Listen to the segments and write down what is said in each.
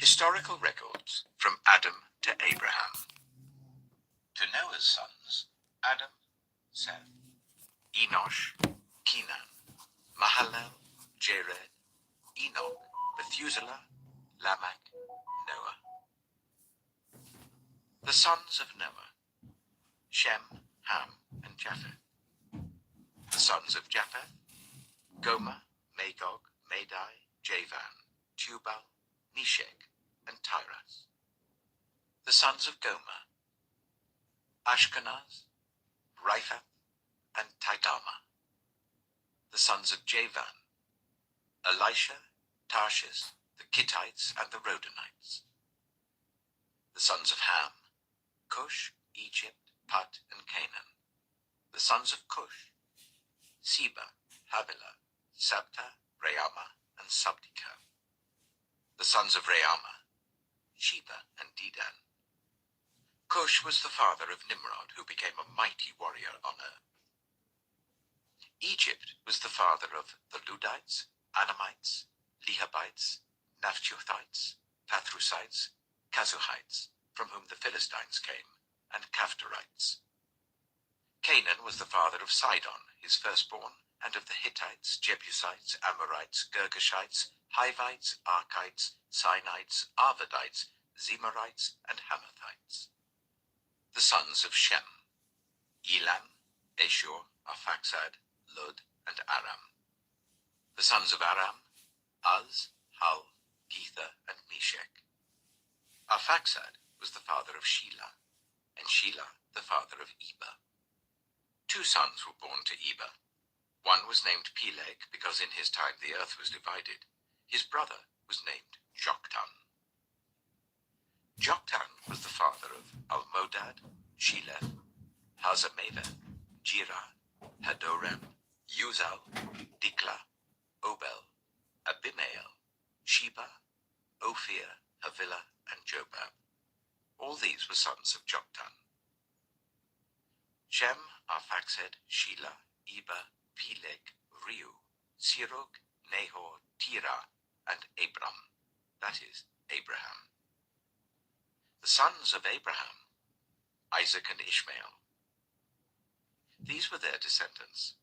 Historical records from Adam to Abraham. To Noah's sons, Adam, Seth, Enosh, Kenan, Mahalalel, Jared, Enoch, Methuselah, Lamech, Noah. The sons of Noah, Shem, Ham, and Japheth. The sons of Japheth, Gomer, Magog, Madai, Javan, Tubal, Meshech, and Tiras. The sons of Gomer, Ashkenaz, Riphath, and Tidama. The sons of Javan, Elisha, Tarshish, the Kittites, and the Rodanites. The sons of Ham, Cush, Egypt, Put, and Canaan. The sons of Cush, Seba, Havilah, Sabta, Reama, and Sabdika. The sons of Reama, Sheba and Dedan. Cush was the father of Nimrod, who became a mighty warrior on earth. Egypt was the father of the Ludites, Anamites, Lehabites, Naphthathites, Pathrusites, Kazuhites, from whom the Philistines came, and Caphtorites. Canaan was the father of Sidon, his firstborn, and of the Hittites, Jebusites, Amorites, Girgashites, Hivites, Archites, Sinites, Arvadites, Zemarites, and Hamathites. The sons of Shem, Elam, Ashur, Arphaxad, Lud, and Aram. The sons of Aram, Uz, Hul, Gether, and Meshech. Arphaxad was the father of Shelah, and Shelah the father of Eber. Two sons were born to Eber. One was named Peleg, because in his time the earth was divided. His brother was named Joktan. Joktan was the father of Almodad, Sheleth, Hazarmaveth, Jirah, Hadoram, Uzal, Dikla, Obel, Abimael, Sheba, Ophir, Havilah, and Jobab. All these were sons of Joktan. Shem, Arphaxad, Shelah, Eber, Peleg, Reu, Serug, Nahor, Terah, and Abram, that is, Abraham. The sons of Abraham, Isaac and Ishmael. These were their descendants.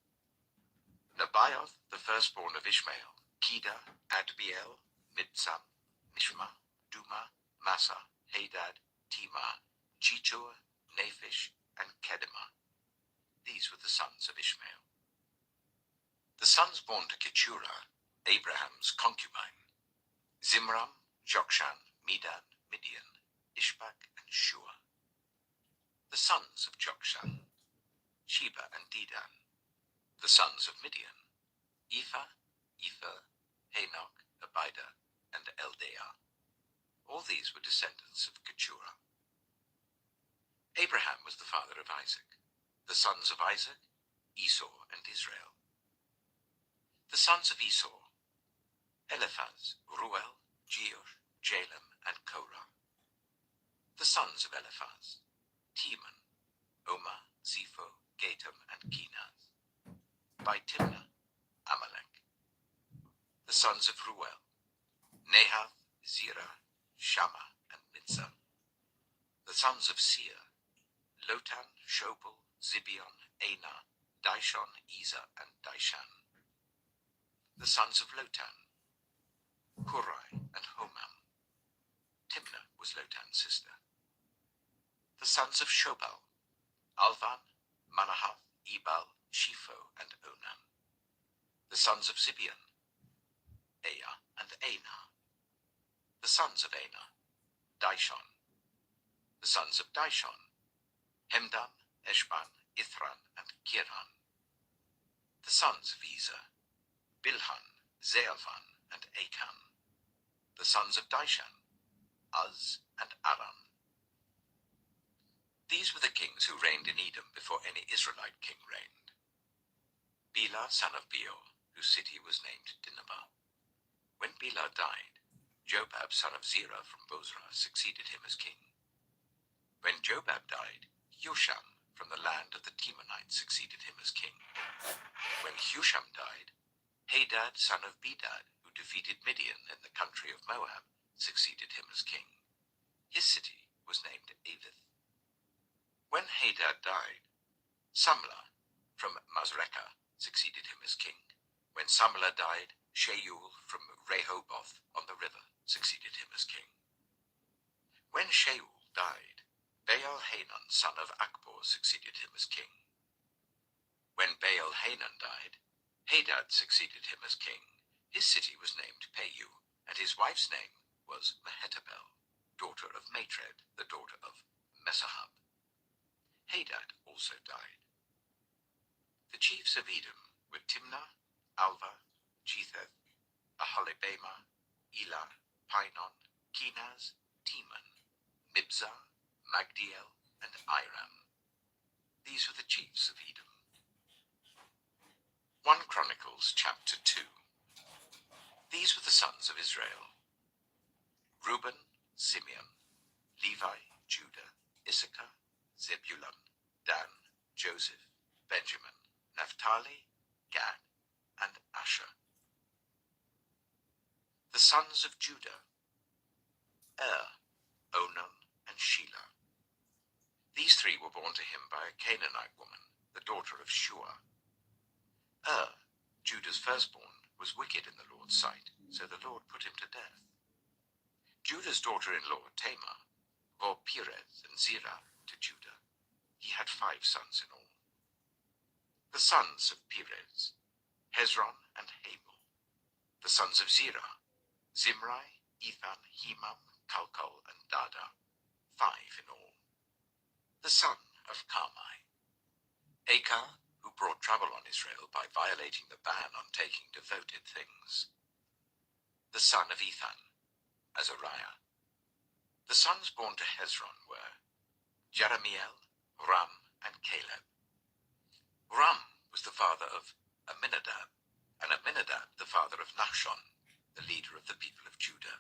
Nebaioth, the firstborn of Ishmael, Kedar, Adbeel, Mibsam, Mishma, Duma, Massa, Hadad, Timah, Jetur, Naphish, and Kedemah. These were the sons of Ishmael. The sons born to Keturah, Abraham's concubine, Zimram, Jokshan, Medan, Midian, Ishbak, and Shua. The sons of Jokshan, Sheba and Dedan. The sons of Midian, Ephah, Epher, Hanok, Abida, and Eldaah. All these were descendants of Keturah. Abraham was the father of Isaac. The sons of Isaac, Esau and Israel. The sons of Esau, Eliphaz, Ruel, Jeush, Jalem, and Korah. The sons of Eliphaz, Teman, Omar, Zepho, Gatam, and Kenaz. By Timnah, Amalek. The sons of Ruel, Nahath, Zerah, Shammah, and Mitzah. The sons of Seir, Lotan, Shobal, Zibeon, Anah, Dishon, Ezer, and Dishan. The sons of Lotan, Hurai, and Homam. Timnah was Lotan's sister. The sons of Shobal, Alvan, Manahath, Ebal, Shepho, and Onan. The sons of Zibeon, Aya and Anah. The sons of Anah, Dishon. The sons of Dishon, Hemdan, Eshban, Ithran, and Kiran. The sons of Ezer, Bilhan, Zealvan, and Achan. The sons of Dishan, Uz, and Aran. These were the kings who reigned in Edom before any Israelite king reigned. Bela, son of Beor, whose city was named Dinhabah. When Bela died, Jobab, son of Zerah from Bozrah, succeeded him as king. When Jobab died, Husham from the land of the Temanites succeeded him as king. When Husham died, Hadad, son of Bedad, who defeated Midian in the country of Moab, succeeded him as king. His city was named Avith. When Hadad died, Samlah from Masrekah succeeded him as king. When Samlah died, Shaul from Rehoboth on the river succeeded him as king. When Shaul died, Baal-Hanan son of Akbor succeeded him as king. When Baal-Hanan died, Hadad succeeded him as king. His city was named Peiu, and his wife's name was Mehetabel, daughter of Matred, the daughter of Mesahab. Hadad also died. The chiefs of Edom were Timnah, Alva, Jetheth, Aholibamah, Elah, Pinon, Kenaz, Teman, Mibzar, Magdiel, and Iram. These were the chiefs of Edom. 1 Chronicles chapter 2. These were the sons of Israel: Reuben, Simeon, Levi, Judah, Issachar, Zebulun, Dan, Joseph, Benjamin, Naphtali, Gad, and Asher. The sons of Judah: Onan, and Shelah. These three were born to him by a Canaanite woman, the daughter of Shua. Judah's firstborn, was wicked in the Lord's sight, so the Lord put him to death. Judah's daughter-in-law, Tamar, bore Perez and Zerah to Judah. He had 5 sons in all. The sons of Perez: Hezron and Hamul. The sons of Zerah: Zimri, Ethan, Hemam, Calcol, and Dada, 5 in all. The son of Carmi: Achan, who brought trouble on Israel by violating the ban on taking devoted things. The son of Ethan: Azariah. The sons born to Hezron were Jeremiel, Ram, and Caleb. Ram was the father of Aminadab, and Aminadab the father of Nachshon, the leader of the people of Judah.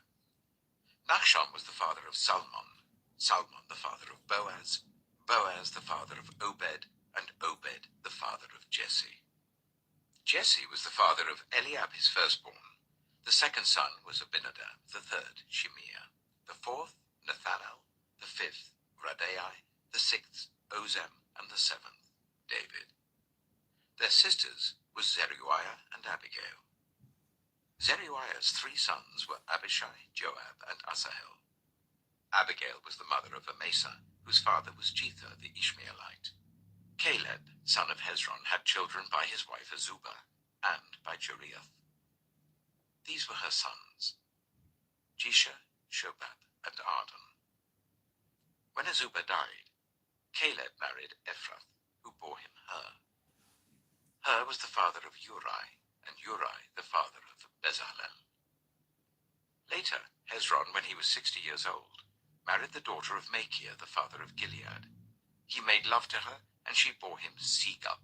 Nachshon was the father of Salmon, Salmon the father of Boaz, Boaz the father of Obed, and Obed the father of Jesse. Jesse was the father of Eliab his firstborn. The second son was Abinadab, the third Shimea, the fourth Nathanael, the fifth Radai, the sixth Ozem, and the seventh David. Their sisters were Zeruiah and Abigail. Zeruiah's 3 sons were Abishai, Joab, and Asahel. Abigail was the mother of Amasa, whose father was Jether the Ishmaelite. Caleb, son of Hezron, had children by his wife Azubah and by Jeriath. These were her sons: Jesher, Shobab, and Ardon. When Azubah died, Caleb married Ephrath, who bore him Hur. Hur was the father of Uri, and Uri the father of Bezalel. Later, Hezron, when he was 60 years old, married the daughter of Machir, the father of Gilead. He made love to her, and she bore him Segub.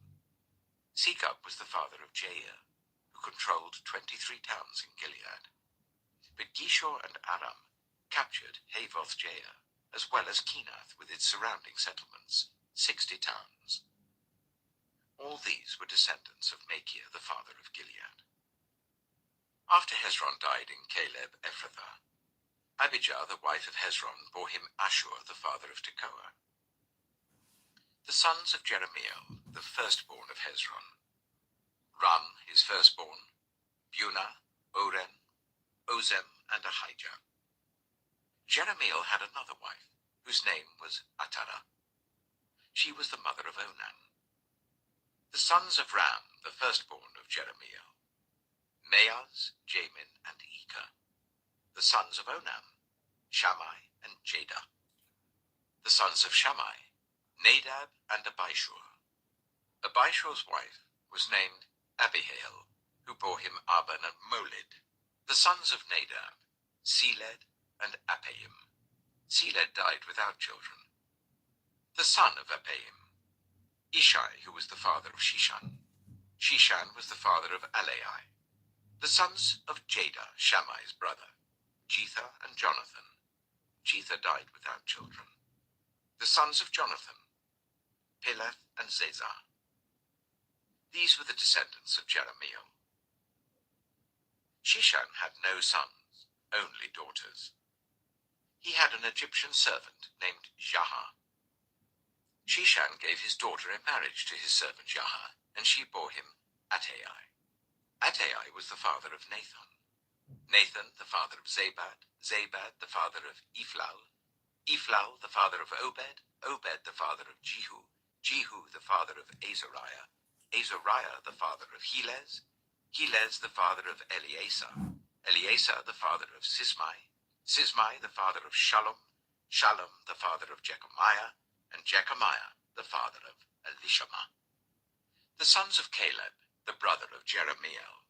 Segub was the father of Jair, who controlled 23 towns in Gilead. But Geshur and Aram captured Havoth-Jair, as well as Kenath with its surrounding settlements, 60 towns. All these were descendants of Machir, the father of Gilead. After Hezron died in Caleb Ephrathah, Abijah, the wife of Hezron, bore him Ashur, the father of Tekoa. The sons of Jeremiel, the firstborn of Hezron: Ram, his firstborn, Bunah, Oren, Ozem, and Ahijah. Jeremiel had another wife, whose name was Atara. She was the mother of Onan. The sons of Ram, the firstborn of Jeremiel: Maaz, Jamin, and Eker. The sons of Onam: Shammai and Jadah. The sons of Shammai: Nadab and Abishur. Abishur's wife was named Abihail, who bore him Aban and Molid. The sons of Nadab: Seled and Appaim. Seled died without children. The son of Appaim: Ishai, who was the father of Shishan. Shishan was the father of Alai. The sons of Jadah, Shammai's brother: Jether and Jonathan. Jether died without children. The sons of Jonathan: Peleth and Zezah. These were the descendants of Jeremiel. Shishan had no sons, only daughters. he had an Egyptian servant named Jaha. Shishan gave his daughter in marriage to his servant Jaha, and she bore him Attai. Attai was the father of Nathan. Nathan, the father of Zabad. Zabad, the father of Ephlal. Ephlal, the father of Obed. Obed, the father of Jehu. Jehu, the father of Azariah. Azariah, the father of Helez. Helez, the father of Eleazar. Eleazar, the father of Sismai. Sismai, the father of Shalom. Shalom, the father of Jechamiah. And Jechamiah, the father of Elishama. The sons of Caleb, the brother of Jeremiel.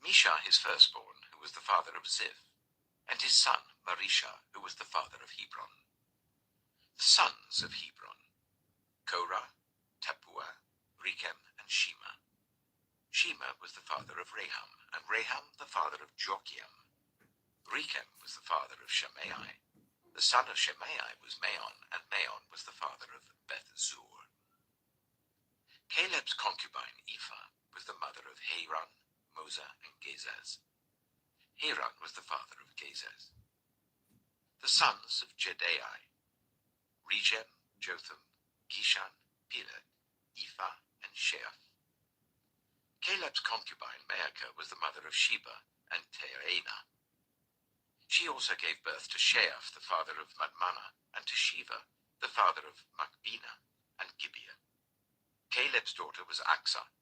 Misha, his firstborn, who was the father of Ziv, and his son Marisha, who was the father of Hebron. The sons of Hebron: Korah, Tappuah, Rechem, and Shema. Shema was the father of Raham, and Raham the father of Jochiam. Rechem was the father of Shimei. The son of Shimei was Maon, and Maon was the father of Beth-zur. Caleb's concubine Ephah was the mother of Haran, Moza, and Gezaz. Haran was the father of Gezaz. The sons of Jedai: Rechem, Jotham, Gishan, Peleg, Ephah, and Sheaph. Caleb's concubine Maacah was the mother of Sheba and Teaina. She also gave birth to Sheaph, the father of Madmannah, and to Sheva, the father of Machbena and Gibeah. Caleb's daughter was Aksah.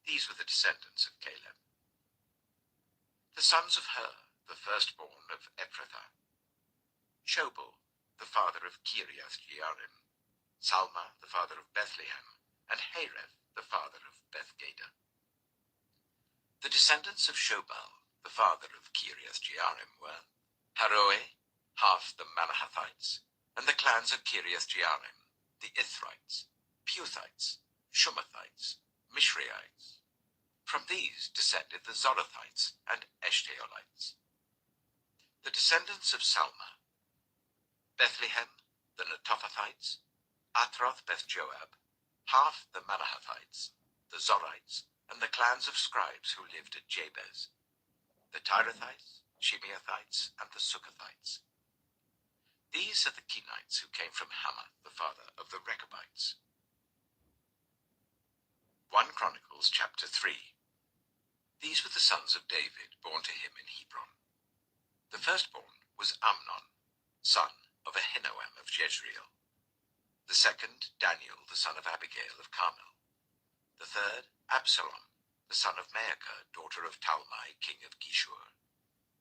These were the descendants of Caleb. The sons of Hur, the firstborn of Ephrathah: Shobal, the father of Kiriath-Jearim, Salma, the father of Bethlehem, and Hareph, the father of Bethgader. The descendants of Shobal, the father of Kiriath-Jearim, were Haroeh, half the Manahathites, and the clans of Kiriath-Jearim, the Ithrites, Puthites, Shumathites, Mishreites. From these descended the Zorathites and Eshtaolites. The descendants of Salma: Bethlehem, the Netophathites, Atroth Beth-Joab, half the Manahathites, the Zorites, and the clans of scribes who lived at Jabez, the Tirathites, Shimeathites, and the Sukkothites. These are the Kenites who came from Hamath, the father of the Rechabites. 1 Chronicles chapter 3. These were the sons of David born to him in Hebron. The firstborn was Amnon, son of Ahinoam of Jezreel. The second, Daniel, the son of Abigail of Carmel. The third, Absalom, the son of Maacah, daughter of Talmai, king of Geshur.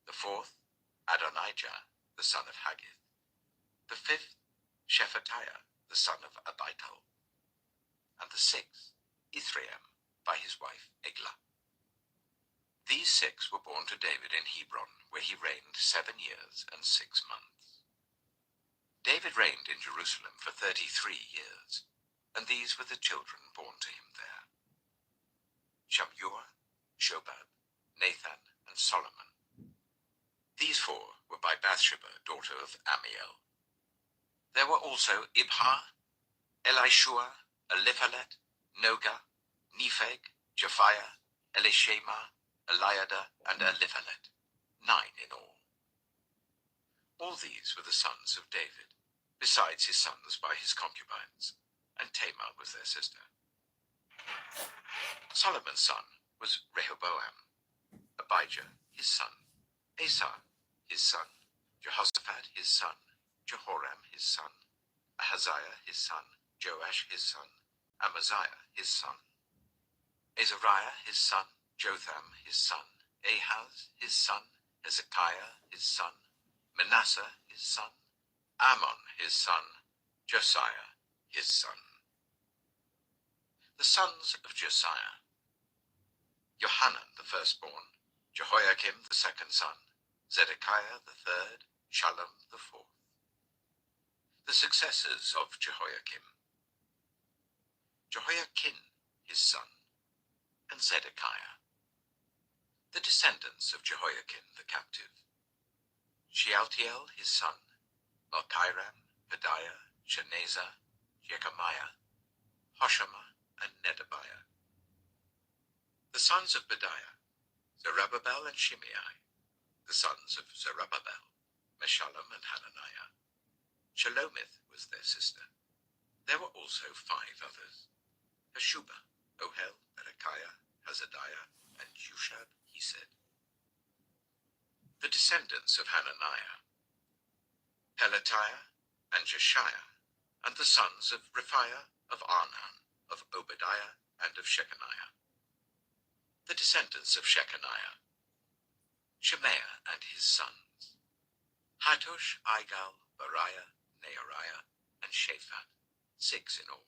The fourth, Adonijah, the son of Haggith. The fifth, Shephatiah, the son of Abital. And the sixth, Ithream, by his wife Eglah. These 6 were born to David in Hebron, where he reigned 7 years and 6 months. David reigned in Jerusalem for 33 years, and these were the children born to him there: Shammua, Shobab, Nathan, and Solomon. These 4 were by Bathsheba, daughter of Amiel. There were also Ibhar, Elishua, Eliphalet, Noga, Nepheg, Japhiah, Elishama, Eliada, and Eliphalet, 9 in all. All these were the sons of David, besides his sons by his concubines, and Tamar was their sister. Solomon's son was Rehoboam, Abijah his son, Asa his son, Jehoshaphat his son, Jehoram his son, Ahaziah his son, Joash his son, Amaziah his son, Azariah his son, Jotham his son, Ahaz his son, Hezekiah his son, Manasseh his son, Ammon his son, Josiah his son. The sons of Josiah: Johanan the firstborn, Jehoiakim the second son, Zedekiah the third, Shallum the fourth. The successors of Jehoiakim: Jehoiakim his son, and Zedekiah. The descendants of Jehoiakim the captive: Shealtiel his son, Malchiram, Pedaiah, Shenazar, Jechamiah, Hoshama, and Nedabiah. The sons of Pedaiah: Zerubbabel and Shimei. The sons of Zerubbabel: Meshullam and Hananiah. Shelomith was their sister. There were also 5 others: Hashubah, Ohel, Berechiah, Hazadiah, and Jushab, he said. The descendants of Hananiah: Pelatiah and Jeshiah, and the sons of Rephaiah, of Arnan, of Obadiah, and of Shechaniah. The descendants of Shechaniah: Shemaiah and his sons: Hattush, Igal, Bariah, Neariah, and Shaphat, 6 in all.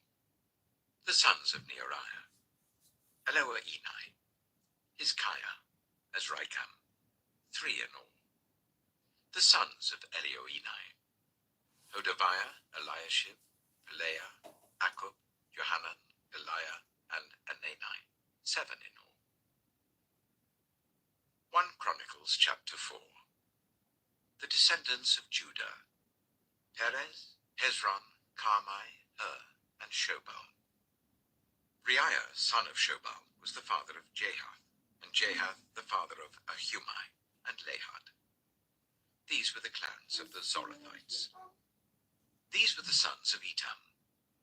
The sons of Neariah: Eloah-enai, Hizkiah, Azrikam, 3 in all. The sons of Elioenai: Hodaviah, Eliashib, Pelaiah, Akub, Johanan, Eliah, and Anani, 7 in all. 1 Chronicles chapter 4. The descendants of Judah: Perez, Hezron, Carmi, and Shobal. Reiah, son of Shobal, was the father of Jahath, and Jahath the father of Ahumai and Lahad. These were the clans of the Zorathites. These were the sons of Etam: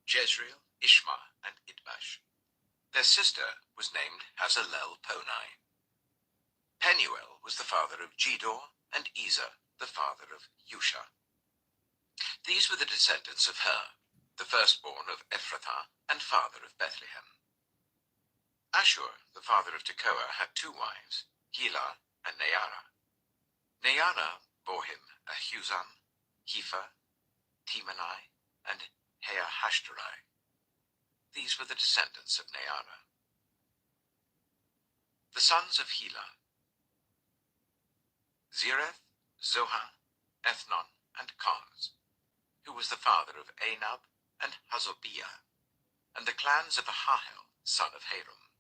Jezreel, Ishma, and Idbash. Their sister was named Hazalel-Ponai. Penuel was the father of Gedor, and Ezer the father of Usha. These were the descendants of Hur, the firstborn of Ephrathah, and father of Bethlehem. Ashur, the father of Tekoa, had 2 wives, Helah and Neara. Neara bore him Ahuzam, Hepher, Temani, and Heahashtarai. These were the descendants of Neara. The sons of Helah: Zereth, Zohar, Ethnon, and Koz, who was the father of Anab and Hazobiah, and the clans of Ahahel, son of Harum.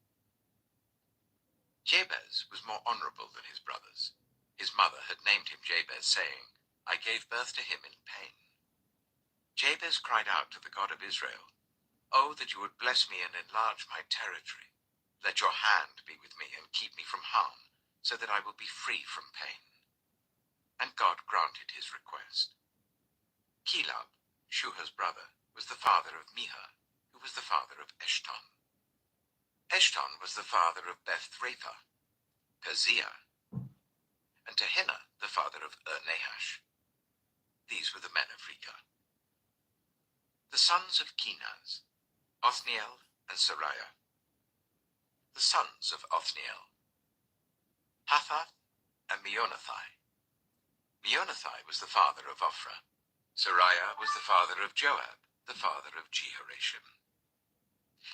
Jabez was more honorable than his brothers. His mother had named him Jabez, saying, "I gave birth to him in pain." Jabez cried out to the God of Israel, "Oh, that you would bless me and enlarge my territory. Let your hand be with me and keep me from harm, so that I will be free from pain." And God granted his request. Chelub, Shuha's brother, was the father of Mihah, who was the father of Eshton. Eshton was the father of Beth-Raphah, Paziah, and Tehinnah the father of Nahash. These were the men of Rechah. The sons of Kenaz: Othniel and Sariah. The sons of Othniel: Hathath and Meonothai. Meonothai was the father of Ophrah. Sariah was the father of Joab, the father of Jehoshaphat.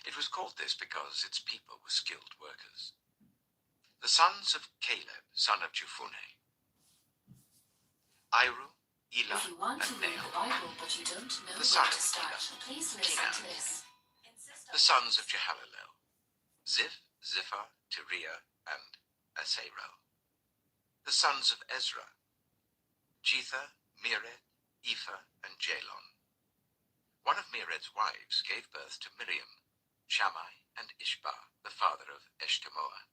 It was called this because its people were skilled workers. The sons of Caleb, son of Jephunneh: Iru, Elah, If you want to and read the Nahum. Bible but you don't know The where son to of start, Elah: please listen to this. The sons of Jehalelel: Ziph, Ziphah, Tiria, and Asarel. The sons of Ezra: Jether, Mered, Ephah, and Jalon. One of Mered's wives gave birth to Miriam, Shammai, and Ishbah, the father of Eshtemoa.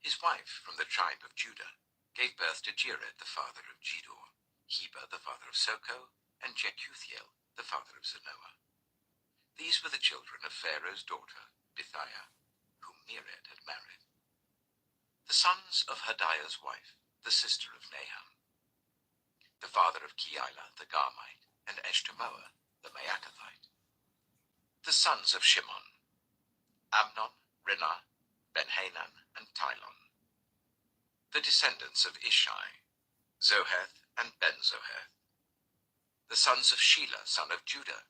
His wife, from the tribe of Judah, gave birth to Jered, the father of Gedor, Heber, the father of Soko, and Jekuthiel, the father of Zanoah. These were the children of Pharaoh's daughter, Bithiah, whom Mered had married. The sons of Hodiah's wife, the sister of Nahum: the father of Keilah, the Garmite, and Eshtemoa, the Maacathite. The sons of Shimon: Amnon, Rinnah, Ben-Hanan, and Tilon. The descendants of Ishai: Zoheth and Ben-Zoheth. The sons of Shelah, son of Judah: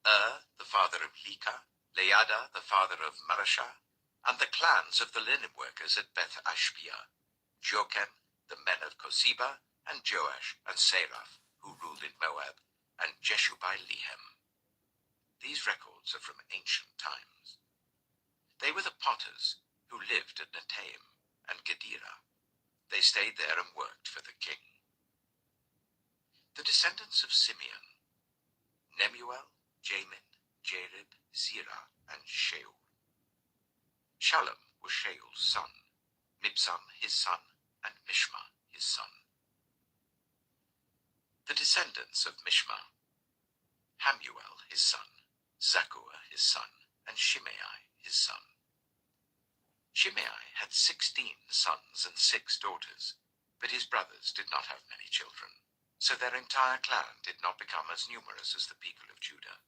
the father of Leka, Leada, the father of Marashah, and the clans of the linen workers at Beth-Ashbia: Jokem, the men of Koseba, and Joash and Seraph, who ruled in Moab, and Jeshubai-Lehem. These records are from ancient times. They were the potters who lived at Netaim and Gedera. They stayed there and worked for the king. The descendants of Simeon: Nemuel, Jamin, Jarib, Zerah, and Shaul. Shallum was Shaul's son, Mibsam his son, and Mishma his son. descendants of Mishma: Hamuel his son, Zakua his son, and Shimei his son. Shimei had 16 sons and 6 daughters, but his brothers did not have many children, so their entire clan did not become as numerous as the people of Judah.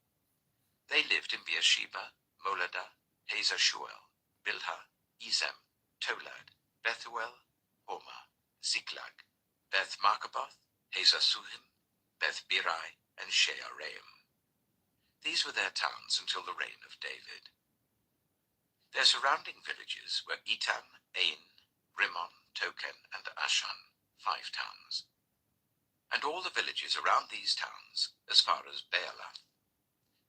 They lived in Beersheba, Moladah, Hazar Shuel, Bilhah, Ezem, Tolad, Bethuel, Hormah, Ziklag, Beth Markaboth, Hazar Suhim, Beth Birai, and Shearaim. These were their towns until the reign of David. Their surrounding villages were Etam, Ain, Rimmon, Token, and Ashan, 5 towns. And all the villages around these towns, as far as Baalath.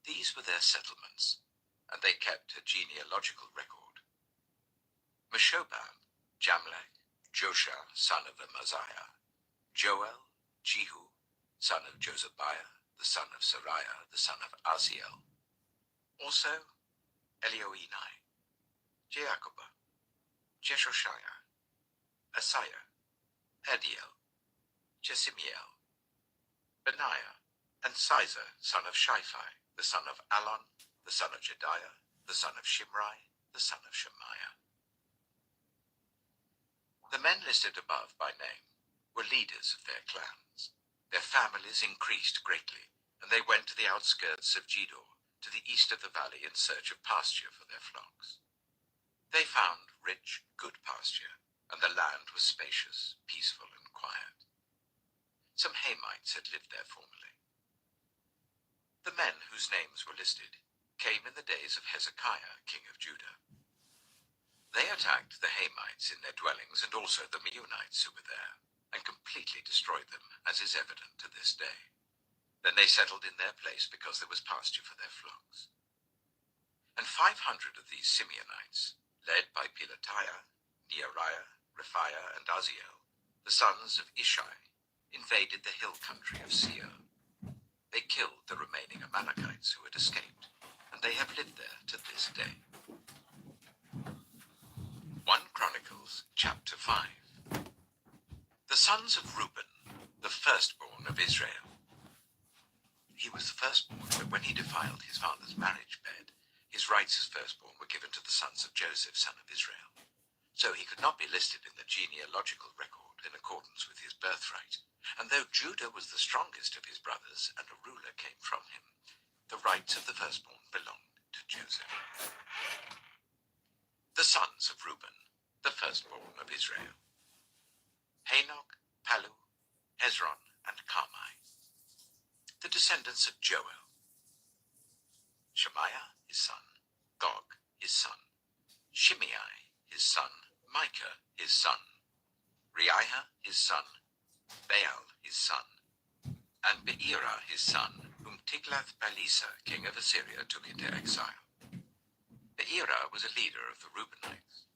These were their settlements, and they kept a genealogical record. Meshobab, Jamlech, Joshua, son of Amaziah, Joel, Jehu, son of Josabiah, the son of Sariah, the son of Aziel. Also Elioenai, Jacoba, Jeshoshiah, Asaiah, Adiel, Jesimiel, Benaiah, and Sizer, son of Shiphi, the son of Alon, the son of Jediah, the son of Shimri, the son of Shemaiah. The men listed above by name were leaders of their clans. Their families increased greatly, and they went to the outskirts of Gedor, to the east of the valley, in search of pasture for their flocks. They found rich, good pasture, and the land was spacious, peaceful, and quiet. Some Hamites had lived there formerly. The men whose names were listed came in the days of Hezekiah, king of Judah. They attacked the Hamites in their dwellings and also the Meunites who were there, and completely destroyed them, as is evident to this day. Then they settled in their place because there was pasture for their flocks. And 500 of these Simeonites, led by Pelatiah, Neariah, Rephaiah, and Aziel, the sons of Ishai, invaded the hill country of Seir. They killed the remaining Amalekites who had escaped, and they have lived there to this day. 1 Chronicles chapter 5. The sons of Reuben, the firstborn of Israel. He was the firstborn, but when he defiled his father's marriage bed, his rights as firstborn were given to the sons of Joseph, son of Israel. So he could not be listed in the genealogical record in accordance with his birthright. And though Judah was the strongest of his brothers and a ruler came from him, the rights of the firstborn belonged to Joseph. The sons of Reuben, the firstborn of Israel: Hanok, Palu, Hezron, and Carmi. The descendants of Joel: Shemaiah his son, Gog his son, Shimei his son, Micah his son, Reiah his son, Baal his son, and Beerah his son, whom Tiglath-Pileser, king of Assyria, took into exile. Beerah was a leader of the Reubenites.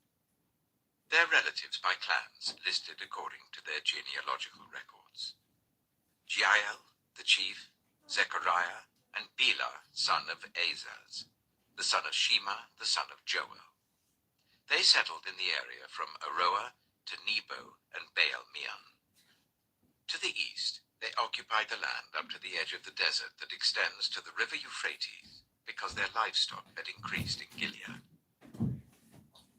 Their relatives by clans listed according to their genealogical records: Jeiel, the chief, Zechariah, and Bela, son of Azaz, the son of Shema, the son of Joel. They settled in the area from Aroah to Nebo and Baal-Meon. To the east, they occupied the land up to the edge of the desert that extends to the river Euphrates, because their livestock had increased in Gilead.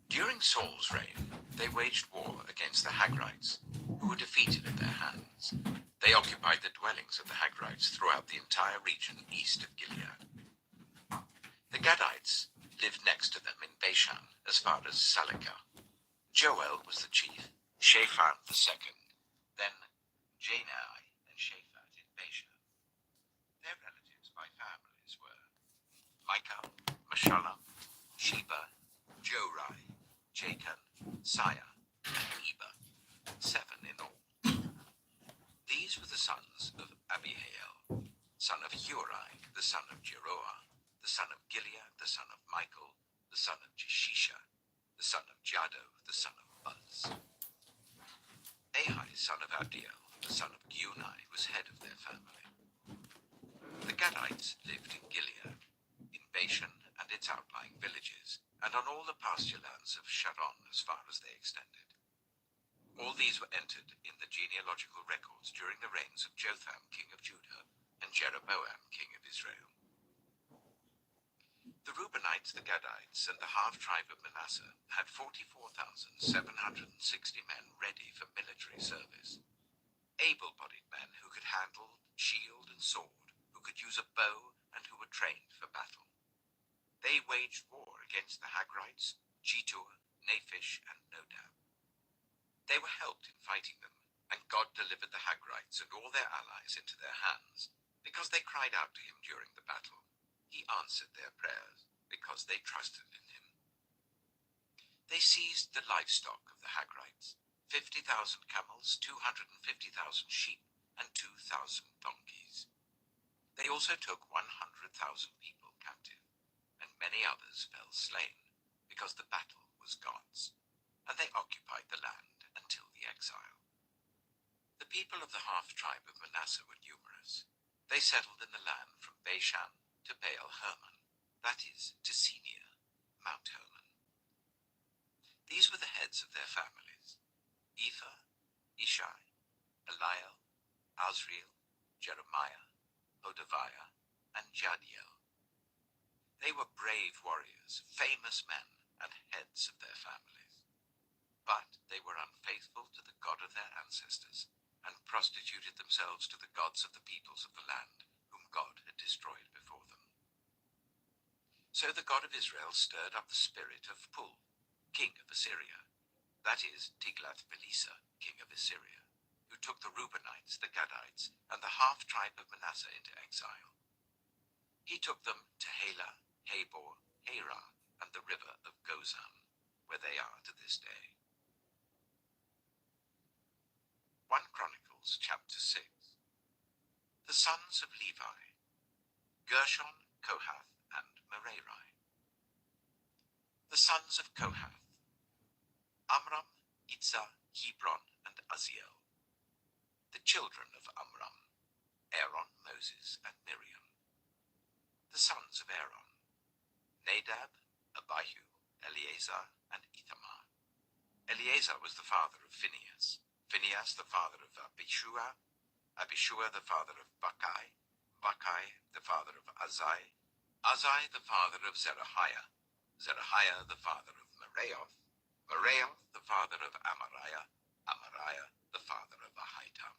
During Saul's reign, they waged war against the Hagrites, who were defeated at their hands. They occupied the dwellings of the Hagrites throughout the entire region east of Gilead. The Gadites lived next to them in Bashan, as far as Salekah. Joel was the chief, Shaphan the second, then Janai and Shaphat in Bashan. Their relatives by families were Micah, Meshallam, Sheba, Jorai, Jachan, Siah, and Eber, 7 in all. These were the sons of Abihail, son of Uri, the son of Jeroah, the son of Gilead, the son of Michael, the son of Jeshisha, the son of Jado, the son of Buz. Ahai, son of Abdiel, the son of Guni, was head of their family. The Gadites lived in Gilead, in Bashan and its outlying villages, and on all the pasture lands of Sharon as far as they extended. All these were entered in the genealogical records during the reigns of Jotham, king of Judah, Israel. The Reubenites, the Gadites, and the half-tribe of Manasseh had 44,760 men ready for military service. Able-bodied men who could handle shield and sword, who could use a bow, and who were trained for battle. They waged war against the Hagrites, Jetur, Naphish, and Nodab. They were helped in fighting them, and God delivered the Hagrites and all their allies into their hands, because they cried out to him during the battle. He answered their prayers, because they trusted in him. They seized the livestock of the Hagrites, 50,000 camels, 250,000 sheep, and 2,000 donkeys. They also took 100,000 people captive, and many others fell slain, because the battle was God's, and they occupied the land until the exile. The people of the half-tribe of Manasseh were numerous. They settled in the land from Bashan to Baal Hermon, that is, to Senior, Mount Hermon. These were the heads of their families: Ephah, Ishai, Eliel, Azriel, Jeremiah, Hodaviah, and Jadiel. They were brave warriors, famous men, and heads of their families. But they were unfaithful to the God of their ancestors, and prostituted themselves to the gods of the peoples of the land, whom God had destroyed before them. So the God of Israel stirred up the spirit of Pul, king of Assyria, that is, Tiglath-Pileser, king of Assyria, who took the Reubenites, the Gadites, and the half-tribe of Manasseh into exile. He took them to Halah, Habor, Harah, and the river of Gozan, where they are to this day. 1 Chronicles chapter 6. The sons of Levi: Gershon, Kohath, and Merari. The sons of Kohath: Amram, Itzah, Hebron, and Uzziel. The children of Amram: Aaron, Moses, and Miriam. The sons of Aaron: Nadab, Abihu, Eleazar, and Ithamar. Eleazar was the father of Phinehas, Phinehas the father of Abishua, Abishua the father of Bacchai, Bacchai the father of Azai, Azai the father of Zerahiah, Zerahiah the father of Meraioth, Meraioth the father of Amariah, Amariah the father of Ahitub,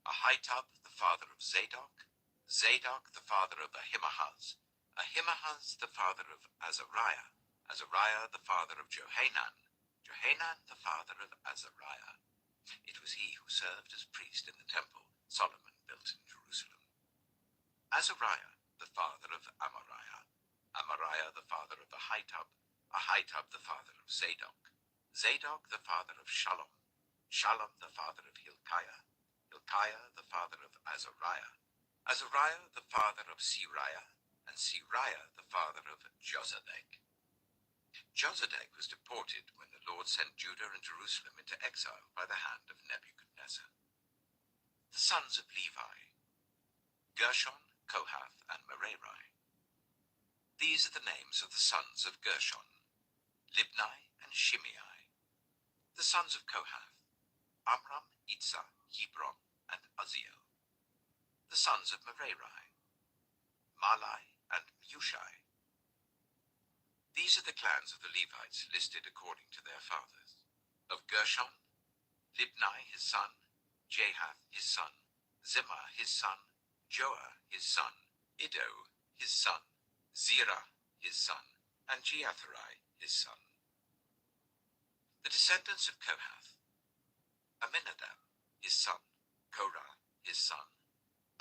Ahitub the father of Zadok, Zadok the father of Ahimaaz, Ahimaaz the father of Azariah, Azariah the father of Johanan, Johanan the father of Azariah. It was he who served as priest in the temple Solomon built in Jerusalem. Azariah the father of Amariah, Amariah the father of Ahitub, Ahitub the father of Zadok, Zadok the father of Shallum, Shallum the father of Hilkiah, Hilkiah the father of Azariah, Azariah the father of Siriah, and Siriah the father of Josedek. Josedek was deported when the Lord sent Judah and Jerusalem into exile by the hand of Nebuchadnezzar. The sons of Levi: Gershon, Kohath, and Merari. These are the names of the sons of Gershon: Libni and Shimei. The sons of Kohath: Amram, Itzah, Hebron, and Uzziel. The sons of Merari: Malai and Mushai. These are the clans of the Levites listed according to their fathers. Of Gershon: Libni his son, Jahath his son, Zimmah his son, Joah his son, Iddo his son, Zerah his son, and Jeatherai his son. The descendants of Kohath: Aminadab his son, Korah his son,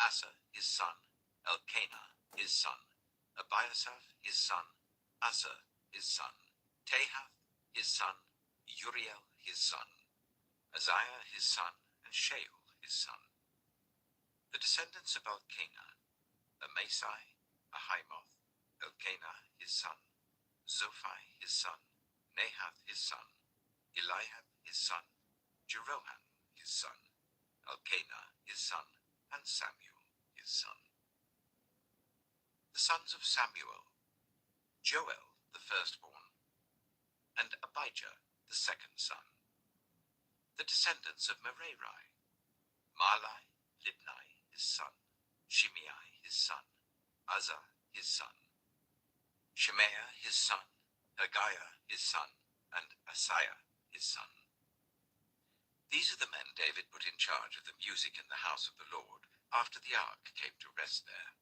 Asa his son, Elkanah his son, Abiasaph his son, Asa his son, Tahath his son, Uriel his son, Uzziah his son, and Shaul his son. The descendants of Elkanah: Amasai, Ahimoth, Elkanah his son, Zophai his son, Nahath his son, Eliab his son, Jeroham his son, Elkanah his son, and Samuel his son. The sons of Samuel: Joel the firstborn, and Abijah the second son. The descendants of Merari: Malai, Libni his son, Shimei his son, Uzzah his son, Shemaiah his son, Haggiah his son, and Asaiah his son. These are the men David put in charge of the music in the house of the Lord after the ark came to rest there.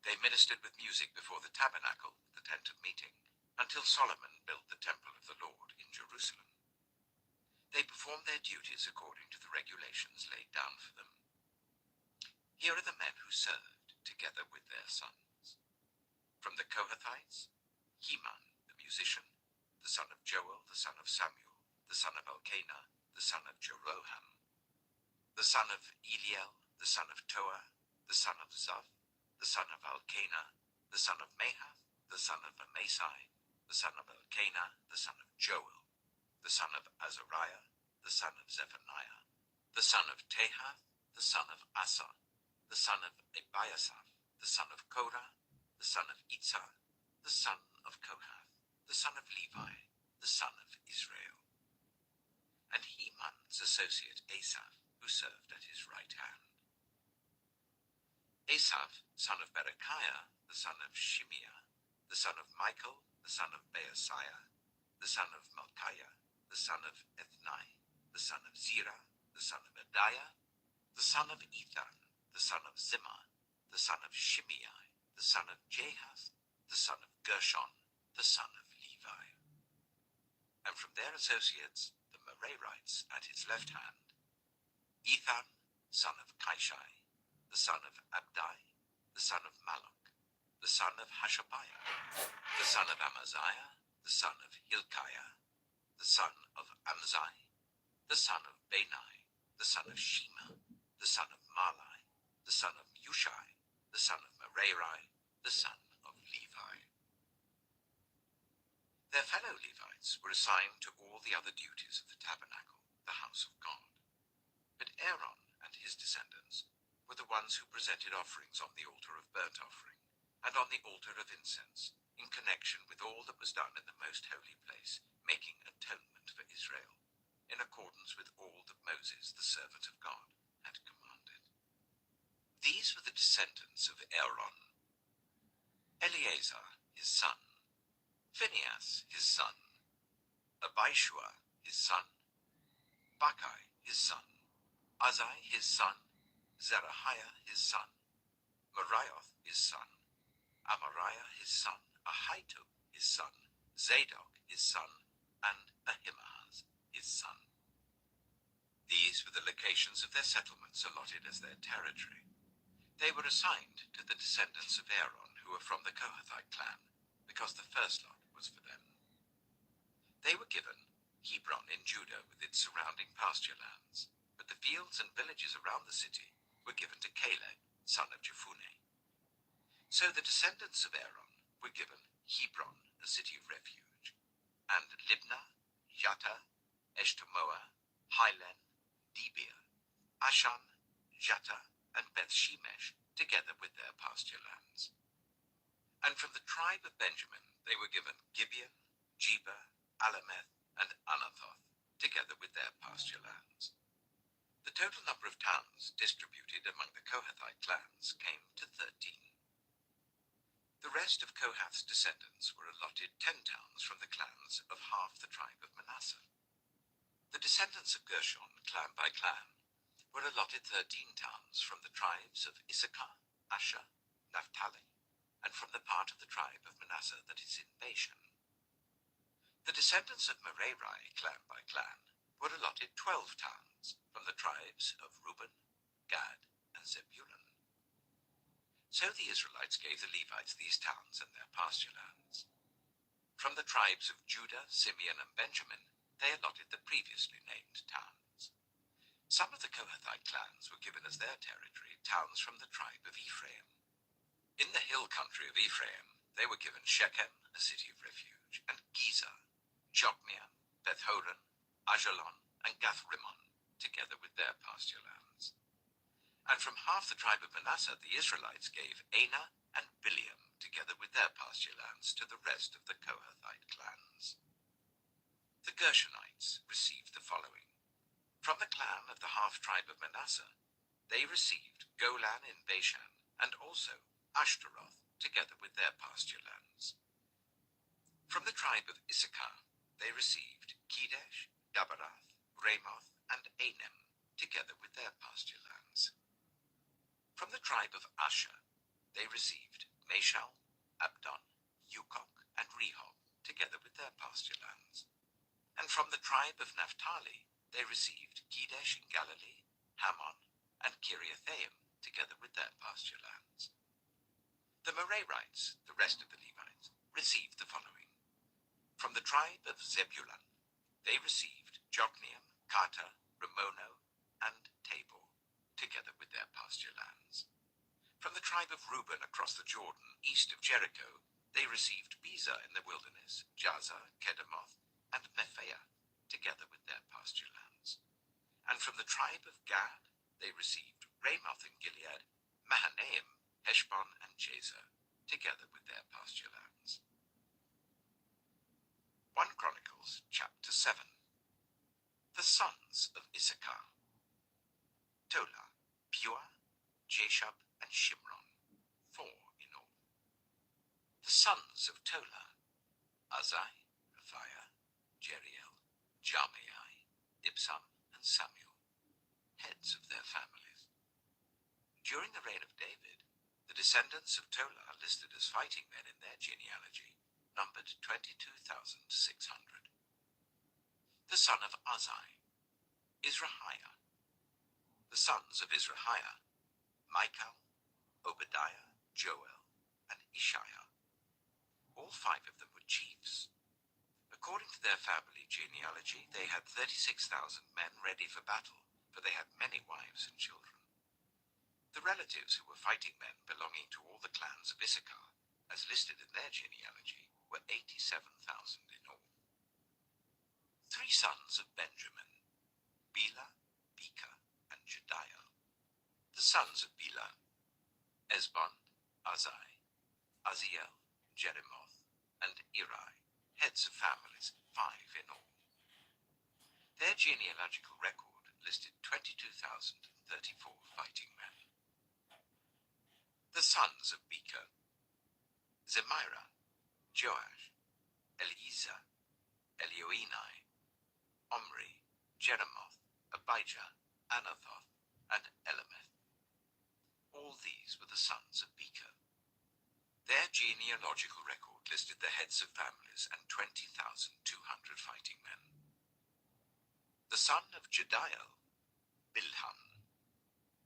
They ministered with music before the tabernacle, the tent of meeting, until Solomon built the temple of the Lord in Jerusalem. They performed their duties according to the regulations laid down for them. Here are the men who served together with their sons. From the Kohathites, Heman, the musician, the son of Joel, the son of Samuel, the son of Elkanah, the son of Jeroham, the son of Eliel, the son of Toah, the son of Zaph, the son of Elkanah, the son of Mahath, the son of Amasai, the son of Elkanah, the son of Joel, the son of Azariah, the son of Zephaniah, the son of Tahath, the son of Asa, the son of Abiasaph, the son of Korah, the son of Itzah, the son of Kohath, the son of Levi, the son of Israel, and Heman's associate Asaph, who served at his right hand. Asaph, son of Berechiah, the son of Shimeah, the son of Michael, the son of Baasiah, the son of Malchiah, the son of Ethnai, the son of Zerah, the son of Adiah, the son of Ethan, the son of Zimmah, the son of Shimei, the son of Jahath, the son of Gershon, the son of Levi. And from their associates, the Merarites at his left hand, Ethan, son of Kishai, the son of Abdai, the son of Malach, the son of Hashabiah, the son of Amaziah, the son of Hilkiah, the son of Amzai, the son of Benai, the son of Shema, the son of Malai, the son of Yushai, the son of Merari, the son of Levi. Their fellow Levites were assigned to all the other duties of the tabernacle, the house of God. But Aaron and his descendants were the ones who presented offerings on the altar of burnt offering and on the altar of incense in connection with all that was done in the most holy place, making atonement for Israel, in accordance with all that Moses, the servant of God, had commanded. These were the descendants of Aaron: Eleazar, his son, Phinehas, his son, Abishua, his son, Bacchai, his son, Uzai, his son, Zerahiah, his son, Merioth, his son, Amariah, his son, Ahitub, his son, Zadok, his son, and Ahimaaz, his son. These were the locations of their settlements allotted as their territory. They were assigned to the descendants of Aaron, who were from the Kohathite clan, because the first lot was for them. They were given Hebron in Judah with its surrounding pasture lands, but the fields and villages around the city were given to Caleb, son of Jephunneh. So the descendants of Aaron were given Hebron, a city of refuge, and Libnah, Yattah, Eshtemoa, Hilen, Debir, Ashan, Jattah, and Beth-Shemesh, together with their pasture lands. And from the tribe of Benjamin they were given Gibeon, Geba, Alameth, and Anathoth, together with their pasture lands. The total number of towns distributed among the Kohathite clans came to 13. The rest of Kohath's descendants were allotted 10 towns from the clans of half the tribe of Manasseh. The descendants of Gershon, clan by clan, were allotted 13 towns from the tribes of Issachar, Asher, Naphtali, and from the part of the tribe of Manasseh that is in Bashan. The descendants of Merari, clan by clan, were allotted 12 towns from the tribes of Reuben, Gad, and Zebulun. So the Israelites gave the Levites these towns and their pasture lands. From the tribes of Judah, Simeon, and Benjamin, they allotted the previously named towns. Some of the Kohathite clans were given as their territory towns from the tribe of Ephraim. In the hill country of Ephraim, they were given Shechem, a city of refuge, and Gezer, Jokmeam, Beth-horon, Ajalon, and Gath-rimmon, together with their pasture lands. And from half the tribe of Manasseh, the Israelites gave Anah and Bileam, together with their pasture lands, to the rest of the Kohathite clans. The Gershonites received the following. From the clan of the half-tribe of Manasseh, they received Golan in Bashan, and also Ashtaroth, together with their pasture lands. From the tribe of Issachar, they received Kedesh, Dabarath, Ramoth, and Anem, together with their pasture lands. From the tribe of Asher, they received Mashal, Abdon, Ukok, and Rehob, together with their pasture lands. And from the tribe of Naphtali, they received Kedesh in Galilee, Hammon, and Kiriathaim, together with their pasture lands. The Merarites, the rest of the Levites, received the following. From the tribe of Zebulun, they received Jokneam, Karta, Ramono, and Tabor, together with their pasture lands. From the tribe of Reuben across the Jordan, east of Jericho, they received Bezer in the wilderness, Jazer, Kedemoth, and Mephaiah, together with their pasture lands. And from the tribe of Gad, they received Ramoth in Gilead, Mahanaim, Heshbon, and Jazer, together with their pasture lands. 1 Chronicles chapter 7. The sons of Issachar: Tola, Pua, Jashub, and Shimron, 4 in all. The sons of Tola: Azai, Raphiah, Jeriel, Jarmai, Ibsam, and Samuel, heads of their families. During the reign of David, the descendants of Tola listed as fighting men in their genealogy numbered 22,600. The son of Azai: Izrahiah. The sons of Izrahiah: Michael, Obadiah, Joel, and Ishiah. All 5 of them were chiefs. According to their family genealogy, they had 36,000 men ready for battle, for they had many wives and children. The relatives who were fighting men belonging to all the clans of Issachar, as listed in their genealogy, were 87,000 in all. 3 sons of Benjamin: Bela, Beka, and Jediah. The sons of Bela: Esbon, Azai, Aziel, Jeremoth, and Eri, heads of families, 5 in all. Their genealogical record listed 22,034 fighting men. The sons of Beka: Zemira, Joash, Eliezer, Elioenai, Omri, Jeremoth, Abijah, Anathoth, and Elameth. All these were the sons of Beka. Their genealogical record listed the heads of families and 20,200 fighting men. The son of Jediel: Bilhan.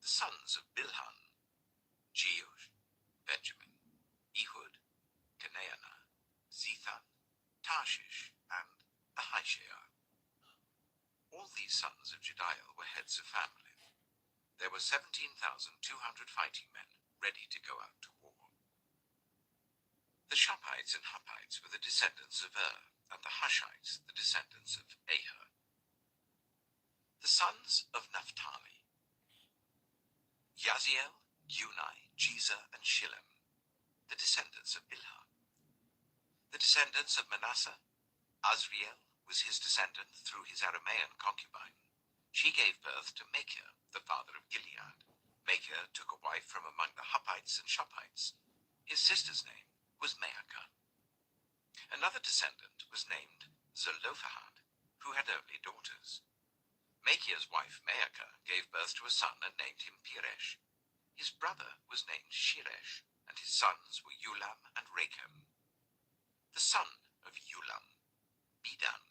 The sons of Bilhan: Jeush, Benjamin, Ehud, Kenaanah, Zethan, Tarshish, and Ahishaah. All these sons of Jediel were heads of families. There were 17,200 fighting men ready to go out to war. The Shophites and Huppites were the descendants of and the Hushites the descendants of Ahur. The sons of Naphtali: Yaziel, Guni, Jezer, and Shillem, the descendants of Bilhah. The descendants of Manasseh: Azriel was his descendant through his Aramean concubine. She gave birth to Machir, the father of Gilead. Machir took a wife from among the Huppites and Shophites. His sister's name was Maacah. Another descendant was named Zelophehad, who had only daughters. Machir's wife Maacah gave birth to a son and named him Peresh. His brother was named Sheresh, and his sons were Ulam and Rakem. The son of Ulam: Bedan.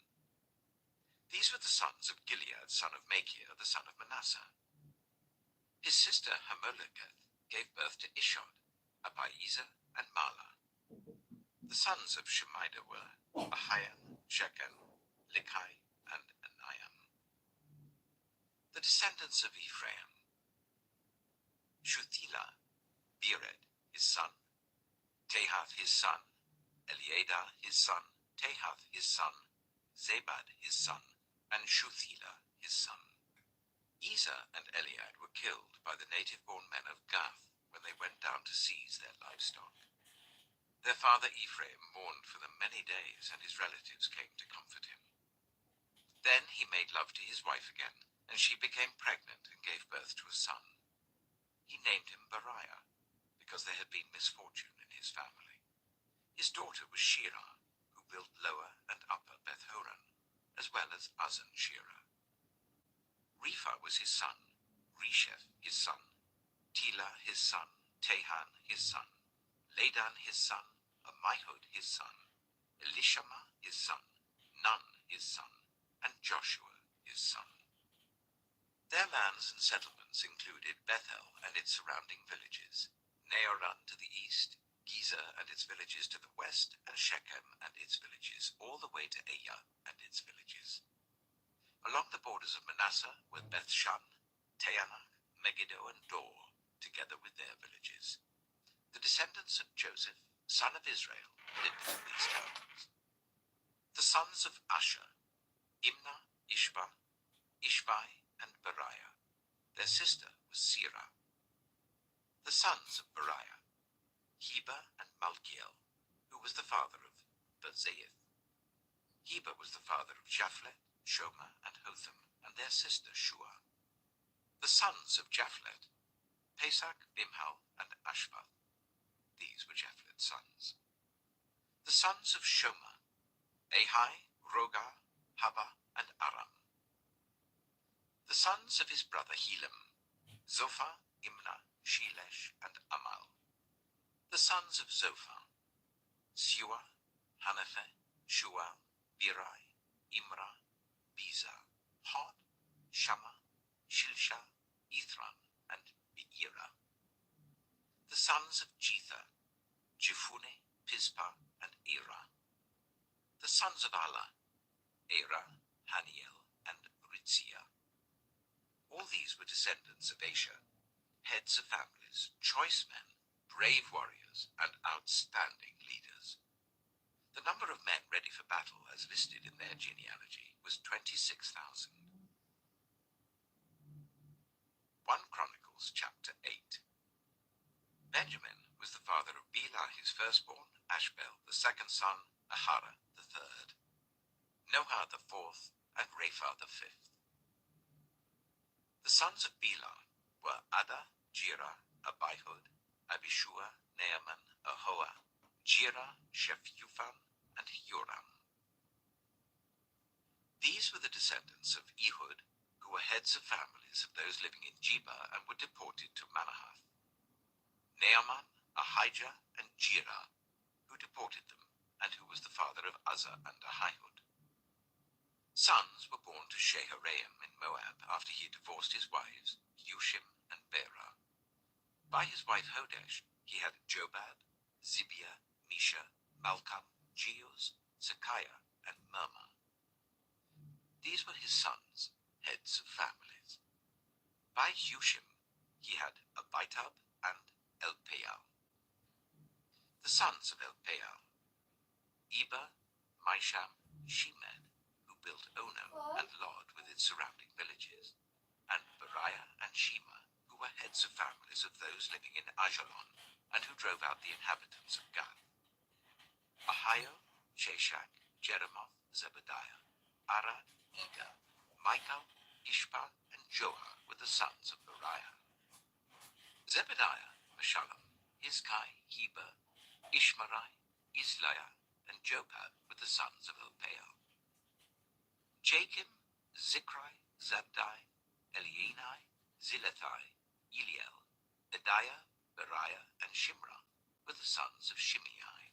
These were the sons of Gilead, son of Machir, the son of Manasseh. His sister Hammoleketh gave birth to Ishod, Abiezer, and Mala. The sons of Shemida were Ahian, Shechem, Likai, and Aniam. The descendants of Ephraim: Shuthela, Bered, his son, Tehath, his son, Eliada, his son, Tehath, his son, Zabad, his son, and Shuthela, his son. Ezer and Eliad were killed by the native-born men of Gath when they went down to seize their livestock. Their father Ephraim mourned for them many days, and his relatives came to comfort him. Then he made love to his wife again, and she became pregnant and gave birth to a son. He named him Beriah, because because there had been misfortune in his family. His daughter was Shira, who built Lower and Upper Beth-horon, as well as Uzzen-Shira. Repha was his son, Resheph his son, Tela his son, Tehan his son, Ladan his son, Ammihud his son, Elishama his son, Nun his son, and Joshua his son. Their lands and settlements included Bethel and its surrounding villages, Neoran to the east, Gezer and its villages to the west, and Shechem and its villages, all the way to Aiah and its villages. Along the borders of Manasseh were Bethshan, Teanach, Megiddo, and Dor, together with their villages. The descendants of Joseph, son of Israel, lived in these towns. The sons of Asher, Imnah, Ishbah, Ishvi, and Beriah. Their sister was Sirah. The sons of Beriah, Heber and Malkiel, who was the father of Bezaeth. Heber was the father of Japhlet, Shomer, and Hotham, and their sister Shua. The sons of Japhlet, Pesach, Bimhal, and Ashvath. These were Japhlet's sons. The sons of Shomer, Ahai, Roga, Haba, and Aram. The sons of his brother Helam, Zophah, Imnah, Shelesh, and Amal. The sons of Zophah, Sua, Hanephe, Shual, Birai, Imrah, Biza, Hod, Shammah, Shilsha, Ithran, and Beira. The sons of Jether, Jephune, Pispa, and Era. The sons of Allah, Era, Haniel, and Ritzia. All these were descendants of Asher, heads of families, choice men, brave warriors, and outstanding leaders. The number of men ready for battle, as listed in their genealogy, was 26,000. 1 Chronicles chapter 8. Benjamin was the father of Bela his firstborn, Ashbel the second son, Ahara the third, Noah the fourth, and Rapha the fifth. The sons of Bela were Ada, Jira, Abihud, Abishua, Naaman, Ahoa, Jira, Shephufan, and Joram. These were the descendants of Ehud, who were heads of families of those living in Jeba and were deported to Manahath. Naaman, Ahijah, and Jira, who deported them, and who was the father of Uzzah and Ahihud. Sons were born to Sheharaim in Moab after he had divorced his wives, Hushim and Bera. By his wife Hodesh, he had Jobab, Zibiah, Misha, Malcham, Jeuz, Zekiah, and Mirma. These were his sons, heads of families. By Hushim, he had Abitab and Elpaal. The sons of Elpaal, Eber, Misham, Shemed, who built Ono and Lod with its surrounding villages, and Beriah and Shema, who were heads of families of those living in Ajalon, and who drove out the inhabitants of Gath. Ahio, Sheshach, Jeremoth, Zebediah, Arad, Eda, Michael, Ishpa, and Joah were the sons of Beriah. Zebediah, Meshullam, Hizkai, Heber, Ishmerai, Isliah, and Jobab were the sons of Elpaal. Jakim, Zikri, Zabdi, Elienai, Zilethai, Eliel, Ediah, Beriah, and Shimra were the sons of Shimei.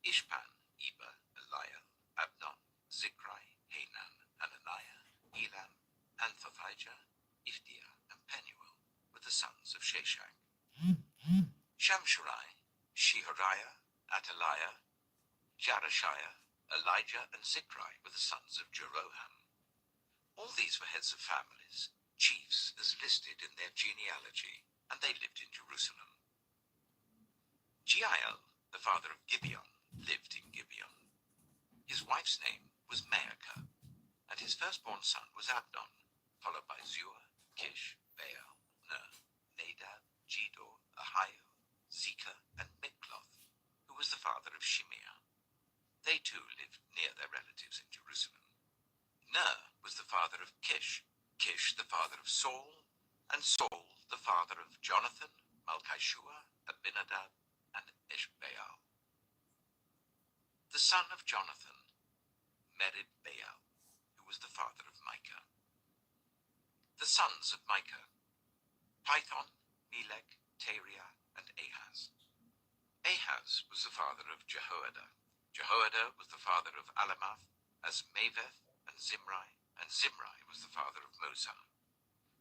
Ishpan, Eber, Eliel, Abnon, Zikri, Hanan, Ananiah, Elam, Anthothijah, Ifdia, and Penuel were the sons of Sheshach. Shamshurai, Shehariah, Ataliah, Jarashiah, Elijah, and Zikri were the sons of Jeroham. All these were heads of families, chiefs as listed in their genealogy, and they lived in Jerusalem. Jeiel, the father of Gibeon, lived in Gibeon. His wife's name was Maacah, and his firstborn son was Abdon, followed by Zur, Kish, Baal, Ner, Nadab, Gedor, Ahio, Zikah, and Mikloth, who was the father of Shimeah. They too lived near their relatives in Jerusalem. Ner was the father of Kish, Kish the father of Saul, and Saul the father of Jonathan, Malchishua, Abinadab, and Eshbaal. The son of Jonathan, Merid-Baal, who was the father of Micah. The sons of Micah, Pithon, Melech, Teriah, and Ahaz. Ahaz was the father of Jehoiada. Jehoiada was the father of Alamath, Azmaveth, and Zimri was the father of Mosa.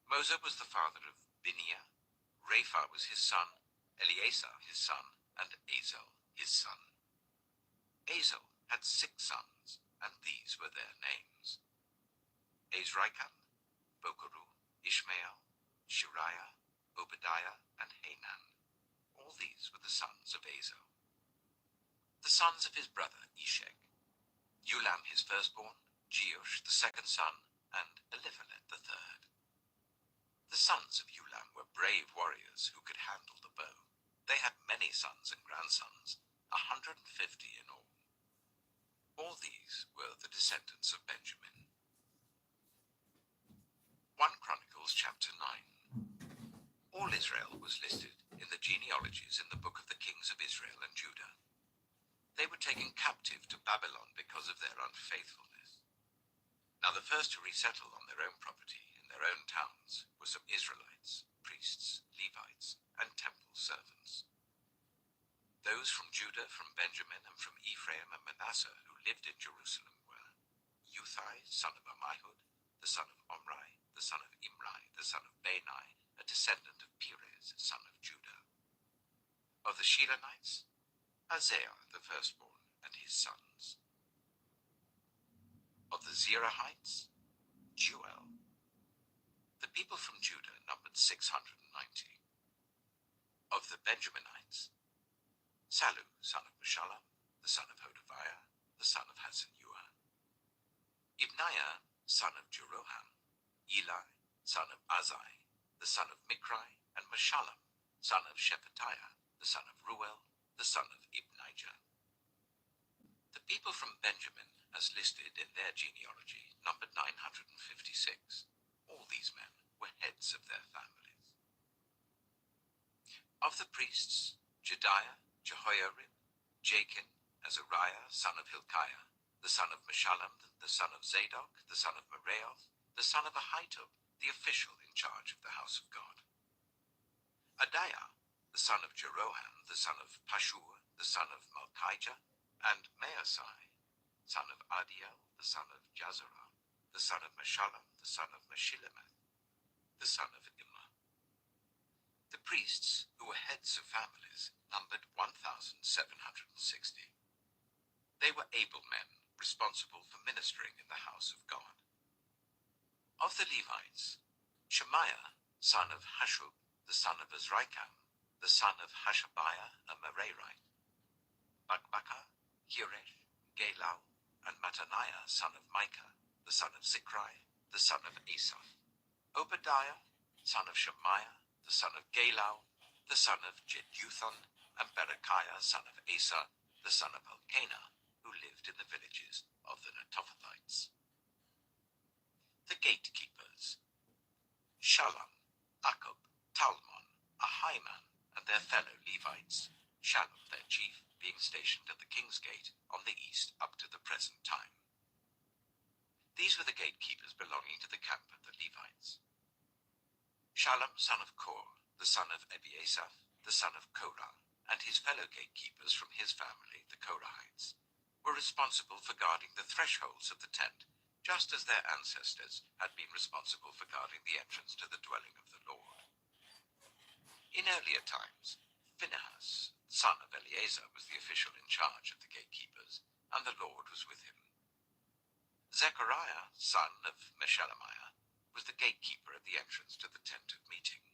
Mosa was the father of Biniah. Rapha was his son, Eleazar his son, and Azel his son. Azel had 6 sons, and these were their names: Azrikam, Bokeru, Ishmael, Shariah, Obadiah, and Hanan. All these were the sons of Azel. The sons of his brother Eshek: Ulam his firstborn, Jeush the second son, and Eliphalet the third. The sons of Ulam were brave warriors who could handle the bow. They had many sons and grandsons, 150 in all. All these were the descendants of Benjamin. 1 Chronicles chapter 9. All Israel was listed in the genealogies in the book of the kings of Israel and Judah. They were taken captive to Babylon because of their unfaithfulness. Now the first to resettle on their own property in their own towns were some Israelites, priests, Levites, and temple servants. Those from Judah, from Benjamin, and from Ephraim and Manasseh who lived in Jerusalem were Uthai, son of Ammihud, the son of Omri, the son of Imri, the son of Bani, a descendant of Perez, son of Judah. Of the Shilonites, Isaiah the firstborn and his sons. Of the Zerahites, Jeuel. The people from Judah numbered 690. Of the Benjaminites, Salu, son of Meshallam, the son of Hodaviah, the son of Hasenuah. Ibniah, son of Jeroham, Eli, son of Azai, the son of Mikri, and Meshallam, son of Shephatiah, the son of Ruel, the son of Ibnijah. The people from Benjamin, as listed in their genealogy, numbered 956. All these men were heads of their families. Of the priests, Jedaiah, Jehoiarib, Jachin, Azariah, son of Hilkiah, the son of Meshallam, the son of Zadok, the son of Meraioth, the son of Ahitub, the official in charge of the house of God. Adaiah, the son of Jeroham, the son of Pashur, the son of Malchijah, and Maasai, son of Adiel, the son of Jazarah, the son of Meshallam, the son of Meshillemeth, the son of Immer. The priests, who were heads of families, numbered 1,760. They were able men responsible for ministering in the house of God. Of the Levites, Shemaiah, son of Hashub, the son of Azrikam, the son of Hashabiah, a Merarite, Bakbakkar, Hiresh, Galal, and Mattaniah, son of Micah, the son of Zikri, the son of Asaph, Obadiah, son of Shemaiah, the son of Galal, the son of Jeduthun, and Berechiah, son of Asa, the son of Elkanah, who lived in the villages of the Netophathites. The gatekeepers: Shallum, Akub, Talmon, Ahiman, and their fellow Levites, Shallum their chief being stationed at the king's gate on the east up to the present time. These were the gatekeepers belonging to the camp of the Levites. Shallum, son of Kor, the son of Ebiasaph, the son of Korah, and his fellow gatekeepers from his family, the Korahites, were responsible for guarding the thresholds of the tent, just as their ancestors had been responsible for guarding the entrance to the dwelling of the Lord. In earlier times, Phinehas, son of Eleazar, was the official in charge of the gatekeepers, and the Lord was with him. Zechariah, son of Meshelemiah, was the gatekeeper at the entrance to the tent of meeting.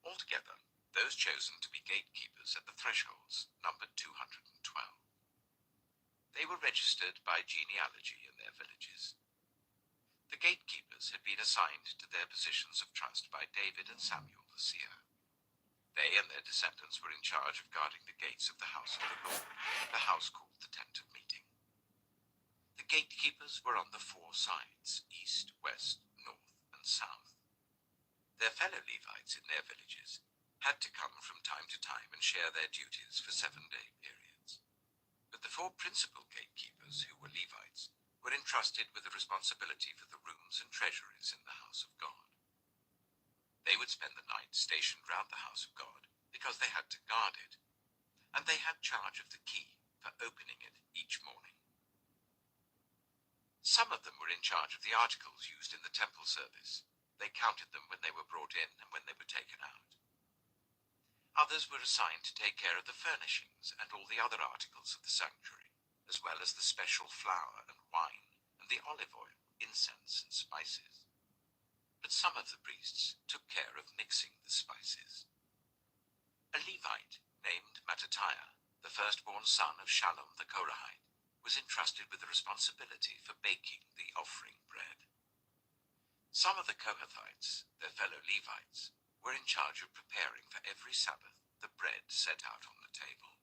Altogether, those chosen to be gatekeepers at the thresholds numbered 212. They were registered by genealogy in their villages. The gatekeepers had been assigned to their positions of trust by David and Samuel the seer. They and their descendants were in charge of guarding the gates of the house of the Lord, the house called the Tent of Meeting. The gatekeepers were on the 4 sides, east, west, north, and south. Their fellow Levites in their villages had to come from time to time and share their duties for 7-day periods. But the 4 principal gatekeepers, who were Levites, were entrusted with the responsibility for the rooms and treasuries in the house of God. They would spend the night stationed round the house of God because they had to guard it, and they had charge of the key for opening it each morning. Some of them were in charge of the articles used in the temple service. They counted them when they were brought in and when they were taken out. Others were assigned to take care of the furnishings and all the other articles of the sanctuary, as well as the special flour and wine and the olive oil, incense and spices. But some of the priests took care of mixing the spices. A Levite named Mattatiah, the firstborn son of Shallum the Korahite, was entrusted with the responsibility for baking the offering bread. Some of the Kohathites, their fellow Levites, were in charge of preparing for every Sabbath the bread set out on the table.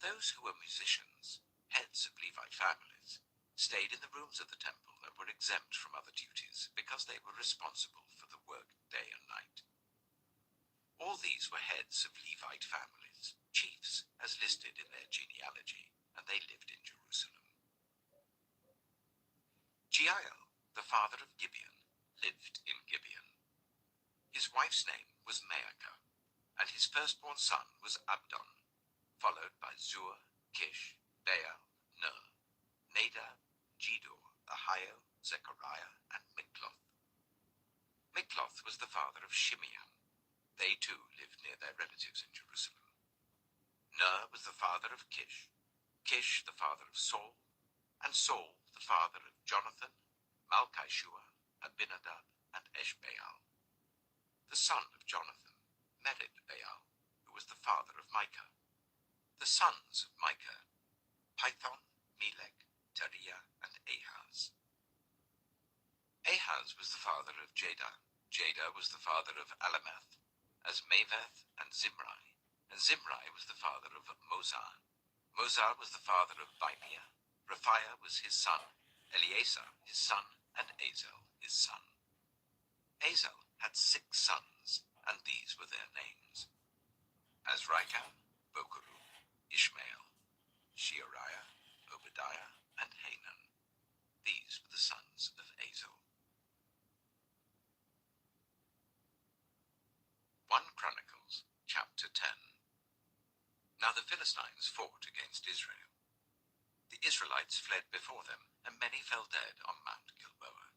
Those who were musicians, heads of Levite families, stayed in the rooms of the temple and were exempt from other duties because they were responsible for the work day and night. All these were heads of Levite families, chiefs, as listed in their genealogy, and they lived in Jerusalem. Jeiel, the father of Gibeon, lived in Gibeon. His wife's name was Maacah, and his firstborn son was Abdon, followed by Zur, Kish, Baal, Ner, Nadab, Gedor, Ahio, Zechariah, and Mikloth. Mikloth was the father of Shimeam. They too lived near their relatives in Jerusalem. Ner was the father of Kish, Kish the father of Saul, and Saul the father of Jonathan, Malchishua, Abinadab, and Eshbaal. The son of Jonathan, Merid-Baal, who was the father of Micah. The sons of Micah, Pithon, Melech, Teriah, and Ahaz. Ahaz was the father of Jada. Jada was the father of Alameth, Azmaveth, and Zimri. And Zimri was the father of Moza. Moza was the father of Bimea. Raphiah was his son, Eleazar his son, and Azel his son. Azel had 6 sons, and these were their names: Azrikam, Bokeru, Ishmael, Sheariah, Obadiah, and Hanan. These were the sons of Azel. 1 Chronicles, chapter 10. Now the Philistines fought against Israel. The Israelites fled before them, and many fell dead on Mount Gilboa.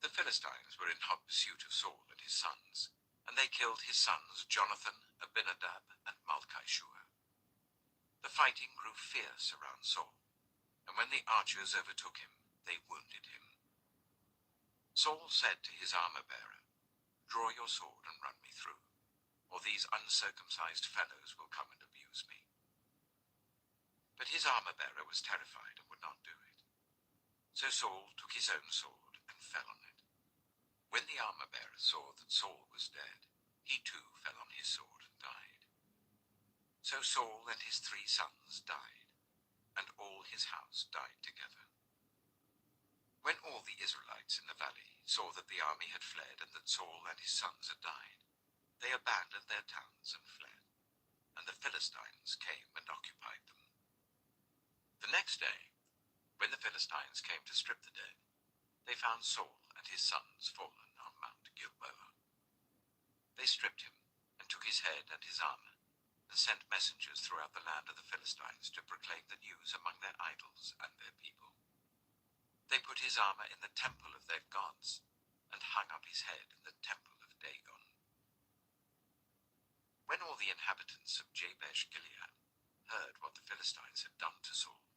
The Philistines were in hot pursuit of Saul and his sons, and they killed his sons Jonathan, Abinadab, and Malchishua. The fighting grew fierce around Saul, and when the archers overtook him, they wounded him. Saul said to his armor-bearer, "Draw your sword and run me through, or these uncircumcised fellows will come and abuse me." But his armor-bearer was terrified and would not do it. So Saul took his own sword and fell on it. When the armor-bearer saw that Saul was dead, he too fell on his sword and died. So Saul and his 3 sons died, and all his house died together. When all the Israelites in the valley saw that the army had fled and that Saul and his sons had died, they abandoned their towns and fled, and the Philistines came and occupied them. The next day, when the Philistines came to strip the dead, they found Saul and his sons fallen on Mount Gilboa. They stripped him and took his head and his armor, and sent messengers throughout the land of the Philistines to proclaim the news among their idols and their people. They put his armor in the temple of their gods, and hung up his head in the temple of Dagon. When all the inhabitants of Jabesh Gilead heard what the Philistines had done to Saul,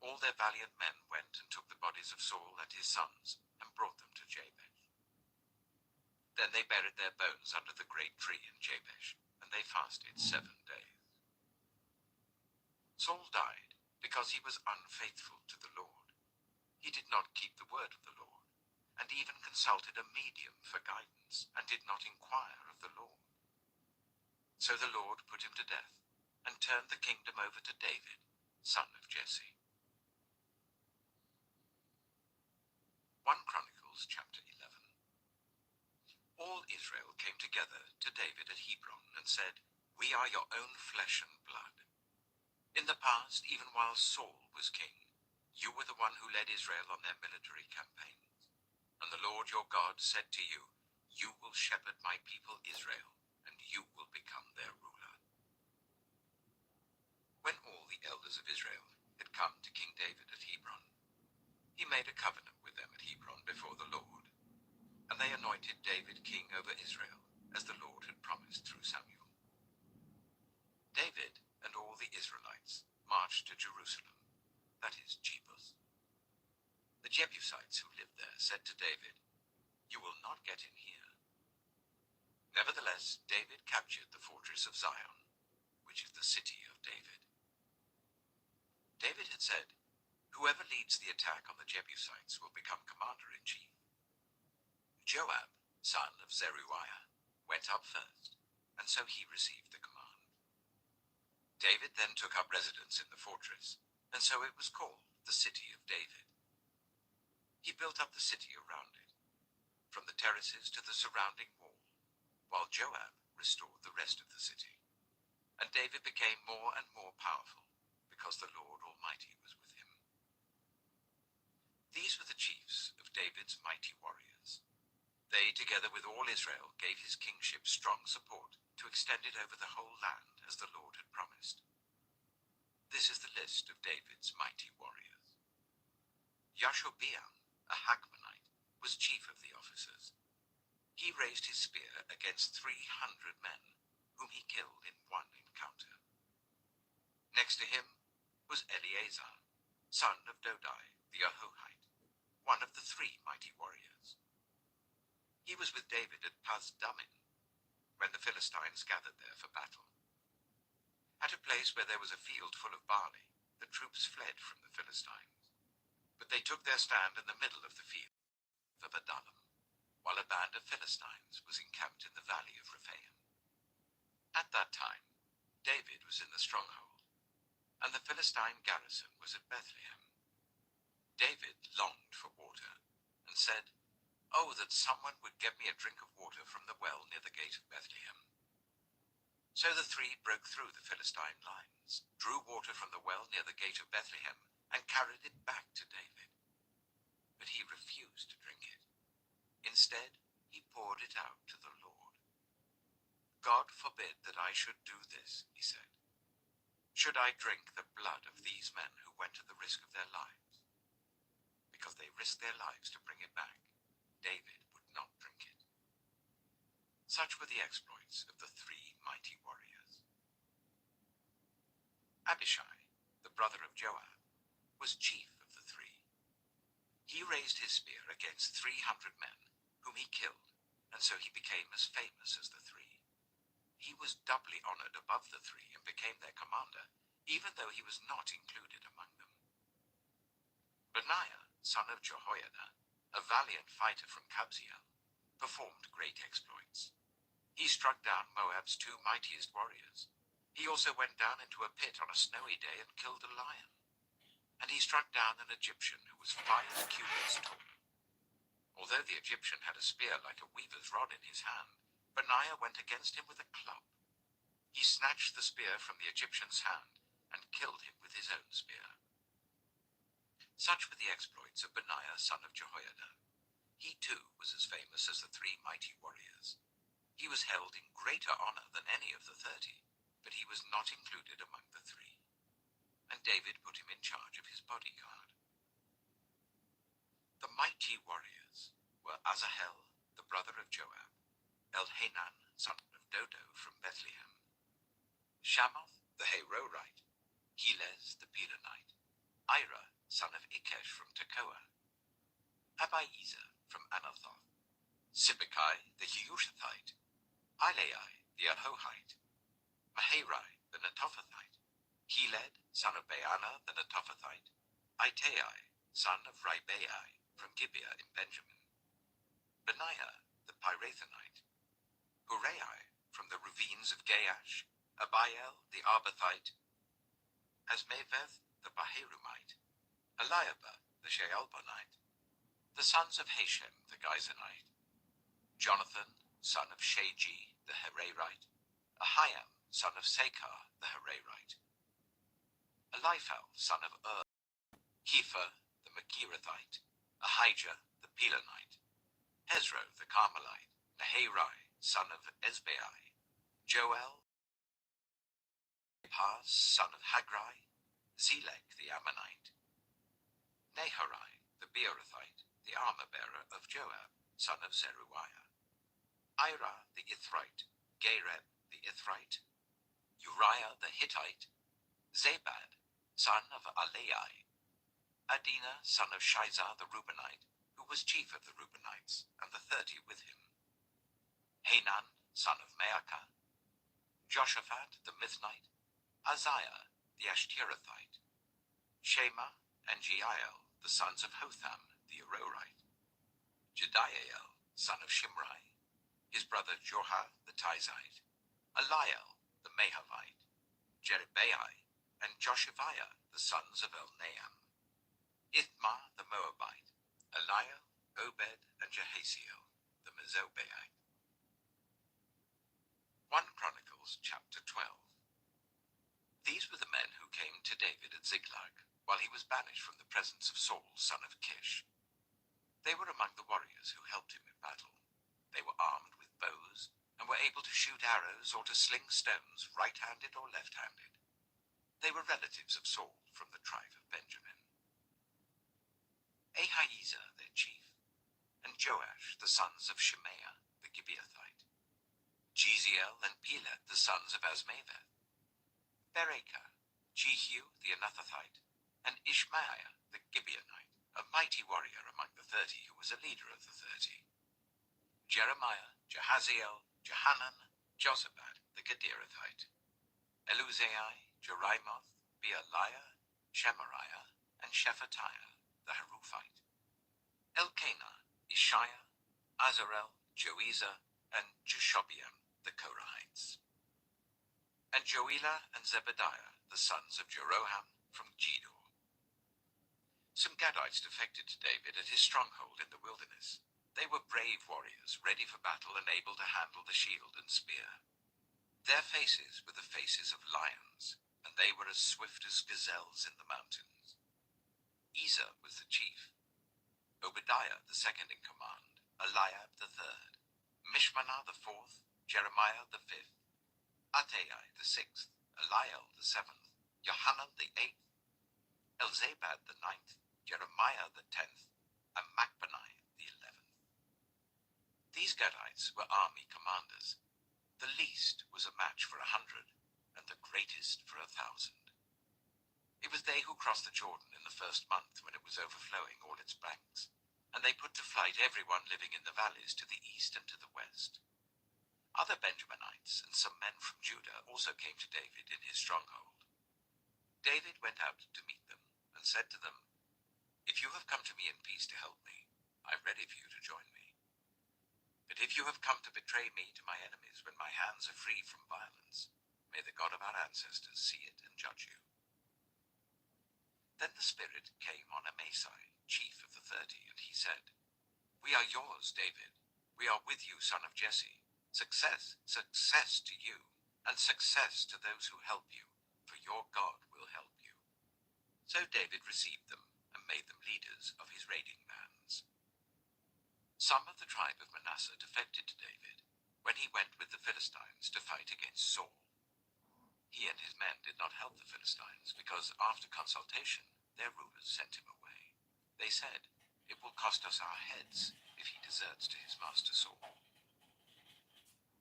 all their valiant men went and took the bodies of Saul and his sons and brought them to Jabesh. Then they buried their bones under the great tree in Jabesh, and they fasted 7 days. Saul died because he was unfaithful to the Lord. He did not keep the word of the Lord, and even consulted a medium for guidance, and did not inquire of the Lord. So the Lord put him to death, and turned the kingdom over to David, son of Jesse. 1 Chronicles chapter 11. All Israel came together to David at Hebron and said, "We are your own flesh and blood. In the past, even while Saul was king, you were the one who led Israel on their military campaigns. And the Lord your God said to you, 'You will shepherd my people Israel, and you will become their ruler.'" When all the elders of Israel had come to King David at Hebron, he made a covenant with them at Hebron before the Lord, and they anointed David king over Israel, as the Lord had promised through Samuel. David and all the Israelites marched to Jerusalem, that is, Jebus. The Jebusites who lived there said to David, "You will not get in here." Nevertheless, David captured the fortress of Zion, which is the city of David. David had said, "Whoever leads the attack on the Jebusites will become commander-in-chief." Joab, son of Zeruiah, went up first, and so he received the command. David then took up residence in the fortress, and so it was called the City of David. He built up the city around it, from the terraces to the surrounding wall, while Joab restored the rest of the city. And David became more and more powerful, because the Lord Almighty was with him. These were the chiefs of David's mighty warriors. They, together with all Israel, gave his kingship strong support to extend it over the whole land, as the Lord had promised. This is the list of David's mighty warriors. Yashobeam, a Hachmonite, was chief of the officers. He raised his spear against 300 men, whom he killed in one encounter. Next to him was Eleazar, son of Dodai the Ahohite, one of the 3 mighty warriors. He was with David at Pas-Dammim, when the Philistines gathered there for battle. At a place where there was a field full of barley, the troops fled from the Philistines. But they took their stand in the middle of the field of Adullam, while a band of Philistines was encamped in the valley of Rephaim. At that time, David was in the stronghold, and the Philistine garrison was at Bethlehem. David longed for water, and said, "Oh, that someone would get me a drink of water from the well near the gate of Bethlehem." So the 3 broke through the Philistine lines, drew water from the well near the gate of Bethlehem, and carried it back to David. But he refused to drink it. Instead, he poured it out to the Lord. "God forbid that I should do this," he said. "Should I drink the blood of these men who went at the risk of their lives?" Because they risked their lives to bring it back, David would not drink it. Such were the exploits of the 3 mighty warriors. Abishai, the brother of Joab, was chief of the 3. He raised his spear against 300 men, whom he killed, and so he became as famous as the 3. He was doubly honored above the 3 and became their commander, even though he was not included among them. Benaiah, son of Jehoiada, a valiant fighter from Kabzeel, performed great exploits. He struck down Moab's 2 mightiest warriors. He also went down into a pit on a snowy day and killed a lion. And he struck down an Egyptian who was 5 cubits tall. Although the Egyptian had a spear like a weaver's rod in his hand, Benaiah went against him with a club. He snatched the spear from the Egyptian's hand and killed him with his own spear. Such were the exploits of Benaiah, son of Jehoiada. He too was as famous as the 3 mighty warriors. He was held in greater honor than any of the 30, but he was not included among the 3. And David put him in charge of his bodyguard. The mighty warriors were Asahel, the brother of Joab, Elhanan, son of Dodo from Bethlehem, Shamoth, the Harorite, Helez, the Pelonite, Ira, son of Ikesh from Tekoa, Abiezer from Anathoth, Sibbecai, the Hushathite, Ilai, the Ahohite, Maharai, the Netophathite, Heled, son of Baana, the Netophathite, Itai, son of Ribai, from Gibeah in Benjamin, Benaiah, the Pirathonite, Hurai, from the ravines of Gaash, Abiel, the Arbathite, Asmaveth, the Baherumite, Eliabah, the Shaalbonite, the sons of Hashem, the Gizonite, Jonathan, son of Shaji the Hererite, Ahiam, son of Sakar the Hererite, Eliphal, son of Kepha the Machirathite, Ahijah the Pelonite, Hezro the Carmelite, Naharai, son of Ezbai, Joel, Paz, son of Haggai, Zelek the Ammonite, Naharai the Beerothite, the armor-bearer of Joab, son of Zeruiah, Ira the Ithrite, Gareb the Ithrite, Uriah the Hittite, Zabad, son of Alai, Adina, son of Shizah the Reubenite, who was chief of the Reubenites, and the 30 with him, Hanan, son of Maacah, Joshaphat the Mithnite, Isaiah the Ashterathite, Shema and Jeiel, the sons of Hotham the Arorite, Jediael, son of Shimrai, his brother Jorah the Tizite, Eliel the Mahavite, Jerubbaal, and Joshaviah, the sons of Elnaam, Ithmah the Moabite, Eliel, Obed, and Jehaziel the Mezobaite. 1 Chronicles chapter 12. These were the men who came to David at Ziklag, while he was banished from the presence of Saul, son of Kish. They were among the warriors who helped him in battle. They were armed with bows, and were able to shoot arrows or to sling stones, right-handed or left-handed. They were relatives of Saul from the tribe of Benjamin. Ahiezer, their chief, and Joash, the sons of Shemaiah, the Gibeathite, Jeziel and Pelet, the sons of Azmaveth, Berekah, Jehu the Anathothite, and Ishmaiah the Gibeonite, a mighty warrior among the 30 who was a leader of the 30. Jeremiah, Jahaziel, Johanan, Jozabad the Gederathite, Eluzai, Jerimoth, Bealiah, Shemariah, and Shephatiah the Haruphite, Elkanah, Ishiah, Azarel, Joezer, and Jeshobeam the Korahites, and Joelah and Zebediah, the sons of Jeroham, from Gedor. Some Gadites defected to David at his stronghold in the wilderness. They were brave warriors, ready for battle and able to handle the shield and spear. Their faces were the faces of lions, and they were as swift as gazelles in the mountains. Ezer was the chief, Obadiah the second in command, Eliab the third, Mishmanah the fourth, Jeremiah the fifth, Attai the sixth, Eliel the seventh, Johanan the eighth, Elzabad the ninth, Jeremiah the 10th, and Machbanai the 11th. These Gadites were army commanders. The least was a match for 100, and the greatest for 1,000. It was they who crossed the Jordan in the first month when it was overflowing all its banks, and they put to flight everyone living in the valleys to the east and to the west. Other Benjaminites and some men from Judah also came to David in his stronghold. David went out to meet them and said to them, "If you have come to me in peace to help me, I am ready for you to join me. But if you have come to betray me to my enemies when my hands are free from violence, may the God of our ancestors see it and judge you." Then the Spirit came on Amasai, chief of the 30, and he said, "We are yours, David. We are with you, son of Jesse. Success, success to you, and success to those who help you, for your God will help you." So David received them and made them leaders of his raiding bands. Some of the tribe of Manasseh defected to David when he went with the Philistines to fight against Saul. He and his men did not help the Philistines because, after consultation, their rulers sent him away. They said, "It will cost us our heads if he deserts to his master Saul."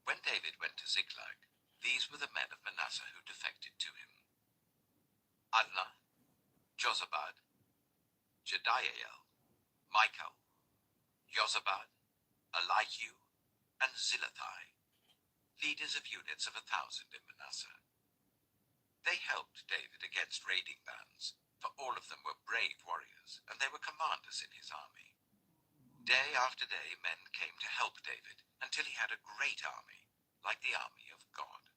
When David went to Ziklag, these were the men of Manasseh who defected to him: Adnah, Jozabad, Jediael, Michael, Jozabad, Elihu, and Zillethai, leaders of units of 1,000 in Manasseh. They helped David against raiding bands, for all of them were brave warriors, and they were commanders in his army. Day after day men came to help David, until he had a great army, like the army of God.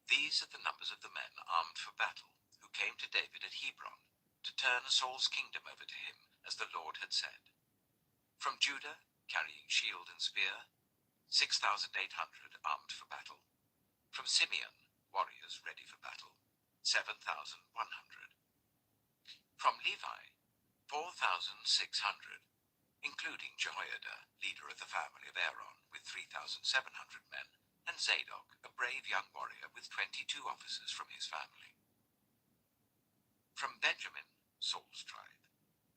These are the numbers of the men armed for battle, who came to David at Hebron, to turn Saul's kingdom over to him, as the Lord had said. From Judah, carrying shield and spear, 6,800 armed for battle. From Simeon, warriors ready for battle, 7,100. From Levi, 4,600, including Jehoiada, leader of the family of Aaron, with 3,700 men, and Zadok, a brave young warrior with 22 officers from his family. From Benjamin, Saul's tribe,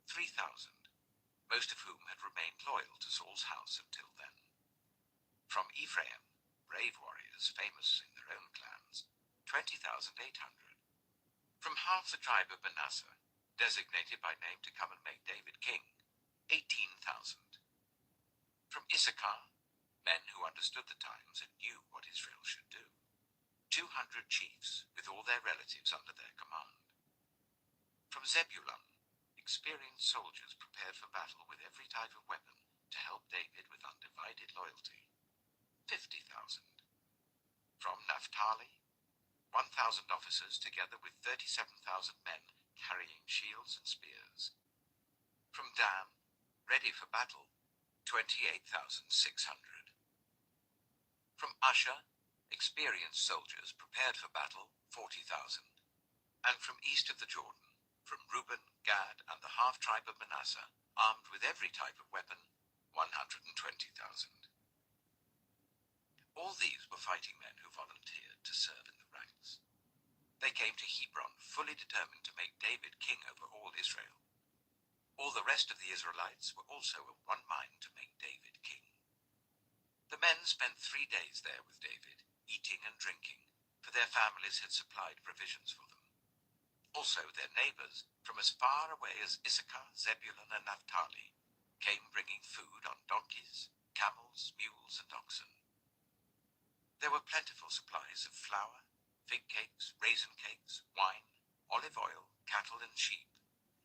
3,000, most of whom had remained loyal to Saul's house until then. From Ephraim, brave warriors famous in their own clans, 20,800. From half the tribe of Manasseh, designated by name to come and make David king, 18,000. From Issachar, men who understood the times and knew what Israel should do, 200 chiefs with all their relatives under their command. From Zebulun, experienced soldiers prepared for battle with every type of weapon to help David with undivided loyalty, 50,000. From Naphtali, 1,000 officers together with 37,000 men carrying shields and spears. From Dan, ready for battle, 28,600. From Asher, experienced soldiers prepared for battle, 40,000. And from east of the Jordan, from Reuben, Gad, and the half-tribe of Manasseh, armed with every type of weapon, 120,000. All these were fighting men who volunteered to serve in the ranks. They came to Hebron fully determined to make David king over all Israel. All the rest of the Israelites were also of one mind to make David king. The men spent 3 days there with David, eating and drinking, for their families had supplied provisions for them. Also their neighbors, from as far away as Issachar, Zebulun, and Naphtali, came bringing food on donkeys, camels, mules, and oxen. There were plentiful supplies of flour, fig cakes, raisin cakes, wine, olive oil, cattle, and sheep,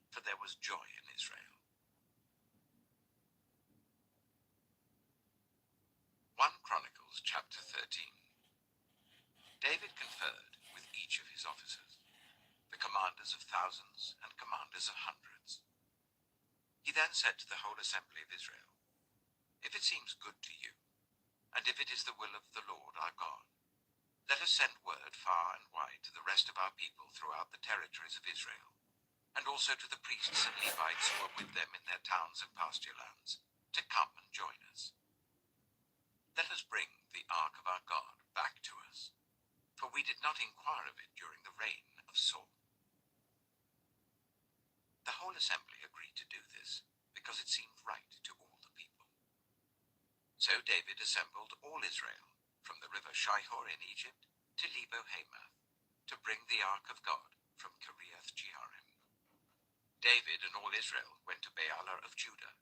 for there was joy in Israel. 1 Chronicles chapter 13. David conferred with each of his officers, the commanders of thousands and commanders of hundreds. He then said to the whole assembly of Israel, "If it seems good to you, and if it is the will of the Lord our God, let us send word far and wide to the rest of our people throughout the territories of Israel, and also to the priests and Levites who are with them in their towns and pasture lands, to come and join us. Let us bring the ark of our God back to us, for we did not inquire of it during the reign of Saul." The whole assembly agreed to do this, because it seemed right to all the people. So David assembled all Israel, from the river Shihor in Egypt to Lebo Hamath, to bring the ark of God from Kiriath Jearim. David and all Israel went to Baalah of Judah,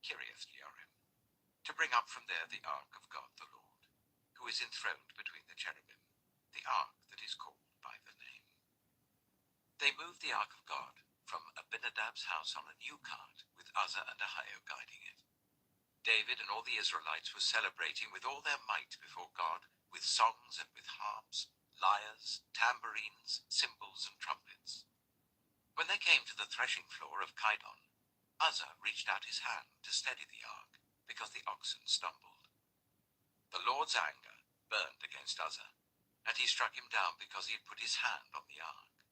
Kiriath Jearim, to bring up from there the ark of God the Lord, who is enthroned between the cherubim, the ark that is called by the name. They moved the ark of God from Abinadab's house on a new cart, with Uzzah and Ahio guiding it. David and all the Israelites were celebrating with all their might before God, with songs and with harps, lyres, tambourines, cymbals, and trumpets. When they came to the threshing floor of Kidon, Uzzah reached out his hand to steady the ark, because the oxen stumbled. The Lord's anger burned against Uzzah, and he struck him down because he had put his hand on the ark.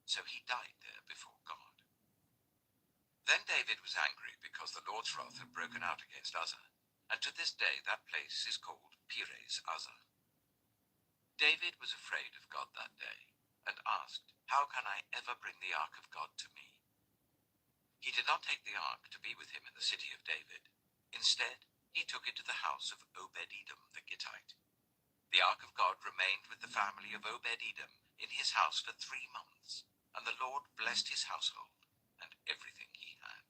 So he died there before God. Then David was angry because the Lord's wrath had broken out against Uzzah, and to this day that place is called Perez Uzzah. David was afraid of God that day, and asked, "How can I ever bring the ark of God to me?" He did not take the ark to be with him in the city of David. Instead, he took it to the house of Obed-Edom the Gittite. The ark of God remained with the family of Obed-Edom in his house for 3 months, and the Lord blessed his household and everything he had.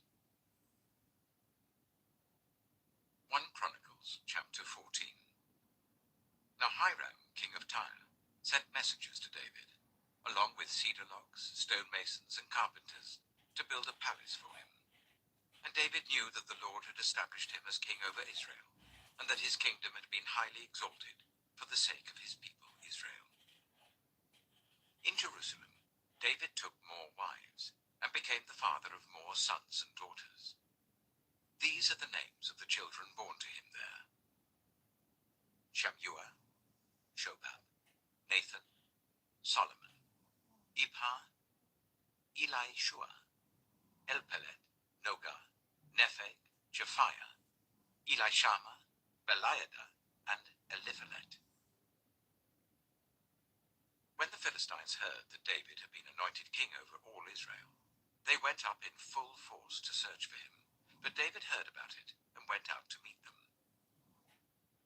1 Chronicles chapter 14. Now Hiram, king of Tyre, sent messengers to David, along with cedar logs, stonemasons, and carpenters, to build a palace for him. And David knew that the Lord had established him as king over Israel, and that his kingdom had been highly exalted for the sake of his people Israel. In Jerusalem, David took more wives, and became the father of more sons and daughters. These are the names of the children born to him there: Shua, Elpelet, Noga, Nepheg, Japhiah, Elishama, Beliada, and Eliphalet. When the Philistines heard that David had been anointed king over all Israel, they went up in full force to search for him. But David heard about it and went out to meet them.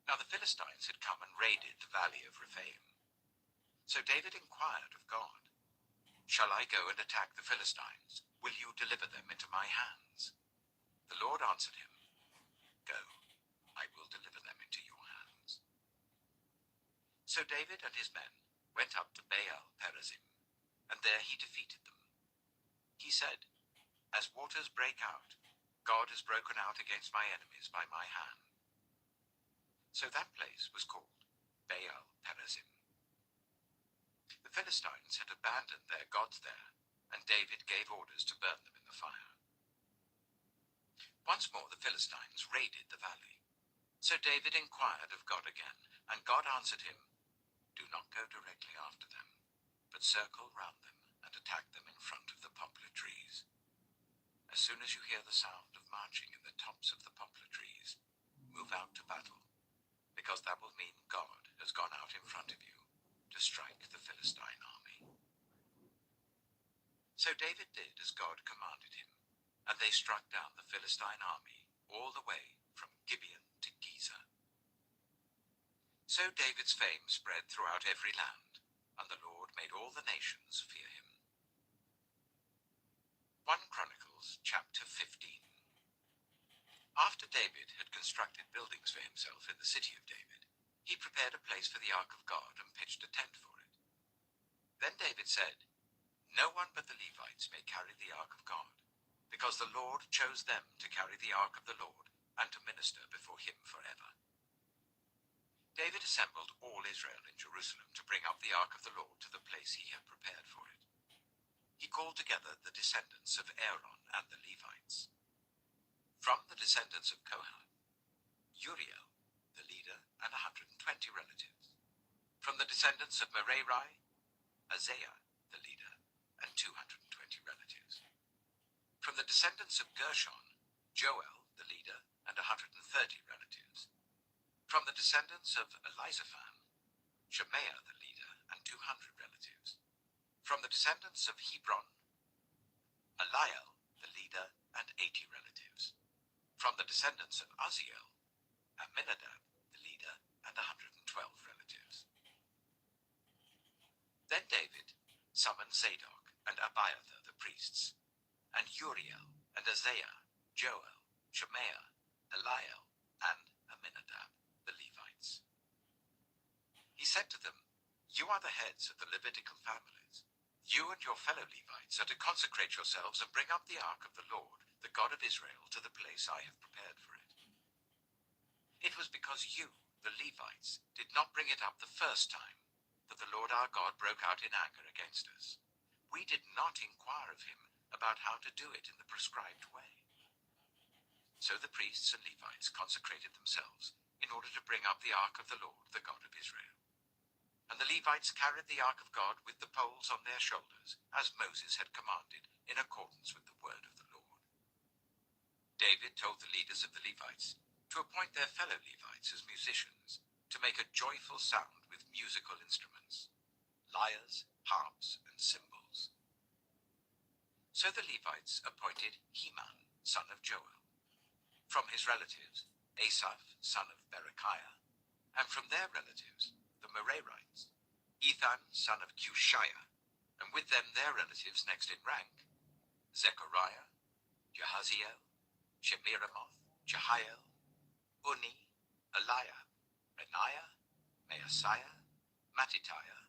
Now the Philistines had come and raided the valley of Rephaim. So David inquired of God, "Shall I go and attack the Philistines? Will you deliver them into my hands?" The Lord answered him, "Go, I will deliver them into your hands." So David and his men went up to Baal Perazim, and there he defeated them. He said, "As waters break out, God has broken out against my enemies by my hand." So that place was called Baal Perazim. The Philistines had abandoned their gods there, and David gave orders to burn them in the fire. Once more the Philistines raided the valley. So David inquired of God again, and God answered him, "Do not go directly after them, but circle round them and attack them in front of the poplar trees. As soon as you hear the sound of marching in the tops of the poplar trees, move out to battle, because that will mean God has gone out in front of you to strike the Philistine army." So David did as God commanded him, and they struck down the Philistine army all the way from Gibeon to Gezer. So David's fame spread throughout every land, and the Lord made all the nations fear him. 1 Chronicles chapter 15. After David had constructed buildings for himself in the city of David, he prepared a place for the ark of God and pitched a tent for it. Then David said, "No one but the Levites may carry the ark of God, because the Lord chose them to carry the ark of the Lord and to minister before him forever." David assembled all Israel in Jerusalem to bring up the ark of the Lord to the place he had prepared for it. He called together the descendants of Aaron and the Levites. From the descendants of Kohath, Uriel, the leader, and 120 relatives. From the descendants of Merari, Isaiah, the leader, and 220 relatives. From the descendants of Gershon, Joel, the leader, and 130 relatives. From the descendants of Elizaphan, Shemaiah, the leader, and 200 relatives. From the descendants of Hebron, Eliel, the leader, and 80 relatives. From the descendants of Uzziel, Aminadab, the leader, and 112 relatives. Then David summoned Zadok and Abiathar the priests, and Uriel and Isaiah, Joel, Shemaiah, Eliel, and Aminadab, the Levites. He said to them, "You are the heads of the Levitical families. You and your fellow Levites are to consecrate yourselves and bring up the ark of the Lord, the God of Israel, to the place I have prepared for it. It was because you, the Levites, did not bring it up the first time that the Lord our God broke out in anger against us. We did not inquire of him about how to do it in the prescribed way." So the priests and Levites consecrated themselves in order to bring up the ark of the Lord, the God of Israel. And the Levites carried the ark of God with the poles on their shoulders, as Moses had commanded, in accordance with the word of the Lord. David told the leaders of the Levites to appoint their fellow Levites as musicians, to make a joyful sound with musical instruments, lyres, harps, and cymbals. So the Levites appointed Heman, son of Joel. From his relatives, Asaph, son of Berechiah, and from their relatives, the Merarites, Ethan, son of Cushiah, and with them their relatives next in rank, Zechariah, Jahaziel, Shemiramoth, Jehiel, Uni, Eliab, Benaiah, Maaseiah, Mattitiah,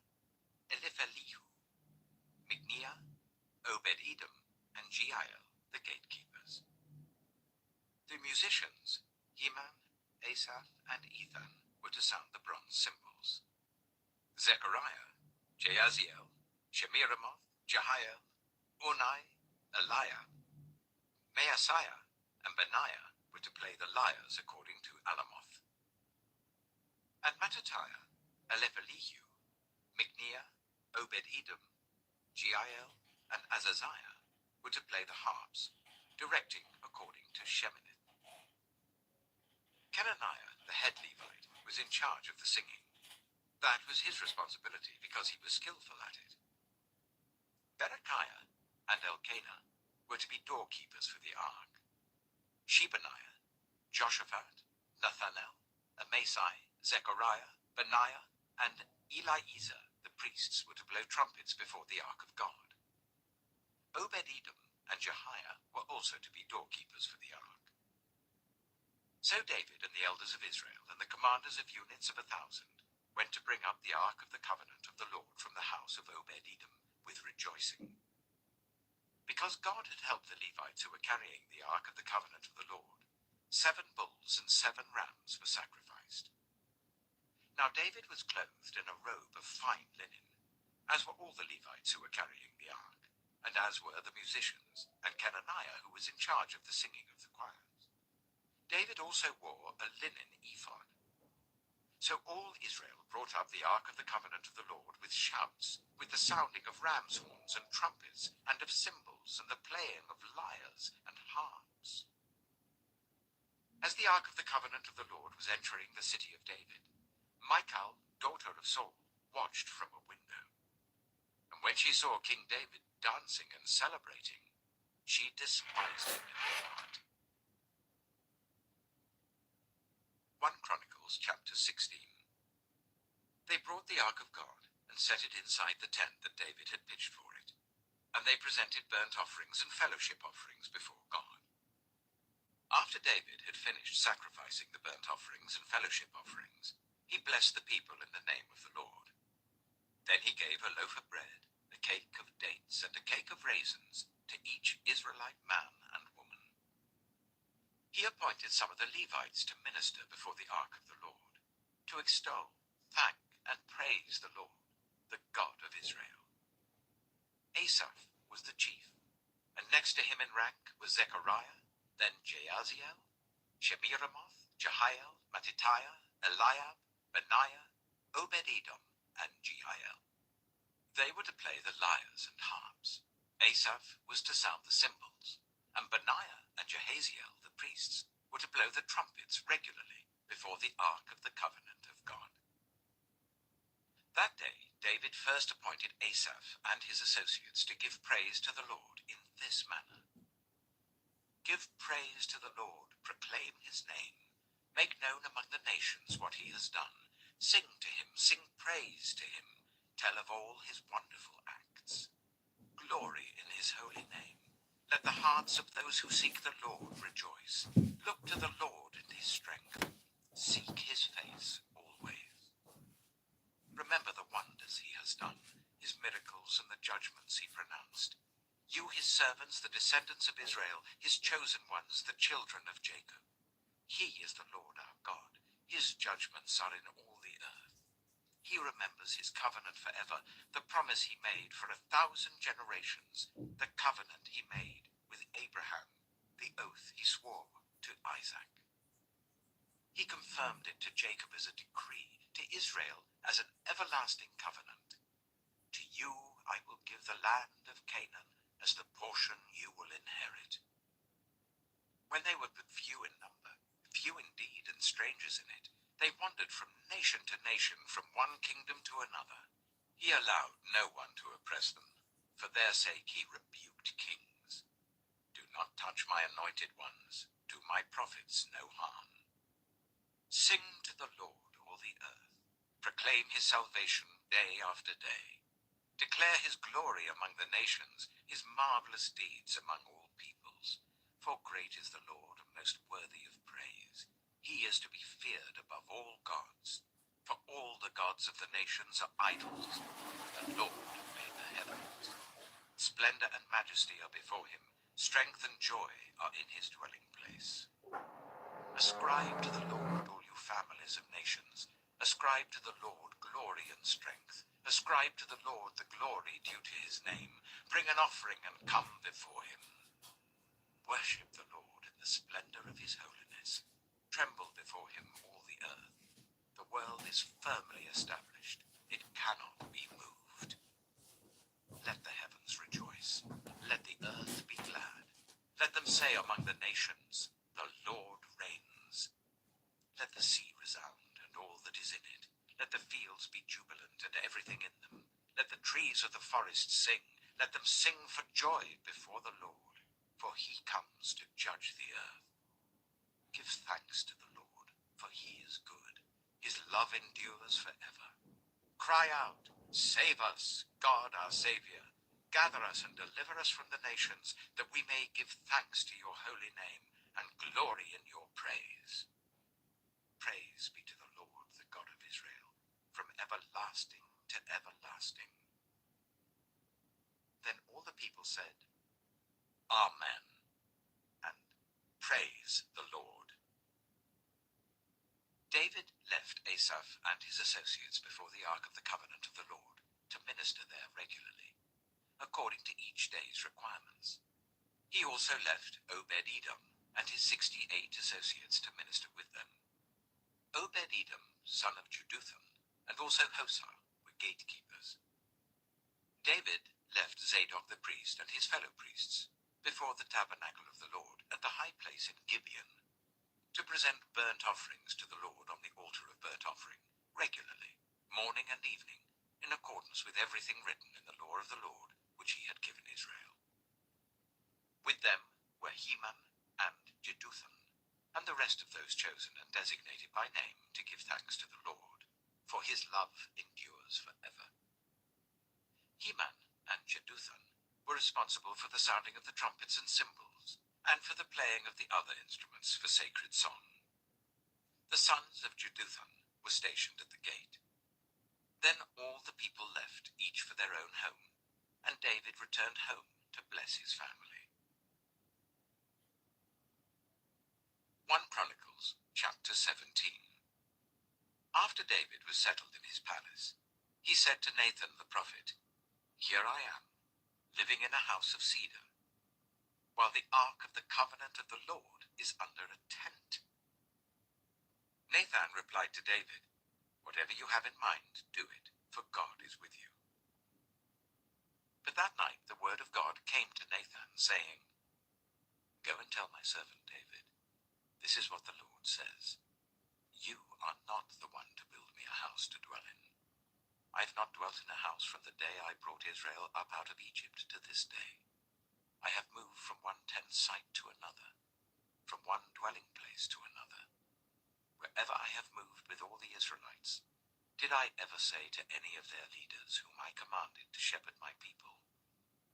Eliphelihu, Micniah, Obed-Edom, and Jeiel, the gatekeepers. The musicians, Heman, Asaph, and Ethan, were to sound the bronze cymbals. Zechariah, Jahaziel, Shemiramoth, Jehiel, Uni, Eliab, Maaseiah, and Benaiah were to play the lyres according to Alamoth. And Mattitiah, Eliphelihu, Micniah, Obed-Edom, Jeiel, and Azaziah were to play the harps, directing according to Sheminith. Kenaniah, the head Levite, was in charge of the singing. That was his responsibility because he was skillful at it. Berechiah and Elkanah were to be doorkeepers for the ark. Shebaniah, Joshaphat, Nathanael, Amasai, Zechariah, Benaiah, and Eliezer, the priests, were to blow trumpets before the ark of God. Obed-Edom and Jehiah were also to be doorkeepers for the ark. So David and the elders of Israel and the commanders of units of 1,000 went to bring up the ark of the covenant of the Lord from the house of Obed-Edom with rejoicing. Because God had helped the Levites who were carrying the ark of the covenant of the Lord, 7 bulls and 7 rams were sacrificed. Now David was clothed in a robe of fine linen, as were all the Levites who were carrying the ark, and as were the musicians, and Kenaniah, who was in charge of the singing of the choirs. David also wore a linen ephod. So all Israel brought up the ark of the covenant of the Lord with shouts, with the sounding of ram's horns and trumpets, and of cymbals, and the playing of lyres and harps. As the ark of the covenant of the Lord was entering the city of David, Michal, daughter of Saul, watched from a window. And when she saw King David dancing and celebrating, she despised him in her heart. 1 Chronicles chapter 16. They brought the ark of God and set it inside the tent that David had pitched for it, and they presented burnt offerings and fellowship offerings before God. After David had finished sacrificing the burnt offerings and fellowship offerings, he blessed the people in the name of the Lord. Then he gave a loaf of bread, a cake of dates, and a cake of raisins to each Israelite man and woman. He appointed some of the Levites to minister before the ark of the Lord, to extol, thank, and praise the Lord, the God of Israel. Asaph was the chief, and next to him in rank was Zechariah, then Jaasiel, Shemiramoth, Jehiel, Mattithiah, Eliab, Benaiah, Obed-Edom, and Jehiel. They were to play the lyres and harps. Asaph was to sound the cymbals, and Benaiah and Jahaziel, the priests, were to blow the trumpets regularly before the ark of the covenant of God. That day David first appointed Asaph and his associates to give praise to the Lord in this manner. Give praise to the Lord, proclaim his name, make known among the nations what he has done, sing to him, sing praise to him, tell of all his wonderful acts. Glory in his holy name. Let the hearts of those who seek the Lord rejoice. Look to the Lord in his strength. Seek his face always. Remember the wonders he has done, his miracles and the judgments he pronounced. You, his servants, the descendants of Israel, his chosen ones, the children of Jacob. He is the Lord our God. His judgments are in all the earth. He remembers his covenant forever, the promise he made for 1,000 generations, the covenant he made with Abraham, the oath he swore to Isaac. He confirmed it to Jacob as a decree, to Israel as an everlasting covenant. To you I will give the land of Canaan as the portion you will inherit. When they were but few in number, few indeed and strangers in it, they wandered from nation to nation, from one kingdom to another. He allowed no one to oppress them. For their sake he rebuked kings. Do not touch my anointed ones. Do my prophets no harm. Sing to the Lord, all the earth. Proclaim his salvation day after day. Declare his glory among the nations, his marvelous deeds among all peoples. For great is the Lord and most worthy of praise. He is to be feared above all gods. For all the gods of the nations are idols. The Lord made the heavens. Splendor and majesty are before him. Strength and joy are in his dwelling place. Ascribe to the Lord, all you families of nations. Ascribe to the Lord glory and strength. Ascribe to the Lord the glory due to his name. Bring an offering and come before him. Worship the Lord in the splendor of his holiness. Tremble before him, all the earth. The world is firmly established. It cannot be moved. Let the heavens rejoice. rejoice. Let the earth be glad. Let them say among the nations, the Lord reigns. Let the sea resound and all that is in it. Let the fields be jubilant and everything in them. Let the trees of the forest sing. Let them sing for joy before the Lord, for he comes to judge the earth. Give thanks to the Lord, for he is good. His love endures forever. Cry out, save us, God our Saviour. Gather us and deliver us from the nations, that we may give thanks to your holy name and glory in your praise. Praise be to the Lord, the God of Israel, from everlasting to everlasting. Then all the people said, Amen, and praise the Lord. David left Asaph and his associates before the Ark of the Covenant of the Lord to minister there regularly, according to each day's requirements. He also left Obed-Edom and his 68 associates to minister with them. Obed-Edom, son of Jeduthun, and also Hosah were gatekeepers. David left Zadok the priest and his fellow priests before the tabernacle of the Lord at the high place in Gibeon, to present burnt offerings to the Lord on the altar of burnt offering, regularly, morning and evening, in accordance with everything written in the law of the Lord, which he had given Israel. With them were Heman and Jeduthun, and the rest of those chosen and designated by name to give thanks to the Lord, for his love endures forever. Heman and Jeduthun were responsible for the sounding of the trumpets and cymbals, and for the playing of the other instruments for sacred song. The sons of Jeduthun were stationed at the gate. Then all the people left, each for their own home, and David returned home to bless his family. 1 Chronicles, chapter 17. After David was settled in his palace, he said to Nathan the prophet, Here I am, living in a house of cedar, while the ark of the covenant of the Lord is under a tent. Nathan replied to David, Whatever you have in mind, do it, for God is with you. But that night the word of God came to Nathan, saying, Go and tell my servant David, this is what the Lord says. You are not the one to build me a house to dwell in. I have not dwelt in a house from the day I brought Israel up out of Egypt to this day. I have moved from one tent site to another, from one dwelling place to another. Wherever I have moved with all the Israelites, did I ever say to any of their leaders whom I commanded to shepherd my people,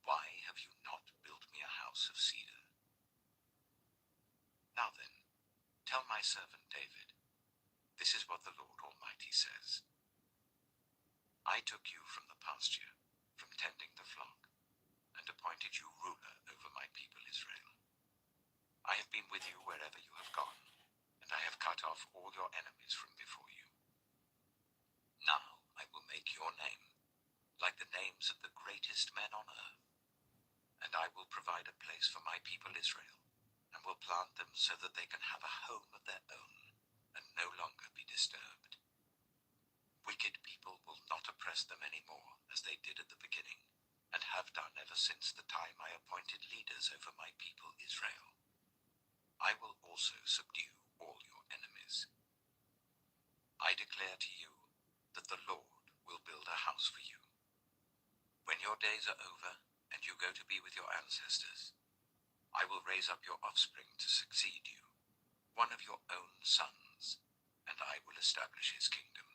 Why have you not built me a house of cedar? Now then, tell my servant David, this is what the Lord Almighty says. I took you from the pasture, from tending the flock, and appointed you ruler over my people Israel. I have been with you wherever you have gone, and I have cut off all your enemies from before you. Now I will make your name like the names of the greatest men on earth, and I will provide a place for my people Israel, and will plant them so that they can have a home of their own, and no longer be disturbed. Wicked people will not oppress them any more, as they did at the beginning, and have done ever since the time I appointed leaders over my people Israel. I will also subdue all your enemies. I declare to you that the Lord will build a house for you. When your days are over, and you go to be with your ancestors, I will raise up your offspring to succeed you, one of your own sons, and I will establish his kingdom.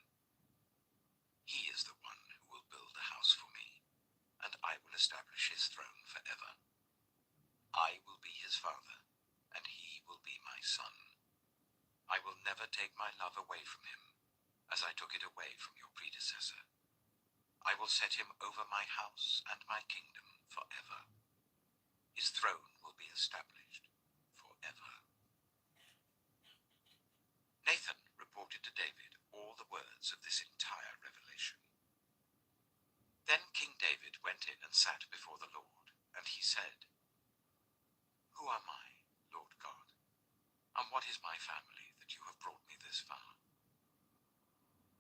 He is the one who will build a house for me, and I will establish his throne forever. I will be his father, and he will be my son. I will never take my love away from him, as I took it away from your predecessor. I will set him over my house and my kingdom forever. His throne will be established forever. Nathan reported to David all the words of this entire revelation. Then King David went in and sat before the Lord, and he said, Who am I, Lord God, and what is my family that you have brought me this far?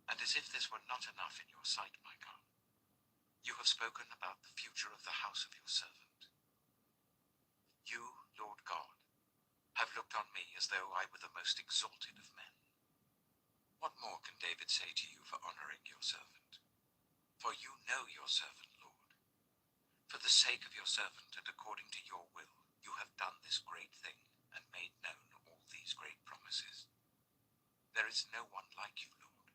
And as if this were not enough in your sight, my God, You have spoken about the future of the house of your servant. You, Lord God, have looked on me as though I were the most exalted of men. What more can David say to you for honoring your servant? For you know your servant, Lord. For the sake of your servant and according to your will, you have done this great thing and made known all these great promises. There is no one like you, Lord,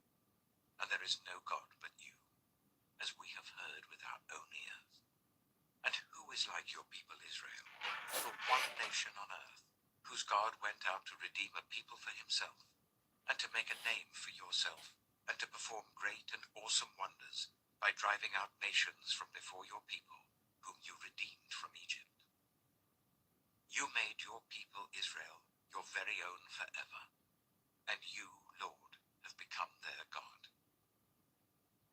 and there is no God but you, as we have heard with our own ears. And who is like your people Israel, the one nation on earth, whose God went out to redeem a people for himself, and to make a name for yourself, and to perform great and awesome wonders by driving out nations from before your people, whom you redeemed from Egypt. You made your people Israel your very own forever, and you, Lord, have become their God.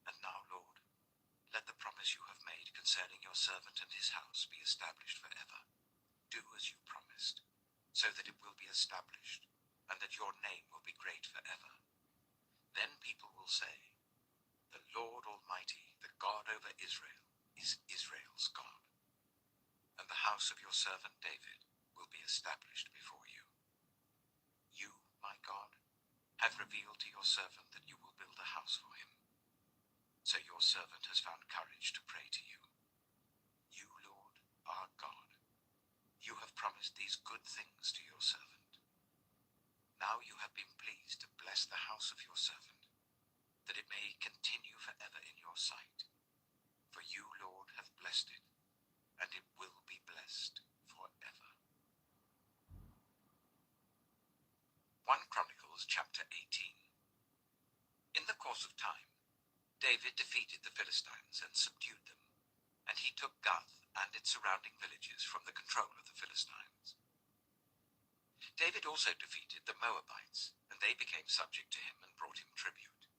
And now, Lord, let the promise you have made concerning your servant and his house be established forever. Do as you promised, so that it will be established, and that your name will be great forever. Then people will say, the Lord Almighty, the God over Israel, is Israel's God. And the house of your servant David will be established before you. You, my God, have revealed to your servant that you will build a house for him. So your servant has found courage to pray to you. You, Lord, are God. You have promised these good things to your servant. Now you have been pleased to bless the house of your servant, that it may continue forever in your sight. For you, Lord, have blessed it, and it will be blessed forever. 1 Chronicles chapter 18. In the course of time, David defeated the Philistines and subdued them, and he took Gath and its surrounding villages from the control of the Philistines. David also defeated the Moabites, and they became subject to him and brought him tribute.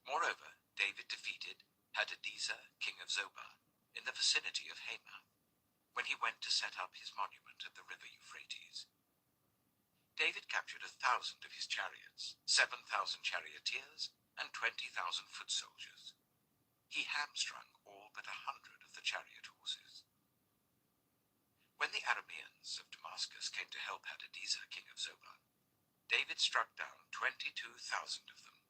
Moreover, David defeated Hadadezer, king of Zobah, in the vicinity of Hamath, when he went to set up his monument at the river Euphrates. David captured 1,000 of his chariots, 7,000 charioteers, and 20,000 foot soldiers. He hamstrung all but 100 of the chariot horses. When the Arameans of Damascus came to help Hadadezer, king of Zobah, David struck down 22,000 of them.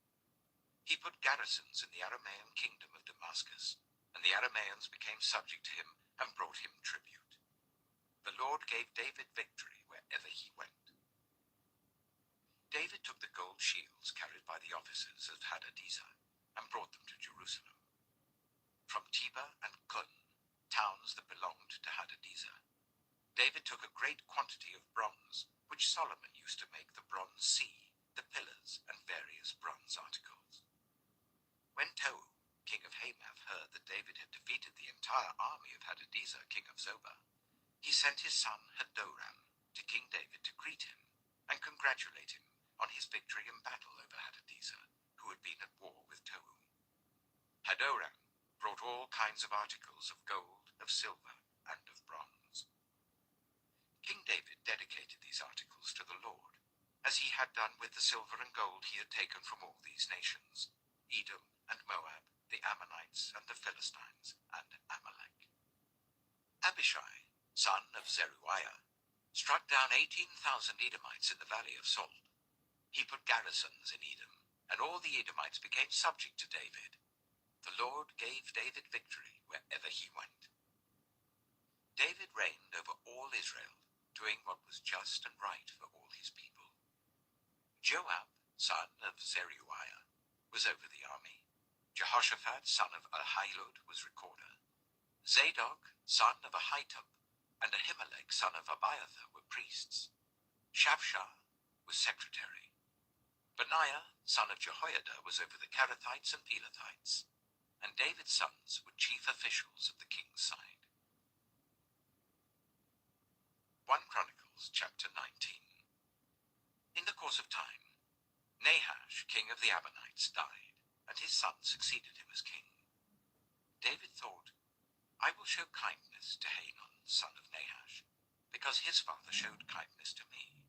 He put garrisons in the Aramean kingdom of Damascus, and the Arameans became subject to him and brought him tribute. The Lord gave David victory wherever he went. David took the gold shields carried by the officers of Hadadezer and brought them to Jerusalem. From Tebah and Kun, towns that belonged to Hadadezer, David took a great quantity of bronze, which Solomon used to make the bronze sea, the pillars, and various bronze articles. When Tou, king of Hamath, heard that David had defeated the entire army of Hadadezer, king of Zobah, he sent his son Hadoram to King David to greet him and congratulate him on his victory in battle over Hadadezer, who had been at war with Tou. Hadoram brought all kinds of articles of gold, of silver, and of bronze. King David dedicated these articles to the Lord, as he had done with the silver and gold he had taken from all these nations, Edom and Moab, the Ammonites and the Philistines, and Amalek. Abishai, son of Zeruiah, struck down 18,000 Edomites in the valley of Salt. He put garrisons in Edom, and all the Edomites became subject to David. The Lord gave David victory wherever he went. David reigned over all Israel, doing what was just and right for all his people. Joab, son of Zeruiah, was over the army. Jehoshaphat, son of Ahilud, was recorder. Zadok, son of Ahitub, and Ahimelech, son of Abiathar, were priests. Shavshah was secretary. Benaiah, son of Jehoiada, was over the Kerethites and Pelethites, and David's sons were chief officials of the king's side. 1 Chronicles chapter 19. In the course of time, Nahash, king of the Ammonites, died, and his son succeeded him as king. David thought, I will show kindness to Hanun, son of Nahash, because his father showed kindness to me.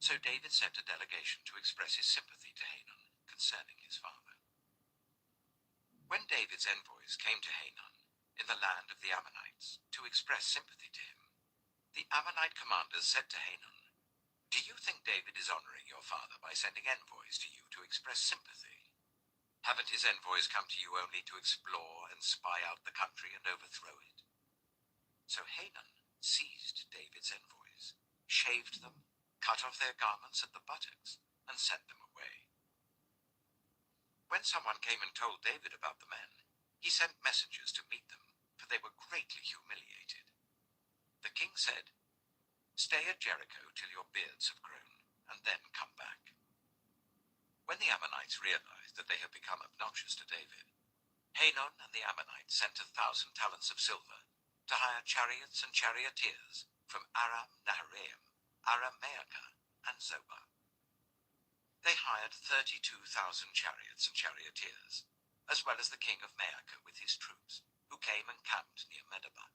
So David sent a delegation to express his sympathy to Hanun concerning his father. When David's envoys came to Hanun in the land of the Ammonites to express sympathy to him, the Ammonite commanders said to Hanun, "Do you think David is honoring your father by sending envoys to you to express sympathy? Haven't his envoys come to you only to explore and spy out the country and overthrow it?" So Hanun seized David's envoys, shaved them, cut off their garments at the buttocks, and sent them away. When someone came and told David about the men, he sent messengers to meet them, for they were greatly humiliated. The king said, "Stay at Jericho till your beards have grown, and then come back." When the Ammonites realized that they had become obnoxious to David, Hanun and the Ammonites sent 1,000 talents of silver to hire chariots and charioteers from Aram Naharaim, Aram-Maacah, and Zobah. They hired 32,000 chariots and charioteers, as well as the king of Maacah with his troops, who came and camped near Medeba,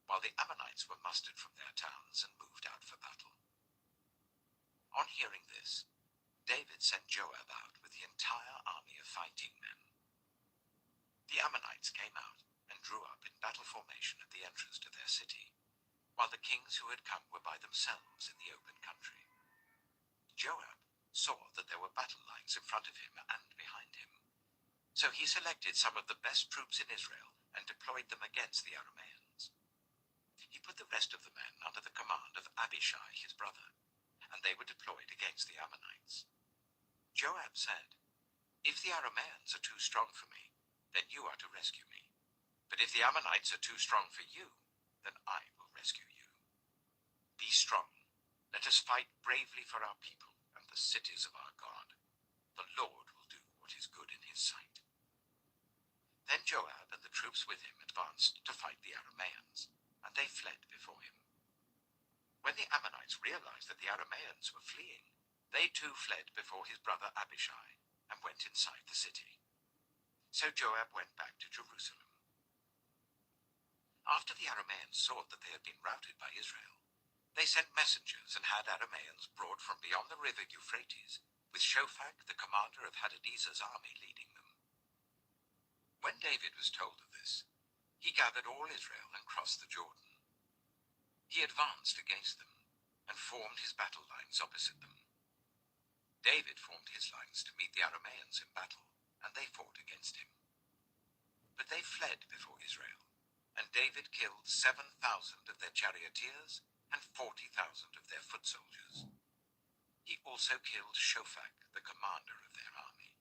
while the Ammonites were mustered from their towns and moved out for battle. On hearing this, David sent Joab out with the entire army of fighting men. The Ammonites came out and drew up in battle formation at the entrance to their city, while the kings who had come were by themselves in the open country. Joab saw that there were battle lines in front of him and behind him, so he selected some of the best troops in Israel and deployed them against the Arameans. He put the rest of the men under the command of Abishai, his brother, and they were deployed against the Ammonites. Joab said, "If the Arameans are too strong for me, then you are to rescue me. But if the Ammonites are too strong for you, then I will rescue you. Be strong. Let us fight bravely for our people and the cities of our God. The Lord will do what is good in his sight." Then Joab and the troops with him advanced to fight the Arameans, and they fled before him. When the Ammonites realized that the Arameans were fleeing, they too fled before his brother Abishai and went inside the city. So Joab went back to Jerusalem. After the Arameans saw that they had been routed by Israel, they sent messengers and had Arameans brought from beyond the river Euphrates, with Shophak, the commander of Hadadezer's army, leading them. When David was told of this, he gathered all Israel and crossed the Jordan. He advanced against them and formed his battle lines opposite them. David formed his lines to meet the Arameans in battle, and they fought against him. But they fled before Israel, and David killed 7,000 of their charioteers and 40,000 of their foot soldiers. He also killed Shophak, the commander of their army.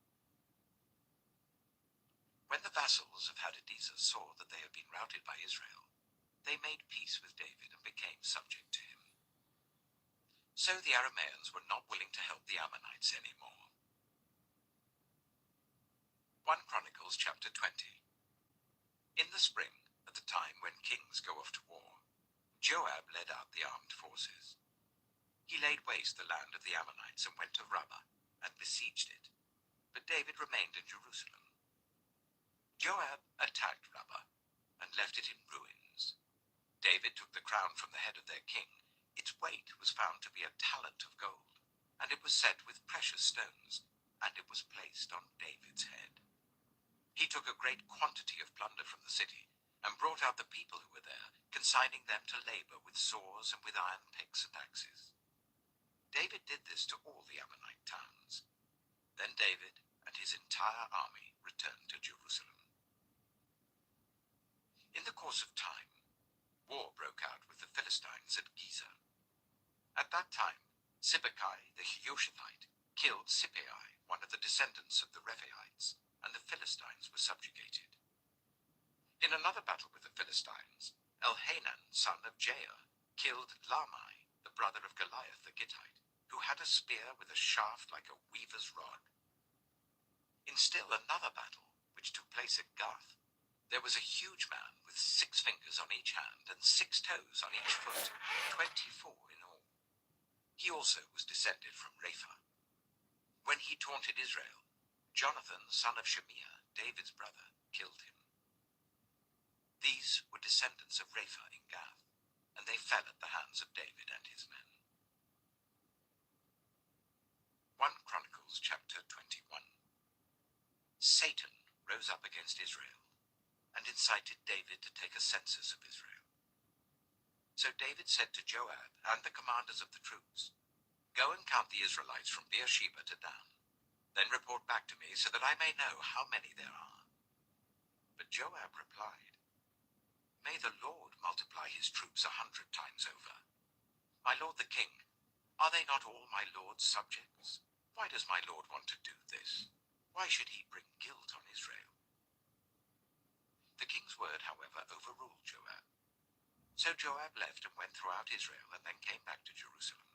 When the vassals of Hadadezer saw that they had been routed by Israel, they made peace with David and became subject to him. So the Arameans were not willing to help the Ammonites anymore. 1 Chronicles chapter 20. In the spring, at the time when kings go off to war, Joab led out the armed forces. He laid waste the land of the Ammonites and went to Rabbah and besieged it, but David remained in Jerusalem. Joab attacked Rabbah and left it in ruins. David took the crown from the head of their king. Its weight was found to be 1 talent of gold, and it was set with precious stones, and it was placed on David's head. He took a great quantity of plunder from the city, and brought out the people who were there, consigning them to labor with saws and with iron picks and axes. David did this to all the Ammonite towns. Then David and his entire army returned to Jerusalem. In the course of time, war broke out with the Philistines at Giza. At that time, Sibbecai the Hushathite killed Sippai, one of the descendants of the Rephaites, and the Philistines were subjugated. In another battle with the Philistines, Elhanan, son of Jair, killed Lahmi, the brother of Goliath the Gittite, who had a spear with a shaft like a weaver's rod. In still another battle, which took place at Gath, there was a huge man with 6 fingers on each hand and 6 toes on each foot, 24 in all. He also was descended from Rapha. When he taunted Israel, Jonathan, son of Shemiah, David's brother, killed him. These were descendants of Rapha in Gath, and they fell at the hands of David and his men. 1 Chronicles chapter 21. Satan rose up against Israel and incited David to take a census of Israel. So David said to Joab and the commanders of the troops, "Go and count the Israelites from Beersheba to Dan. Then report back to me so that I may know how many there are." But Joab replied, "May the Lord multiply his troops 100 times over. My lord the king, are they not all my lord's subjects? Why does my lord want to do this? Why should he bring guilt on Israel?" The king's word, however, overruled Joab. So Joab left and went throughout Israel and then came back to Jerusalem.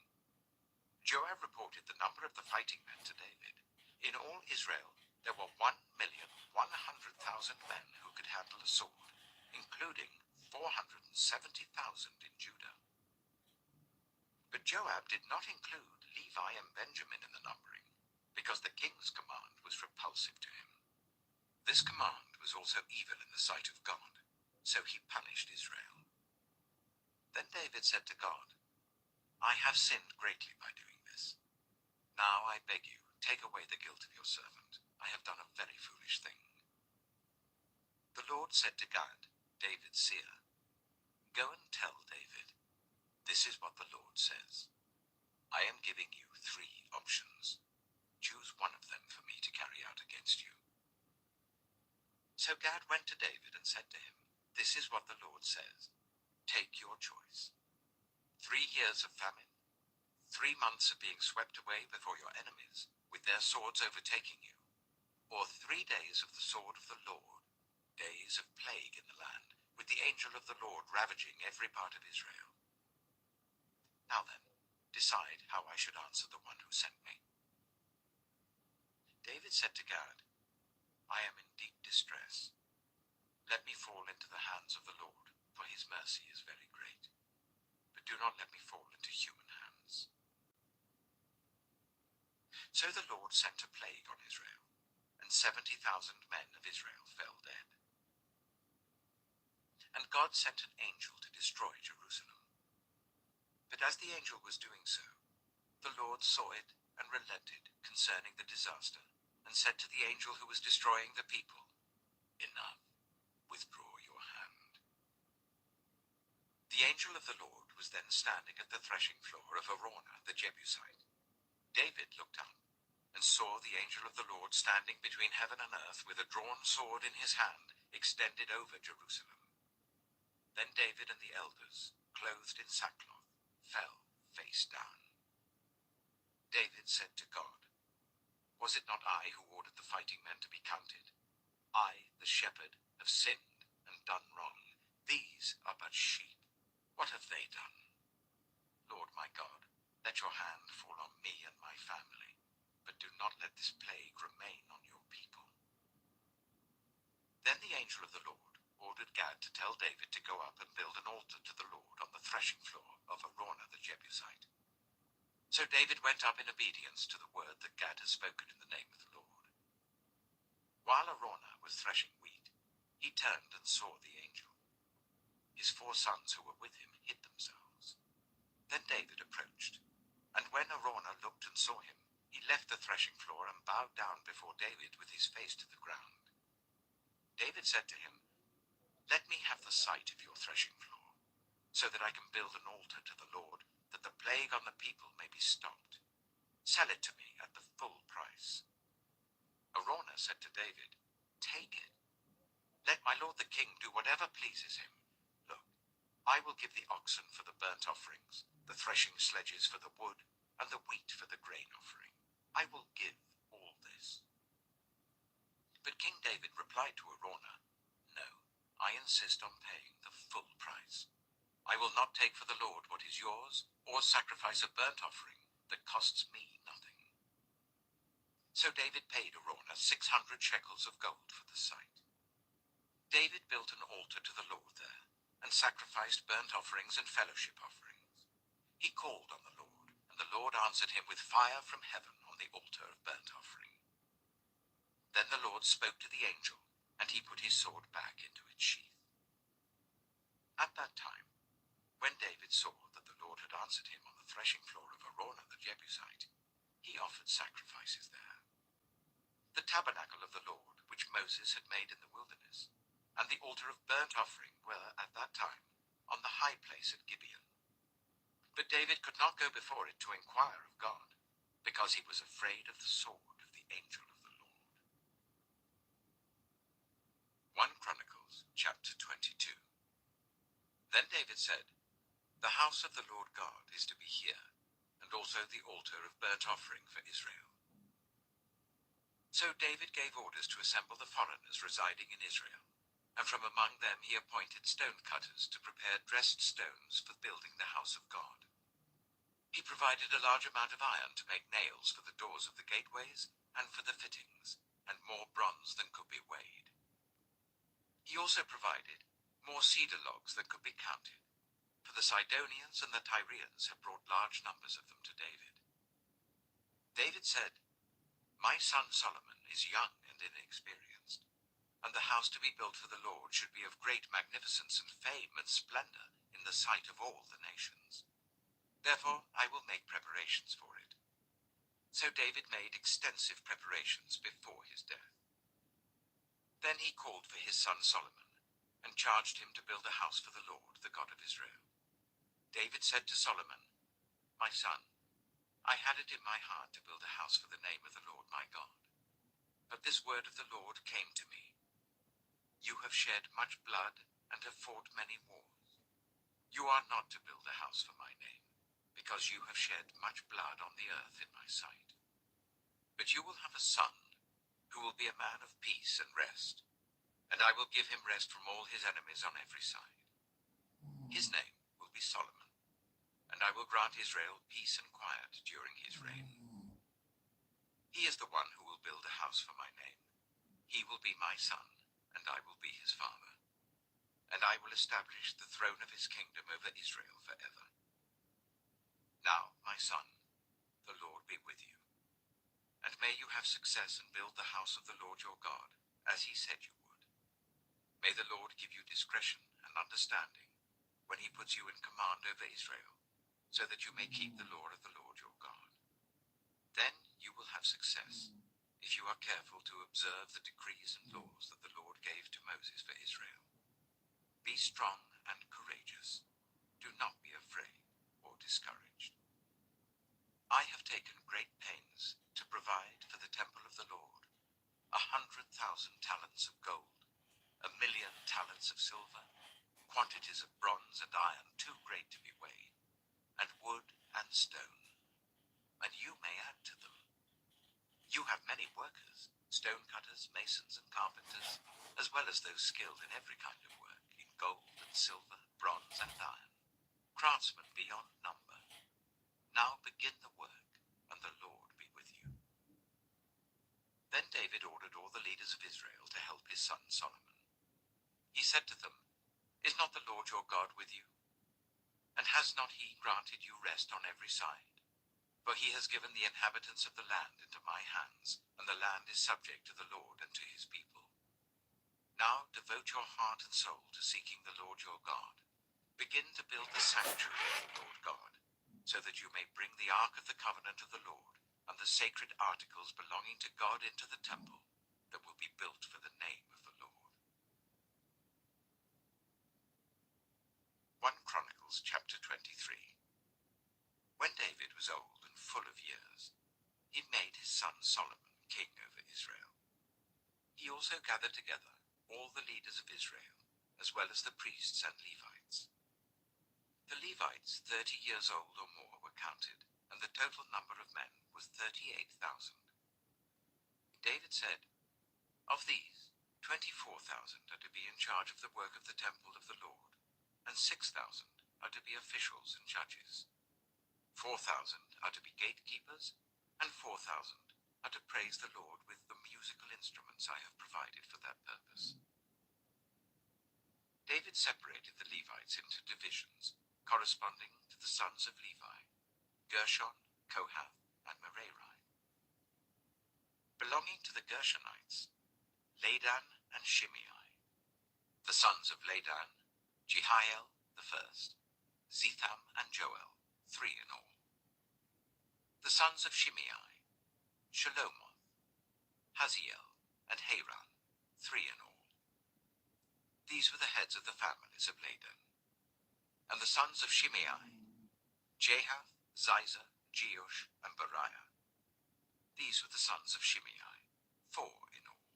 Joab reported the number of the fighting men to David. In all Israel, there were 1,100,000 men who could handle a sword, including 470,000 in Judah. But Joab did not include Levi and Benjamin in the numbering, because the king's command was repulsive to him. This command was also evil in the sight of God, so he punished Israel. Then David said to God, "I have sinned greatly by doing this. Now I beg you, take away the guilt of your servant. I have done a very foolish thing." The Lord said to Gad, David's seer, "Go and tell David, this is what the Lord says. I am giving you 3 options. Choose one of them for me to carry out against you." So Gad went to David and said to him, "This is what the Lord says. Take your choice. 3 years of famine, 3 months of being swept away before your enemies, with their swords overtaking you, or 3 days of the sword of the Lord, days of plague in the land, with the angel of the Lord ravaging every part of Israel. Now then, decide how I should answer the one who sent me." David said to Gad, "I am in deep distress. Let me fall into the hands of the Lord, for his mercy is very great. But do not let me fall into human hands." So the Lord sent a plague on Israel, and 70,000 men of Israel fell dead. And God sent an angel to destroy Jerusalem. But as the angel was doing so, the Lord saw it and relented concerning the disaster, and said to the angel who was destroying the people, "Enough, withdraw your hand." The angel of the Lord was then standing at the threshing floor of Araunah the Jebusite. David looked up and saw the angel of the Lord standing between heaven and earth with a drawn sword in his hand extended over Jerusalem. Then David and the elders, clothed in sackcloth, fell face down. David said to God, "Was it not I who ordered the fighting men to be counted? I, the shepherd, have sinned and done wrong. These are but sheep. What have they done? Lord my God, let your hand fall on me and my family, but do not let this plague remain on your people." Then the angel of the Lord ordered Gad to tell David to go up and build an altar to the Lord on the threshing floor of Araunah the Jebusite. So David went up in obedience to the word that Gad had spoken in the name of the Lord. While Araunah was threshing wheat, he turned and saw the angel. His 4 sons who were with him hid themselves. Then David approached, and when Araunah looked and saw him, he left the threshing floor and bowed down before David with his face to the ground. David said to him, "Let me have the site of your threshing floor, so that I can build an altar to the Lord, that the plague on the people may be stopped. Sell it to me at the full price." Araunah said to David, "Take it. Let my lord the king do whatever pleases him. Look, I will give the oxen for the burnt offerings, the threshing sledges for the wood, and the wheat for the grain offering. I will give all this." But King David replied to Araunah, "No, I insist on paying the full price. I will not take for the Lord what is yours, or sacrifice a burnt offering that costs me nothing." So David paid Araunah 600 shekels of gold for the site. David built an altar to the Lord there, and sacrificed burnt offerings and fellowship offerings. He called on the Lord, and the Lord answered him with fire from heaven on the altar of burnt offering. Then the Lord spoke to the angel, and he put his sword back into its sheath. At that time, when David saw that the Lord had answered him on the threshing floor of Araunah the Jebusite, he offered sacrifices there. The tabernacle of the Lord, which Moses had made in the wilderness, and the altar of burnt offering were at that time on the high place at Gibeon. But David could not go before it to inquire of God, because he was afraid of the sword of the angel of the Lord. 1 Chronicles chapter 22. Then David said, "The house of the Lord God is to be here, and also the altar of burnt offering for Israel." So David gave orders to assemble the foreigners residing in Israel, and from among them he appointed stone cutters to prepare dressed stones for building the house of God. He provided a large amount of iron to make nails for the doors of the gateways and for the fittings, and more bronze than could be weighed. He also provided more cedar logs than could be counted, for the Sidonians and the Tyrians had brought large numbers of them to David. David said, "My son Solomon is young and inexperienced, and the house to be built for the Lord should be of great magnificence and fame and splendor in the sight of all the nations. Therefore I will make preparations for it." So David made extensive preparations before his death. Then he called for his son Solomon, and charged him to build a house for the Lord, the God of Israel. David said to Solomon, "My son, I had it in my heart to build a house for the name of the Lord my God. But this word of the Lord came to me. You have shed much blood and have fought many wars. You are not to build a house for my name, because you have shed much blood on the earth in my sight. But you will have a son, who will be a man of peace and rest, and I will give him rest from all his enemies on every side. His name will be Solomon, and I will grant Israel peace and quiet during his reign. He is the one who will build a house for my name. He will be my son, and I will be his father. And I will establish the throne of his kingdom over Israel forever. Now, my son, the Lord be with you. And may you have success and build the house of the Lord your God, as he said you would. May the Lord give you discretion and understanding when he puts you in command over Israel, so that you may keep the law of the Lord your God. Then you will have success, if you are careful to observe the decrees and laws that the Lord gave to Moses for Israel. Be strong and courageous. Do not be afraid or discouraged. I have taken great pains to provide for the temple of the Lord 100,000 talents of gold, 1,000,000 talents of silver, quantities of bronze and iron too great to be weighed, and wood and stone, and you may add to them. You have many workers, stone cutters, masons, and carpenters, as well as those skilled in every kind of work, in gold and silver, bronze and iron, craftsmen beyond number. Now begin the work, and the Lord be with you." Then David ordered all the leaders of Israel to help his son Solomon. He said to them, "Is not the Lord your God with you? And has not he granted you rest on every side? For he has given the inhabitants of the land into my hands, and the land is subject to the Lord and to his people. Now devote your heart and soul to seeking the Lord your God. Begin to build the sanctuary of the Lord God, so that you may bring the ark of the covenant of the Lord and the sacred articles belonging to God into the temple that will be built for the name of the Lord." 1 Chronicles chapter 23. When David was old and full of years, he made his son Solomon king over Israel. He also gathered together all the leaders of Israel, as well as the priests and Levites. The Levites 30 years old or more were counted, and the total number of men was 38,000. David said, "Of these, 24,000 are to be in charge of the work of the temple of the Lord, and 6,000 are to be officials and judges. 4,000 are to be gatekeepers, and 4,000 are to praise the Lord with the musical instruments I have provided for that purpose." David separated the Levites into divisions, corresponding to the sons of Levi, Gershon, Kohath, and Merari. Belonging to the Gershonites, Ladan and Shimei. The sons of Ladan, Jehiel the first, Zetham and Joel, 3 in all. The sons of Shimei, Shelomoth, Haziel, and Haran, 3 in all. These were the heads of the families of Ladan. And the sons of Shimei, Jahath, Ziza, Jeush, and Beriah. These were the sons of Shimei, 4 in all.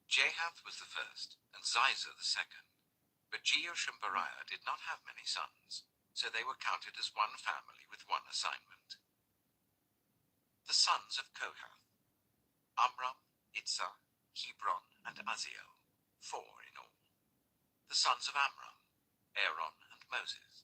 Jahath was the first, and Ziza the second. But Jeush and Beriah did not have many sons, so they were counted as one family with one assignment. The sons of Kohath: Amram, Itzah, Hebron, and Aziel, 4 in all. The sons of Amram: Aaron and Moses.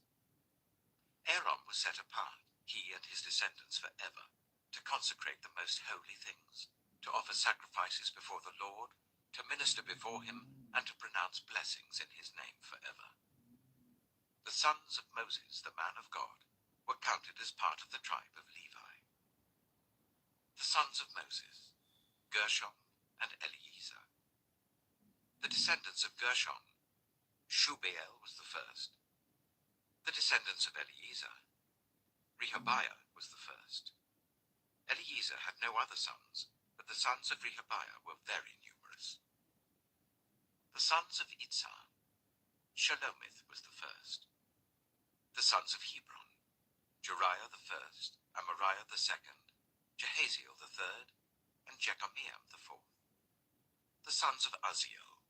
Aaron was set apart, he and his descendants forever, to consecrate the most holy things, to offer sacrifices before the Lord, to minister before him, and to pronounce blessings in his name forever. The sons of Moses, the man of God, were counted as part of the tribe of Levi. The sons of Moses: Gershom and Eliezer. The descendants of Gershom: Shubael was the first. The descendants of Eliezer: Rehabiah was the first. Eliezer had no other sons, but the sons of Rehabiah were very numerous. The sons of Itzah: Shelomith was the first. The sons of Hebron: Jeriah the first, Amariah the second, Jehaziel the third, and Jekameam the fourth. The sons of Aziel: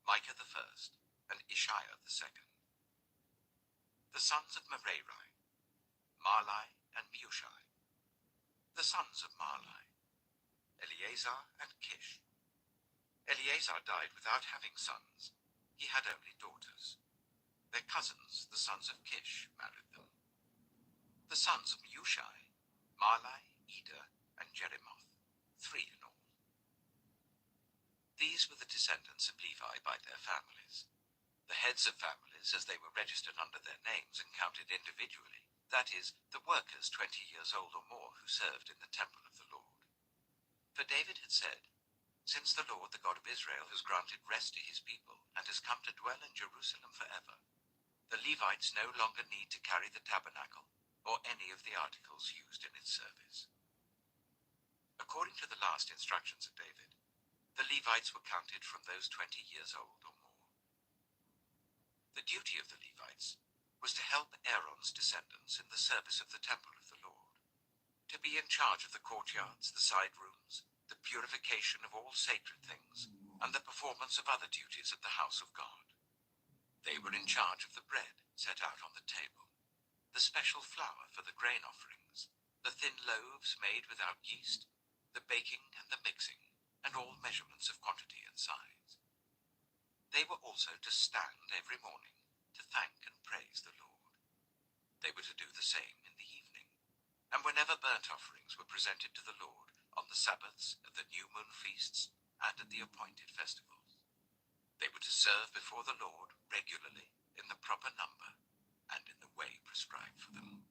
Micah the first, and Ishiah the second. The sons of Merari: Mahli and Mushai. The sons of Mahli: Eleazar and Kish. Eleazar died without having sons. He had only daughters. Their cousins, the sons of Kish, married them. The sons of Mushai: Mahli, Eder, and Jeremoth, 3 in all. These were the descendants of Levi by their families. The heads of families, as they were registered under their names and counted individually, that is, the workers 20 years old or more who served in the temple of the Lord. For David had said, "Since the Lord, the God of Israel, has granted rest to his people and has come to dwell in Jerusalem forever, the Levites no longer need to carry the tabernacle or any of the articles used in its service." According to the last instructions of David, the Levites were counted from those 20 years old or more. The duty of the Levites was to help Aaron's descendants in the service of the temple of the Lord, to be in charge of the courtyards, the side rooms, the purification of all sacred things, and the performance of other duties at the house of God. They were in charge of the bread set out on the table, the special flour for the grain offerings, the thin loaves made without yeast, the baking and the mixing, and all measurements of quantity and size. They were also to stand every morning to thank and praise the Lord. They were to do the same in the evening, and whenever burnt offerings were presented to the Lord on the Sabbaths, at the new moon feasts, and at the appointed festivals. They were to serve before the Lord regularly in the proper number and in the way prescribed for them.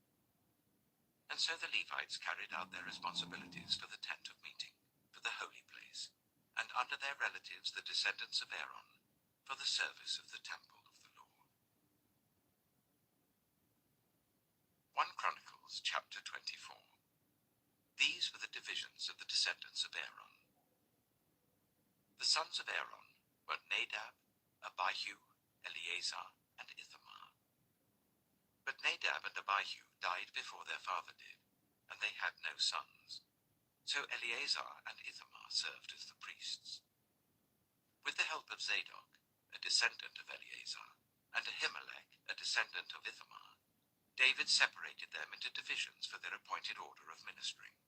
And so the Levites carried out their responsibilities for the tent of meeting, for the holy place, and under their relatives, the descendants of Aaron, for the service of the temple of the Lord. 1 Chronicles chapter 24. These were the divisions of the descendants of Aaron. The sons of Aaron were Nadab, Abihu, Eleazar, and Ithamar. But Nadab and Abihu died before their father did, and they had no sons. So Eleazar and Ithamar served as the priests. With the help of Zadok, a descendant of Eleazar, and Ahimelech, a descendant of Ithamar, David separated them into divisions for their appointed order of ministering.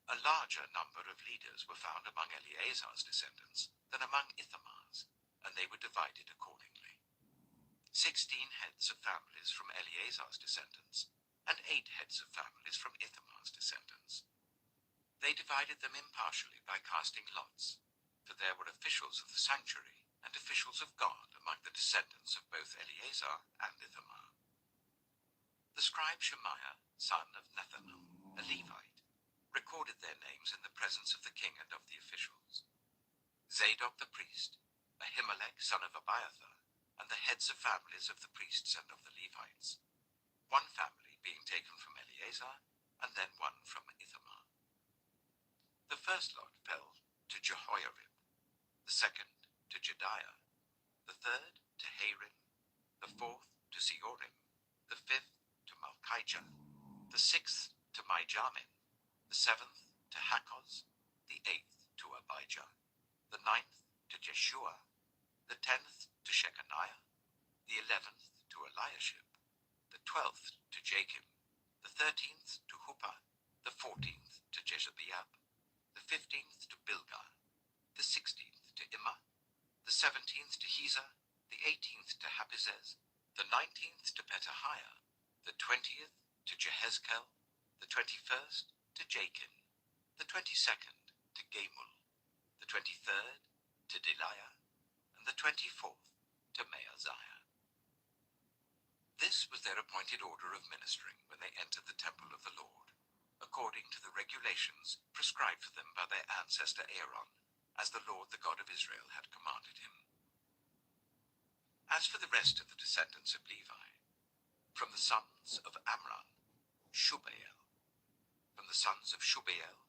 A larger number of leaders were found among Eleazar's descendants than among Ithamar's, and they were divided accordingly. 16 heads of families from Eleazar's descendants, and 8 heads of families from Ithamar's descendants. They divided them impartially by casting lots, for there were officials of the sanctuary and officials of God among the descendants of both Eleazar and Ithamar. The scribe Shemaiah, son of Nethanel, a Levite, recorded their names in the presence of the king and of the officials. Zadok the priest, Ahimelech son of Abiathar, and the heads of families of the priests and of the Levites, one family being taken from Eleazar, and then one from Ithamar. The first lot fell to Jehoiarib, the second to Jediah, the third to Harim, the fourth to Seorim, the fifth to Malchijah, the sixth to Mijamin, the seventh to Hakkoz, the eighth to Abijah, the ninth to Jeshua, the 10th to Shechaniah, the 11th to Eliashib, the 12th to Jakim, the 13th to Huppah, the 14th to Jezebab, the 15th to Bilgah, the 16th to Immer, the 17th to Hezah, the 18th to Hapizez, the 19th to Petahiah, the 20th to Jehezkel, the 21st to Jakin, the 22nd to Gamul, the 23rd to Deliah, and the 24th to Maaziah. This was their appointed order of ministering when they entered the temple of the Lord, according to the regulations prescribed for them by their ancestor Aaron, as the Lord the God of Israel had commanded him. As for the rest of the descendants of Levi, from the sons of Amram, Shubael, from the sons of Shubael,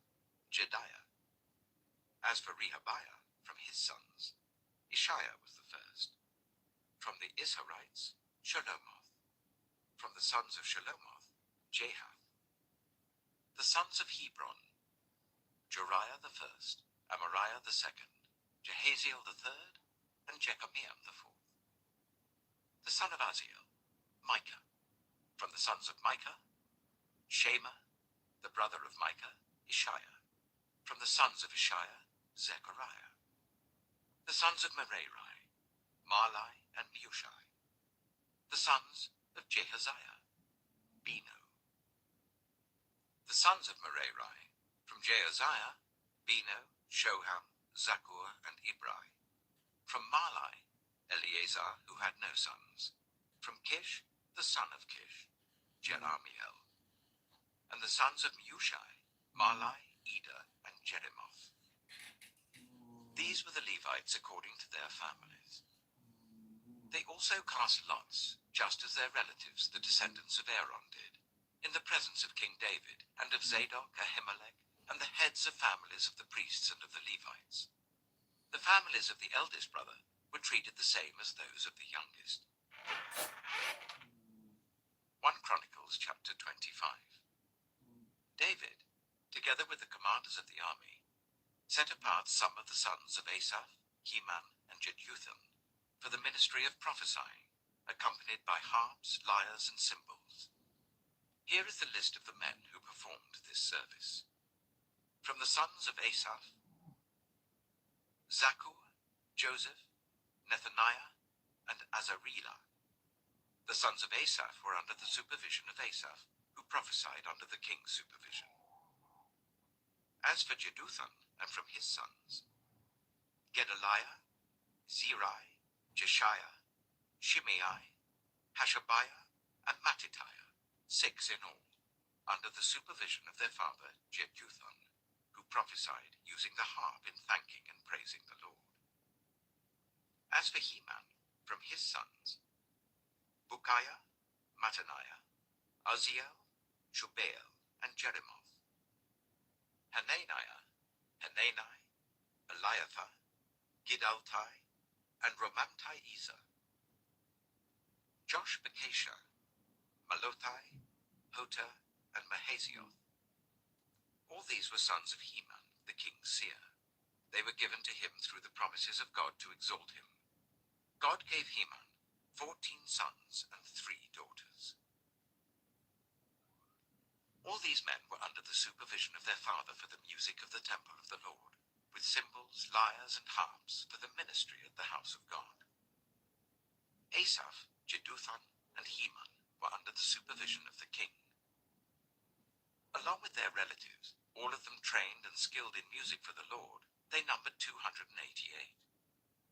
Jediah. As for Rehabiah, from his sons, Ishiah was the first. From the Isharites, Shelomoth. From the sons of Shelomoth, Jahath. The sons of Hebron, Jeriah the first, Amariah the second, Jehaziel the third, and Jekameam the fourth. The son of Aziel, Micah. From the sons of Micah, Shema, the brother of Micah, Ishiah. From the sons of Ishiah, Zechariah. The sons of Merari, Malai and Mushai. The sons of Jehaziah, Beno. The sons of Merari, from Jehaziah, Beno, Shoham, Zakkur, and Ibri. From Malai, Eleazar, who had no sons. From Kish, the son of Kish, Jerahmeel. And the sons of Mushai, Malai, Eder, and Jeremoth. These were the Levites according to their families. They also cast lots, just as their relatives, the descendants of Aaron, did, in the presence of King David, and of Zadok, Ahimelech, and the heads of families of the priests and of the Levites. The families of the eldest brother were treated the same as those of the youngest. 1 Chronicles chapter 25. David, together with the commanders of the army, set apart some of the sons of Asaph, Heman, and Jeduthun for the ministry of prophesying, accompanied by harps, lyres, and cymbals. Here is the list of the men who performed this service. From the sons of Asaph, Zakkur, Joseph, Nethaniah, and Azariah. The sons of Asaph were under the supervision of Asaph, who prophesied under the king's supervision. As for Jeduthun, and from his sons, Gedaliah, Zirai, Jeshiah, Shimei, Hashabiah, and Mattithiah, 6 in all, under the supervision of their father Jeduthun, who prophesied using the harp in thanking and praising the Lord. As for Heman, from his sons, Bukiah, Mattaniah, Uzziel, Shubael, and Jeremoth. Hananiah, Hanani, Eliathah, Gidaltai, and Romamti-Ezer. Joshbekashah, Malothai, Hoter, and Mahazioth. All these were sons of Heman, the king's seer. They were given to him through the promises of God to exalt him. God gave Heman 14 sons and 3 daughters. All these men were under the supervision of their father for the music of the temple of the Lord, with cymbals, lyres, and harps for the ministry at the house of God. Asaph, Jeduthun, and Heman were under the supervision of the king. Along with their relatives, all of them trained and skilled in music for the Lord, they numbered 288.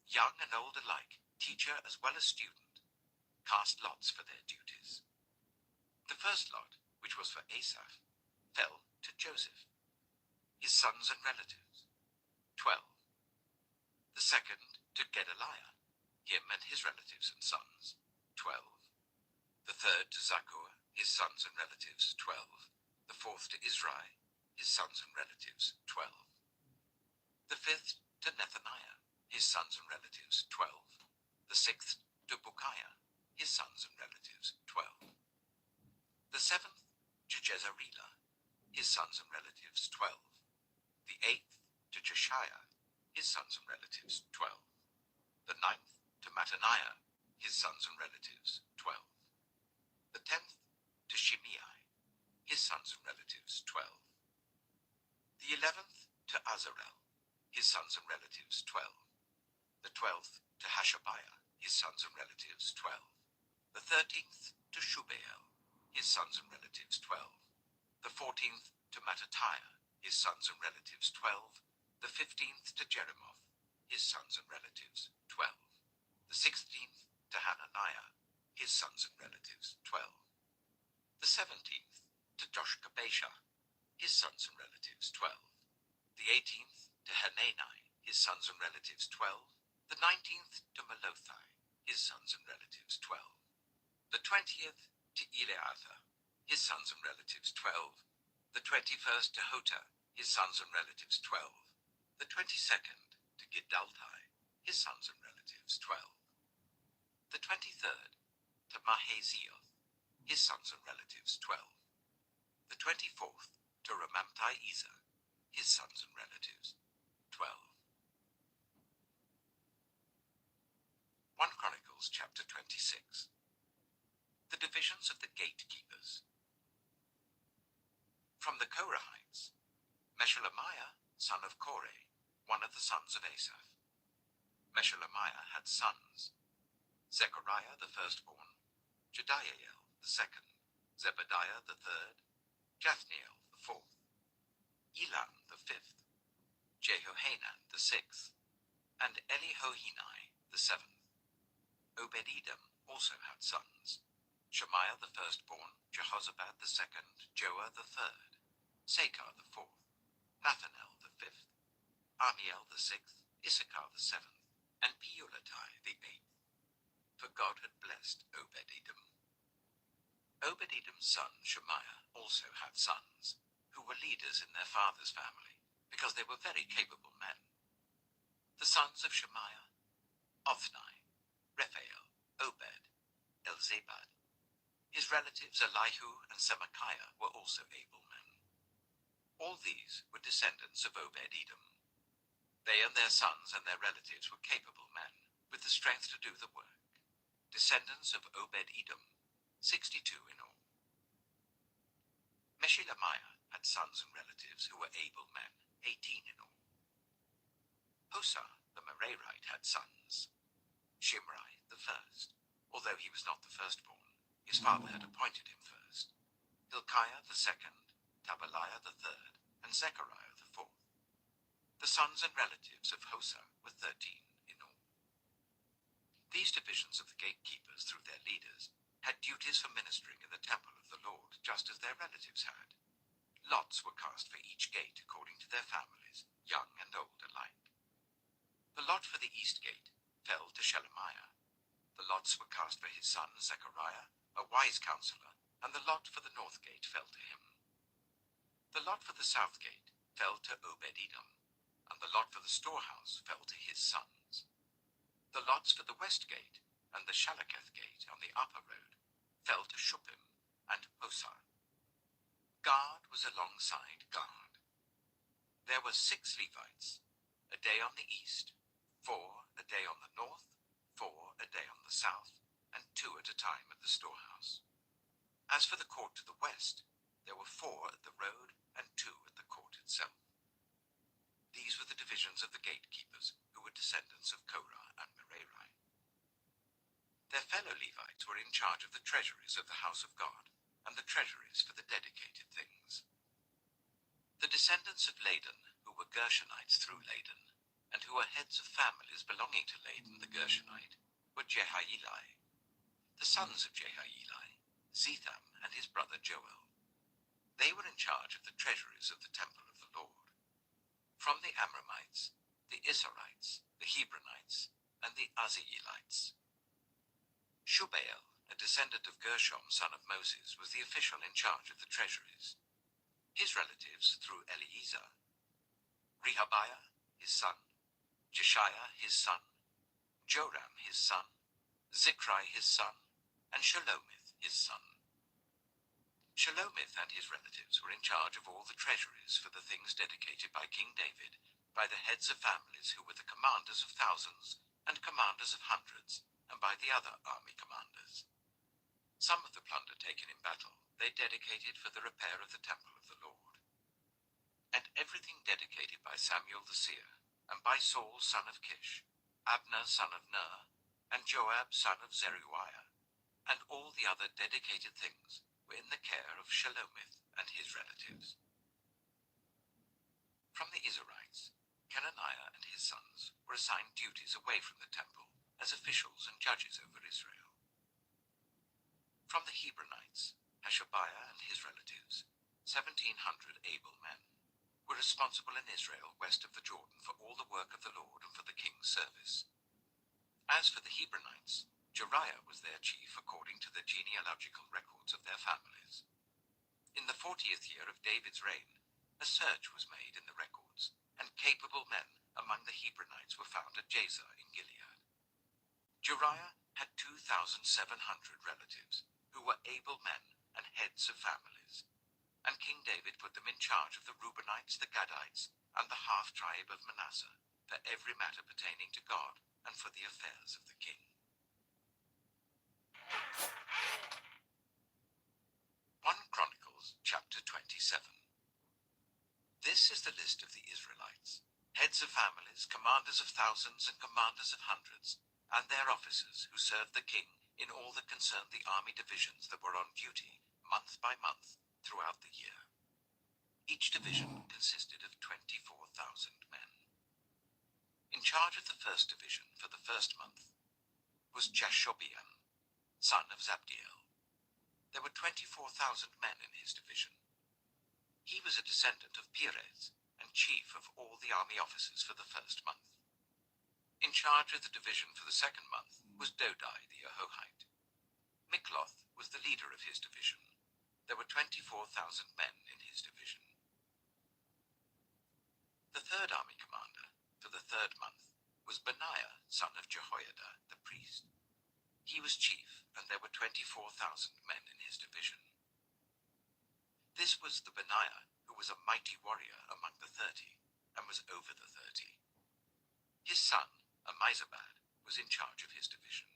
Young and old alike, teacher as well as student, cast lots for their duties. The first lot, which was for Asaph, fell to Joseph, his sons and relatives, 12. The second to Gedaliah, him and his relatives and sons, 12. The third to Zakkur, his sons and relatives, 12. The fourth to Israel, his sons and relatives, 12. fifth to Nethaniah, his sons and relatives, 12. The sixth to Bukiah, his sons and relatives, 12. The seventh to Jezreelah, his sons and relatives, 12. The eighth to Jeshiah, his sons and relatives, 12. The ninth to Mattaniah, his sons and relatives, 12. The 10th to Shimei, his sons and relatives, 12. The 11th to Azarel, his sons and relatives, 12. The 12th to Hashabiah, his sons and relatives, 12. The 13th to Shubael, his sons and relatives, 12. The 14th to Mattatiah, his sons and relatives, 12. The 15th to Jeremoth, his sons and relatives, 12. The 16th to Hananiah, his sons and relatives, 12. The 17th to Joshkabesha, his sons and relatives, 12. The 18th to Hanani, his sons and relatives, 12. The 19th to Melothai, his sons and relatives, 12. The 20th to Eleazar, his sons and relatives, 12. The 21st to Hota, his sons and relatives, 12. The 22nd to Giddaltai, his sons and relatives, 12. The 23rd to Mahazioth, his sons and relatives, 12. The 24th to Ramamtai-Ezer, his sons and relatives, 12. 1 Chronicles chapter 26. The divisions of the gatekeepers. From the Korahites, Meshelemiah, son of Korah, one of the sons of Asaph. Meshelemiah had sons: Zechariah the firstborn, Jediael the second, Zebediah the third, Jathniel the fourth, Elam the fifth, Jehohanan the sixth, and Elihohenai the seventh. Obed-Edom also had sons: Shemaiah the firstborn, Jehozabad the second, Joah the third, Sakar the fourth, Nathanael the fifth, Amiel the sixth, Issachar the seventh, and Peulatai the eighth. For God had blessed Obed-Edom. Obed-Edom's son Shemaiah also had sons, who were leaders in their father's family, because they were very capable men. The sons of Shemaiah: Othni, Rephael, Obed, Elzabad. His relatives Elihu and Semachiah were also able men. All these were descendants of Obed-Edom. They and their sons and their relatives were capable men, with the strength to do the work. Descendants of Obed-Edom, 62 in all. Meshelemiah had sons and relatives who were able men, 18 in all. Hosa the Merarite had sons: Shimri the first, although he was not the firstborn, his father had appointed him first. Hilkiah the second, Tabaliah the third, and Zechariah the fourth. The sons and relatives of Hosa were 13 in all. These divisions of the gatekeepers, through their leaders, had duties for ministering in the temple of the Lord, just as their relatives had. Lots were cast for each gate according to their families, young and old alike. The lot for the east gate fell to Shelemiah. The lots were cast for his son Zechariah, a wise counselor, and the lot for the north gate fell to him. The lot for the south gate fell to Obed-Edom, and the lot for the storehouse fell to his sons. The lots for the west gate and the Shalaketh gate on the upper road fell to Shuppim and Hosa. Guard was alongside guard. There were 6 Levites, a day on the east, 4 a day on the north, 4 a day on the south, and 2 at a time at the storehouse. As for the court to the west, there were 4 at the road and 2 at the court itself. These were the divisions of the gatekeepers, who were descendants of Korah and Merari. Their fellow Levites were in charge of the treasuries of the house of God, and the treasuries for the dedicated things. The descendants of Ladan, who were Gershonites through Ladan, and who were heads of families belonging to Ladan the Gershonite, were Jehieli. The sons of Jehieli: Zetham and his brother Joel. They were in charge of the treasuries of the temple of the Lord. From the Amramites, the Issarites, the Hebronites, and the Uzzielites. Shubael, a descendant of Gershom, son of Moses, was the official in charge of the treasuries. His relatives, through Eliezer: Rehabiah, his son, Jeshiah his son, Joram his son, Zichri his son, and Shelomith his son. Shelomith and his relatives were in charge of all the treasuries for the things dedicated by King David, by the heads of families who were the commanders of thousands and commanders of hundreds, and by the other army commanders. Some of the plunder taken in battle they dedicated for the repair of the temple of the Lord. And everything dedicated by Samuel the seer, and by Saul son of Kish, Abner son of Ner, and Joab son of Zeruiah, and all the other dedicated things were in the care of Shelomith and his relatives. From the Israelites, Kenaniah and his sons were assigned duties away from the temple as officials and judges over Israel. From the Hebronites, Hashabiah and his relatives, 1,700 able men, were responsible in Israel west of the Jordan for all the work of the Lord and for the king's service. As for the Hebronites, Jeriah was their chief according to the genealogical records of their families. In the 40th year of David's reign, a search was made in the records, and capable men among the Hebronites were found at Jazer in Gilead. Jeriah had 2,700 relatives who were able men and heads of families, and King David put them in charge of the Reubenites, the Gadites, and the half-tribe of Manasseh for every matter pertaining to God and for the affairs of the king. 1 Chronicles chapter 27. This is the list of the Israelites, heads of families, commanders of thousands and commanders of hundreds, and their officers who served the king in all that concerned the army divisions that were on duty month by month throughout the year. Each division consisted of 24,000 men. In charge of the first division for the first month was Jashobeam, son of Zabdiel. There were 24,000 men in his division. He was a descendant of Perez and chief of all the army officers for the first month. In charge of the division for the second month was Dodai the Ahohite. Mikloth was the leader of his division. There were 24,000 men in his division. The third army commander for the third month was Benaiah, son of Jehoiada, the priest. He was chief, and there were 24,000 men in his division. This was the Benaiah who was a mighty warrior among the 30, and was over the 30. His son, Amizabad, was in charge of his division.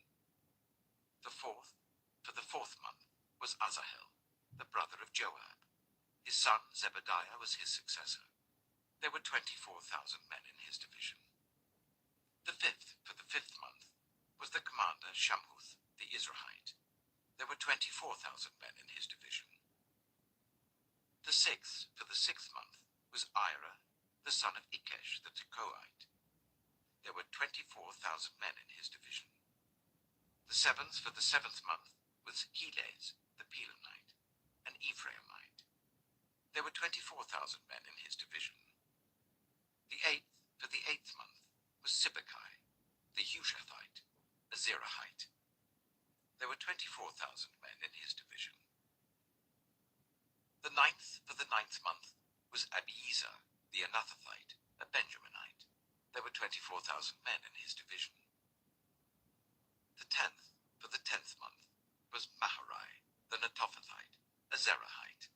The fourth, for the fourth month, was Asahel, the brother of Joab. His son Zebediah was his successor. There were 24,000 men in his division. The fifth, for the fifth month, was the commander Shamhuth, the Israelite. There were 24,000 men in his division. The sixth, for the sixth month, was Ira, the son of Ikesh, the Tekoite. There were 24,000 men in his division. The seventh, for the seventh month, was Helez, the Pelonite, an Ephraimite. There were 24,000 men in his division. The eighth, for the eighth month, was Sibbecai, the Hushathite, a Zerahite. There were 24,000 men in his division. The ninth, for the ninth month, was Abiezer, the Anathothite, a Benjaminite. There were 24,000 men in his division. The tenth, for the 10th month, was Maharai, the Netophathite, a Zerahite.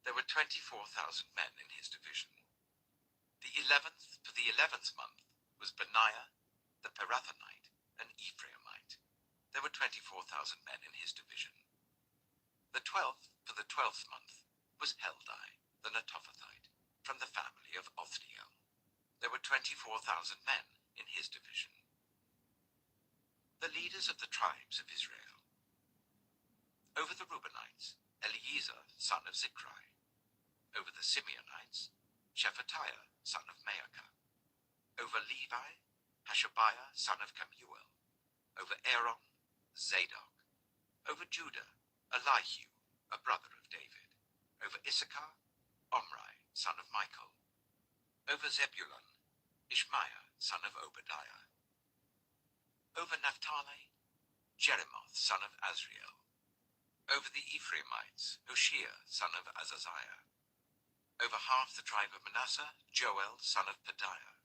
There were 24,000 men in his division. The 11th, for the 11th month, was Benaiah, the Pirathonite, an Ephraimite. There were 24,000 men in his division. The 12th, for the 12th month, was Heldai, the Netophathite, from the family of Othniel. There were 24,000 men in his division. The leaders of the tribes of Israel. Over the Reubenites, Eliezer, son of Zichri. Over the Simeonites, Shephatiah, son of Maacah. Over Levi, Hashabiah, son of Kemuel. Over Aaron, Zadok. Over Judah, Elihu, a brother of David. Over Issachar, Omri, son of Michael. Over Zebulun, Ishmaiah, son of Obadiah. Over Naphtali, Jeremoth, son of Azriel. Over the Ephraimites, Hoshea, son of Azaziah. Over half the tribe of Manasseh, Joel, son of Pedaiah.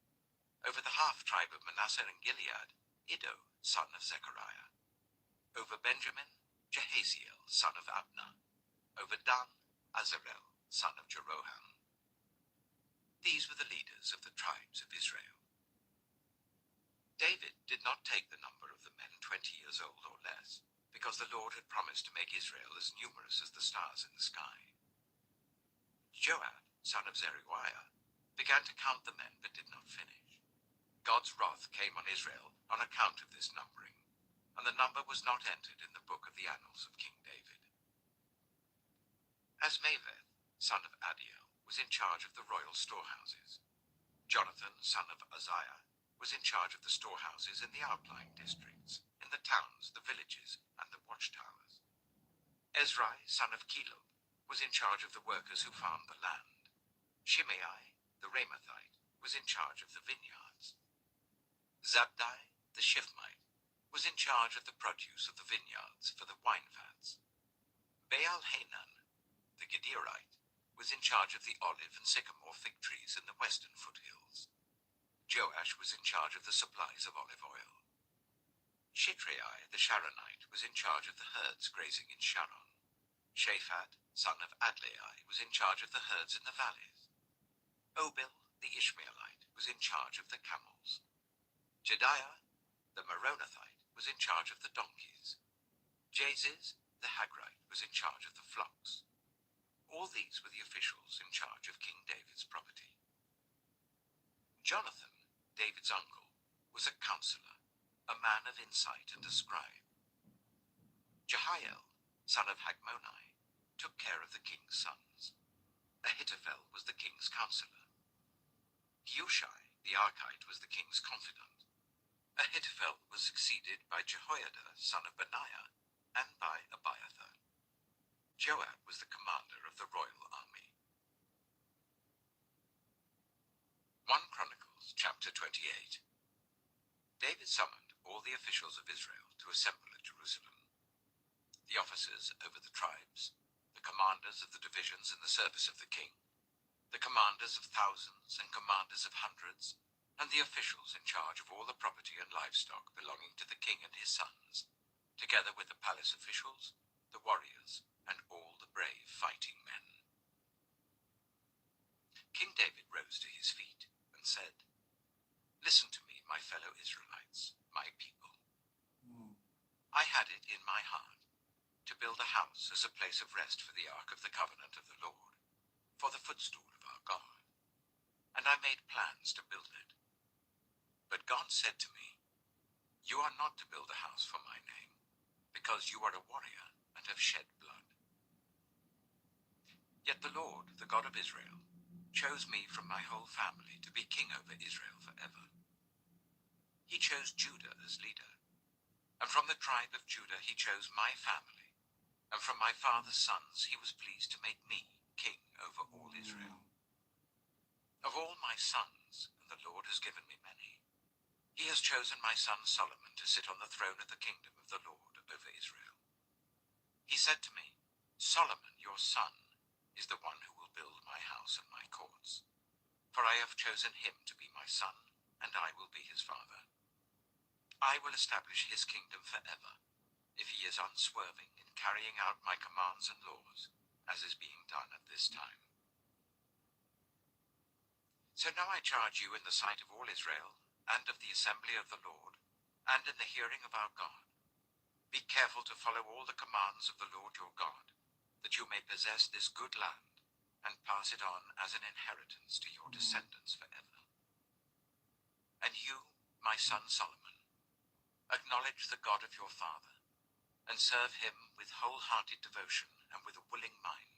Over the half-tribe of Manasseh and Gilead, Iddo, son of Zechariah. Over Benjamin, Jehaziel, son of Abner. Over Dan, Azarel, son of Jeroham. These were the leaders of the tribes of Israel. David did not take the number of the men 20 years old or less, because the Lord had promised to make Israel as numerous as the stars in the sky. Joab, son of Zeruiah, began to count the men but did not finish. God's wrath came on Israel on account of this numbering, and the number was not entered in the book of the annals of King David. Asmaveth, son of Adiel, was in charge of the royal storehouses. Jonathan, son of Uzziah, was in charge of the storehouses in the outlying districts, in the towns, the villages, and the watchtowers. Ezrai, son of Kelub, was in charge of the workers who farmed the land. Shimei, the Ramathite, was in charge of the vineyards. Zabdi, the Shifmite, was in charge of the produce of the vineyards for the wine vats. Baal-Hanan, the Gederite, was in charge of the olive and sycamore fig trees in the western foothills. Joash was in charge of the supplies of olive oil. Shitrai, the Sharonite, was in charge of the herds grazing in Sharon. Shaphat, son of Adlai, was in charge of the herds in the valleys. Obil, the Ishmaelite, was in charge of the camels. Jediah, the Meronothite, was in charge of the donkeys. Jaziz, the Hagrite, was in charge of the flocks. All these were the officials in charge of King David's property. Jonathan, David's uncle, was a counselor, a man of insight and a scribe. Jehiel, son of Hagmoni, took care of the king's sons. Ahithophel was the king's counselor. Hushai, the Archite, was the king's confidant. Ahithophel was succeeded by Jehoiada, son of Benaiah, and by Abiathar. Joab was the commander of the royal army. 1 Chronicles chapter 28. David summoned all the officials of Israel to assemble at Jerusalem. The officers over the tribes, the commanders of the divisions in the service of the king, the commanders of thousands and commanders of hundreds, and the officials in charge of all the property and livestock belonging to the king and his sons, together with the palace officials, the warriors, and all the brave fighting men. King David rose to his feet and said, "Listen to me, my fellow Israelites, my people. I had it in my heart to build a house as a place of rest for the ark of the covenant of the Lord, for the footstool of our God, and I made plans to build it. But God said to me, 'You are not to build a house for my name, because you are a warrior and have shed blood.' Yet the Lord, the God of Israel, chose me from my whole family to be king over Israel forever. He chose Judah as leader, and from the tribe of Judah he chose my family, and from my father's sons he was pleased to make me king over all Israel. Of all my sons, and the Lord has given me many, he has chosen my son Solomon to sit on the throne of the kingdom of the Lord over Israel. He said to me, 'Solomon, your son, is the one who will build my house and my courts, for I have chosen him to be my son, and I will be his father. I will establish his kingdom forever, if he is unswerving in carrying out my commands and laws, as is being done at this time.' So now I charge you in the sight of all Israel, and of the assembly of the Lord, and in the hearing of our God, be careful to follow all the commands of the Lord your God, that you may possess this good land, and pass it on as an inheritance to your descendants forever. And you, my son Solomon, acknowledge the God of your father, and serve him with wholehearted devotion and with a willing mind,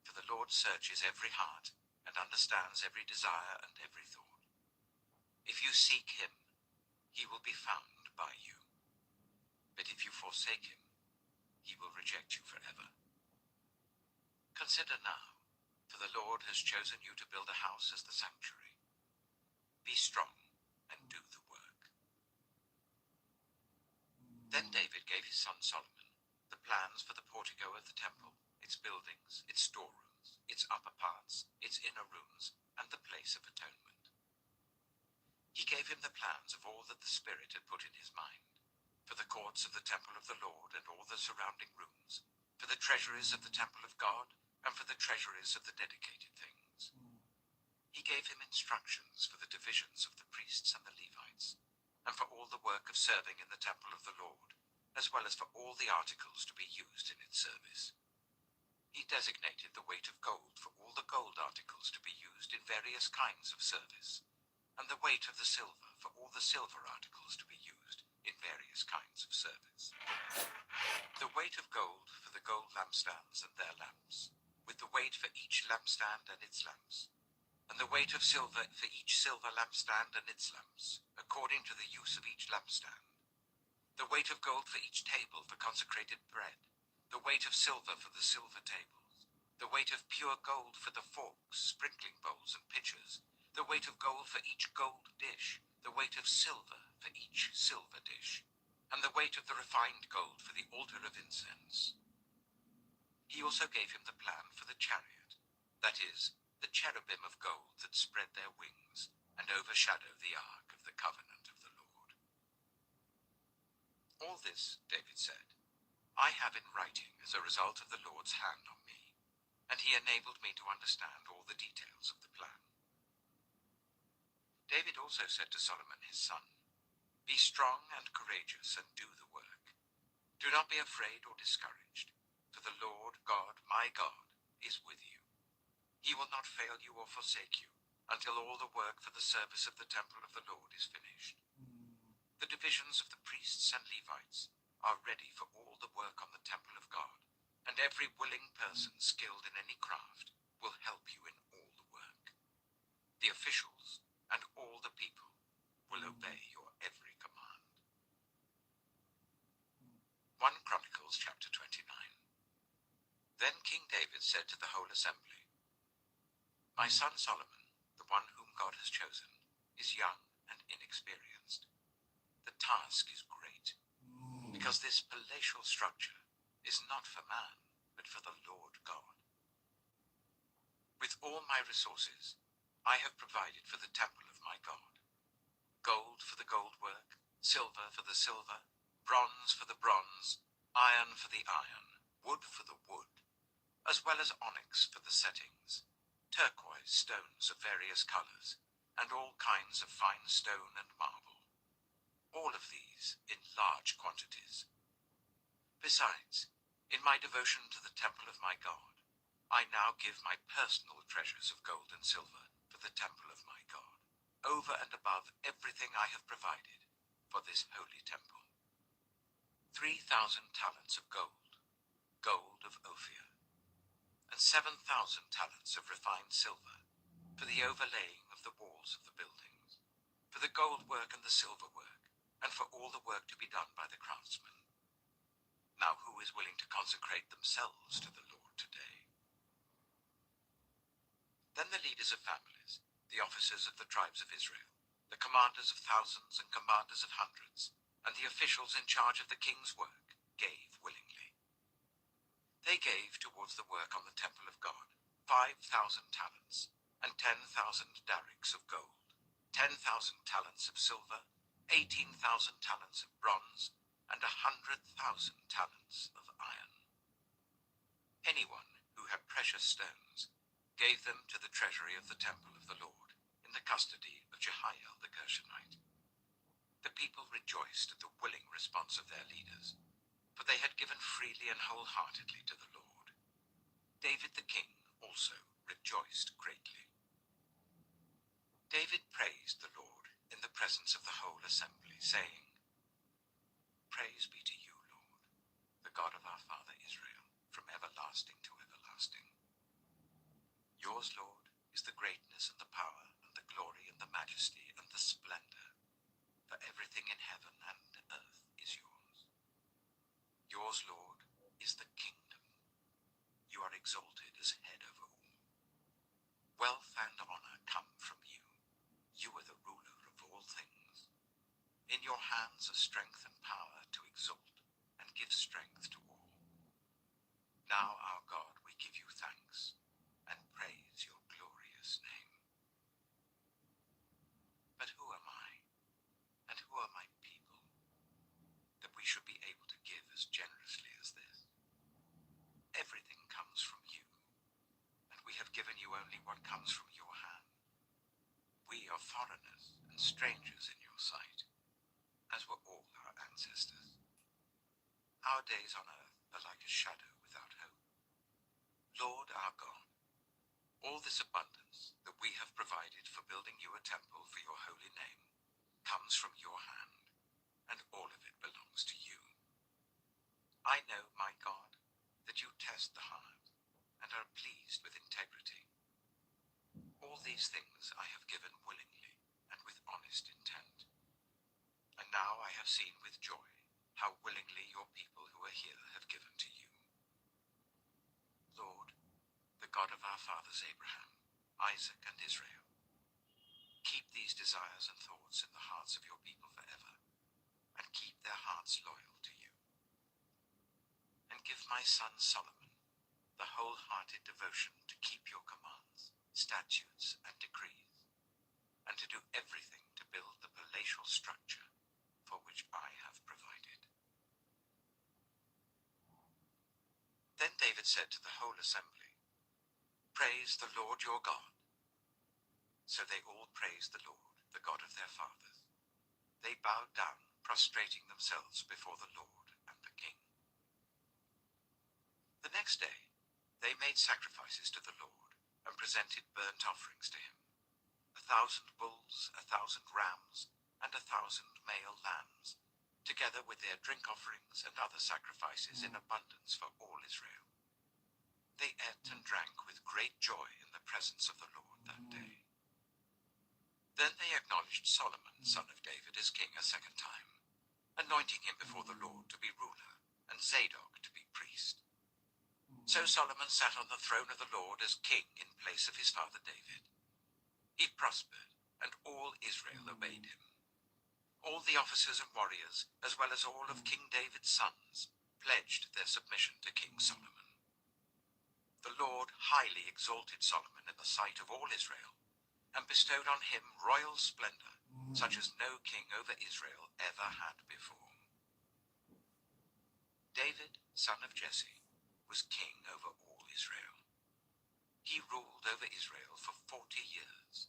for the Lord searches every heart, and understands every desire and every thought. If you seek him, he will be found by you. But if you forsake him, he will reject you forever. Consider now, for the Lord has chosen you to build a house as the sanctuary. Be strong and do the work." Then David gave his son Solomon the plans for the portico of the temple, its buildings, its storerooms, its upper parts, its inner rooms, and the place of atonement. He that the Spirit had put in his mind, for the courts of the temple of the Lord and all the surrounding rooms, for the treasuries of the temple of God, and for the treasuries of the dedicated things. He gave him instructions for the divisions of the priests and the Levites, and for all the work of serving in the temple of the Lord, as well as for all the articles to be used in its service. He designated the weight of gold for all the gold articles to be used in various kinds of service, and the weight of the silver for all the silver articles to be used in various kinds of service. The weight of gold for the gold lampstands and their lamps, with the weight for each lampstand and its lamps, and the weight of silver for each silver lampstand and its lamps, according to the use of each lampstand. The weight of gold for each table for consecrated bread, the weight of silver for the silver tables, the weight of pure gold for the forks, sprinkling bowls, and pitchers, the weight of gold for each gold dish, the weight of silver for each silver dish, and the weight of the refined gold for the altar of incense. He also gave him the plan for the chariot, that is, the cherubim of gold that spread their wings and overshadow the ark of the covenant of the Lord. All this, David said, I have in writing as a result of the Lord's hand on me, and he enabled me to understand all the details of the plan. David also said to Solomon his son, Be strong and courageous and do the work. Do not be afraid or discouraged, for the Lord God, my God, is with you. He will not fail you or forsake you until all the work for the service of the temple of the Lord is finished. The divisions of the priests and Levites are ready for all the work on the temple of God, and every willing person skilled in any craft will help you in all the work. The officials and all the people will obey your every command. 1 Chronicles chapter 29. Then King David said to the whole assembly, My son Solomon, the one whom God has chosen, is young and inexperienced. The task is great, because this palatial structure is not for man, but for the Lord God. With all my resources, I have provided for the temple of my God. Gold for the gold work, silver for the silver, bronze for the bronze, iron for the iron, wood for the wood, as well as onyx for the settings, turquoise stones of various colors, and all kinds of fine stone and marble, all of these in large quantities. Besides, in my devotion to the temple of my God, I now give my personal treasures of gold and silver for the temple of my God, over and above everything I have provided for this holy temple. 3,000 talents of gold, gold of Ophir, and 7,000 talents of refined silver, for the overlaying of the walls of the buildings, for the gold work and the silver work, and for all the work to be done by the craftsmen. Now who is willing to consecrate themselves to the Lord today? Then the leaders of families, the officers of the tribes of Israel, the commanders of thousands and commanders of hundreds, and the officials in charge of the king's work, gave willingly. They gave towards the work on the temple of God 5,000 talents, and 10,000 darics of gold, 10,000 talents of silver, 18,000 talents of bronze, and 100,000 talents of iron. Anyone who had precious stones gave them to the treasury of the temple of the Lord, in the custody of Jehiel the Gershonite. The people rejoiced at the willing response of their leaders, for they had given freely and wholeheartedly to the Lord. David the king also rejoiced greatly. David praised the Lord in the presence of the whole assembly, saying, Praise be to you, Lord, the God of our father Israel, from everlasting to everlasting. Yours, Lord, is the greatness and the power and the glory and the majesty and the splendor, for everything in heaven and earth is yours. Yours, Lord, is the kingdom. You are exalted as head over all. Wealth and honor come from you. You are the ruler of all things. In your hands are strength and power to exalt and give strength to all. Now, our God, we give you thanks and praise your glorious name. But who am I, and who are are foreigners and strangers in your sight, as were all our ancestors. Our days on earth are like a shadow without hope. Lord our God, all this abundance that we have provided for building you a temple for your holy name comes from your hand, and all of it belongs to you. I know, my God, that you test the heart and are pleased with integrity. All these things I have given willingly and with honest intent. And now I have seen with joy how willingly your people who are here have given to you. Lord, the God of our fathers Abraham, Isaac, and Israel, keep these desires and thoughts in the hearts of your people forever, and keep their hearts loyal to you. And give my son Solomon the wholehearted devotion to keep your commands, statutes, and decrees, and to do everything to build the palatial structure for which I have provided. Then David said to the whole assembly, "Praise the Lord your God." So they all praised the Lord, the God of their fathers. They bowed down, prostrating themselves before the Lord and the king. The next day they made sacrifices to the Lord and presented burnt offerings to him, 1,000 bulls, 1,000 rams, and 1,000 male lambs, together with their drink offerings and other sacrifices in abundance for all Israel. They ate and drank with great joy in the presence of the Lord that day. Then they acknowledged Solomon, son of David, as king a second time, anointing him before the Lord to be ruler, and Zadok to be priest. So Solomon sat on the throne of the Lord as king in place of his father David. He prospered, and all Israel obeyed him. All the officers and warriors, as well as all of King David's sons, pledged their submission to King Solomon. The Lord highly exalted Solomon in the sight of all Israel, and bestowed on him royal splendor, such as no king over Israel ever had before. David, son of Jesse, was king over all Israel. He ruled over Israel for 40 years,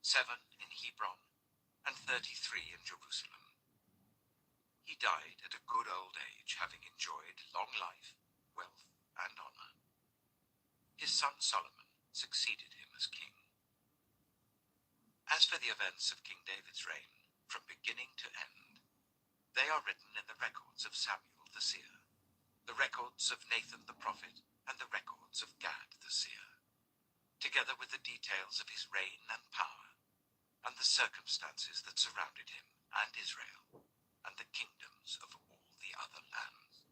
7 in Hebron and 33 in Jerusalem. He died at a good old age, having enjoyed long life, wealth, and honor. His son Solomon succeeded him as king. As for the events of King David's reign, from beginning to end, they are written in the records of Samuel the seer, the records of Nathan the prophet, and the records of Gad the seer, together with the details of his reign and power, and the circumstances that surrounded him and Israel, and the kingdoms of all the other lands.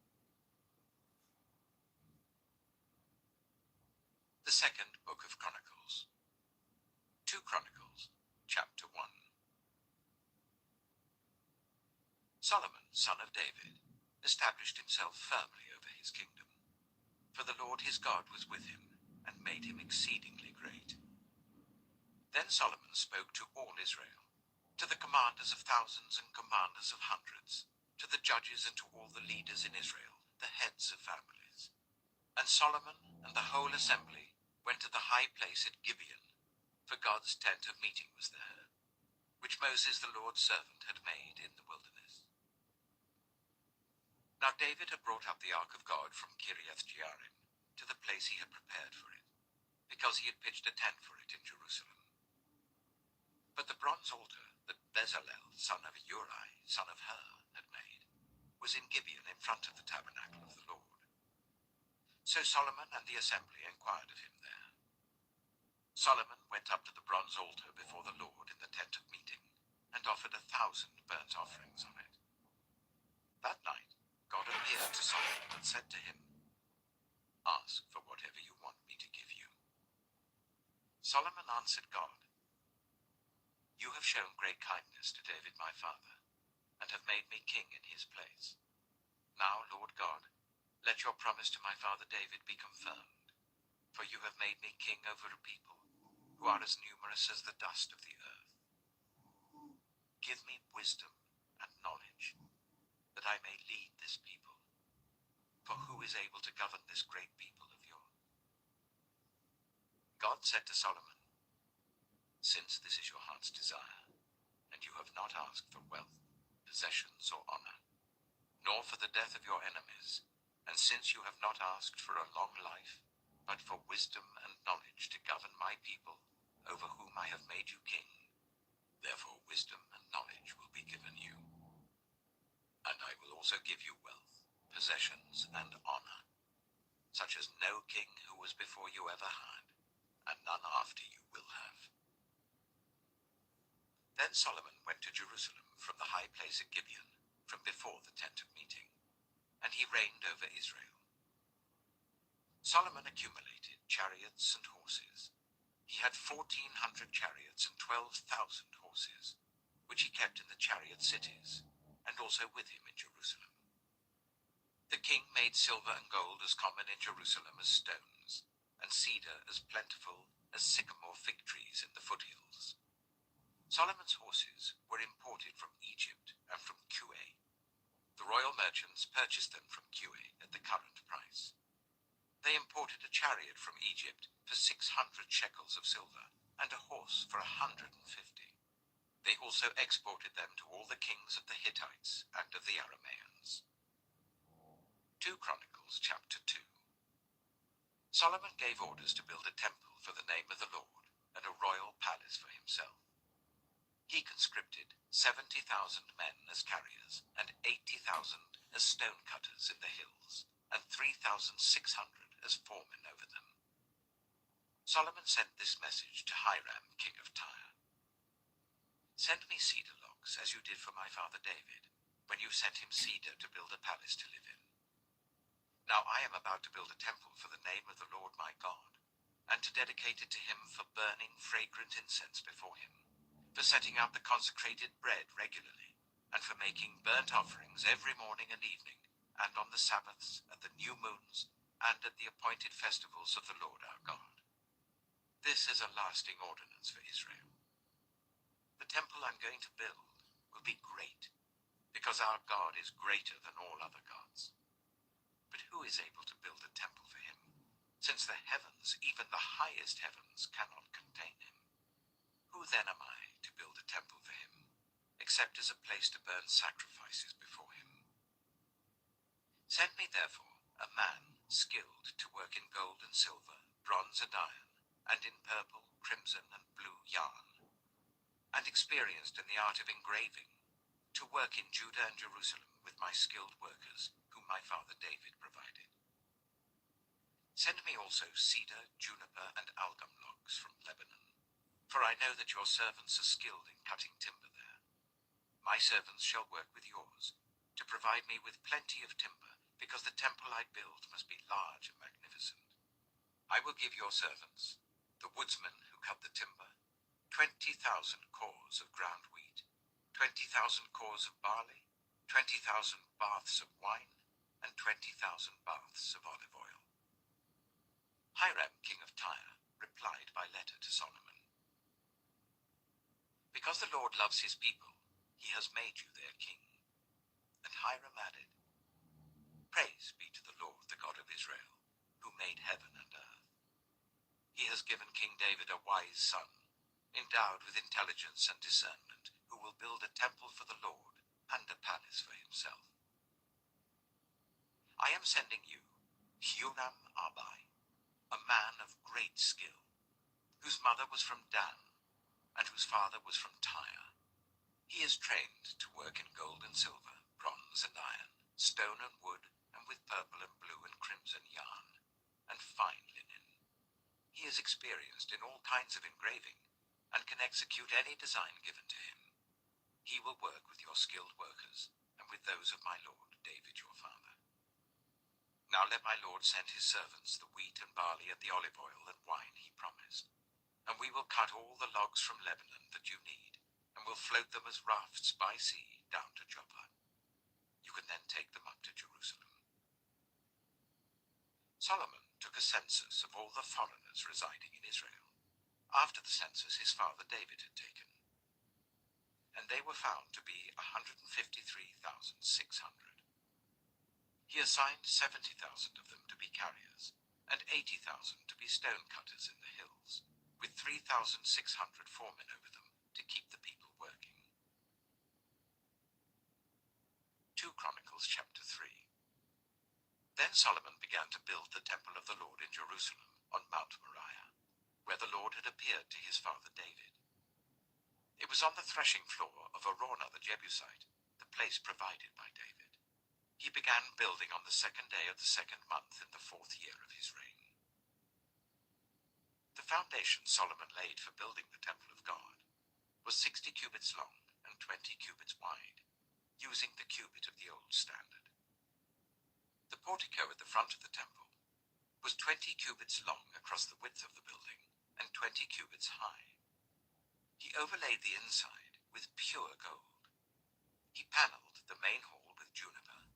The second book of Chronicles. 2 Chronicles, chapter 1. Solomon, son of David, established himself firmly over his kingdom, for the Lord his God was with him, and made him exceedingly great. Then Solomon spoke to all Israel, to the commanders of thousands and commanders of hundreds, to the judges and to all the leaders in Israel, the heads of families. And Solomon and the whole assembly went to the high place at Gibeon, for God's tent of meeting was there, which Moses the Lord's servant had made in the wilderness. Now David had brought up the ark of God from Kiriath-Jearim to the place he had prepared for it, because he had pitched a tent for it in Jerusalem. But the bronze altar that Bezalel, son of Uri, son of Hur, had made, was in Gibeon in front of the tabernacle of the Lord. So Solomon and the assembly inquired of him there. Solomon went up to the bronze altar before the Lord in the tent of meeting, and offered 1,000 burnt offerings on it. That night God appeared to Solomon and said to him, "Ask for whatever you want me to give you." Solomon answered God, "You have shown great kindness to David my father, and have made me king in his place. Now, Lord God, let your promise to my father David be confirmed, for you have made me king over a people who are as numerous as the dust of the earth. Give me wisdom and knowledge, that I may lead this people, for who is able to govern this great people of yours?" God said to Solomon, Since this is your heart's desire, and you have not asked for wealth, possessions, or honor, nor for the death of your enemies, and since you have not asked for a long life, but for wisdom and knowledge to govern my people, over whom I have made you king, therefore wisdom and knowledge will be given you. And I will also give you wealth, possessions, and honor, such as no king who was before you ever had, and none after you will have. Then Solomon went to Jerusalem from the high place at Gibeon, from before the tent of meeting, and he reigned over Israel. Solomon accumulated chariots and horses. He had 1,400 chariots and 12,000 horses, which he kept in the chariot cities, and also with him in Jerusalem. The king made silver and gold as common in Jerusalem as stones, and cedar as plentiful as sycamore fig trees in the foothills. Solomon's horses were imported from Egypt and from Kuwait. The royal merchants purchased them from Kuwait at the current price. They imported a chariot from Egypt for 600 shekels of silver, and a horse for 150. They also exported them to all the kings of the Hittites and of the Arameans. 2 Chronicles chapter 2. Solomon gave orders to build a temple for the name of the Lord, and a royal palace for himself. He conscripted 70,000 men as carriers, and 80,000 as stone cutters in the hills, and 3,600 as foremen over them. Solomon sent this message to Hiram, king of Tyre. Send me cedar logs, as you did for my father David, when you sent him cedar to build a palace to live in. Now I am about to build a temple for the name of the Lord my God, and to dedicate it to him for burning fragrant incense before him, for setting out the consecrated bread regularly, and for making burnt offerings every morning and evening, and on the Sabbaths, at the new moons, and at the appointed festivals of the Lord our God. This is a lasting ordinance for Israel. The temple I'm going to build will be great, because our God is greater than all other gods. But who is able to build a temple for him, since the heavens, even the highest heavens, cannot contain him? Who then am I to build a temple for him, except as a place to burn sacrifices before him? Send me therefore a man skilled to work in gold and silver, bronze and iron, and in purple, crimson, and blue yarn, and experienced in the art of engraving, to work in Judah and Jerusalem with my skilled workers, whom my father David provided. Send me also cedar, juniper, and algum logs from Lebanon, for I know that your servants are skilled in cutting timber there. My servants shall work with yours, to provide me with plenty of timber, because the temple I build must be large and magnificent. I will give your servants, the woodsmen who cut the timber, 20,000 cors of ground wheat, 20,000 cors of barley, 20,000 baths of wine, and 20,000 baths of olive oil. Hiram, king of Tyre, replied by letter to Solomon. Because the Lord loves his people, he has made you their king. And Hiram added, Praise be to the Lord, the God of Israel, who made heaven and earth. He has given King David a wise son, endowed with intelligence and discernment, who will build a temple for the Lord and a palace for himself. I am sending you Huram Abi, a man of great skill, whose mother was from Dan, and whose father was from Tyre. He is trained to work in gold and silver, bronze and iron, stone and wood, and with purple and blue and crimson yarn, and fine linen. He is experienced in all kinds of engraving, and can execute any design given to him. He will work with your skilled workers, and with those of my lord David your father. Now let my lord send his servants the wheat and barley and the olive oil and wine he promised, and we will cut all the logs from Lebanon that you need, and will float them as rafts by sea down to Joppa. You can then take them up to Jerusalem. Solomon took a census of all the foreigners residing in Israel, after the census his father David had taken, and they were found to be 153,600. He assigned 70,000 of them to be carriers, and 80,000 to be stone cutters in the hills, with 3,600 foremen over them to keep the people working. 2 Chronicles chapter 3. Then Solomon began to build the temple of the Lord in Jerusalem on Mount Moriah, where the Lord had appeared to his father David. It was on the threshing floor of Araunah the Jebusite, the place provided by David. He began building on the 2nd day of the 2nd month in the 4th year of his reign. The foundation Solomon laid for building the temple of God was 60 cubits long and 20 cubits wide, using the cubit of the old standard. The portico at the front of the temple was 20 cubits long across the width of the building and 20 cubits high. He overlaid the inside with pure gold. He paneled the main hall with juniper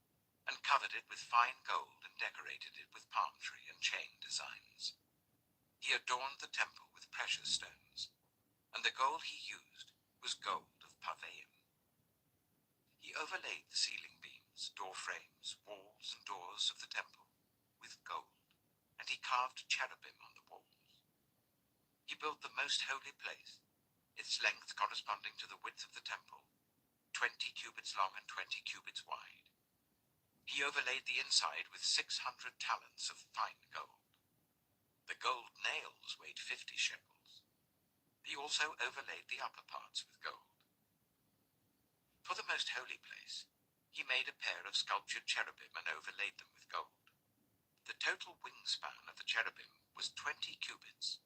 and covered it with fine gold and decorated it with palm tree and chain designs. He adorned the temple with precious stones, and the gold he used was gold of Parvaim. He overlaid the ceiling beams, door frames, walls, and doors of the temple with gold, and he carved cherubim on the walls. He built the most holy place, its length corresponding to the width of the temple, 20 cubits long and 20 cubits wide. He overlaid the inside with 600 talents of fine gold. The gold nails weighed 50 shekels. He also overlaid the upper parts with gold. For the most holy place, he made a pair of sculptured cherubim and overlaid them with gold. The total wingspan of the cherubim was 20 cubits.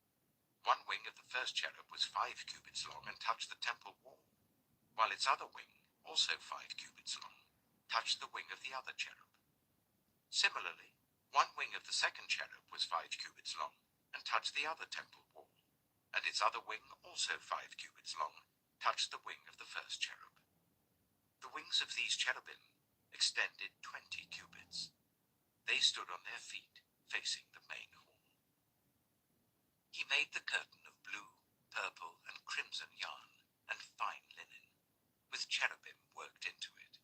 One wing of the first cherub was 5 cubits long and touched the temple wall, while its other wing, also 5 cubits long, touched the wing of the other cherub. Similarly, one wing of the second cherub was 5 cubits long and touched the other temple wall, and its other wing, also 5 cubits long, touched the wing of the first cherub. The wings of these cherubim extended 20 cubits. They stood on their feet, facing the main hall. He made the curtain of blue, purple, and crimson yarn and fine linen, with cherubim worked into it.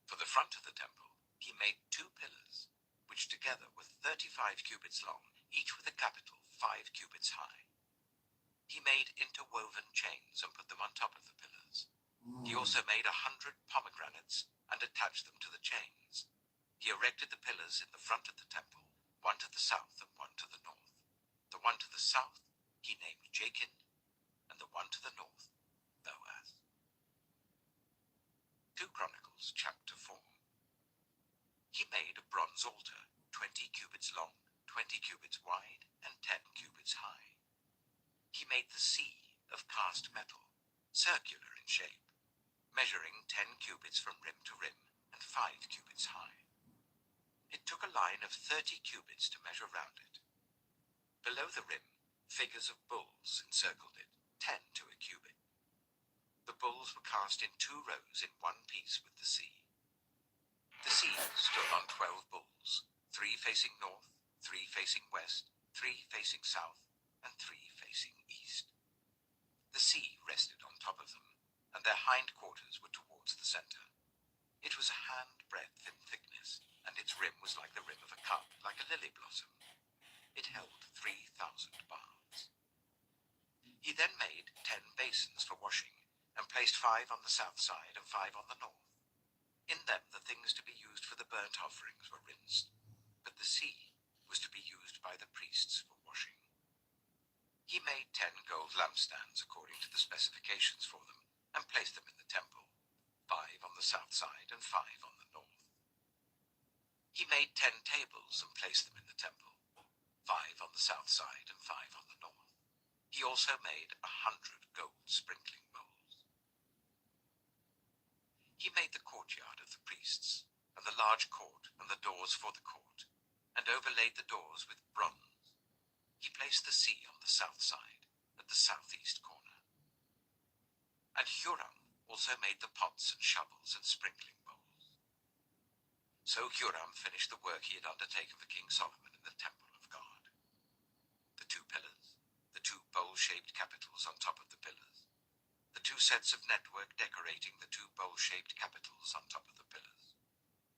For the front of the temple, he made 2 pillars, which together were 35 cubits long, each with a capital 5 cubits high. He made interwoven chains and put them on top of the pillars. He also made 100 pomegranates and attached them to the chains. He erected the pillars in the front of the temple, one to the south and one to the north. The one to the south he named Jachin, and the one to the north, Boaz. 2 Chronicles chapter 4. He made a bronze altar, 20 cubits long, 20 cubits wide, and 10 cubits high. He made the sea of cast metal, circular in shape, measuring 10 cubits from rim to rim and 5 cubits high. It took a line of 30 cubits to measure round it. Below the rim, figures of bulls encircled it, 10 to a cubit. The bulls were cast in 2 rows in one piece with the sea. The sea stood on 12 bulls, 3 facing north, 3 facing west, 3 facing south, and 3 facing east. The sea rested on top of them, and their hind quarters were towards the center. It was a hand-breadth in thickness, and its rim was like the rim of a cup, like a lily blossom. It held 3,000 baths. He then made 10 basins for washing, and placed 5 on the south side and 5 on the north. In them the things to be used for the burnt offerings were rinsed, but the sea was to be used by the priests for washing. He made 10 gold lampstands according to the specifications for them, and placed them in the temple, 5 on the south side and 5 on the north. He made 10 tables and placed them in the temple, 5 on the south side and 5 on the north. He also made 100 gold sprinkling bowls. He made the courtyard of the priests, and the large court and the doors for the court, and overlaid the doors with bronze. He placed the sea on the south side, at the southeast corner. And Huram also made the pots and shovels and sprinkling bowls. So Huram finished the work he had undertaken for King Solomon in the temple of God. The 2 pillars, the 2 bowl-shaped capitals on top of the pillars, the 2 sets of network decorating the 2 bowl-shaped capitals on top of the pillars,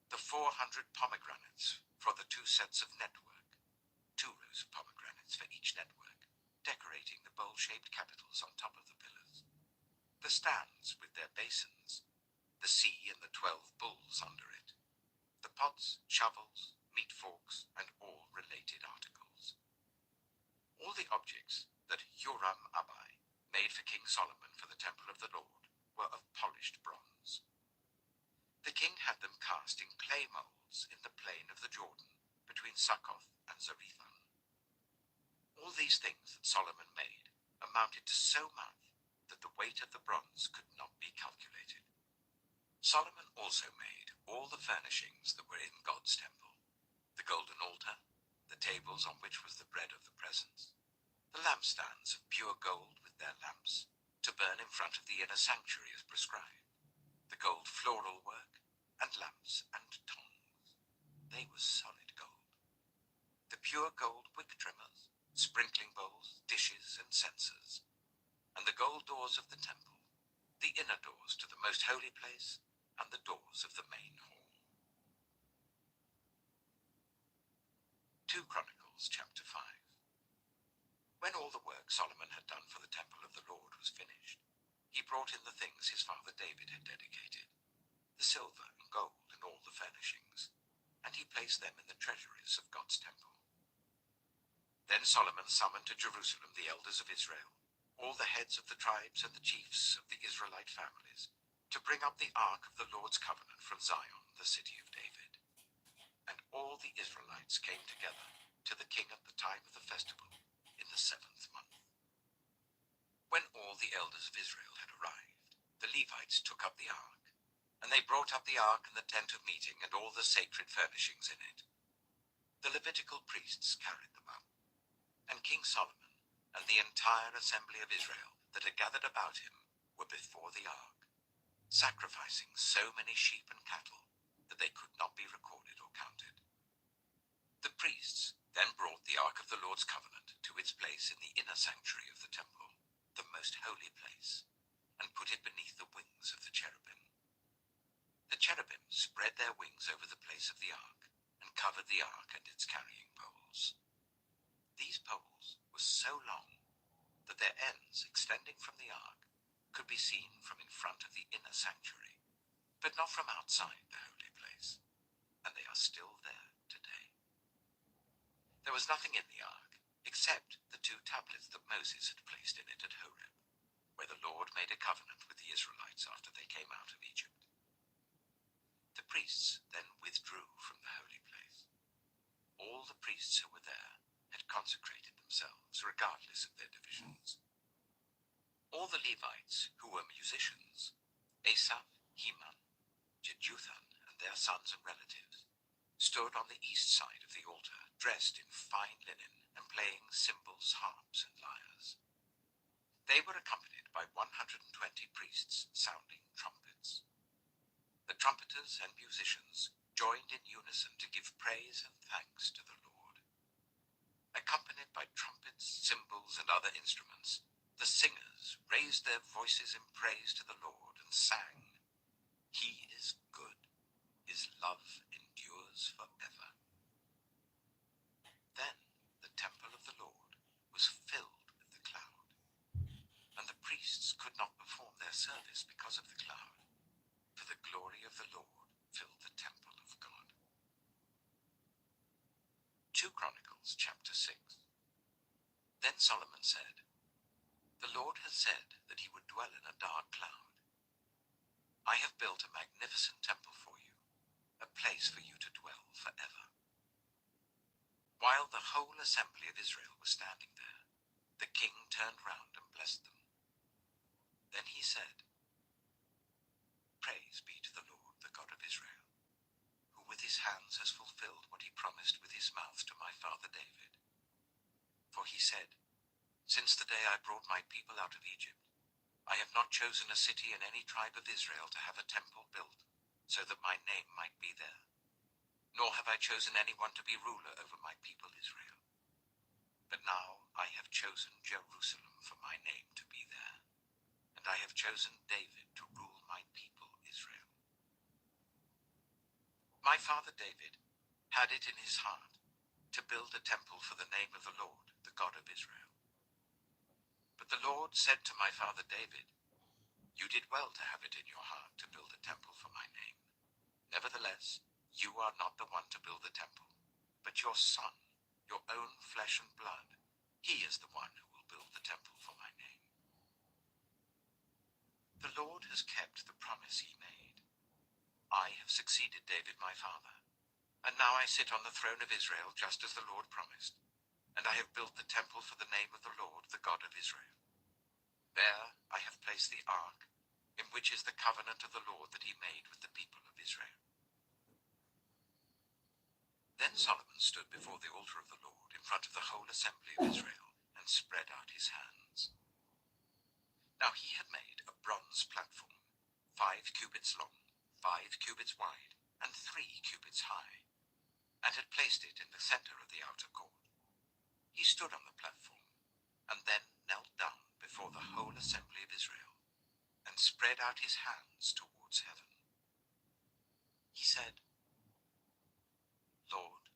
the 400 pomegranates for the 2 sets of network, 2 rows of pomegranates for each network, decorating the bowl-shaped capitals on top of the pillars, the stands with their basins, the sea and the 12 bulls under it, the pots, shovels, meat forks, and all related articles. All the objects that Huram Abai made for King Solomon for the temple of the Lord were of polished bronze. The king had them cast in clay molds in the plain of the Jordan between Succoth and Zarethan. All these things that Solomon made amounted to so much that the weight of the bronze could not be calculated. Solomon also made all the furnishings that were in God's temple, the golden altar, the tables on which was the bread of the presence, the lampstands of pure gold with their lamps, to burn in front of the inner sanctuary as prescribed, the gold floral work, and lamps and tongs. They were solid gold. The pure gold wick trimmers, sprinkling bowls, dishes, and censers, and the gold doors of the temple, the inner doors to the most holy place, and the doors of the main hall. 2 Chronicles chapter 5. When all the work Solomon had done for the temple of the Lord was finished, he brought in the things his father David had dedicated, the silver and gold and all the furnishings, and he placed them in the treasuries of God's temple. Then Solomon summoned to Jerusalem the elders of Israel, all the heads of the tribes and the chiefs of the Israelite families, to bring up the ark of the Lord's covenant from Zion, the city of David. And all the Israelites came together to the king at the time of the festival in the 7th month. When all the elders of Israel had arrived, the Levites took up the ark, and they brought up the ark and the tent of meeting and all the sacred furnishings in it. The Levitical priests carried them up, and King Solomon and the entire assembly of Israel that had gathered about him were before the ark, sacrificing so many sheep and cattle that they could not be recorded or counted. The priests then brought the ark of the Lord's covenant to its place in the inner sanctuary of the temple, the most holy place, and put it beneath the wings of the cherubim. The cherubim spread their wings over the place of the ark and covered the ark and its carrying poles. These poles were so long that their ends extending from the ark could be seen from in front of the inner sanctuary, but not from outside the holy place, and they are still there today. There was nothing in the ark except the 2 tablets that Moses had placed in it at Horeb, where the Lord made a covenant with the Israelites after they came out of Egypt. The priests then withdrew from the holy place. All the priests who were there had consecrated themselves, regardless of their divisions. All the Levites who were musicians, Asaph, Heman, Jeduthun, and their sons and relatives, stood on the east side of the altar, dressed in fine linen and playing cymbals, harps, and lyres. They were accompanied by 120 priests sounding trumpets. The trumpeters and musicians joined in unison to give praise and thanks to the Lord. Accompanied by trumpets, cymbals, and other instruments, the singers raised their voices in praise to the Lord and sang, "He is good, his love endures forever." Then the temple of the Lord was filled with the cloud, and the priests could not perform their service because of the cloud, for the glory of the Lord filled the temple of God. 2 Chronicles chapter 6. Then Solomon said, "The Lord has said that he would dwell in a dark cloud. I have built a magnificent temple for you, a place for you to dwell forever." While the whole assembly of Israel was standing there, the king turned round and blessed them. Then he said, "Praise be to the Lord, the God of Israel, who with his hands has fulfilled what he promised with his mouth to my father David. For he said, 'Since the day I brought my people out of Egypt, I have not chosen a city in any tribe of Israel to have a temple built, so that my name might be there. Nor have I chosen anyone to be ruler over my people Israel. But now I have chosen Jerusalem for my name to be there, and I have chosen David to rule my people Israel.' My father David had it in his heart to build a temple for the name of the Lord, the God of Israel. But the Lord said to my father David, You did well to have it in your heart to build a temple for my name. Nevertheless, you are not the one to build the temple, but your son, your own flesh and blood. He is the one who will build the temple for my name. The Lord has kept the promise he made. I have succeeded David my father, and now I sit on the throne of Israel just as the Lord promised, and I have built the temple for the name of the Lord, the God of Israel. There I have placed the ark, in which is the covenant of the Lord that he made with the people of Israel. Then Solomon stood before the altar of the Lord in front of the whole assembly of Israel and spread out his hands. Now he had made a bronze platform, 5 cubits long, 5 cubits wide, and 3 cubits high, and had placed it in the center of the outer court. He stood on the platform, and then knelt down before the whole assembly of Israel, and spread out his hands towards heaven. He said, Lord,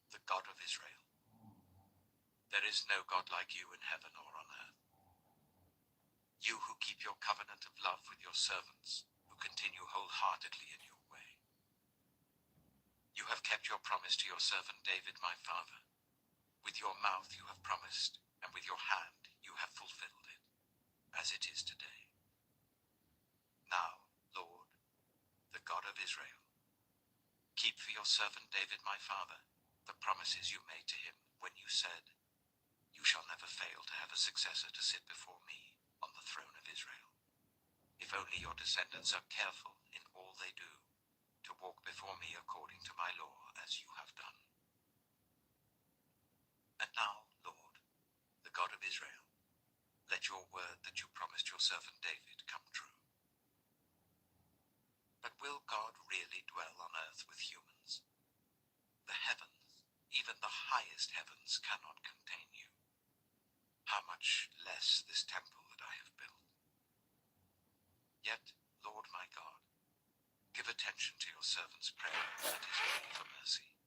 the God of Israel, there is no God like you in heaven or on earth. You who keep your covenant of love with your servants, who continue wholeheartedly in your way. You have kept your promise to your servant David my father. With your mouth you have promised, and with your hand you have fulfilled it, as it is today. Now, Lord, the God of Israel, keep for your servant David my father the promises you made to him when you said, You shall never fail to have a successor to sit before me on the throne of Israel, if only your descendants are careful in all they do to walk before me according to my law as you have done. And now, Lord, the God of Israel, let your word that you promised your servant David come true. But will God really dwell on earth with humans? The heavens, even the highest heavens, cannot contain you. How much less this temple that I have built? Yet, Lord my God, give attention to your servant's prayer and his plea for mercy.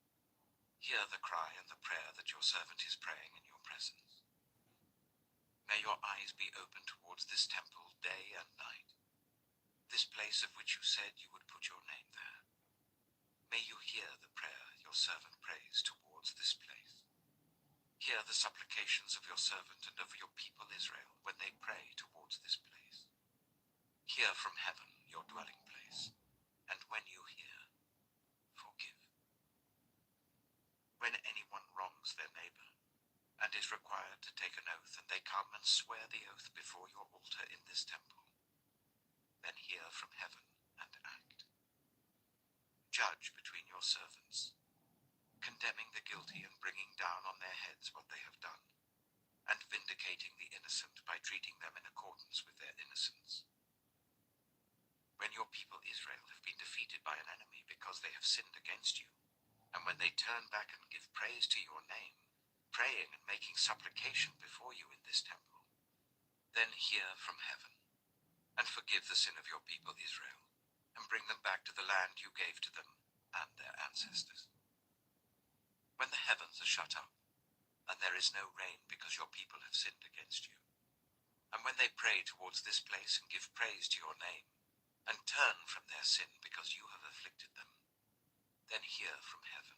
Hear the cry and the prayer that your servant is praying in your presence. May your eyes be open towards this temple day and night, this place of which you said you would put your name there. May you hear the prayer your servant prays towards this place. Hear the supplications of your servant and of your people Israel when they pray towards this place. Hear from heaven your dwelling place, and when you hear, forgive. When anyone wrongs their neighbor, and is required to take an oath, and they come and swear the oath before your altar in this temple, then hear from heaven and act. Judge between your servants, condemning the guilty and bringing down on their heads what they have done, and vindicating the innocent by treating them in accordance with their innocence. When your people Israel have been defeated by an enemy because they have sinned against you, and when they turn back and give praise to your name, praying and making supplication before you in this temple, then hear from heaven, and forgive the sin of your people Israel, and bring them back to the land you gave to them and their ancestors. When the heavens are shut up, and there is no rain because your people have sinned against you, and when they pray towards this place and give praise to your name, and turn from their sin because you have afflicted them, then hear from heaven,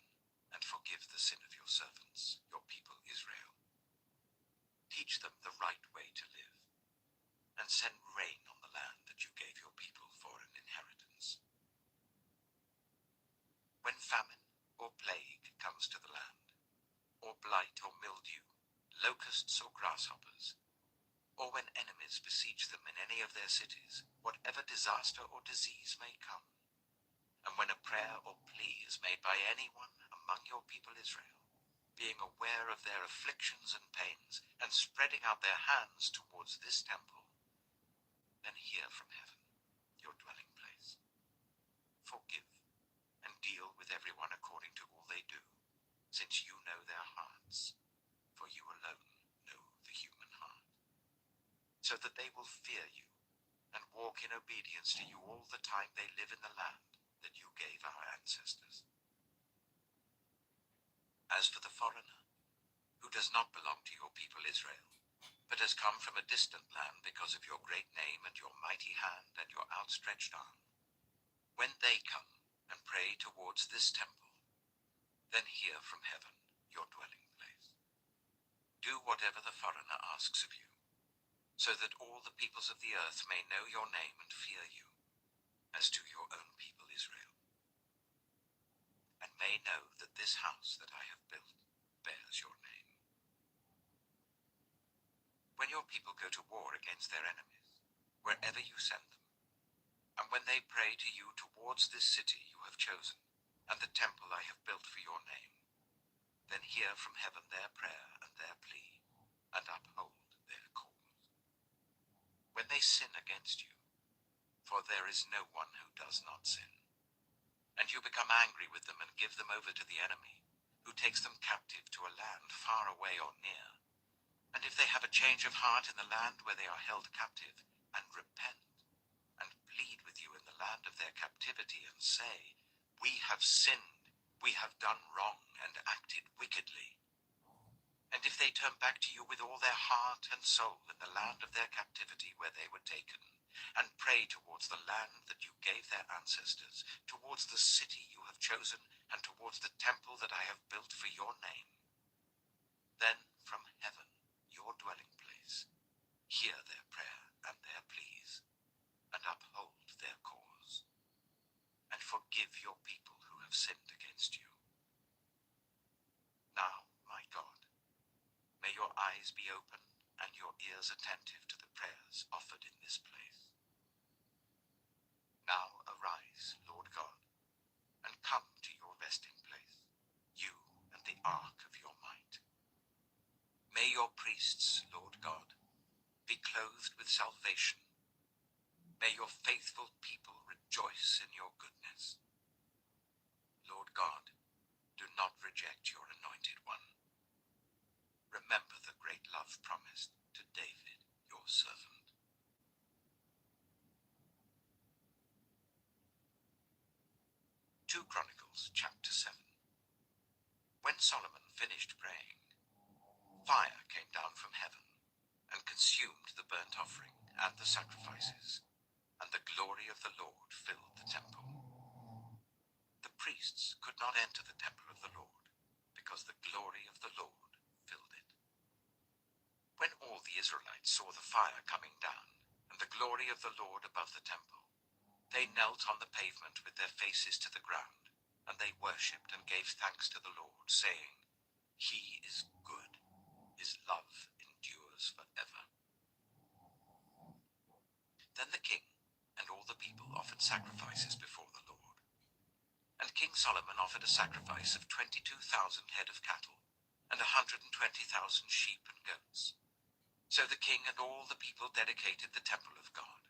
and forgive the sin of your servants, your people Israel. Teach them the right way to live, and send rain on the land that you gave your people for an inheritance. When famine or plague comes to the land, or blight or mildew, locusts or grasshoppers, or when enemies besiege them in any of their cities, whatever disaster or disease may come, and when a prayer or plea is made by anyone among your people Israel, being aware of their afflictions and pains, and spreading out their hands towards this temple, then hear from heaven, your dwelling place. Forgive and deal with everyone according to all they do, since you know their hearts, for you alone know the human heart, so that they will fear you and walk in obedience to you all the time they live in the land that you gave our ancestors. As for the foreigner, who does not belong to your people Israel, but has come from a distant land because of your great name and your mighty hand and your outstretched arm. When they come and pray towards this temple, then hear from heaven, your dwelling place. Do whatever the foreigner asks of you, so that all the peoples of the earth may know your name and fear you, as do your own people Israel, and may know that this house that I have built bears your name. When your people go to war against their enemies, wherever you send them, and when they pray to you towards this city you have chosen, and the temple I have built for your name, then hear from heaven their prayer and their plea, and uphold their cause. When they sin against you, for there is no one who does not sin, and you become angry with them and give them over to the enemy, who takes them captive to a land far away or near, and if they have a change of heart in the land where they are held captive, and repent, and plead with you in the land of their captivity, and say, we have sinned, we have done wrong, and acted wickedly. And if they turn back to you with all their heart and soul in the land of their captivity where they were taken, and pray towards the land that you gave their ancestors, towards the city you have chosen, and towards the temple that I have built for your name, then from heaven, your dwelling place, hear their prayer and their pleas, and uphold their cause, and forgive your people who have sinned against you. Now, my God, may your eyes be open and your ears attentive to the prayers offered in this place. Now arise, Lord God, and come to your resting place, you and the ark of your might. May your priests, Lord God, be clothed with salvation. May your faithful people rejoice in your goodness. Lord God, do not reject your anointed one. Remember the great love promised to David, your servant. 2 Chronicles chapter 7. When Solomon finished praying, fire came down from heaven and consumed the burnt offering and the sacrifices, and the glory of the Lord filled the temple. The priests could not enter the temple of the Lord, because the glory of the Lord filled it. When all the Israelites saw the fire coming down, and the glory of the Lord above the temple, they knelt on the pavement with their faces to the ground, and they worshipped and gave thanks to the Lord, saying, He is good, His love endures forever. Then the king and all the people offered sacrifices before the Lord. And King Solomon offered a sacrifice of 22,000 head of cattle, and 120,000 sheep and goats. So the king and all the people dedicated the temple of God.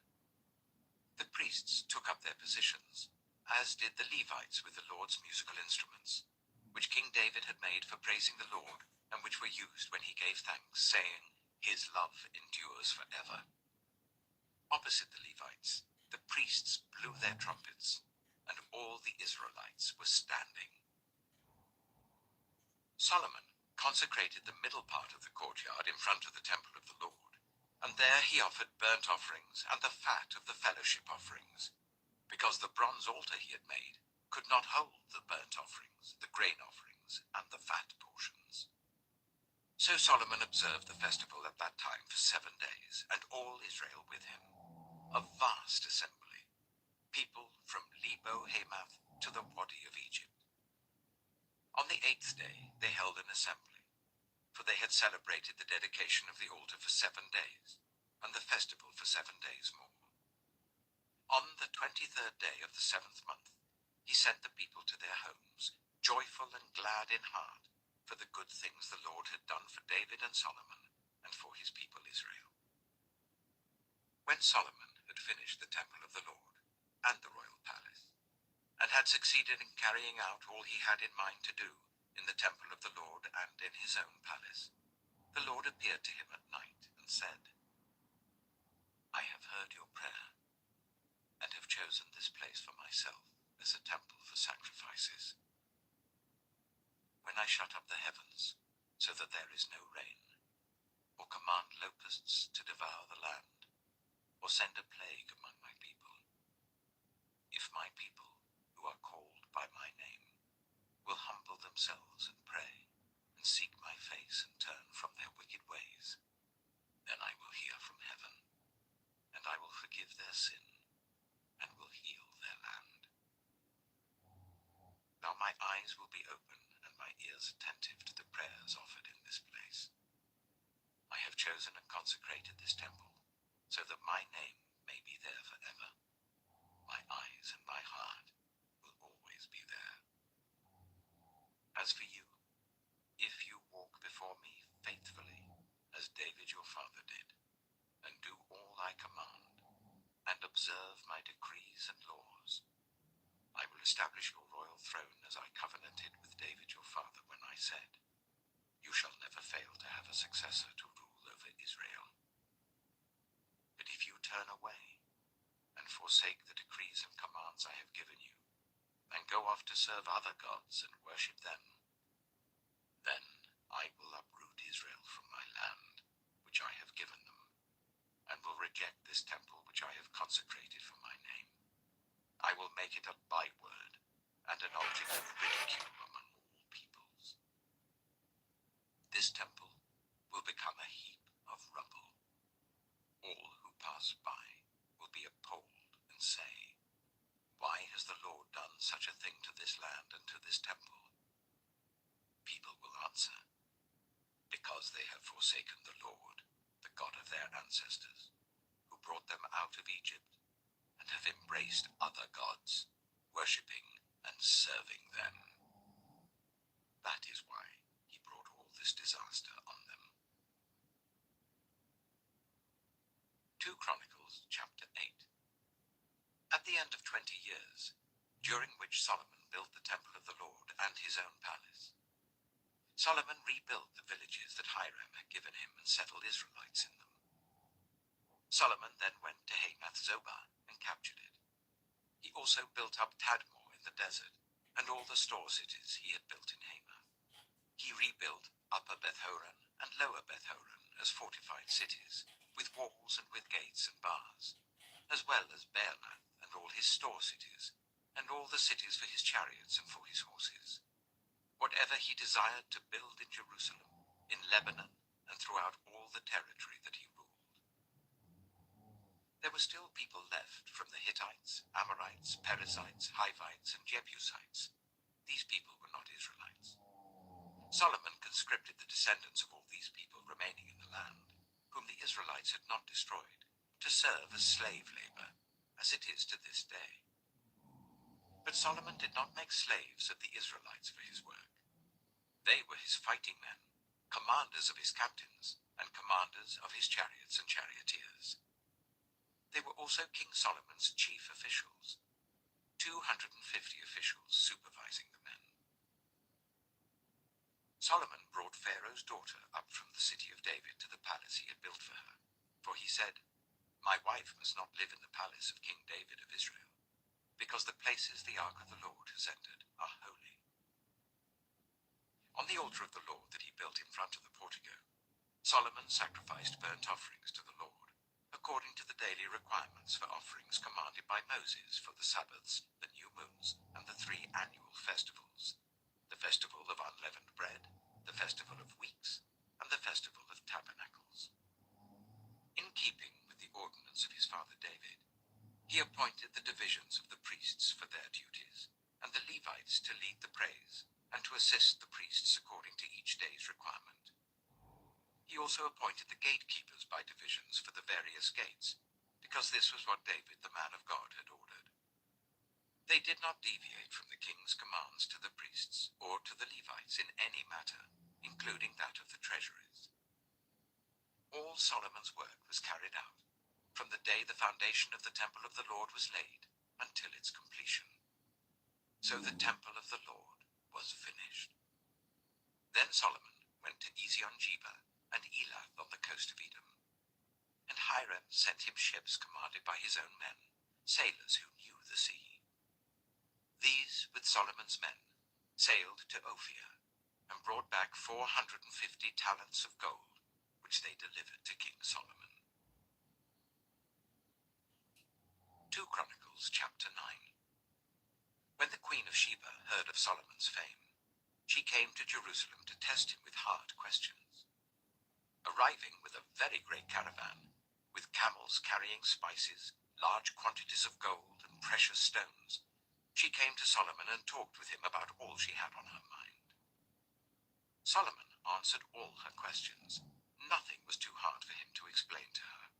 The priests took up their positions, as did the Levites with the Lord's musical instruments, which King David had made for praising the Lord, and which were used when he gave thanks, saying, His love endures forever. Opposite the Levites, the priests blew their trumpets, and all the Israelites were standing. Solomon consecrated the middle part of the courtyard in front of the temple of the Lord, and there he offered burnt offerings and the fat of the fellowship offerings, because the bronze altar he had made could not hold the burnt offerings, the grain offerings, and the fat portions. So Solomon observed the festival at that time for 7 days, and all Israel with him, a vast assembly, people from Lebo-Hamath to the Wadi of Egypt. On the 8th day they held an assembly, for they had celebrated the dedication of the altar for 7 days, and the festival for 7 days more. On the 23rd day of the 7th month, he sent the people to their homes, joyful and glad in heart, for the good things the Lord had done for David and Solomon, and for his people Israel. When Solomon had finished the temple of the Lord, and the royal palace, and had succeeded in carrying out all he had in mind to do in the temple of the Lord and in his own palace, the Lord appeared to him at night and said, I have heard your prayer, and have chosen this place for myself as a temple for sacrifices. When I shut up the heavens, so that there is no rain, or command locusts my people, who are called by my name, will humble themselves and pray, and seek my face and turn from their wicked ways, then I will hear from heaven, and I will forgive their sin, and will heal their land. Now my eyes will be open, and my ears attentive to the prayers offered in this place. I have chosen and consecrated this temple, so that my name may be there forever. My eyes and my heart will always be there. As for you, if you walk before me faithfully, as David your father did, and do all I command, and observe my decrees and laws, I will establish your royal throne as I covenanted with David your father when I said, you shall never fail to have a successor to rule over Israel. But if you turn away and forsake the decrees and commands I have given you, and go off to serve other gods and worship them, then I will uproot Israel from my land, which I have given them, and will reject this temple which I have consecrated for my name. I will make it a byword and an object of ridicule among all peoples. This temple will become a heap of rubble. All who pass by will be appalled and say, why has the Lord done such a thing to this land and to this temple? People will answer, because they have forsaken the Lord, the God of their ancestors, who brought them out of Egypt, and have embraced other gods, worshipping and serving them. That is why he brought all this disaster on them. 2 Chronicles chapter 8. At the end of 20 years, during which Solomon built the temple of the Lord and his own palace, Solomon rebuilt the villages that Hiram had given him and settled Israelites in them. Solomon then went to Hamath Zobah and captured it. He also built up Tadmor in the desert, and all the store cities he had built in Hamath. He rebuilt Upper Beth-horon and Lower Beth-horon as fortified cities, with walls and with gates and bars, as well as Baalath and all his store cities, and all the cities for his chariots and for his horses. Whatever he desired to build in Jerusalem, in Lebanon, and throughout all the territory that he ruled. There were still people left from the Hittites, Amorites, Perizzites, Hivites, and Jebusites. These people were not Israelites. Solomon conscripted the descendants of all these people remaining in the land, whom the Israelites had not destroyed, to serve as slave labor, as it is to this day. But Solomon did not make slaves of the Israelites for his work. They were his fighting men, commanders of his captains, and commanders of his chariots and charioteers. They were also King Solomon's chief officials, 250 officials supervising the men. Solomon brought Pharaoh's daughter up from the city of David to the palace he had built for her, for he said, my wife must not live in the palace of King David of Israel, because the places the ark of the Lord has entered are holy. On the altar of the Lord that he built in front of the portico, Solomon sacrificed burnt offerings to the Lord, according to the daily requirements for offerings commanded by Moses for the Sabbaths, the new moons, and the 3 annual festivals, the festival of unleavened bread, the festival of weeks, and the festival of tabernacles. In keeping with the ordinance of his father David, he appointed the divisions of the priests for their duties, and the Levites to lead the praise, and to assist the priests according to each day's requirement. He also appointed the gatekeepers by divisions for the various gates, because this was what David, the man of God, had ordered. They did not deviate from the king's commands to the priests or to the Levites in any matter, including that of the treasuries. All Solomon's work was carried out, from the day the foundation of the temple of the Lord was laid until its completion. So the temple of the Lord was finished. Then Solomon went to Ezion-Geber and Elath on the coast of Edom. And Hiram sent him ships commanded by his own men, sailors who knew the sea. These, with Solomon's men, sailed to Ophir, and brought back 450 talents of gold, which they delivered to King Solomon. 2 Chronicles chapter 9. Queen of Sheba heard of Solomon's fame, she came to Jerusalem to test him with hard questions. Arriving with a very great caravan, with camels carrying spices, large quantities of gold and precious stones, she came to Solomon and talked with him about all she had on her mind. Solomon answered all her questions. Nothing was too hard for him to explain to her.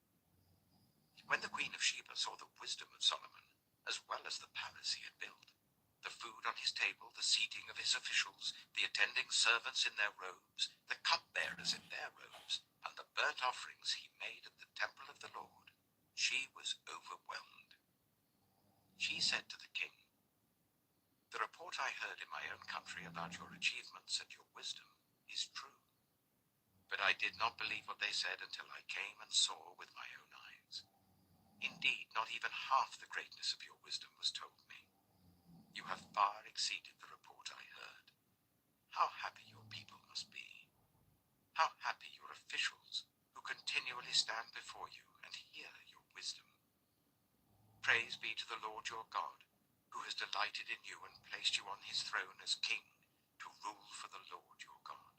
When the Queen of Sheba saw the wisdom of Solomon, as well as the palace he had built, the food on his table, the seating of his officials, the attending servants in their robes, the cupbearers in their robes, and the burnt offerings he made at the temple of the Lord, she was overwhelmed. She said to the king, "The report I heard in my own country about your achievements and your wisdom is true. But I did not believe what they said until I came and saw with my own eyes. Indeed, not even half the greatness of your wisdom was told me. You have far exceeded the report I heard. How happy your people must be. How happy your officials who continually stand before you and hear your wisdom. Praise be to the Lord your God, who has delighted in you and placed you on his throne as king to rule for the Lord your God.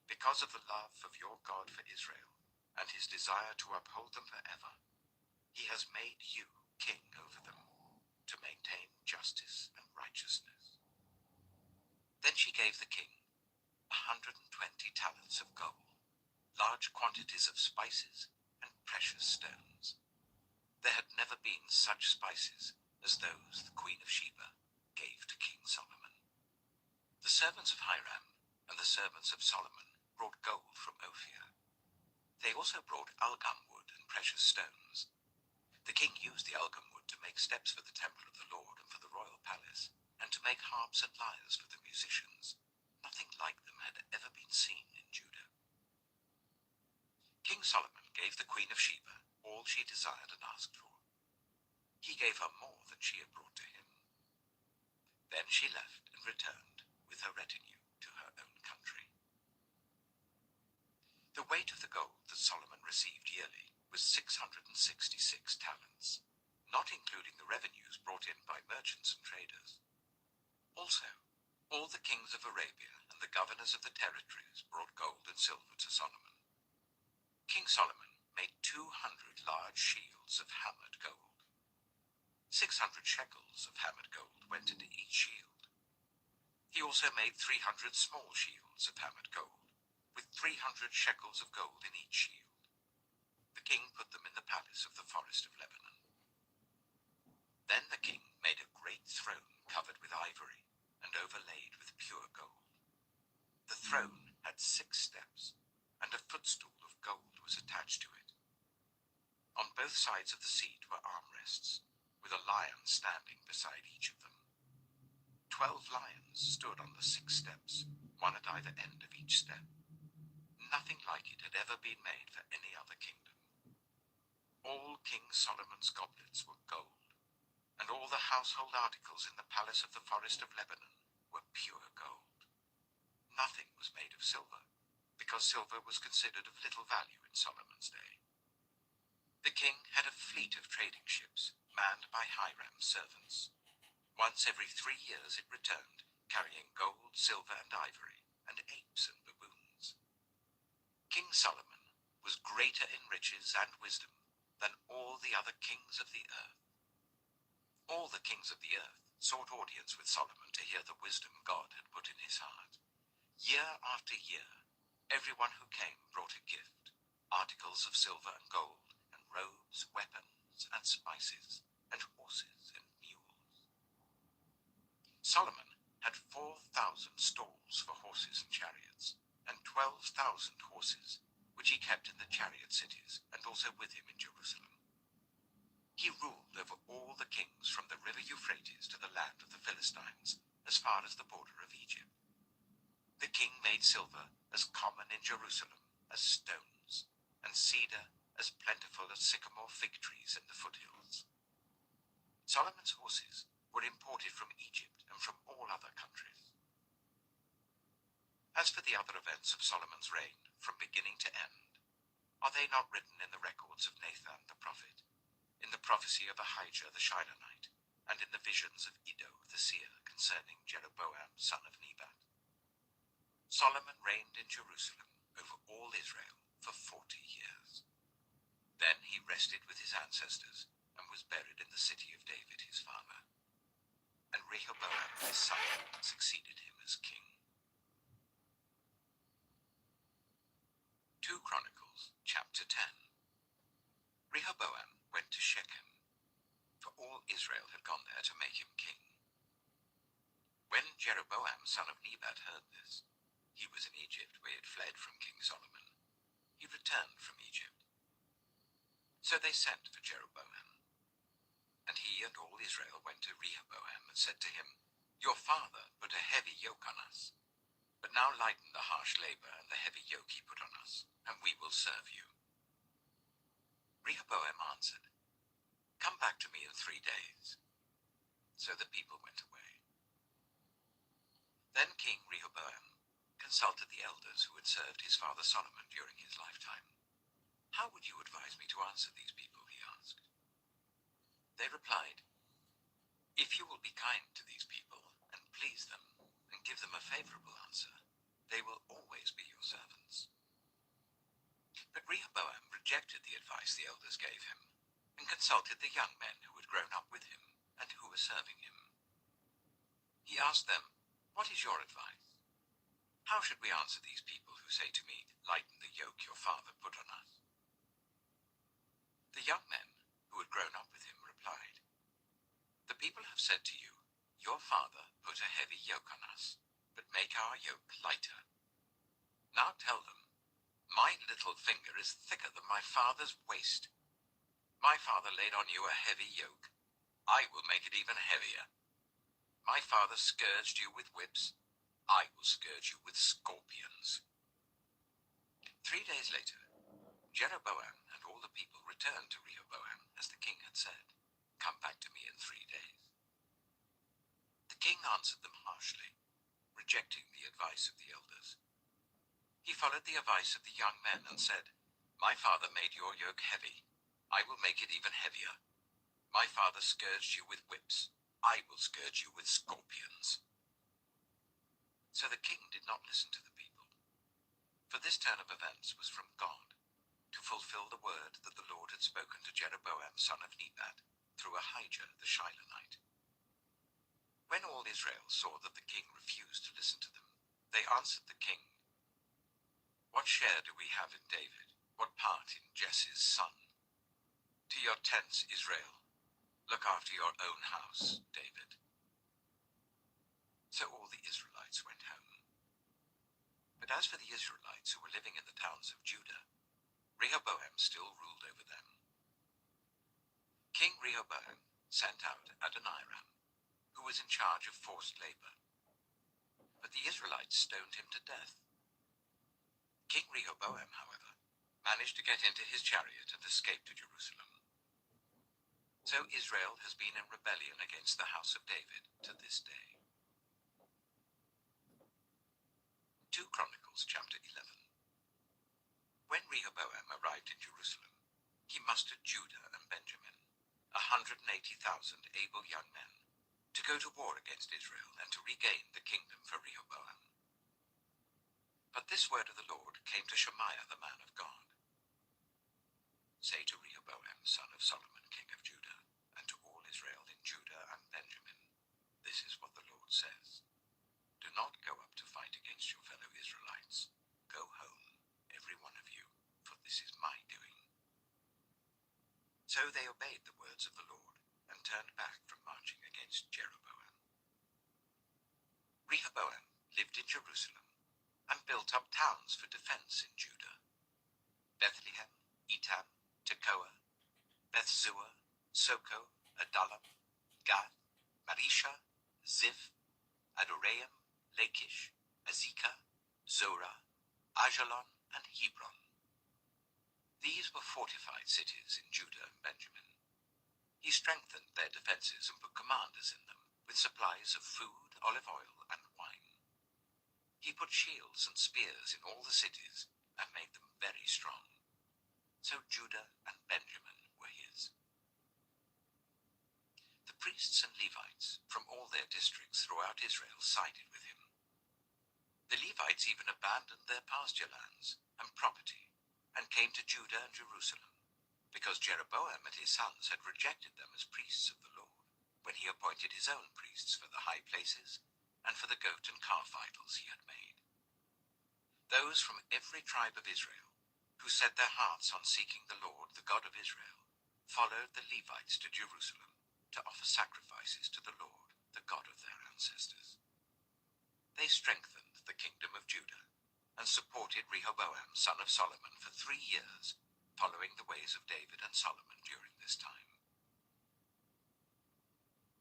Because of the love of your God for Israel and his desire to uphold them forever, he has made you king over them, to maintain justice and righteousness." Then she gave the king 120 talents of gold, large quantities of spices, and precious stones. There had never been such spices as those the Queen of Sheba gave to King Solomon. The servants of Hiram and the servants of Solomon brought gold from Ophir. They also brought algum wood and precious stones. The king used the algum wood to make steps for the temple of the Lord and for the royal palace, and to make harps and lyres for the musicians. Nothing like them had ever been seen in Judah. King Solomon gave the Queen of Sheba all she desired and asked for. He gave her more than she had brought to him. Then she left and returned with her retinue to her own country. The weight of the gold that Solomon received yearly was 666 talents, not including the revenues brought in by merchants and traders. Also, all the kings of Arabia and the governors of the territories brought gold and silver to Solomon. King Solomon made 200 large shields of hammered gold. 600 shekels of hammered gold went into each shield. He also made 300 small shields of hammered gold, with 300 shekels of gold in each shield. The king put them in the palace of the forest of Lebanon. Then the king made a great throne covered with ivory and overlaid with pure gold. The throne had 6 steps, and a footstool of gold was attached to it. On both sides of the seat were armrests, with a lion standing beside each of them. 12 lions stood on the 6 steps, one at either end of each step. Nothing like it had ever been made for any other kingdom. All King Solomon's goblets were gold, and all the household articles in the palace of the forest of Lebanon were pure gold. Nothing was made of silver, because silver was considered of little value in Solomon's day. The king had a fleet of trading ships manned by Hiram's servants. Once every 3 years it returned, carrying gold, silver, and ivory, and apes and baboons. King Solomon was greater in riches and wisdom than all the other kings of the earth. All the kings of the earth sought audience with Solomon to hear the wisdom God had put in his heart. Year after year, everyone who came brought a gift, articles of silver and gold, and robes, weapons, and spices, and horses and mules. Solomon had 4,000 stalls for horses and chariots, and 12,000 horses, which he kept in the chariot cities, and also with him in Jerusalem. He ruled over all the kings from the river Euphrates to the land of the Philistines, as far as the border of Egypt. The king made silver as common in Jerusalem as stones, and cedar as plentiful as sycamore fig trees in the foothills. Solomon's horses were imported from Egypt and from all other countries. As for the other events of Solomon's reign, from beginning to end, are they not written in the records of Nathan the prophet, in the prophecy of Ahijah the Shilonite, and in the visions of Iddo the seer concerning Jeroboam son of Nebat. Solomon reigned in Jerusalem over all Israel for 40 years. Then he rested with his ancestors and was buried in the city of David his father. And Rehoboam his son succeeded him as king. 2 Chronicles chapter 10. Rehoboam went to Shechem, for all Israel had gone there to make him king. When Jeroboam son of Nebat heard this, he was in Egypt where he had fled from King Solomon. He returned from Egypt. So they sent for Jeroboam. And he and all Israel went to Rehoboam and said to him, Your father put a heavy yoke on us, but now lighten the harsh labor and the heavy yoke he put on us, and we will serve you. Rehoboam answered, Come back to me in 3 days. So the people went away. Then King Rehoboam consulted the elders who had served his father Solomon during his lifetime. How would you advise me to answer these people, he asked. They replied, If you will be kind to these people and please them and give them a favorable answer, they will always be your servants. But Rehoboam rejected the advice the elders gave him and consulted the young men who had grown up with him and who were serving him. He asked them, What is your advice? How should we answer these people who say to me, Lighten the yoke your father put on us? The young men who had grown up with him replied, The people have said to you, Your father put a heavy yoke on us, but make our yoke lighter. Now tell them, My little finger is thicker than my father's waist. My father laid on you a heavy yoke. I will make it even heavier. My father scourged you with whips. I will scourge you with scorpions. 3 days later, Jeroboam and all the people returned to Rehoboam as the king had said, Come back to me in 3 days. The king answered them harshly, rejecting the advice of the elders. He followed the advice of the young men and said, My father made your yoke heavy. I will make it even heavier. My father scourged you with whips. I will scourge you with scorpions. So the king did not listen to the people, for this turn of events was from God, to fulfill the word that the Lord had spoken to Jeroboam son of Nebat through Ahijah the Shilonite. When all Israel saw that the king refused to listen to them, they answered the king, What share do we have in David? What part in Jesse's son? To your tents, Israel. Look after your own house, David. So all the Israelites went home. But as for the Israelites who were living in the towns of Judah, Rehoboam still ruled over them. King Rehoboam sent out Adoniram, who was in charge of forced labor. But the Israelites stoned him to death. King Rehoboam, however, managed to get into his chariot and escape to Jerusalem. So Israel has been in rebellion against the house of David to this day. 2 Chronicles chapter 11. When Rehoboam arrived in Jerusalem, he mustered Judah and Benjamin, 180,000 able young men, to go to war against Israel and to regain the kingdom for Rehoboam. But this word of the Lord came to Shemaiah the man of God. Say to Rehoboam son of Solomon king of Judah, and to all Israel in Judah and Benjamin, this is what the Lord says. Do not go up to fight against your fellow Israelites. Go home, every one of you, for this is my doing. So they obeyed the words of the Lord and turned back from marching against Jeroboam. Rehoboam lived in Jerusalem and built up towns for defense in Judah: Bethlehem, Etam, Tekoa, Bethzua, Soko, Adullam, Gath, Marisha, Ziph, Adoraim, Lachish, Azekah, Zorah, Ajalon, and Hebron. These were fortified cities in Judah and Benjamin. He strengthened their defenses and put commanders in them, with supplies of food, olive oil, and wine. He put shields and spears in all the cities and made them very strong. So Judah and Benjamin were his. The The priests and Levites from all their districts throughout Israel sided with him. The Levites even abandoned their pasture lands and property and came to Judah and Jerusalem, because Jeroboam and his sons had rejected them as priests of the Lord, when he appointed his own priests for the high places and for the goat and calf idols he had made. Those from every tribe of Israel, who set their hearts on seeking the Lord, the God of Israel, followed the Levites to Jerusalem to offer sacrifices to the Lord, the God of their ancestors. They strengthened the kingdom of Judah and supported Rehoboam, son of Solomon, for 3 years, following the ways of David and Solomon during this time.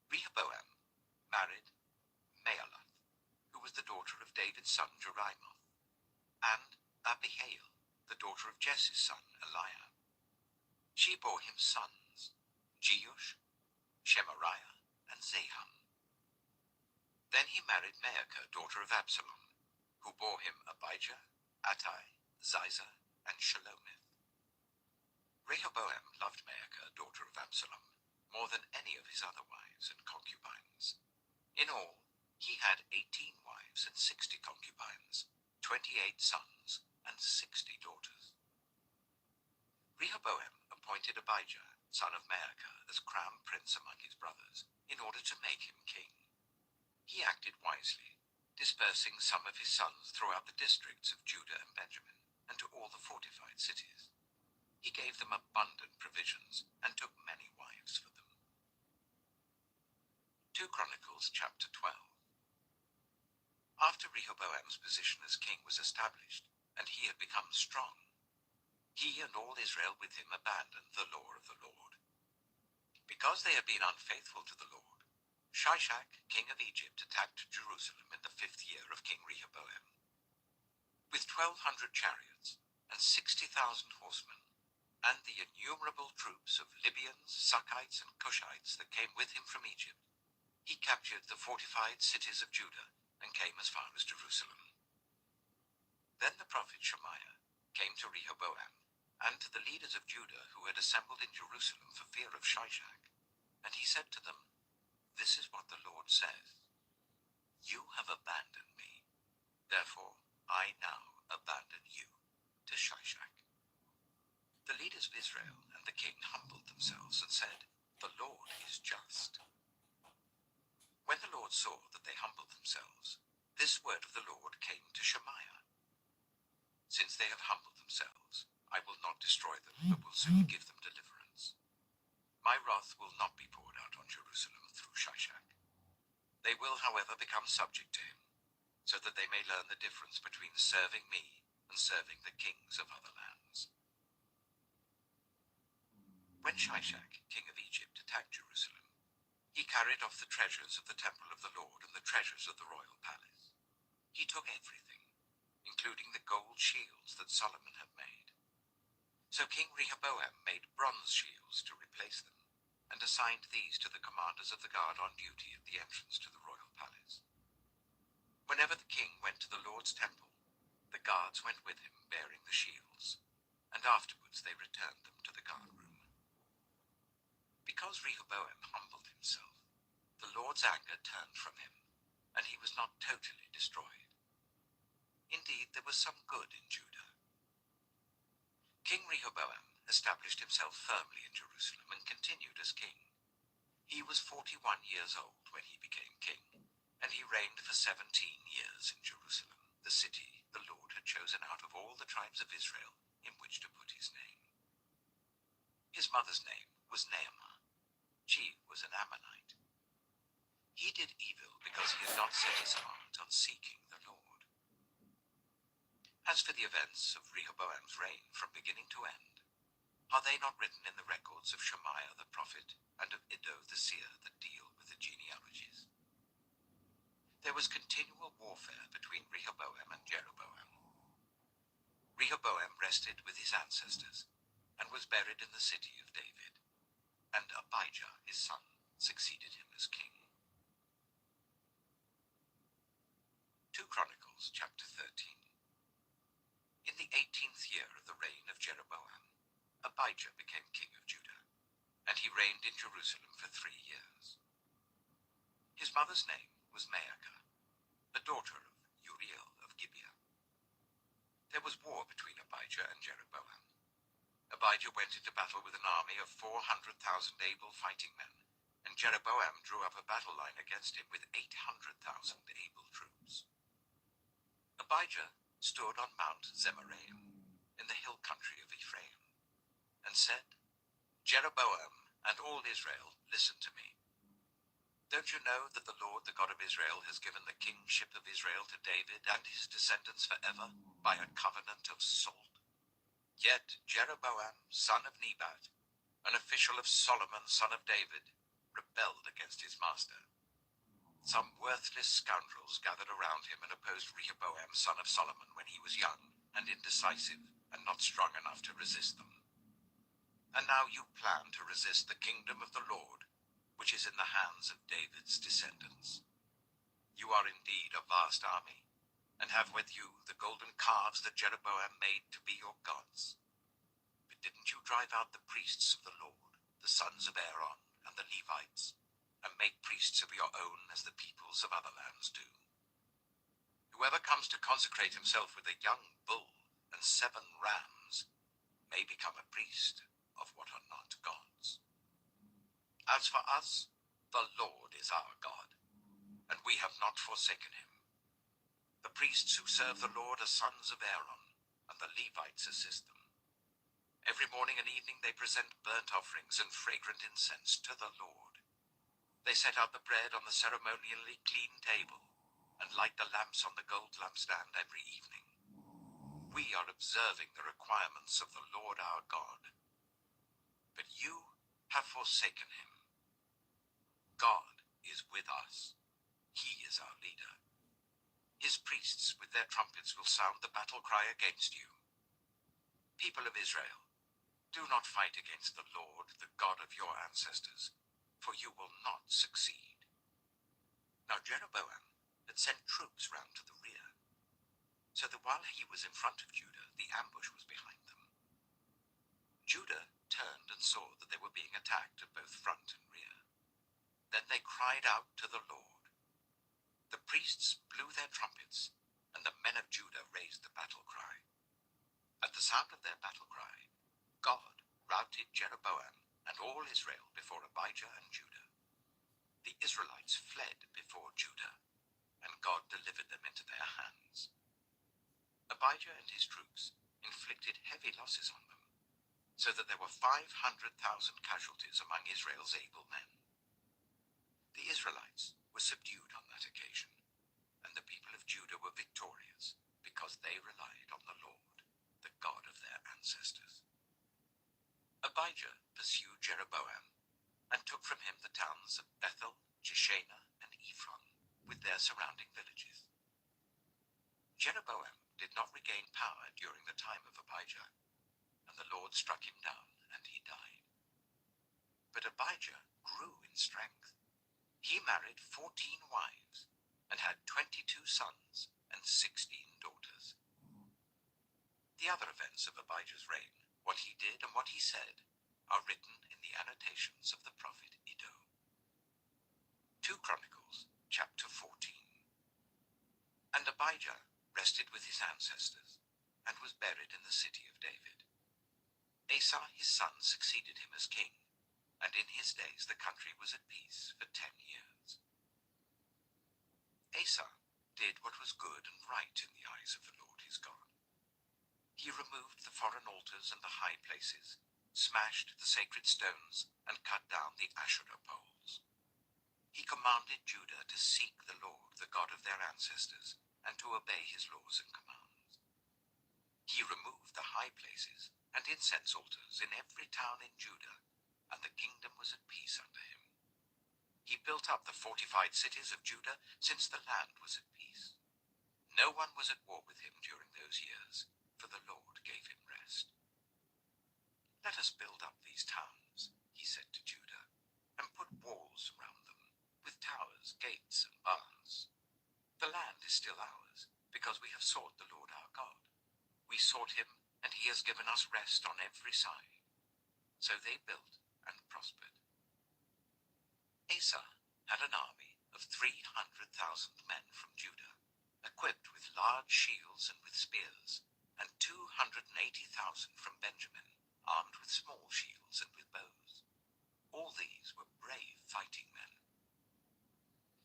Rehoboam married Mahalath, who was the daughter of David's son Jerimoth, and Abihail, the daughter of Jesse's son Eliab. She bore him sons, Jeush, Shemariah, and Zaham. Then he married Maacah, daughter of Absalom, who bore him Abijah, Attai, Ziza, and Shelomith. Rehoboam loved Maacah, daughter of Absalom, more than any of his other wives and concubines. In all, he had 18 wives and 60 concubines, 28 sons, and 60 daughters. Rehoboam appointed Abijah, son of Maacah, as crown prince among his brothers, in order to make him king. He acted wisely, dispersing some of his sons throughout the districts of Judah and Benjamin, and to all the fortified cities. He gave them abundant provisions, and took many wives for them. 2 Chronicles chapter 12. After Rehoboam's position as king was established, and he had become strong, he and all Israel with him abandoned the law of the Lord. Because they had been unfaithful to the Lord, Shishak, king of Egypt, attacked Jerusalem in the 5th year of King Rehoboam. With 1,200 chariots and 60,000 horsemen, and the innumerable troops of Libyans, Sukkites, and Cushites that came with him from Egypt, he captured the fortified cities of Judah and came as far as Jerusalem. Then the prophet Shemaiah came to Rehoboam and to the leaders of Judah who had assembled in Jerusalem for fear of Shishak, and he said to them, "This is what the Lord says. You have abandoned me, therefore I now abandon you to Shishak." The leaders of Israel and the king humbled themselves and said, "The Lord is just." When the Lord saw that they humbled themselves, this word of the Lord came to Shemaiah: "Since they have humbled themselves, I will not destroy them, but will soon give them deliverance. My wrath will not be poured out on Jerusalem through Shishak. They will, however, become subject to him, so that they may learn the difference between serving me and serving the kings of other lands." When Shishak, king of Egypt, attacked Jerusalem, he carried off the treasures of the temple of the Lord and the treasures of the royal palace. He took everything, including the gold shields that Solomon had made. So King Rehoboam made bronze shields to replace them, and assigned these to the commanders of the guard on duty at the entrance to the royal palace. Whenever the king went to the Lord's temple, the guards went with him bearing the shields, and afterwards they returned them to the guard room. Because Rehoboam humbled himself, the Lord's anger turned from him, and he was not totally destroyed. Indeed, there was some good in Judah. King Rehoboam established himself firmly in Jerusalem and continued as king. He was 41 years old when he became king, and he reigned for 17 years in Jerusalem, the city the Lord had chosen out of all the tribes of Israel in which to put his name. His mother's name was Naamah. She was an Ammonite. He did evil because he had not set his heart on seeking the Lord. As for the events of Rehoboam's reign from beginning to end, are they not written in the records of Shemaiah the prophet and of Iddo the seer that deal with the genealogies? There was continual warfare between Rehoboam and Jeroboam. Rehoboam rested with his ancestors and was buried in the city of David, and Abijah, his son, succeeded him as king. 2 Chronicles chapter 13. In the 18th year of the reign of Jeroboam, Abijah became king of Judah, and he reigned in Jerusalem for 3 years. His mother's name was Maacah, the daughter of Uriel of Gibeah. There was war between Abijah and Jeroboam. Abijah went into battle with an army of 400,000 able fighting men, and Jeroboam drew up a battle line against him with 800,000 able troops. Abijah stood on Mount Zemaraim, in the hill country of Ephraim, and said, Jeroboam and all Israel, listen to me. Don't you know that the Lord, the God of Israel, has given the kingship of Israel to David and his descendants forever by a covenant of salt? Yet Jeroboam, son of Nebat, an official of Solomon, son of David, rebelled against his master. Some worthless scoundrels gathered around him and opposed Rehoboam, son of Solomon, when he was young and indecisive and not strong enough to resist them. And now you plan to resist the kingdom of the Lord, which is in the hands of David's descendants. You are indeed a vast army, and have with you the golden calves that Jeroboam made to be your gods. But didn't you drive out the priests of the Lord, the sons of Aaron and the Levites, and make priests of your own as the peoples of other lands do? Whoever comes to consecrate himself with a young bull and 7 rams may become a priest of what are not gods. As for us, the Lord is our God, and we have not forsaken him. The priests who serve the Lord are sons of Aaron, and the Levites assist them. Every morning and evening they present burnt offerings and fragrant incense to the Lord. They set out the bread on the ceremonially clean table, and light the lamps on the gold lampstand every evening. We are observing the requirements of the Lord our God. But you have forsaken him. God is with us. He is our leader. His priests with their trumpets will sound the battle cry against you. People of Israel, do not fight against the Lord, the God of your ancestors, for you will not succeed. Now Jeroboam had sent troops round to the rear, so that while he was in front of Judah, the ambush was behind them. Judah turned and saw that they were being attacked at both front and rear. Then they cried out to the Lord. The priests blew their trumpets, and the men of Judah raised the battle cry. At the sound of their battle cry, God routed Jeroboam and all Israel before Abijah and Judah. The Israelites fled before Judah, and God delivered them into their hands. Abijah and his troops inflicted heavy losses on them, so that there were 500,000 casualties among Israel's able men. The Israelites were subdued on that occasion, and the people of Judah were victorious because they relied on the Lord, the God of their ancestors. Abijah pursued Jeroboam and took from him the towns of Bethel, Jeshanah, and Ephron, with their surrounding villages. Jeroboam did not regain power during the time of Abijah, and the Lord struck him down, and he died. But Abijah grew in strength. He married 14 wives and had 22 sons and 16 daughters. The other events of Abijah's reign, what he did and what he said, are written in the annotations of the prophet Iddo. 2 Chronicles, chapter 14. And Abijah rested with his ancestors, and was buried in the city of David. Asa his son succeeded him as king, and in his days the country was at peace for 10 years. Asa did what was good and right in the eyes of the Lord his God. He removed the foreign altars and the high places, smashed the sacred stones, and cut down the Asherah poles. He commanded Judah to seek the Lord, the God of their ancestors, and to obey his laws and commands. He removed the high places and incense altars in every town in Judah, and the kingdom was at peace under him. He built up the fortified cities of Judah, since the land was at peace. No one was at war with him during those years, for the Lord gave him rest. Let us build up these towns, he said to Judah, and put walls around them, with towers, gates, and bars. The land is still ours, because we have sought the Lord our God. We sought him, and he has given us rest on every side. So they built and prospered. Asa had an army of of 300,000 men from Judah, equipped with large shields and with spears, and 280,000 from Benjamin, armed with small shields and with bows. All these were brave fighting men.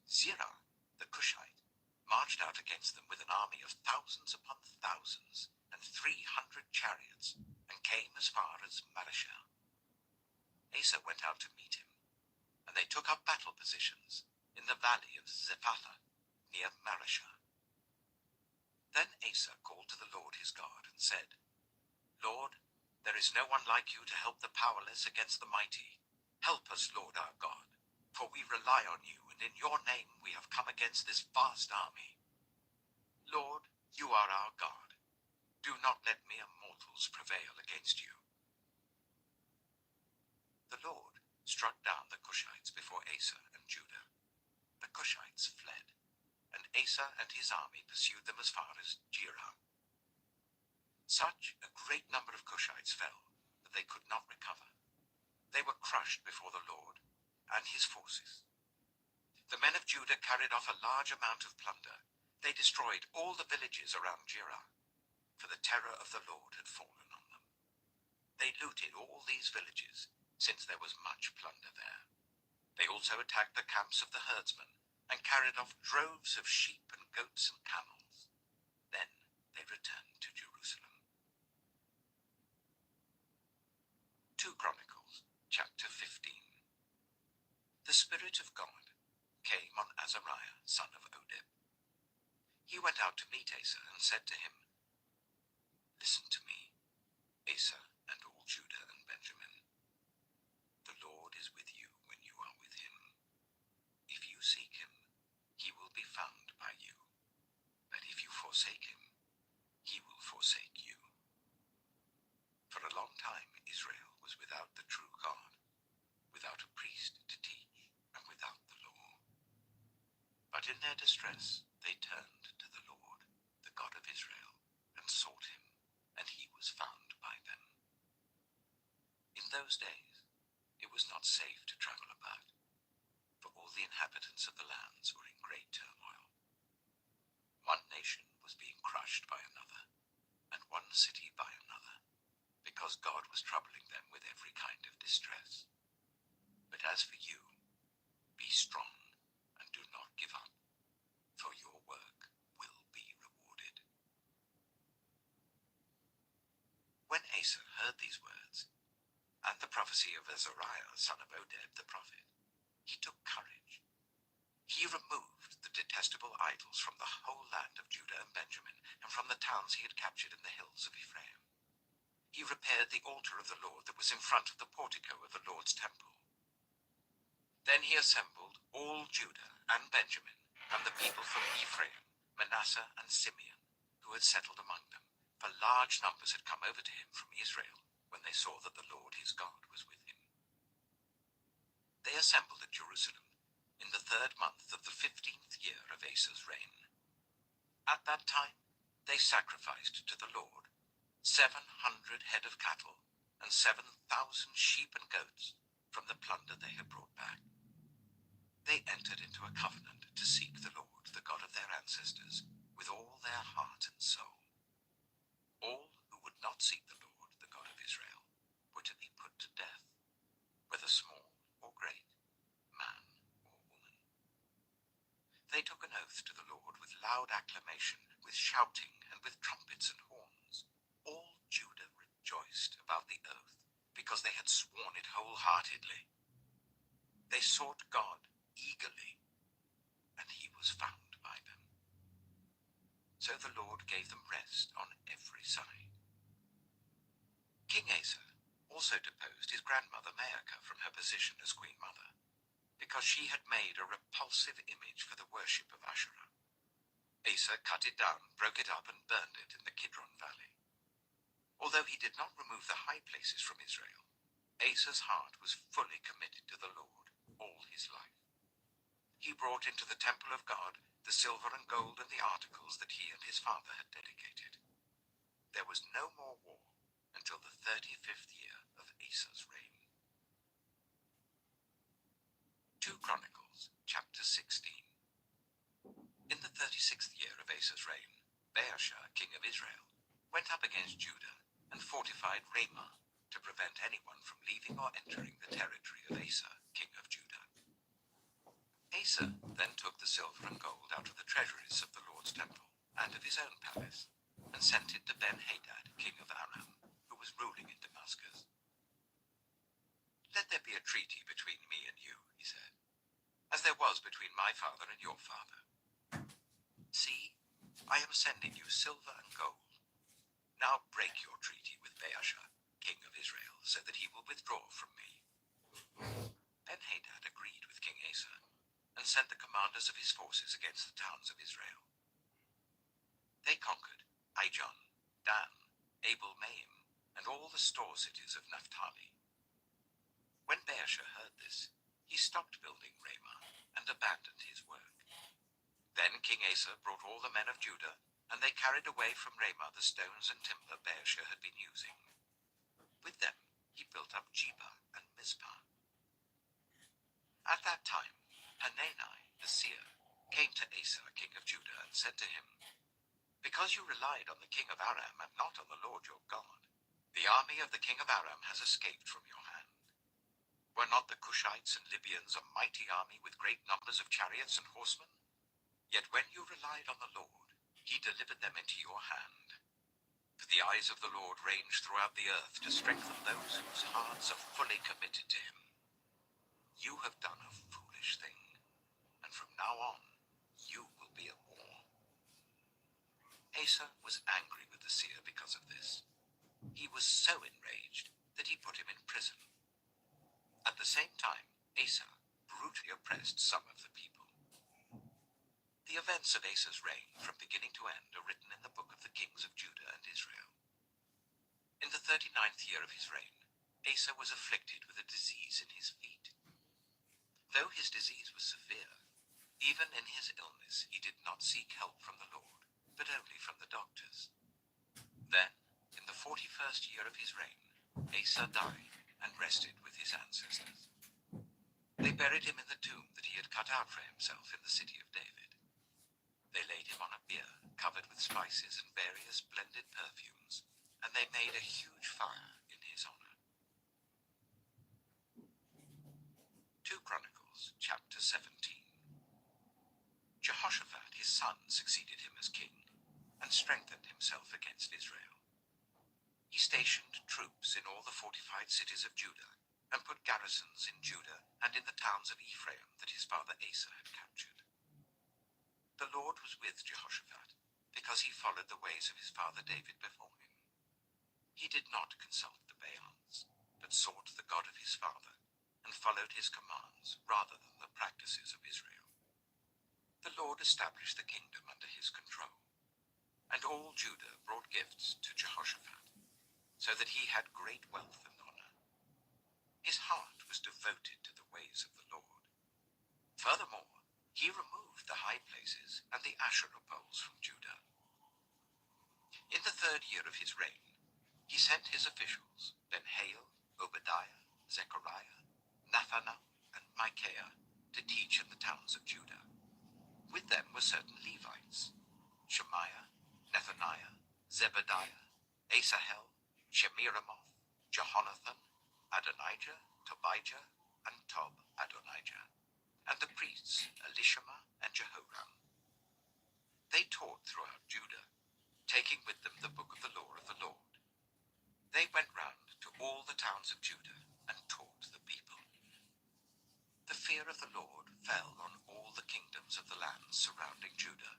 Zerah, the Cushite, marched out against them with an army of thousands upon thousands, and 300 chariots, and came as far as Mareshah. Asa went out to meet him, and they took up battle positions in the valley of Zephathah, near Mareshah. Then Asa called to the Lord his God, and said, Lord, there is no one like you to help the powerless against the mighty. Help us, Lord our God, for we rely on you, and in your name we have come against this vast army. Lord, you are our God. Do not let mere mortals prevail against you. The Lord struck down the Cushites before Asa and Judah. The Cushites fled, and Asa and his army pursued them as far as Jerah. Such a great number of Cushites fell that they could not recover. They were crushed before the Lord and his forces. The men of Judah carried off a large amount of plunder. They destroyed all the villages around Jerah, for the terror of the Lord had fallen on them. They looted all these villages, since there was much plunder there. They also attacked the camps of the herdsmen, and carried off droves of sheep and goats and camels. Then they returned to Jerusalem. 2 Chronicles, chapter 15. The Spirit of God came on Azariah, son of Oded. He went out to meet Asa and said to him, Listen to me, Asa and all Judah and Benjamin. The Lord is with you when you are with him. If you seek him, he will be found by you. But if you forsake him, he will forsake you. For a long time Israel was without the true God, without a priest to teach, and without the law. But in their distress they turned to the Lord, the God of Israel, and sought him, and he was found by them. In those days it was not safe to travel about, for all the inhabitants of the lands were in great turmoil. One nation was being crushed by another, and one city by another, because God was troubling them with every kind of distress. But as for you, be strong and do not give up, for your work will be rewarded. When Asa heard these words, and the prophecy of Azariah, son of Oded the prophet, he took courage. He removed the detestable idols from the whole land of Judah and Benjamin, and from the towns he had captured in the hills of Ephraim. He repaired the altar of the Lord that was in front of the portico of the Lord's temple. Then he assembled all Judah and Benjamin, and the people from Ephraim, Manasseh, and Simeon, who had settled among them, for large numbers had come over to him from Israel, when they saw that the Lord his God was with him. They assembled at Jerusalem in the 3rd month of the 15th year of Asa's reign. At that time they sacrificed to the Lord 700 head of cattle and 7,000 sheep and goats from the plunder they had brought back. They entered into a covenant to seek the Lord, the God of their ancestors, with all their heart and soul. All who would not seek the Lord, the God of Israel, were to be put to death, whether small or great, man or woman. They took an oath to the Lord with loud acclamation, with shouting, and with trumpets and horns. All Judah rejoiced about the oath, because they had sworn it wholeheartedly. They sought God eagerly, and he was found by them. So the Lord gave them rest on every side. King Asa also deposed his grandmother Maacah from her position as queen mother, because she had made a repulsive image for the worship of Asherah. Asa cut it down, broke it up, and burned it in the Kidron Valley. Although he did not remove the high places from Israel, Asa's heart was fully committed to the Lord all his life. He brought into the temple of God the silver and gold and the articles that he and his father had dedicated. There was no more war until the 35th year of Asa's reign. 2 Chronicles, chapter 16. Asa's reign, Baasha, king of Israel, went up against Judah and fortified Ramah to prevent anyone from leaving or entering the territory of Asa, king of Judah. Asa then took the silver and gold out of the treasuries of the Lord's temple and of his own palace, and sent it to Ben-Hadad, king of Aram, who was ruling in Damascus. "Let there be a treaty between me and you," he said, "as there was between my father and your father. See, I am sending you silver and gold. Now break your treaty with Baasha, king of Israel, so that he will withdraw from me." Ben-Hadad agreed with King Asa, and sent the commanders of his forces against the towns of Israel. They conquered Ijon, Dan, Abel-Maim, and all the store cities of Naphtali. When Baasha heard this, he stopped building Ramah and abandoned his work. Then King Asa brought all the men of Judah, and they carried away from Ramah the stones and timber Baasha had been using. With them he built up Jebah and Mizpah. At that time, Hanani, the seer, came to Asa, king of Judah, and said to him, "Because you relied on the king of Aram and not on the Lord your God, the army of the king of Aram has escaped from your hand. Were not the Cushites and Libyans a mighty army with great numbers of chariots and horsemen? Yet when you relied on the Lord, he delivered them into your hand. For the eyes of the Lord range throughout the earth to strengthen those whose hearts are fully committed to him. You have done a foolish thing, and from now on you will be at war." Asa was angry with the seer because of this. He was so enraged that he put him in prison. At the same time, Asa brutally oppressed some of the people. The events of Asa's reign from beginning to end are written in the book of the kings of Judah and Israel. In the 39th year of his reign, Asa was afflicted with a disease in his feet. Though his disease was severe, even in his illness he did not seek help from the Lord, but only from the doctors. Then, in the 41st year of his reign, Asa died and rested with his ancestors. They buried him in the tomb that he had cut out for himself in the city of David. They laid him on a bier covered with spices and various blended perfumes, and they made a huge fire in his honor. 2 Chronicles, chapter 17. Jehoshaphat, his son, succeeded him as king, and strengthened himself against Israel. He stationed troops in all the fortified cities of Judah, and put garrisons in Judah and in the towns of Ephraim that his father Asa had captured. The Lord was with Jehoshaphat, because he followed the ways of his father David before him. He did not consult the Baals, but sought the God of his father, and followed his commands rather than the practices of Israel. The Lord established the kingdom under his control, and all Judah brought gifts to Jehoshaphat, so that he had great wealth and honor. His heart was devoted to the ways of the Lord. Furthermore, he removed the high places and the Asherah poles from Judah. In the 3rd year of his reign, he sent his officials, Ben-Hail, Obadiah, Zechariah, Nathanael, and Micaiah, to teach in the towns of Judah. With them were certain Levites, Shemaiah, Nethaniah, Zebediah, Asahel, Shemiramoth, Jehonathan, Adonijah, Tobijah, and Tob-Adonijah, and the priests Elishama and Jehoram. They taught throughout Judah, taking with them the book of the law of the Lord. They went round to all the towns of Judah and taught the people. The fear of the Lord fell on all the kingdoms of the lands surrounding Judah,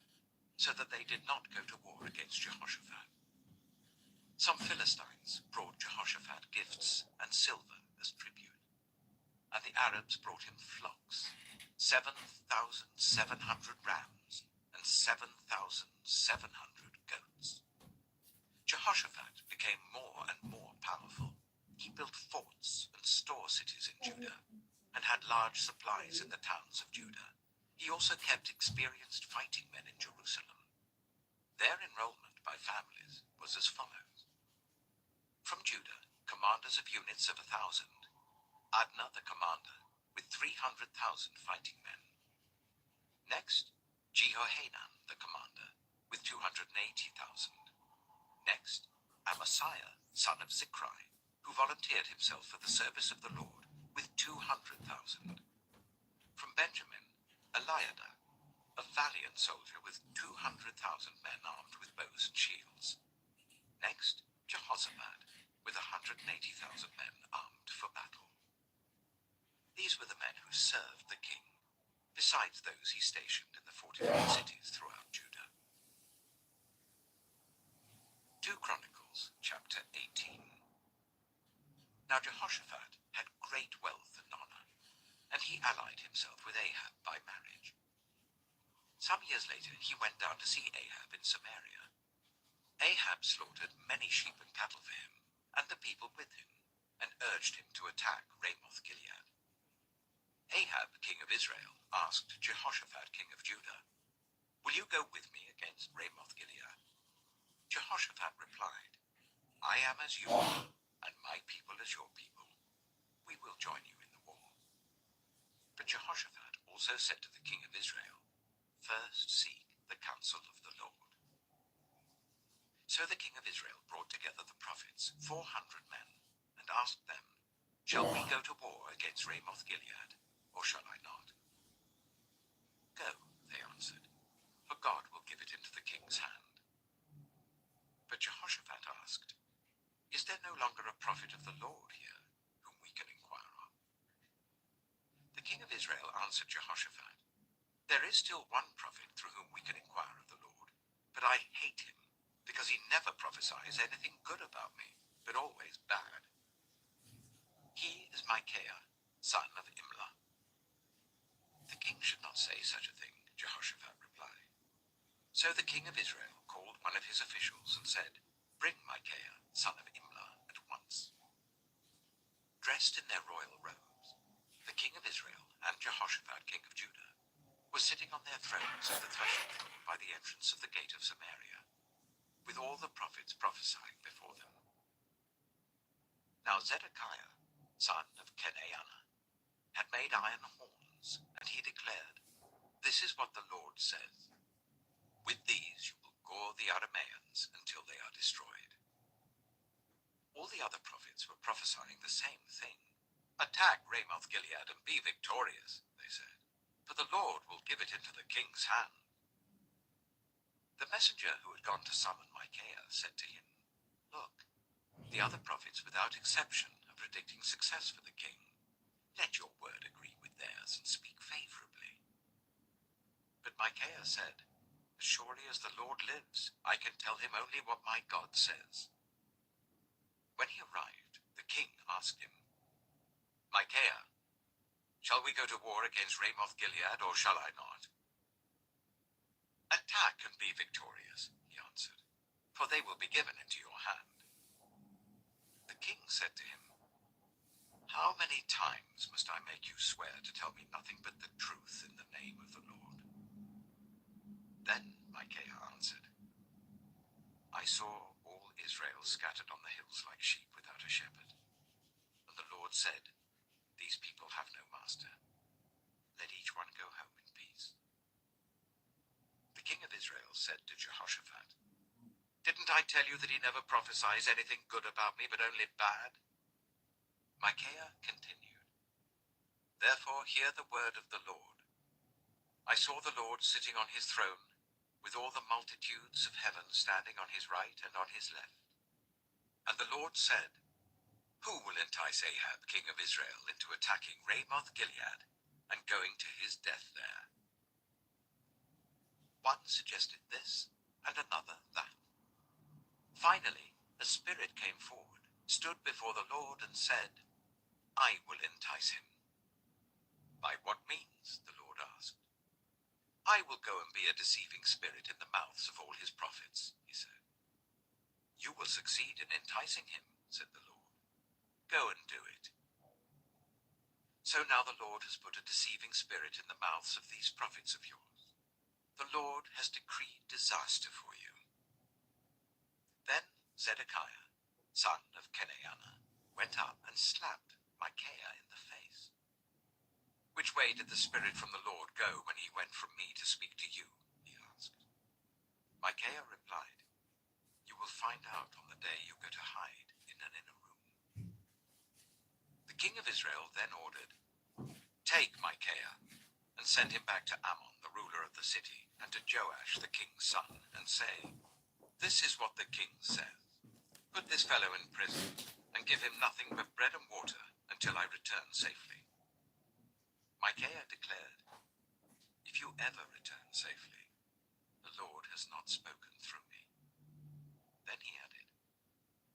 so that they did not go to war against Jehoshaphat. Some Philistines brought Jehoshaphat gifts and silver as tribute, and the Arabs brought him flocks, 7,700 rams and 7,700 goats. Jehoshaphat became more and more powerful. He built forts and store cities in Judah, and had large supplies in the towns of Judah. He also kept experienced fighting men in Jerusalem. Their enrollment by families was as follows. From Judah, commanders of units of 1,000, Adnah the commander, with 300,000 fighting men. Next, Jehohanan the commander, with 280,000. Next, Amasiah, son of Zichri, who volunteered himself for the service of the Lord, with 200,000. From Benjamin, Eliada, a valiant soldier with 200,000 men armed with bows and shields. Next, Jehoshaphat, with 180,000 men armed for battle. These were the men who served the king, besides those he stationed in the fortified cities throughout Judah. 2 Chronicles, chapter 18. Now Jehoshaphat had great wealth and honor, and he allied himself with Ahab by marriage. Some years later he went down to see Ahab in Samaria. Ahab slaughtered many sheep and cattle for him, and the people with him, and urged him to attack Ramoth-Gilead. Ahab, king of Israel, asked Jehoshaphat, king of Judah, "Will you go with me against Ramoth-Gilead?" Jehoshaphat replied, "I am as you are, and my people as your people. We will join you in the war." But Jehoshaphat also said to the king of Israel, "First seek the counsel of the Lord." So the king of Israel brought together the prophets, 400 men, and asked them, "Shall we go to war against Ramoth-Gilead, or shall I not?" "Go," they answered, "for God will give it into the king's hand." But Jehoshaphat asked, "Is there no longer a prophet of the Lord here, whom we can inquire of?" The king of Israel answered Jehoshaphat, "There is still one prophet through whom we can inquire of the Lord, but I hate him, because he never prophesies anything good about me, but always bad. He is Micaiah, son of Imlah." "The king should not say such a thing," Jehoshaphat replied. So the king of Israel called one of his officials and said, "Bring Micaiah, son of Imlah, at once." Dressed in their royal robes, the king of Israel and Jehoshaphat, king of Judah, were sitting on their thrones at the threshing floor by the entrance of the gate of Samaria, with all the prophets prophesying before them. Now Zedekiah, son of Kenaiah, had made iron horns, and he declared, "This is what the Lord says. With these you will gore the Arameans until they are destroyed." All the other prophets were prophesying the same thing. "Attack Ramoth-Gilead and be victorious," they said, "for the Lord will give it into the king's hand." The messenger who had gone to summon Micaiah said to him, "Look, the other prophets without exception are predicting success for the king. Let your word agree with theirs and speak favorably." But Micaiah said, "As surely as the Lord lives, I can tell him only what my God says." When he arrived, the king asked him, "Micaiah, shall we go to war against Ramoth-Gilead, or shall I not?" "Attack and be victorious," he answered, "for they will be given into your hand." The king said to him, "How many times must I make you swear to tell me nothing but the truth in the name of the Lord?" Then Micaiah answered, "I saw all Israel scattered on the hills like sheep without a shepherd. And the Lord said, 'These people have no master. Let each one go home in peace.'" The king of Israel said to Jehoshaphat, "Didn't I tell you that he never prophesies anything good about me, but only bad?" Micaiah continued, "Therefore hear the word of the Lord. I saw the Lord sitting on his throne, with all the multitudes of heaven standing on his right and on his left. And the Lord said, 'Who will entice Ahab, king of Israel, into attacking Ramoth-Gilead and going to his death there?' One suggested this, and another that. Finally, a spirit came forward, stood before the Lord, and said, 'I will entice him.' 'By what means?' the Lord asked. 'I will go and be a deceiving spirit in the mouths of all his prophets,' he said. 'You will succeed in enticing him,' said the Lord. 'Go and do it.' So now the Lord has put a deceiving spirit in the mouths of these prophets of yours. The Lord has decreed disaster for you." Then Zedekiah, son of Kenaiah, went up and slapped Micaiah in the face. "Which way did the spirit from the Lord go when he went from me to speak to you?" he asked. Micaiah replied, "You will find out on the day you go to hide in an inner room." The king of Israel then ordered, "Take Micaiah and send him back to Ammon, the ruler of the city, and to Joash, the king's son, and say, 'This is what the king says. Put this fellow in prison and give him nothing but bread and water until I return safely.'" Micaiah declared, "If you ever return safely, the Lord has not spoken through me." Then he added,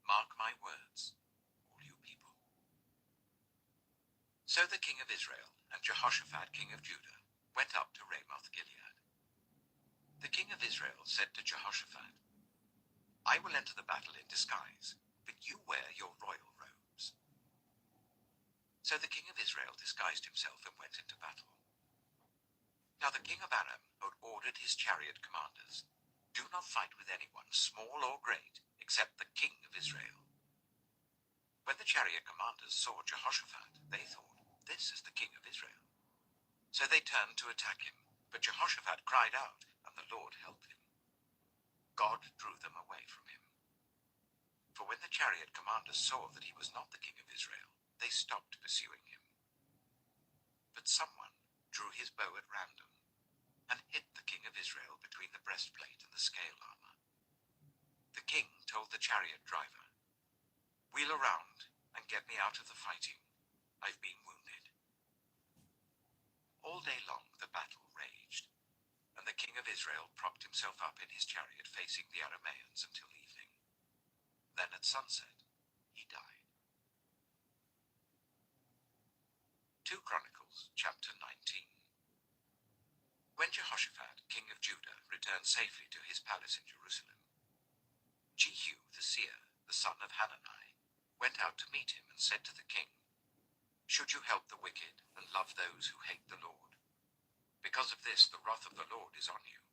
"Mark my words, all you people." So the king of Israel and Jehoshaphat, king of Judah, went up to Ramoth Gilead. The king of Israel said to Jehoshaphat, "I will enter the battle in disguise, but you wear your royal robes." So the king of Israel disguised himself and went into battle. Now the king of Aram had ordered his chariot commanders, "Do not fight with anyone, small or great, except the king of Israel." When the chariot commanders saw Jehoshaphat, they thought, "This is the king of Israel." So they turned to attack him, but Jehoshaphat cried out, and the Lord helped him. God drew them away from him. For when the chariot commanders saw that he was not the king of Israel, they stopped pursuing him. But someone drew his bow at random and hit the king of Israel between the breastplate and the scale armor. The king told the chariot driver, "Wheel around and get me out of the fighting. I've been wounded." All day long the battle raged, and the king of Israel propped himself up in his chariot facing the Arameans until evening. Then at sunset he died. 2 Chronicles chapter 19. When Jehoshaphat, king of Judah, returned safely to his palace in Jerusalem, Jehu the seer, the son of Hanani, went out to meet him and said to the king, "Should you help the wicked and love those who hate the Lord? Because of this the wrath of the Lord is on you.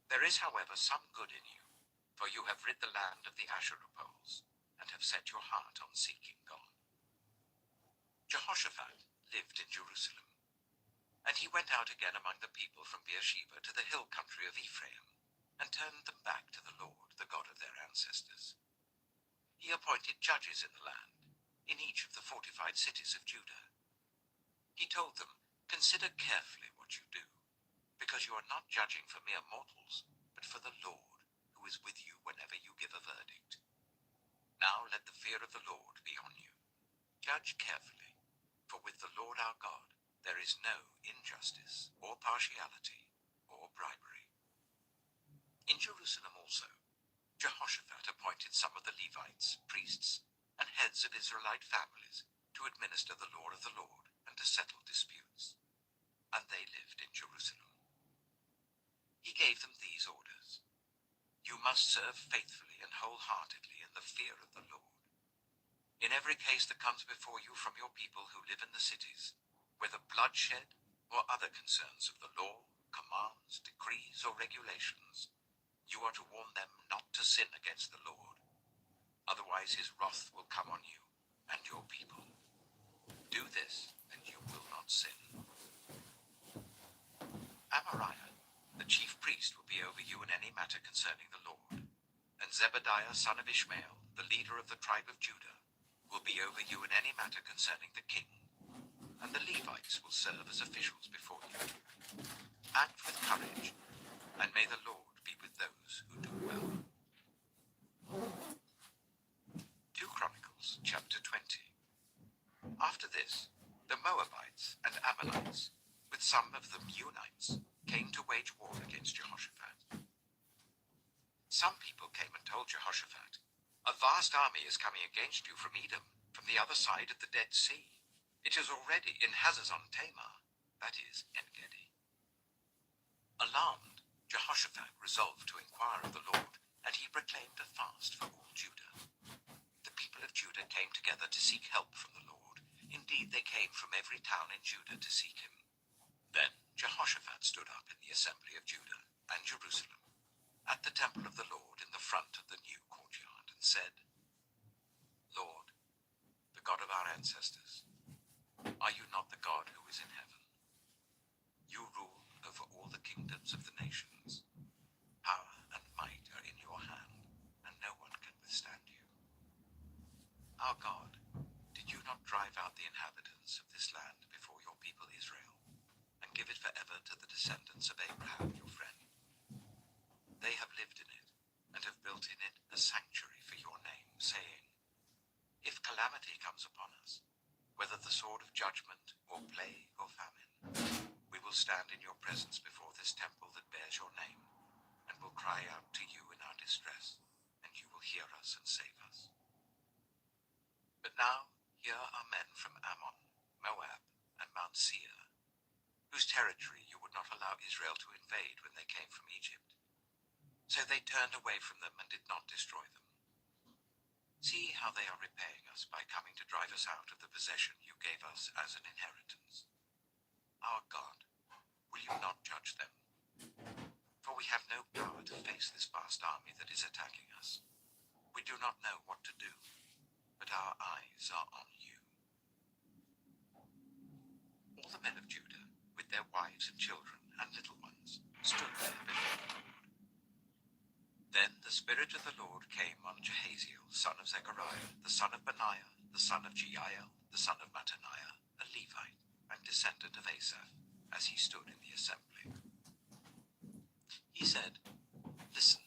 There is, however, some good in you, for you have rid the land of the Asherah poles and have set your heart on seeking God." Jehoshaphat lived in Jerusalem, and he went out again among the people from Beersheba to the hill country of Ephraim, and turned them back to the Lord, the God of their ancestors. He appointed judges in the land, in each of the fortified cities of Judah. He told them, "Consider carefully what you do, because you are not judging for mere mortals, but for the Lord, who is with you whenever you give a verdict. Now let the fear of the Lord be on you. Judge carefully, for with the Lord our God there is no injustice, or partiality, or bribery." In Jerusalem also, Jehoshaphat appointed some of the Levites, priests, and heads of Israelite families to administer the law of the Lord and to settle disputes, and they lived in Jerusalem. He gave them these orders: "You must serve faithfully and wholeheartedly in the fear of the Lord. In every case that comes before you from your people who live in the cities, whether bloodshed or other concerns of the law, commands, decrees, or regulations, you are to warn them not to sin against the Lord. Otherwise his wrath will come on you and your people. Do this, and you will not sin." Amariah, the chief priest, will be over you in any matter concerning the Lord, and Zebediah, son of Ishmael, the leader of the tribe of Judah, will be over you in any matter concerning the king, and the Levites will serve as officials before you. Act with courage, and may the Lord be with those who do well. 2 Chronicles chapter 20. After this, the Moabites and Ammonites, with some of the Meunites, came to wage war against Jehoshaphat. Some people came and told Jehoshaphat, "A vast army is coming against you from Edom, from the other side of the Dead Sea. It is already in Hazazon Tamar," that is, En-Gedi. Alarmed, Jehoshaphat resolved to inquire of the Lord, and he proclaimed a fast for all Judah. The people of Judah came together to seek help from the Lord. Indeed, they came from every town in Judah to seek him. Then Jehoshaphat stood up in the assembly of Judah and Jerusalem, at the temple of the Lord in the front of the new courtyard, and said, "Lord, the God of our ancestors, are you not the God who is in heaven? You rule over all the kingdoms of the nations. Power and Our God, did you not drive out the inhabitants of this land before your people Israel, and give it forever to the descendants of Abraham your friend? They have lived in it, and have built in it a sanctuary for your name, saying, if calamity comes upon us, whether the sword of judgment, or plague, or famine, we will stand in your presence before this temple that bears your name, and will cry out to you in our distress, and you will hear us and save us. But now here are men from Ammon, Moab, and Mount Seir, whose territory you would not allow Israel to invade when they came from Egypt. So they turned away from them and did not destroy them. See how they are repaying us by coming to drive us out of the possession you gave us as an inheritance. Our God, will you not judge them? For we have no power to face this vast army that is attacking us. We do not know what to do, but our eyes are on you. All the men of Judah, with their wives and children and little ones, stood there before the Lord. Then the Spirit of the Lord came on Jahaziel, son of Zechariah, the son of Benaiah, the son of Jeiel, the son of Mattaniah, a Levite, and descendant of Asaph, as he stood in the assembly. He said, listen,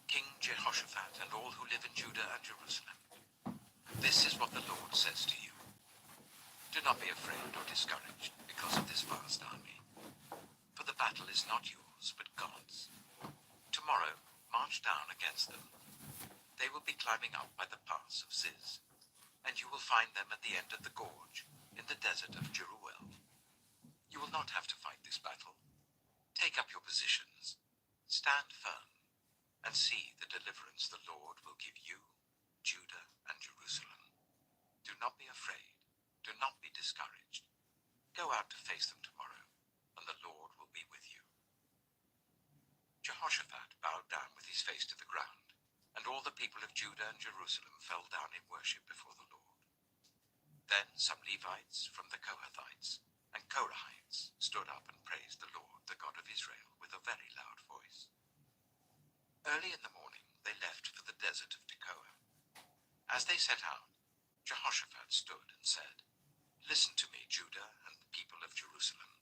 King Jehoshaphat and all who live in Judah and Jerusalem, this is what the Lord says to you. Do not be afraid or discouraged because of this vast army, for the battle is not yours, but God's. Tomorrow, march down against them. They will be climbing up by the pass of Ziz, and you will find them at the end of the gorge, in the desert of Jeruel. You will not have to fight this battle. Take up your positions, stand firm, and see the deliverance the Lord will give you, Judah and Jerusalem. Do not be afraid, do not be discouraged. Go out to face them tomorrow, and the Lord will be with you. Jehoshaphat bowed down with his face to the ground, and all the people of Judah and Jerusalem fell down in worship before the Lord. Then some Levites from the Kohathites and Korahites stood up and praised the Lord, the God of Israel, with a very loud voice. Early in the morning they left for the desert of Tekoa. As they set out, Jehoshaphat stood and said, listen to me, Judah and the people of Jerusalem.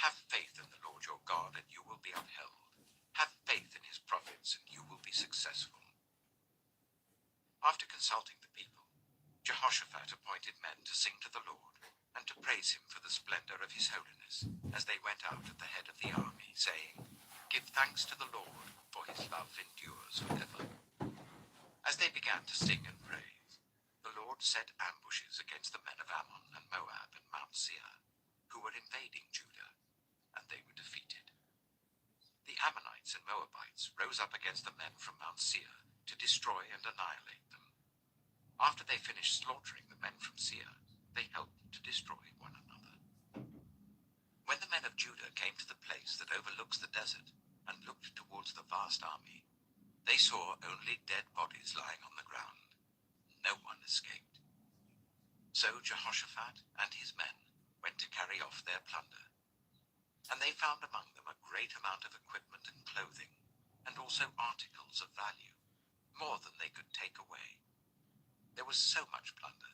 Have faith in the Lord your God, and you will be upheld. Have faith in his prophets, and you will be successful. After consulting the people, Jehoshaphat appointed men to sing to the Lord, and to praise him for the splendor of his holiness, as they went out at the head of the army, saying, give thanks to the Lord, for his love endures forever. As they began to sing and praise, the Lord set ambushes against the men of Ammon and Moab and Mount Seir, who were invading Judah, and they were defeated. The Ammonites and Moabites rose up against the men from Mount Seir to destroy and annihilate them. After they finished slaughtering the men from Seir, they helped to destroy one another. When the men of Judah came to the place that overlooks the desert and looked towards the vast army, they saw only dead bodies lying on the ground. No one escaped. So Jehoshaphat and his men went to carry off their plunder. And they found among them a great amount of equipment and clothing, and also articles of value, more than they could take away. There was so much plunder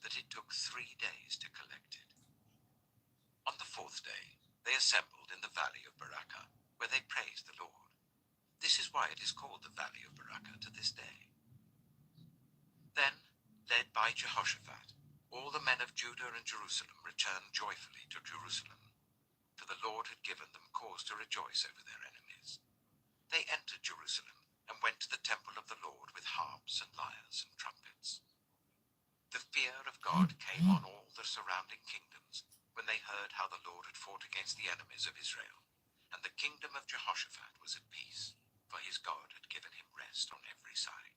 that it took 3 days to collect it. On the 4th day, they assembled in the valley of Barakah, where they praised the Lord. This is why it is called the valley of Barakah to this day. Then, led by Jehoshaphat, all the men of Judah and Jerusalem returned joyfully to Jerusalem, for the Lord had given them cause to rejoice over their enemies. They entered Jerusalem and went to the temple of the Lord with harps and lyres and trumpets. The fear of God came on all the surrounding kingdoms when they heard how the Lord had fought against the enemies of Israel, and the kingdom of Jehoshaphat was at peace, for his God had given him rest on every side.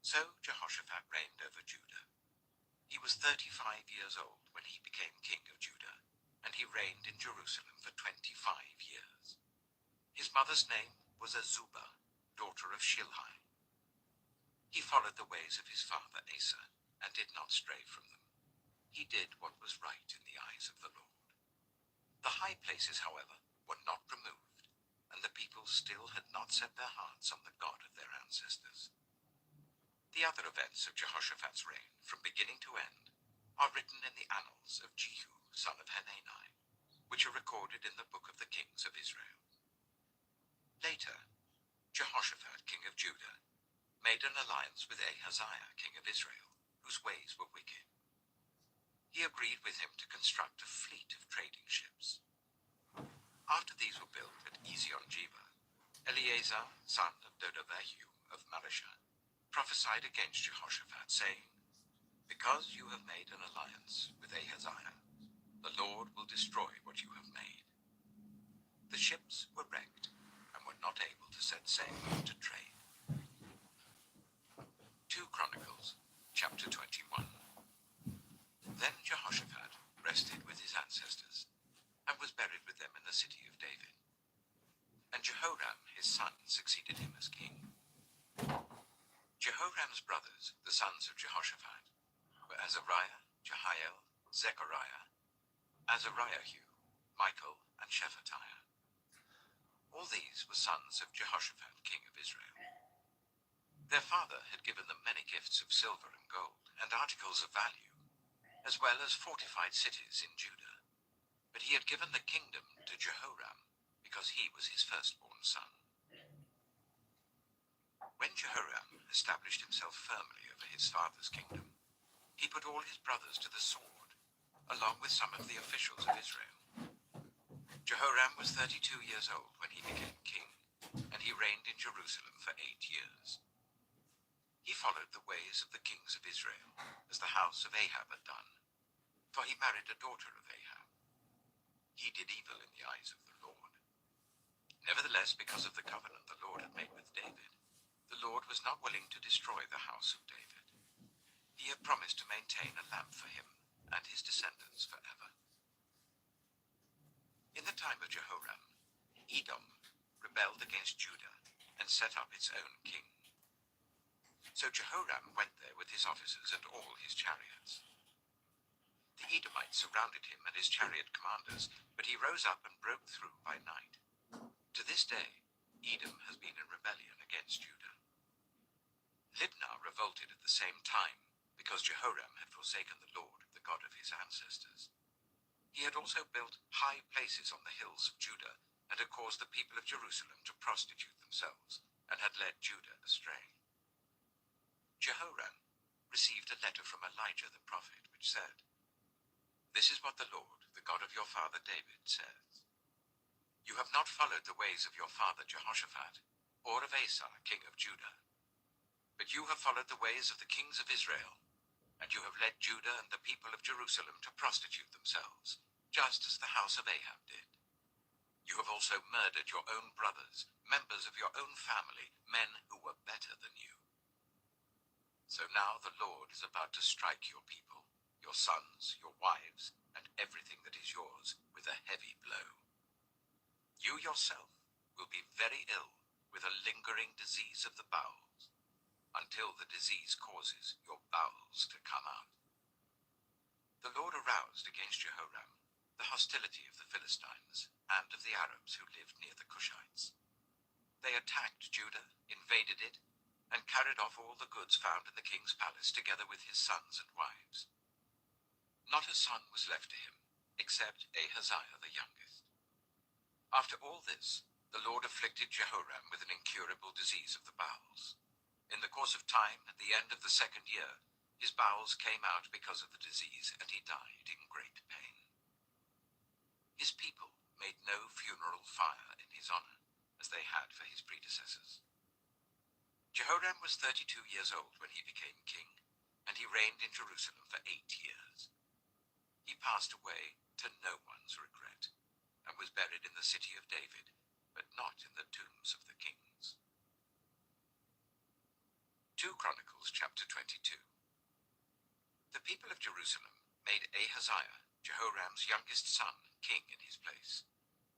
So Jehoshaphat reigned over Judah. He was 35 years old when he became king of Judah, and he reigned in Jerusalem for 25 years. His mother's name was Azubah, daughter of Shilhi. He followed the ways of his father Asa, and did not stray from them. He did what was right in the eyes of the Lord. The high places, however, were not removed, and the people still had not set their hearts on the God of their ancestors. The other events of Jehoshaphat's reign, from beginning to end, are written in the annals of Jehu, son of Hanani, which are recorded in the book of the kings of Israel. Later, Jehoshaphat, king of Judah, made an alliance with Ahaziah, king of Israel, whose ways were wicked. He agreed with him to construct a fleet of trading ships. After these were built at Ezion-Geber, Eleazar, son of Dodavahu of Mareshah, prophesied against Jehoshaphat, saying, "Because you have made an alliance with Ahaziah, the Lord will destroy what you have made." The ships were wrecked and were not able to set sail to trade. 2 Chronicles, chapter 21. Then Jehoshaphat rested with his ancestors and was buried with them in the city of David. And Jehoram, his son, succeeded him as king. Jehoram's brothers, the sons of Jehoshaphat, were Azariah, Jehiel, Zechariah, Azariahu, Michael, and Shephatiah. All these were sons of Jehoshaphat, king of Israel. Their father had given them many gifts of silver and gold, and articles of value, as well as fortified cities in Judah. But he had given the kingdom to Jehoram, because he was his firstborn son. When Jehoram established himself firmly over his father's kingdom, he put all his brothers to the sword, along with some of the officials of Israel. Jehoram was 32 years old when he became king, and he reigned in Jerusalem for 8 years. He followed the ways of the kings of Israel, as the house of Ahab had done, for he married a daughter of Ahab. He did evil in the eyes of the Lord. Nevertheless, because of the covenant the Lord had made with David, the Lord was not willing to destroy the house of David. He had promised to maintain a lamp for him and his descendants forever. In the time of Jehoram, Edom rebelled against Judah and set up its own king. So Jehoram went there with his officers and all his chariots. The Edomites surrounded him and his chariot commanders, but he rose up and broke through by night. To this day, Edom has been in rebellion against Judah. Libnah revolted at the same time, because Jehoram had forsaken the Lord, the God of his ancestors. He had also built high places on the hills of Judah, and had caused the people of Jerusalem to prostitute themselves, and had led Judah astray. Jehoram received a letter from Elijah the prophet, which said, "This is what the Lord, the God of your father David, says. You have not followed the ways of your father Jehoshaphat, or of Asa, king of Judah. But you have followed the ways of the kings of Israel, and you have led Judah and the people of Jerusalem to prostitute themselves, just as the house of Ahab did. You have also murdered your own brothers, members of your own family, men who were better than you. So now the Lord is about to strike your people, your sons, your wives, and everything that is yours, with a heavy blow. You yourself will be very ill with a lingering disease of the bowels, until the disease causes your bowels to come out." The Lord aroused against Jehoram the hostility of the Philistines and of the Arabs who lived near the Cushites. They attacked Judah, invaded it, and carried off all the goods found in the king's palace, together with his sons and wives. Not a son was left to him, except Ahaziah the youngest. After all this, the Lord afflicted Jehoram with an incurable disease of the bowels. In the course of time, at the end of the 2nd year, his bowels came out because of the disease, and he died in great pain. His people made no funeral fire in his honor, as they had for his predecessors. Jehoram was 32 years old when he became king, and he reigned in Jerusalem for 8 years. He passed away to no one's regret, and was buried in the city of David, but not in the tombs of the kings. 2 Chronicles chapter 22. The people of Jerusalem made Ahaziah, Jehoram's youngest son, king in his place,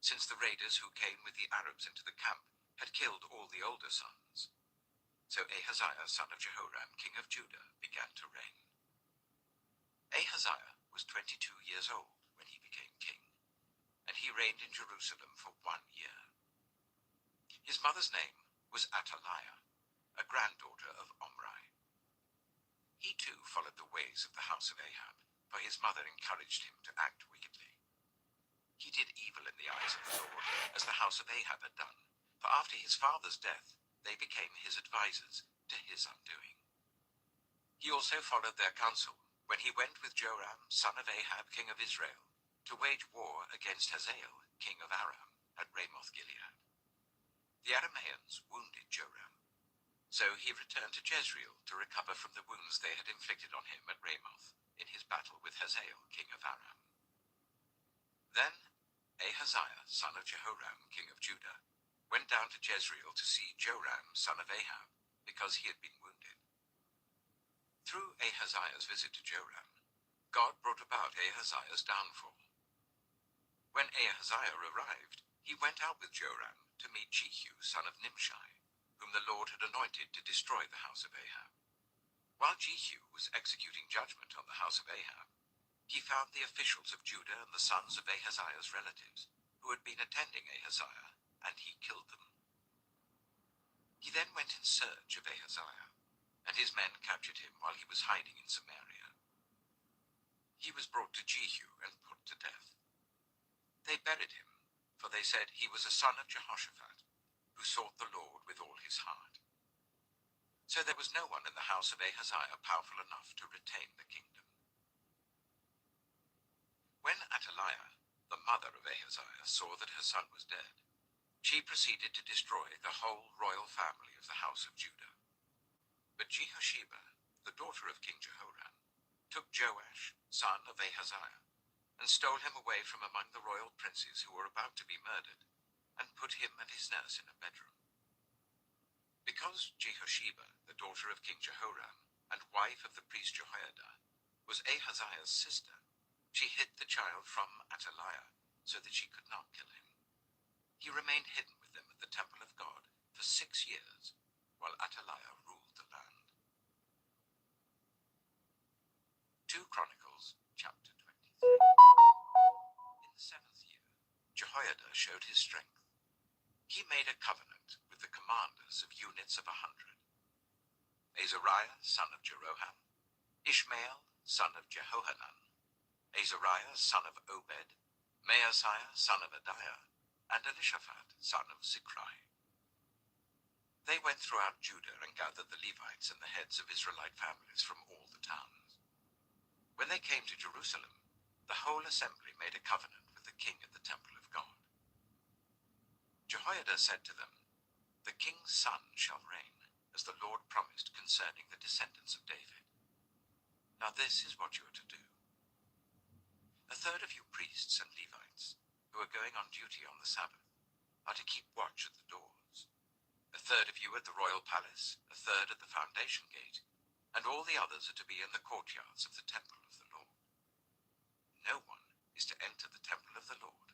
since the raiders who came with the Arabs into the camp had killed all the older sons. So Ahaziah, son of Jehoram, king of Judah, began to reign. Ahaziah was 22 years old when he became king, and he reigned in Jerusalem for 1 year. His mother's name was Athaliah, a granddaughter of Omri. He too followed the ways of the house of Ahab, for his mother encouraged him to act wickedly. He did evil in the eyes of the Lord, as the house of Ahab had done, for after his father's death they became his advisers, to his undoing. He also followed their counsel, when he went with Joram, son of Ahab, king of Israel, to wage war against Hazael, king of Aram, at Ramoth-Gilead. The Arameans wounded Joram, so he returned to Jezreel to recover from the wounds they had inflicted on him at Ramoth in his battle with Hazael, king of Aram. Then Ahaziah, son of Jehoram, king of Judah, went down to Jezreel to see Joram, son of Ahab, because he had been wounded. Through Ahaziah's visit to Joram, God brought about Ahaziah's downfall. When Ahaziah arrived, he went out with Joram to meet Jehu, son of Nimshi, whom the Lord had anointed to destroy the house of Ahab. While Jehu was executing judgment on the house of Ahab, he found the officials of Judah and the sons of Ahaziah's relatives, who had been attending Ahaziah, and he killed them. He then went in search of Ahaziah, and his men captured him while he was hiding in Samaria. He was brought to Jehu and put to death. They buried him, for they said he was a son of Jehoshaphat, who sought the Lord with all his heart. So there was no one in the house of Ahaziah powerful enough to retain the kingdom. When Athaliah, the mother of Ahaziah, saw that her son was dead, she proceeded to destroy the whole royal family of the house of Judah. But Jehosheba, the daughter of King Jehoram, took Joash, son of Ahaziah, and stole him away from among the royal princes who were about to be murdered, and put him and his nurse in a bedroom. Because Jehosheba, the daughter of King Jehoram, and wife of the priest Jehoiada, was Ahaziah's sister, she hid the child from Athaliah, so that she could not kill him. He remained hidden with them at the temple of God for 6 years, while Athaliah ruled the land. 2 Chronicles, chapter 23. In the 7th year, Jehoiada showed his strength. He made a covenant with the commanders of units of 100. Azariah, son of Jeroham, Ishmael, son of Jehohanan, Azariah, son of Obed, Maaseiah, son of Adiah, and Elishaphat, son of Zichri. They went throughout Judah and gathered the Levites and the heads of Israelite families from all the towns. When they came to Jerusalem, the whole assembly made a covenant with the king at the temple of God. Jehoiada said to them, "The king's son shall reign, as the Lord promised concerning the descendants of David. Now this is what you are to do. A third of you priests and Levites, who are going on duty on the Sabbath, are to keep watch at the doors. A third of you at the royal palace, a third at the foundation gate, and all the others are to be in the courtyards of the temple of the Lord. No one is to enter the temple of the Lord,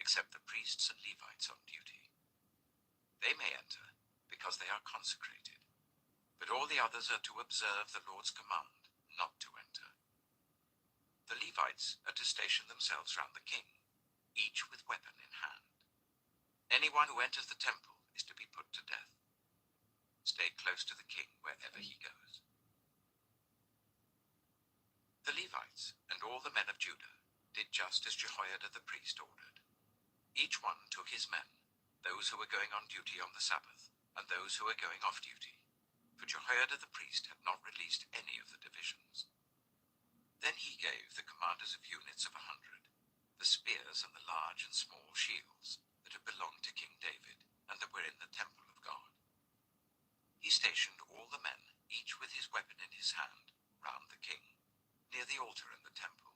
except the priests and Levites on duty. They may enter, because they are consecrated, but all the others are to observe the Lord's command not to enter. The Levites are to station themselves round the king, each with weapon in hand. Anyone who enters the temple is to be put to death. Stay close to the king wherever he goes." The Levites and all the men of Judah did just as Jehoiada the priest ordered. Each one took his men, those who were going on duty on the Sabbath, and those who were going off duty, for Jehoiada the priest had not released any of the divisions. Then he gave the commanders of units of 100 the spears and the large and small shields that had belonged to King David and that were in the temple of God. He stationed all the men, each with his weapon in his hand, round the king, near the altar in the temple,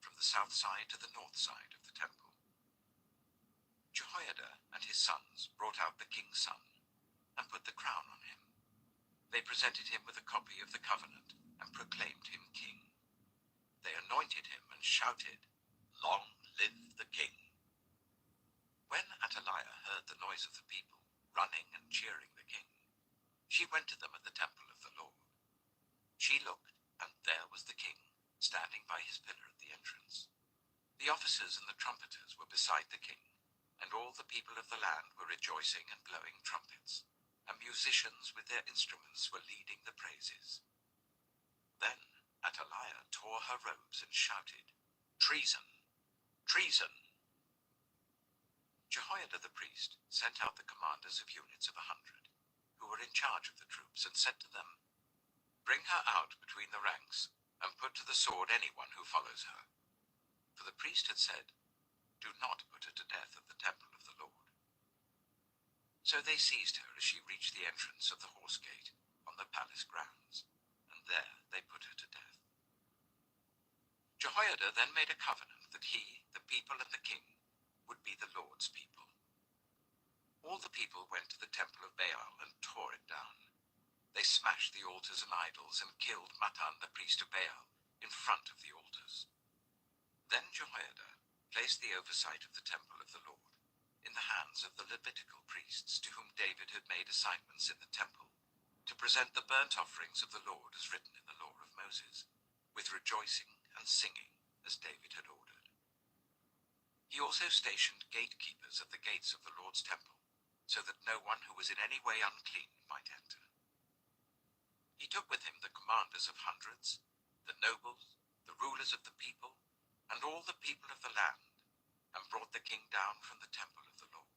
from the south side to the north side of the temple. Jehoiada and his sons brought out the king's son and put the crown on him. They presented him with a copy of the covenant and proclaimed him king. They anointed him and shouted, "Long live the king!" When Athaliah heard the noise of the people, running and cheering the king, she went to them at the temple of the Lord. She looked, and there was the king, standing by his pillar at the entrance. The officers and the trumpeters were beside the king, and all the people of the land were rejoicing and blowing trumpets, and musicians with their instruments were leading the praises. Then Athaliah tore her robes and shouted, "Treason! Treason!" Jehoiada the priest sent out the commanders of units of 100, who were in charge of the troops, and said to them, "Bring her out between the ranks, and put to the sword anyone who follows her." For the priest had said, "Do not put her to death at the temple of the Lord." So they seized her as she reached the entrance of the horse gate on the palace grounds, and there they put her to death. Jehoiada then made a covenant that he, the people, and the king would be the Lord's people. All the people went to the temple of Baal and tore it down. They smashed the altars and idols and killed Matan, the priest of Baal, in front of the altars. Then Jehoiada placed the oversight of the temple of the Lord in the hands of the Levitical priests, to whom David had made assignments in the temple, to present the burnt offerings of the Lord as written in the law of Moses, with rejoicing and singing, as David had ordered. He also stationed gatekeepers at the gates of the Lord's temple, so that no one who was in any way unclean might enter. He took with him the commanders of hundreds, the nobles, the rulers of the people, and all the people of the land, and brought the king down from the temple of the Lord.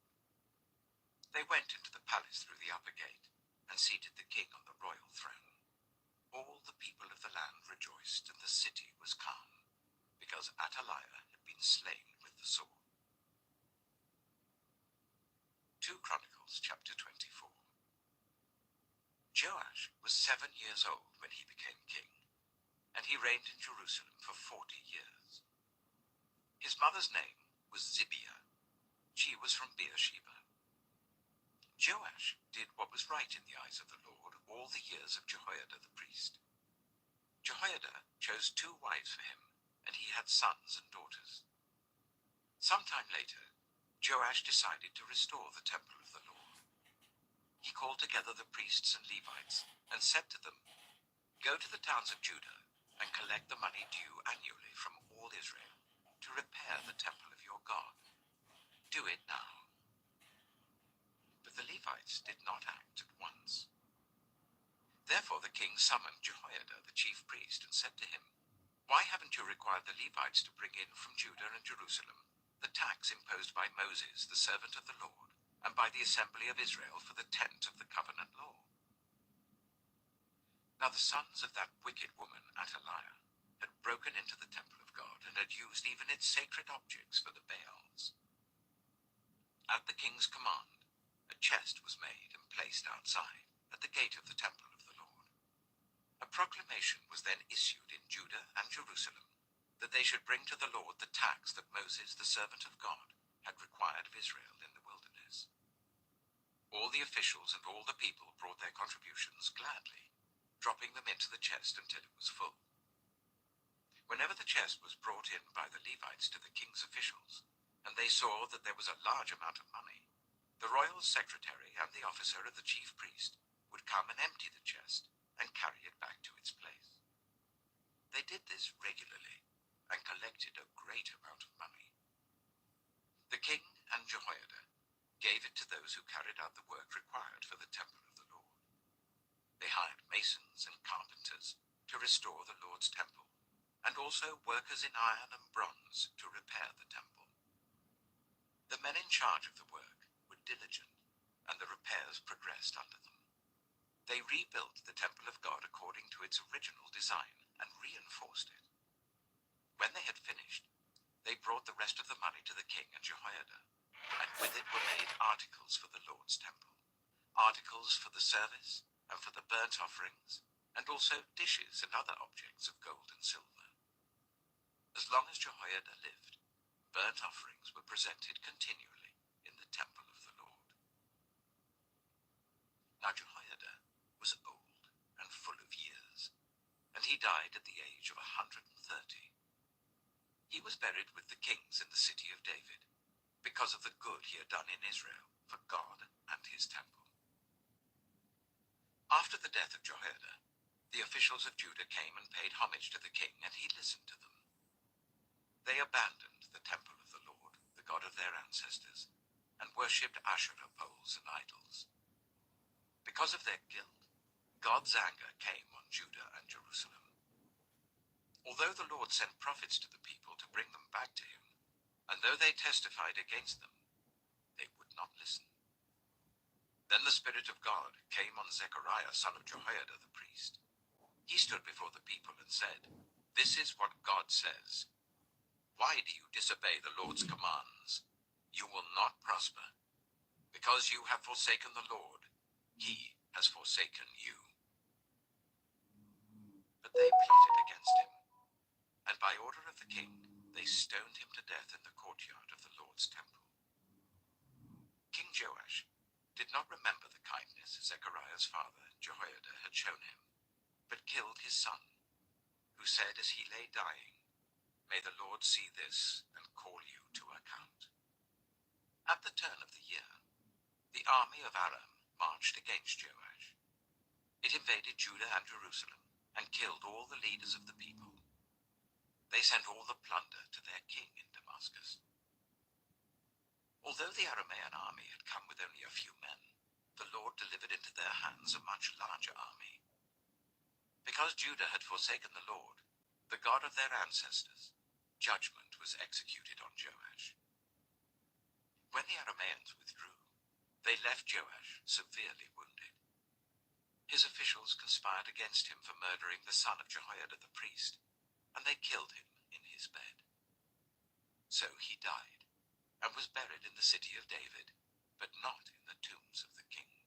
They went into the palace through the upper gate, and seated the king on the royal throne. All the people of the land rejoiced, and the city was calm, because Athaliah had been slain with the sword. 2 Chronicles chapter 24. Joash was 7 years old when he became king, and he reigned in Jerusalem for 40 years. His mother's name was Zibiah. She was from Beersheba. Joash did what was right in the eyes of the Lord all the years of Jehoiada the priest. Jehoiada chose 2 wives for him, and he had sons and daughters. Sometime later, Joash decided to restore the temple of the Lord. He called together the priests and Levites and said to them, "Go to the towns of Judah and collect the money due annually from all Israel to repair the temple of your God. Do it now." But the Levites did not act at once. Therefore the king summoned Jehoiada the chief priest and said to him, "Why haven't you required the Levites to bring in from Judah and Jerusalem the tax imposed by Moses, the servant of the Lord, and by the assembly of Israel for the tent of the covenant law?" Now the sons of that wicked woman Athaliah had broken into the temple of God, and had used even its sacred objects for the Baals. At the king's command, a chest was made and placed outside, at the gate of the temple of the Lord. A proclamation was then issued in Judah and Jerusalem, that they should bring to the Lord the tax that Moses, the servant of God, had required of Israel in the wilderness. All the officials and all the people brought their contributions gladly, dropping them into the chest until it was full. Whenever the chest was brought in by the Levites to the king's officials, and they saw that there was a large amount of money, the royal secretary and the officer of the chief priest would come and empty the chest and carry it back to its place. They did this regularly and collected a great amount of money. The king and Jehoiada gave it to those who carried out the work required for the temple of the Lord. They hired masons and carpenters to restore the Lord's temple, and also workers in iron and bronze to repair the temple. The men in charge of the work were diligent, and the repairs progressed under them. They rebuilt the temple of God according to its original design and reinforced it. When they had finished, they brought the rest of the money to the king and Jehoiada, and with it were made articles for the Lord's temple, articles for the service and for the burnt offerings, and also dishes and other objects of gold and silver. As long as Jehoiada lived, burnt offerings were presented continually in the temple of the Lord. Now Jehoiada was old and full of years, and he died at the age of 130. He was buried with the kings in the city of David, because of the good he had done in Israel for God and his temple. After the death of Jehoiada, the officials of Judah came and paid homage to the king, and he listened to them. They abandoned the temple of the Lord, the God of their ancestors, and worshipped Asherah poles and idols. Because of their guilt, God's anger came on Judah and Jerusalem, although the Lord sent prophets to the people to bring them back to him, and though they testified against them, they would not listen. Then the Spirit of God came on Zechariah, son of Jehoiada the priest. He stood before the people and said, "This is what God says. Why do you disobey the Lord's commands? You will not prosper. Because you have forsaken the Lord, he has forsaken you." But they plotted against him, and by order of the king, they stoned him to death in the courtyard of the Lord's temple. King Joash did not remember the kindness Zechariah's father, Jehoiada, had shown him, but killed his son, who said as he lay dying, "May the Lord see this and call you to account." At the turn of the year, the army of Aram marched against Joash. It invaded Judah and Jerusalem and killed all the leaders of the people. They sent all the plunder to their king in Damascus. Although the Aramean army had come with only a few men, the Lord delivered into their hands a much larger army. Because Judah had forsaken the Lord, the God of their ancestors, judgment was executed on Joash. When the Arameans withdrew, they left Joash severely wounded. His officials conspired against him for murdering the son of Jehoiada the priest, and they killed him in his bed. So he died, and was buried in the city of David, but not in the tombs of the kings.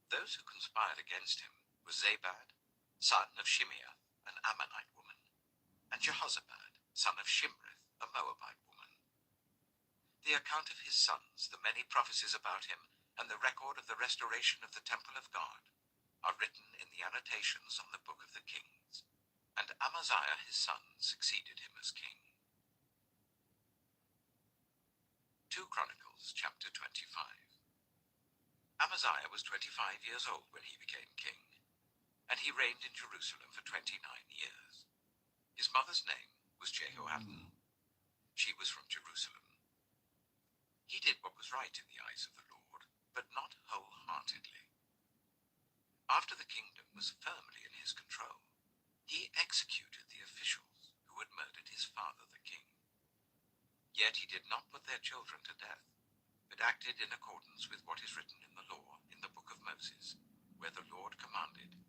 Those who conspired against him were Zabad, son of Shimeath, an Ammonite woman, and Jehozabad, son of Shimrith, a Moabite woman. The account of his sons, the many prophecies about him, and the record of the restoration of the temple of God are written in the annotations on the book of the kings, and Amaziah his son succeeded him as king. 2 Chronicles chapter 25. Amaziah was 25 years old when he became king, and he reigned in Jerusalem for 29 years. His mother's name was Jehoaddan. She was from Jerusalem. He did what was right in the eyes of the Lord, but not wholeheartedly. After the kingdom was firmly in his control, he executed the officials who had murdered his father the king. Yet he did not put their children to death, but acted in accordance with what is written in the law in the book of Moses, where the Lord commanded,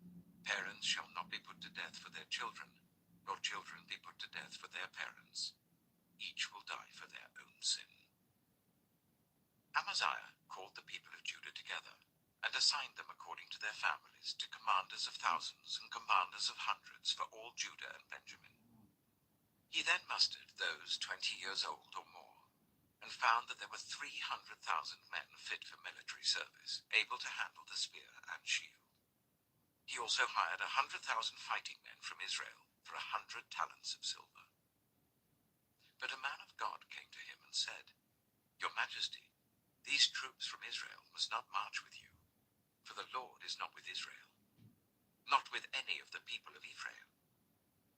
"Parents shall not be put to death for their children, nor children be put to death for their parents. Each will die for their own sin." Amaziah called the people of Judah together, and assigned them according to their families to commanders of thousands and commanders of hundreds for all Judah and Benjamin. He then mustered those 20 years old or more, and found that there were 300,000 men fit for military service, able to handle the spear and shield. He also hired 100,000 fighting men from Israel for 100 talents of silver. But a man of God came to him and said, "Your Majesty, these troops from Israel must not march with you, for the Lord is not with Israel, not with any of the people of Ephraim.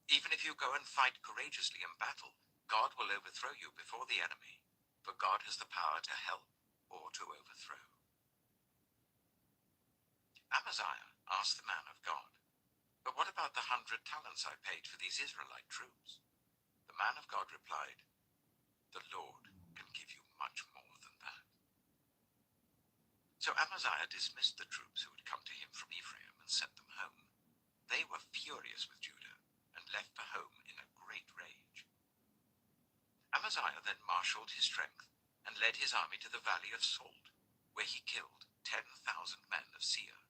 Even if you go and fight courageously in battle, God will overthrow you before the enemy, for God has the power to help or to overthrow." Amaziah asked the man of God, "But what about the 100 talents I paid for these Israelite troops?" The man of God replied, "The Lord can give you much more than that." So Amaziah dismissed the troops who had come to him from Ephraim and sent them home. They were furious with Judah and left for home in a great rage. Amaziah then marshaled his strength and led his army to the valley of Salt, where he killed 10,000 men of Seir.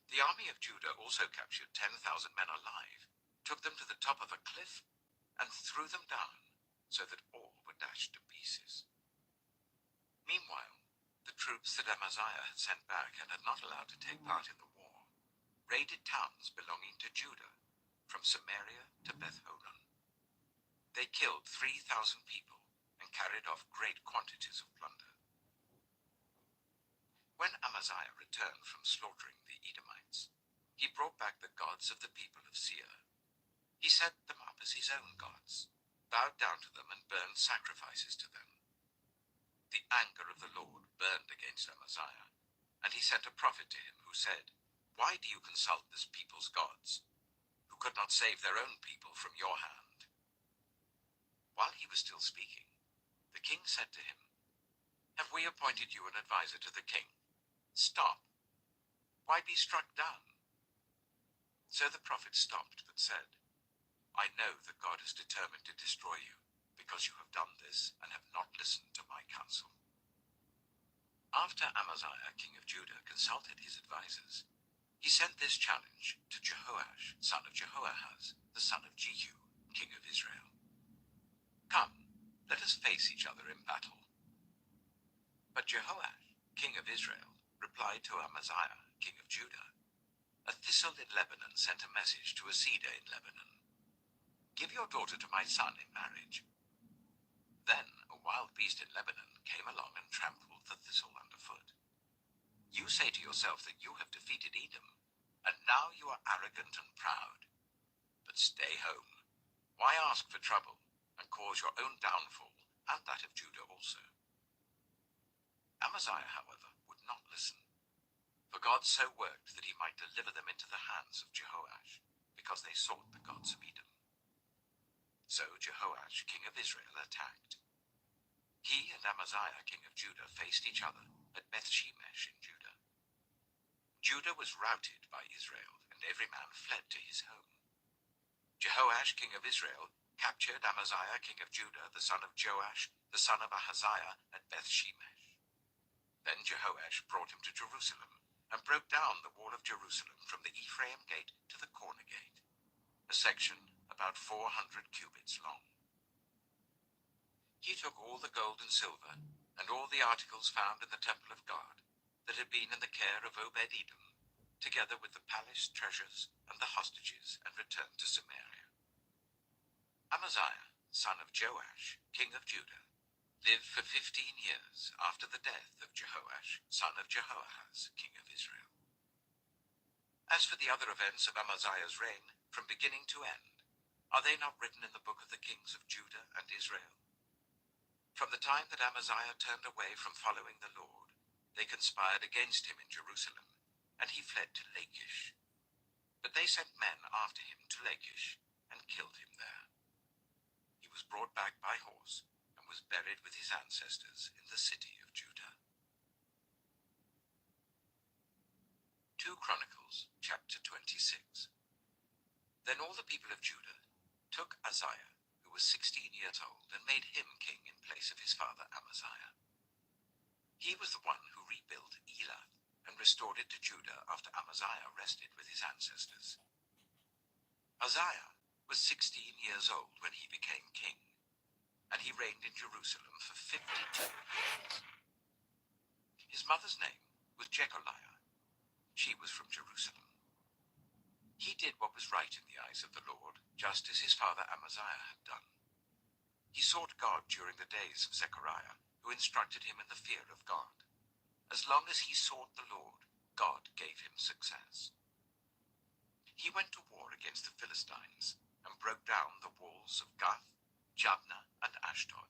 The army of Judah also captured 10,000 men alive, took them to the top of a cliff, and threw them down so that all were dashed to pieces. Meanwhile, the troops that Amaziah had sent back and had not allowed to take part in the war raided towns belonging to Judah, from Samaria to Beth-horon. They killed 3,000 people and carried off great quantities of plunder. When Amaziah returned from slaughtering the Edomites, he brought back the gods of the people of Seir. He set them up as his own gods, bowed down to them and burned sacrifices to them. The anger of the Lord burned against Amaziah, and he sent a prophet to him who said, "Why do you consult this people's gods? who could not save their own people from your hand." While he was still speaking, the king said to him, "Have we appointed you an advisor to the king? Stop. Why be struck down?" So the prophet stopped, but said, "I know that God is determined to destroy you, because you have done this and have not listened to my counsel." After Amaziah, king of Judah, consulted his advisers, he sent this challenge to Jehoash, son of Jehoahaz, the son of Jehu, king of Israel. "Come, let us face each other in battle." But Jehoash, king of Israel, replied to Amaziah, king of Judah, "A thistle in Lebanon sent a message to a cedar in Lebanon. Give your daughter to my son in marriage." Then a wild beast in Lebanon came along and trampled the thistle underfoot. You say to yourself that you have defeated Edom, and now you are arrogant and proud. But stay home. Why ask for trouble and cause your own downfall and that of Judah also? Amaziah, however, would not listen, for God so worked that he might deliver them into the hands of Jehoash, because they sought the gods of Edom. So Jehoash, king of Israel, attacked. He and Amaziah, king of Judah, faced each other at Bethshemesh in Judah. Judah was routed by Israel, and every man fled to his home. Jehoash, king of Israel, captured Amaziah, king of Judah, the son of Joash, the son of Ahaziah, at Bethshemesh. Then Jehoash brought him to Jerusalem, and broke down the wall of Jerusalem from the Ephraim gate to the corner gate, a section about 400 cubits long. He took all the gold and silver, and all the articles found in the temple of God, that had been in the care of Obed-Edom, together with the palace treasures and the hostages, and returned to Samaria. Amaziah, son of Joash, king of Judah, lived for 15 years after the death of Jehoash, son of Jehoahaz, king of Israel. As for the other events of Amaziah's reign, from beginning to end, are they not written in the book of the kings of Judah and Israel? From the time that Amaziah turned away from following the Lord, they conspired against him in Jerusalem, and he fled to Lachish. But they sent men after him to Lachish, and killed him there. He was brought back by horse, and was buried with his ancestors in the city of Judah. 2 Chronicles, chapter 26. Then all the people of Judah took Uzziah, who was 16 years old, and made him king in place of his father Amaziah. He was the one who rebuilt Elath, and restored it to Judah after Amaziah rested with his ancestors. Uzziah was 16 years old when he became king, and he reigned in Jerusalem for 52 years. His mother's name was Jecholiah. She was from Jerusalem. He did what was right in the eyes of the Lord, just as his father Amaziah had done. He sought God during the days of Zechariah, who instructed him in the fear of God. As long as he sought the Lord, God gave him success. He went to war against the Philistines, and broke down the walls of Gath, Jabneh, and Ashdod.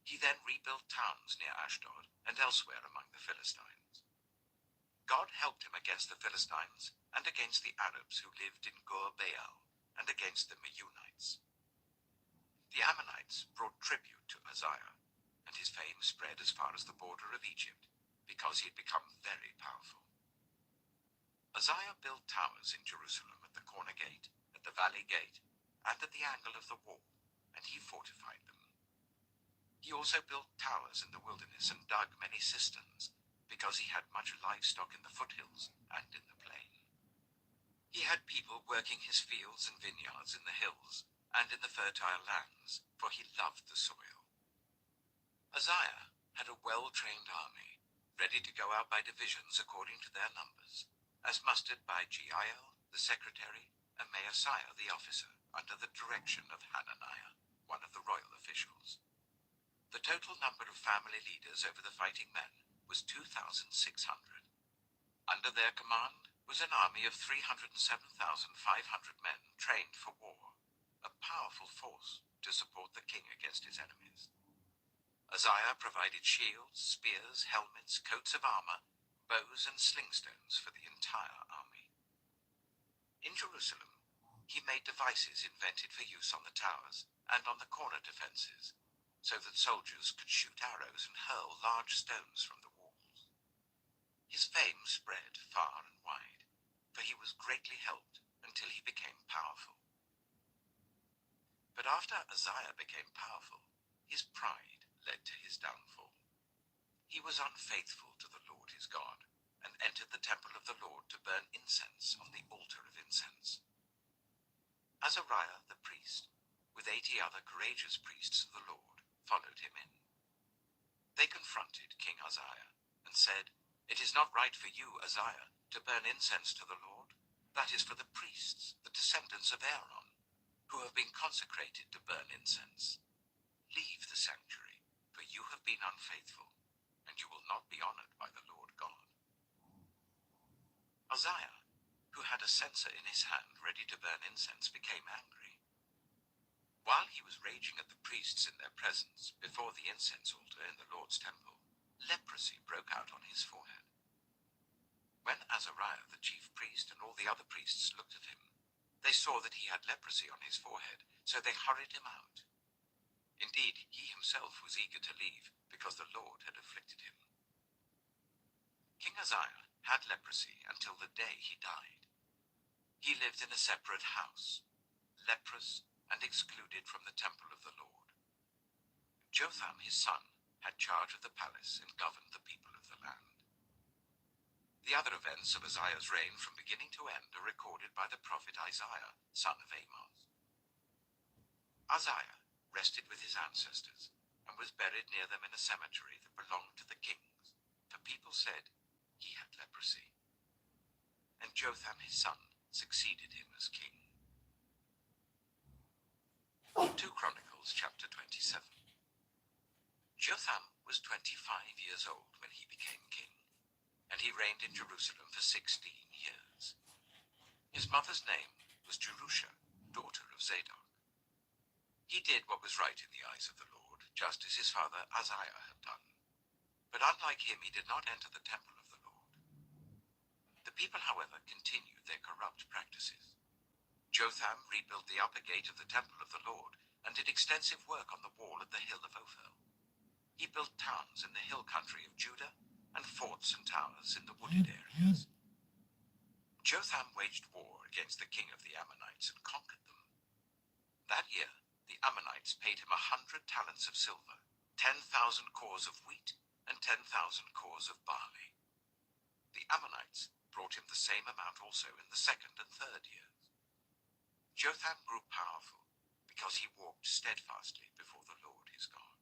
He then rebuilt towns near Ashdod and elsewhere among the Philistines. God helped him against the Philistines and against the Arabs who lived in Gur-Baal, and against the Meunites. The Ammonites brought tribute to Uzziah, and his fame spread as far as the border of Egypt, because he had become very powerful. Uzziah built towers in Jerusalem at the corner gate, at the valley gate, and at the angle of the wall, and he fortified them. He also built towers in the wilderness and dug many cisterns, because he had much livestock in the foothills and in the plain. He had people working his fields and vineyards in the hills and in the fertile lands, for he loved the soil. Uzziah had a well-trained army, ready to go out by divisions according to their numbers, as mustered by Jeiel, the secretary, and Maaseiah, the officer, under the direction of Hananiah, one of the royal officials. The total number of family leaders over the fighting men was 2,600. Under their command was an army of 307,500 men trained for war, a powerful force to support the king against his enemies. Uzziah provided shields, spears, helmets, coats of armor, bows, and slingstones for the entire army. In Jerusalem, He made devices invented for use on the towers and on the corner defenses, so that soldiers could shoot arrows and hurl large stones from the walls. His fame spread far and wide, for he was greatly helped until he became powerful. But after Uzziah became powerful, his pride led to his downfall. He was unfaithful to the Lord his God, and entered the temple of the Lord to burn incense on the altar of incense. Azariah the priest, with 80 other courageous priests of the Lord, followed him in. They confronted King Uzziah and said, "It is not right for you, Uzziah, to burn incense to the Lord. That is for the priests, the descendants of Aaron, who have been consecrated to burn incense. Leave the sanctuary, for you have been unfaithful, and you will not be honored by the Lord God." Uzziah, who had a censer in his hand ready to burn incense, became angry. While he was raging at the priests in their presence before the incense altar in the Lord's temple, leprosy broke out on his forehead. When Azariah the chief priest and all the other priests looked at him, they saw that he had leprosy on his forehead, so they hurried him out. Indeed, he himself was eager to leave, because the Lord had afflicted him. King Uzziah had leprosy until the day he died. He lived in a separate house, leprous and excluded from the temple of the Lord. Jotham, his son, had charge of the palace and governed the people of the land. The other events of Uzziah's reign from beginning to end are recorded by the prophet Isaiah, son of Amos. Uzziah rested with his ancestors and was buried near them in a cemetery that belonged to the kings, for people said he had leprosy. And Jotham, his son, succeeded him as king. 2 Chronicles chapter 27. Jotham was 25 years old when he became king, and he reigned in Jerusalem for 16 years. His mother's name was Jerusha, daughter of Zadok. He did what was right in the eyes of the Lord, just as his father Uzziah had done. But unlike him, he did not enter the temple of the Lord. The people, however, continued their corrupt practices. Jotham rebuilt the upper gate of the temple of the Lord and did extensive work on the wall at the hill of Ophel. He built towns in the hill country of Judah and forts and towers in the wooded areas. Jotham waged war against the king of the Ammonites and conquered them. That year, the Ammonites paid him 100 talents of silver, 10,000 cors of wheat, and 10,000 cors of barley. The Ammonites brought him the same amount also in the second and third years. Jotham grew powerful because he walked steadfastly before the Lord his God.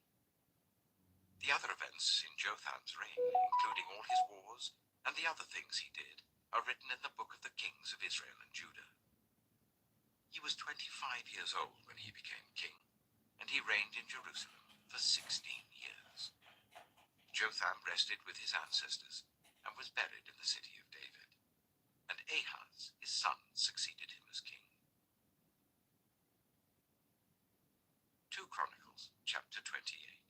The other events in Jotham's reign, including all his wars and the other things he did, are written in the book of the kings of Israel and Judah. He was 25 years old when he became king, and he reigned in Jerusalem for 16 years. Jotham rested with his ancestors and was buried in the city of David, and Ahaz, his son, succeeded him as king. 2 Chronicles chapter 28.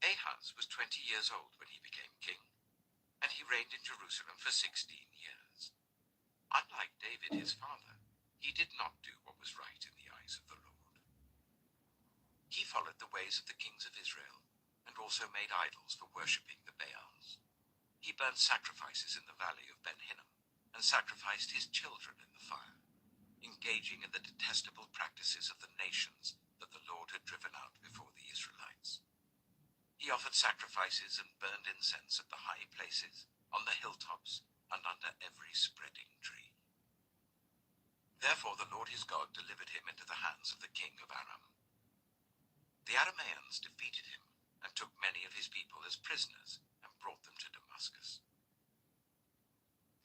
Ahaz was 20 years old when he became king, and he reigned in Jerusalem for 16 years. Unlike David his father, he did not do what was right in the eyes of the Lord. He followed the ways of the kings of Israel, and also made idols for worshipping the Baals. He burnt sacrifices in the valley of Ben Hinnom, and sacrificed his children in the fire, engaging in the detestable practices of the nations that the Lord had driven out before the Israelites. He offered sacrifices and burned incense at the high places, on the hilltops, and under every spreading tree. Therefore the Lord his God delivered him into the hands of the king of Aram. The Arameans defeated him, and took many of his people as prisoners, and brought them to Damascus.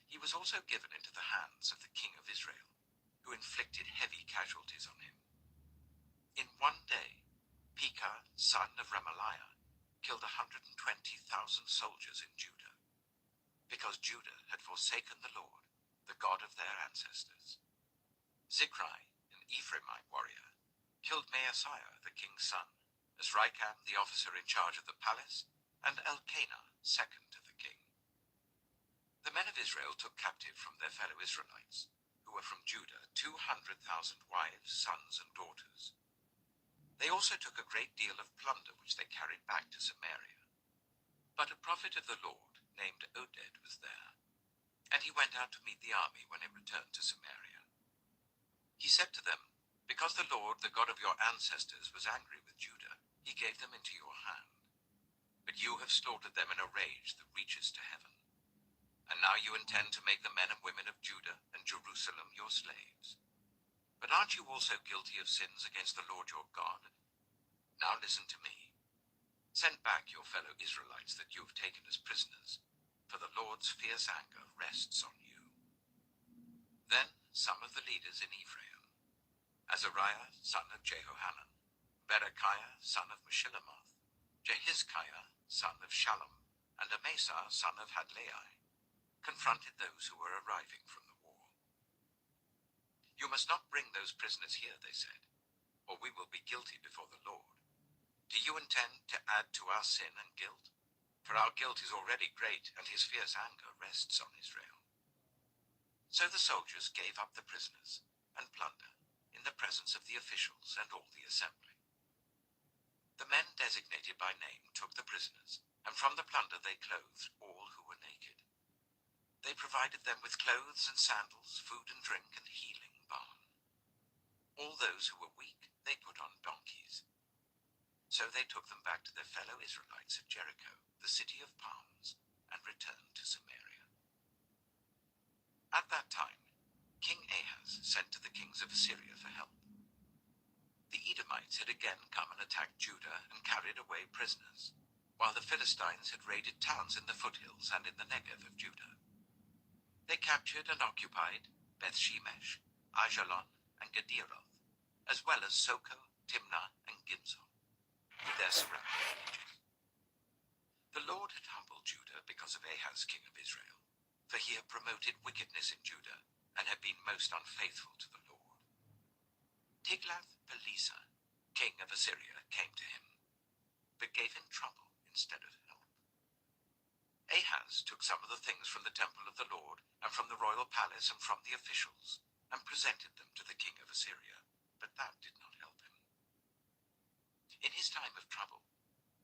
He was also given into the hands of the king of Israel, who inflicted heavy casualties on him. In one day, Pekah, son of Remaliah, killed 120,000 soldiers in Judah, because Judah had forsaken the Lord, the God of their ancestors. Zichri, an Ephraimite warrior, killed Maaseiah, the king's son, Azrikam, the officer in charge of the palace, and Elkanah, second to the king. The men of Israel took captive from their fellow Israelites, who who were from Judah 200,000 wives, sons, and daughters. They also took a great deal of plunder which they carried back to Samaria. But a prophet of the Lord named Oded was there, and he went out to meet the army when it returned to Samaria. He said to them, "Because the Lord, the God of your ancestors, was angry with Judah, he gave them into your hand. But you have slaughtered them in a rage that reaches to heaven. And now you intend to make the men and women of Judah and Jerusalem your slaves. But aren't you also guilty of sins against the Lord your God? Now listen to me. Send back your fellow Israelites that you have taken as prisoners, for the Lord's fierce anger rests on you." Then some of the leaders in Ephraim, Azariah son of Jehohanan, Berechiah son of Meshillemoth, Jehizkiah son of Shallum, and Amasa son of Hadlai, confronted those who were arriving from the war. "You must not bring those prisoners here," they said, "or we will be guilty before the Lord. Do you intend to add to our sin and guilt? For our guilt is already great, and his fierce anger rests on Israel." So the soldiers gave up the prisoners and plunder in the presence of the officials and all the assembly. The men designated by name took the prisoners, and from the plunder they clothed all who were naked. They provided them with clothes and sandals, food and drink, and healing balm. All those who were weak they put on donkeys. So they took them back to their fellow Israelites at Jericho, the city of palms, and returned to Samaria. At that time, King Ahaz sent to the kings of Assyria for help. The Edomites had again come and attacked Judah and carried away prisoners, while the Philistines had raided towns in the foothills and in the Negev of Judah. They captured and occupied Beth-Shemesh, Ajalon, and Gederoth, as well as Soko, Timnah, and Gimzo, with their surrounding villages. The Lord had humbled Judah because of Ahaz, king of Israel, for he had promoted wickedness in Judah and had been most unfaithful to the Lord. Tiglath-Pileser, king of Assyria, came to him, but gave him trouble instead of help. Ahaz took some of the things from the temple of the Lord and from the royal palace and from the officials and presented them to the king of Assyria, but that did not help him. In his time of trouble,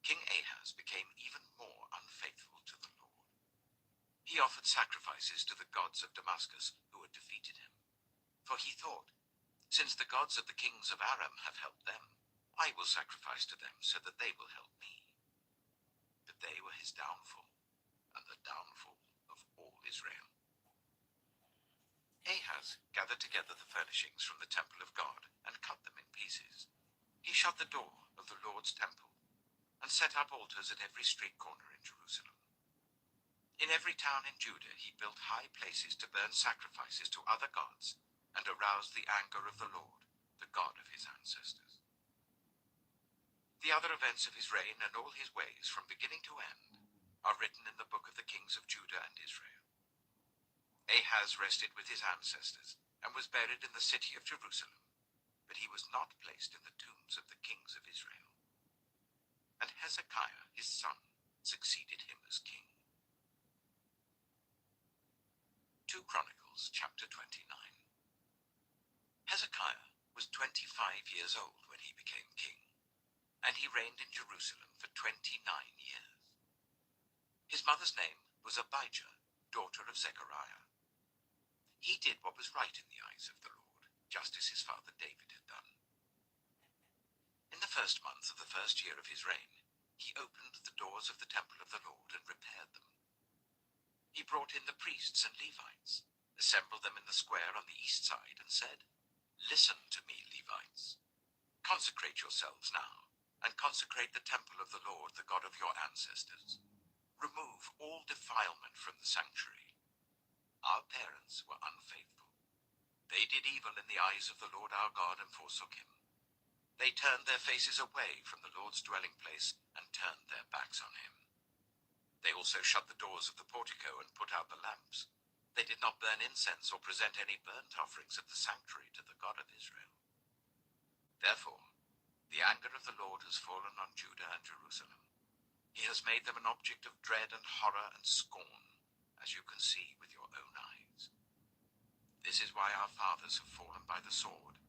King Ahaz became even more unfaithful to the Lord. He offered sacrifices to the gods of Damascus who had defeated him, for he thought, "Since the gods of the kings of Aram have helped them, I will sacrifice to them so that they will help me." But they were his downfall, and the downfall of all Israel. Ahaz gathered together the furnishings from the temple of God and cut them in pieces. He shut the door of the Lord's temple and set up altars at every street corner in Jerusalem. In every town in Judah he built high places to burn sacrifices to other gods and aroused the anger of the Lord, the God of his ancestors. The other events of his reign and all his ways from beginning to end are written in the book of the kings of Judah and Israel. Ahaz rested with his ancestors and was buried in the city of Jerusalem, but he was not placed in the tombs of the kings of Israel. And Hezekiah, his son, succeeded him as king. 2 Chronicles chapter 29. Hezekiah was 25 years old when he became king, and he reigned in Jerusalem for 29 years. His mother's name was Abijah, daughter of Zechariah. He did what was right in the eyes of the Lord, just as his father David had done. In the first month of the first year of his reign, he opened the doors of the temple of the Lord and repaired them. He brought in the priests and Levites, assembled them in the square on the east side, and said, "Listen to me, Levites. Consecrate yourselves now, and consecrate the temple of the Lord, the God of your ancestors. Remove all defilement from the sanctuary. Our parents were unfaithful. They did evil in the eyes of the Lord our God and forsook him. They turned their faces away from the Lord's dwelling place and turned their backs on him. They also shut the doors of the portico and put out the lamps. They did not burn incense or present any burnt offerings at the sanctuary to the God of Israel. Therefore, the anger of the Lord has fallen on Judah and Jerusalem. He has made them an object of dread and horror and scorn, as you can see with your own eyes. This is why our fathers have fallen by the sword,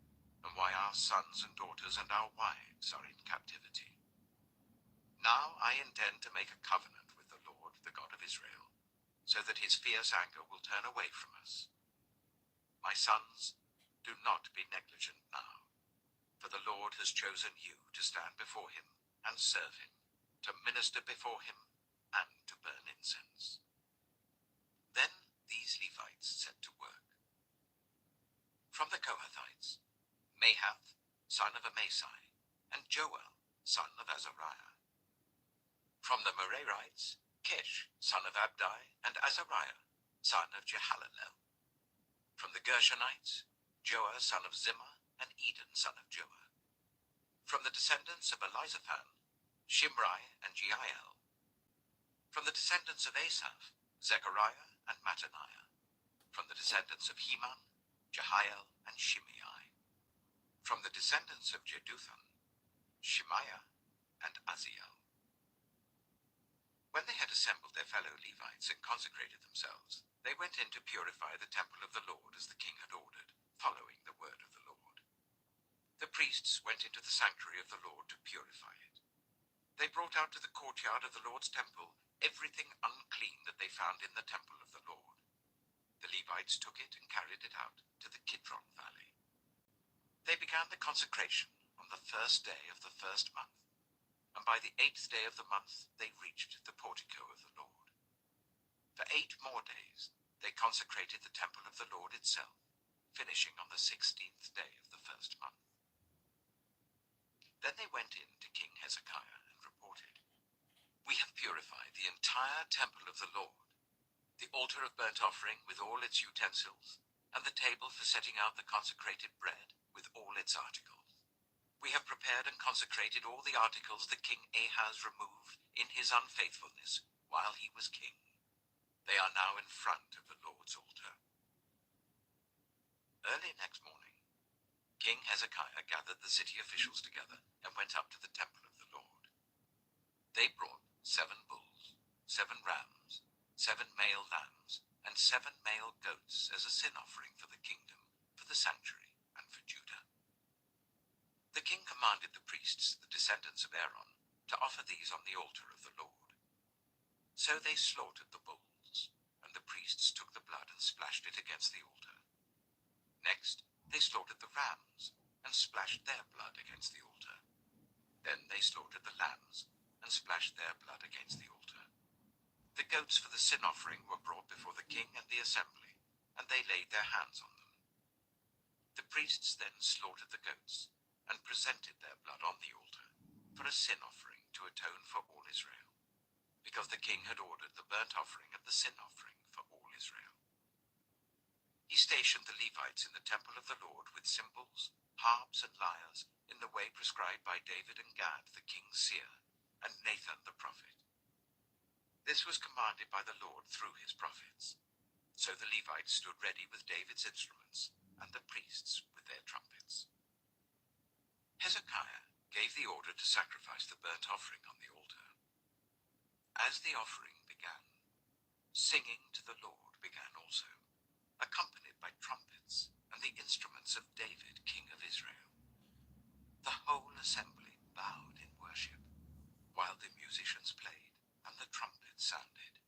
and why our sons and daughters and our wives are in captivity. Now I intend to make a covenant with the Lord, the God of Israel, so that his fierce anger will turn away from us. My sons, do not be negligent now, for the Lord has chosen you to stand before him and serve him, to minister before him and to burn incense. Then these Levites set to work. From the Kohathites, Mahath, son of Amasai, and Joel, son of Azariah. From the Merarites, Kish, son of Abdi, and Azariah, son of Jehalalel. From the Gershonites, Joah, son of Zimmah, and Eden, son of Joah. From the descendants of Elizaphan, Shimri and Jeiel. From the descendants of Asaph, Zechariah and Mattaniah. From the descendants of Heman, Jehiel and Shimei. From the descendants of Jeduthun, Shemaiah and Aziel. When they had assembled their fellow Levites and consecrated themselves, they went in to purify the temple of the Lord as the king had ordered, following the word of the Lord. The priests went into the sanctuary of the Lord to purify it. They brought out to the courtyard of the Lord's temple everything unclean that they found in the temple of the Lord. The Levites took it and carried it out to the Kidron Valley. They began the consecration on the first day of the first month, and by the 8th day of the month they reached the portico of the Lord. For 8 more days they consecrated the temple of the Lord itself, finishing on the 16th day of the first month. Then they went in to King Hezekiah and reported, "We have purified the entire temple of the Lord, the altar of burnt offering with all its utensils, and the table for setting out the consecrated bread with all its articles. We have prepared and consecrated all the articles that King Ahaz removed in his unfaithfulness while he was king. They are now in front of the Lord's altar." Early next morning, King Hezekiah gathered the city officials together and went up to the temple of the Lord. They brought 7 bulls, 7 rams, 7 male lambs, and 7 male goats as a sin offering for the kingdom, for the sanctuary, and for Judah. The king commanded the priests, the descendants of Aaron, to offer these on the altar of the Lord. So they slaughtered the bulls, and the priests took the blood and splashed it against the altar. Next, they slaughtered the rams, and splashed their blood against the altar. Then they slaughtered the lambs, and splashed their blood against the altar. The goats for the sin offering were brought before the king and the assembly, and they laid their hands on them. The priests then slaughtered the goats, and presented their blood on the altar, for a sin offering to atone for all Israel, because the king had ordered the burnt offering and the sin offering for all Israel. He stationed the Levites in the temple of the Lord with cymbals, harps, and lyres, in the way prescribed by David and Gad, the king's seer, and Nathan the prophet. This was commanded by the Lord through his prophets. So the Levites stood ready with David's instruments, and the priests with their trumpets. Hezekiah gave the order to sacrifice the burnt offering on the altar. As the offering began, singing to the Lord began also, accompanied by trumpets and the instruments of David, king of Israel. The whole assembly bowed in worship, while the musicians played and the trumpets sounded.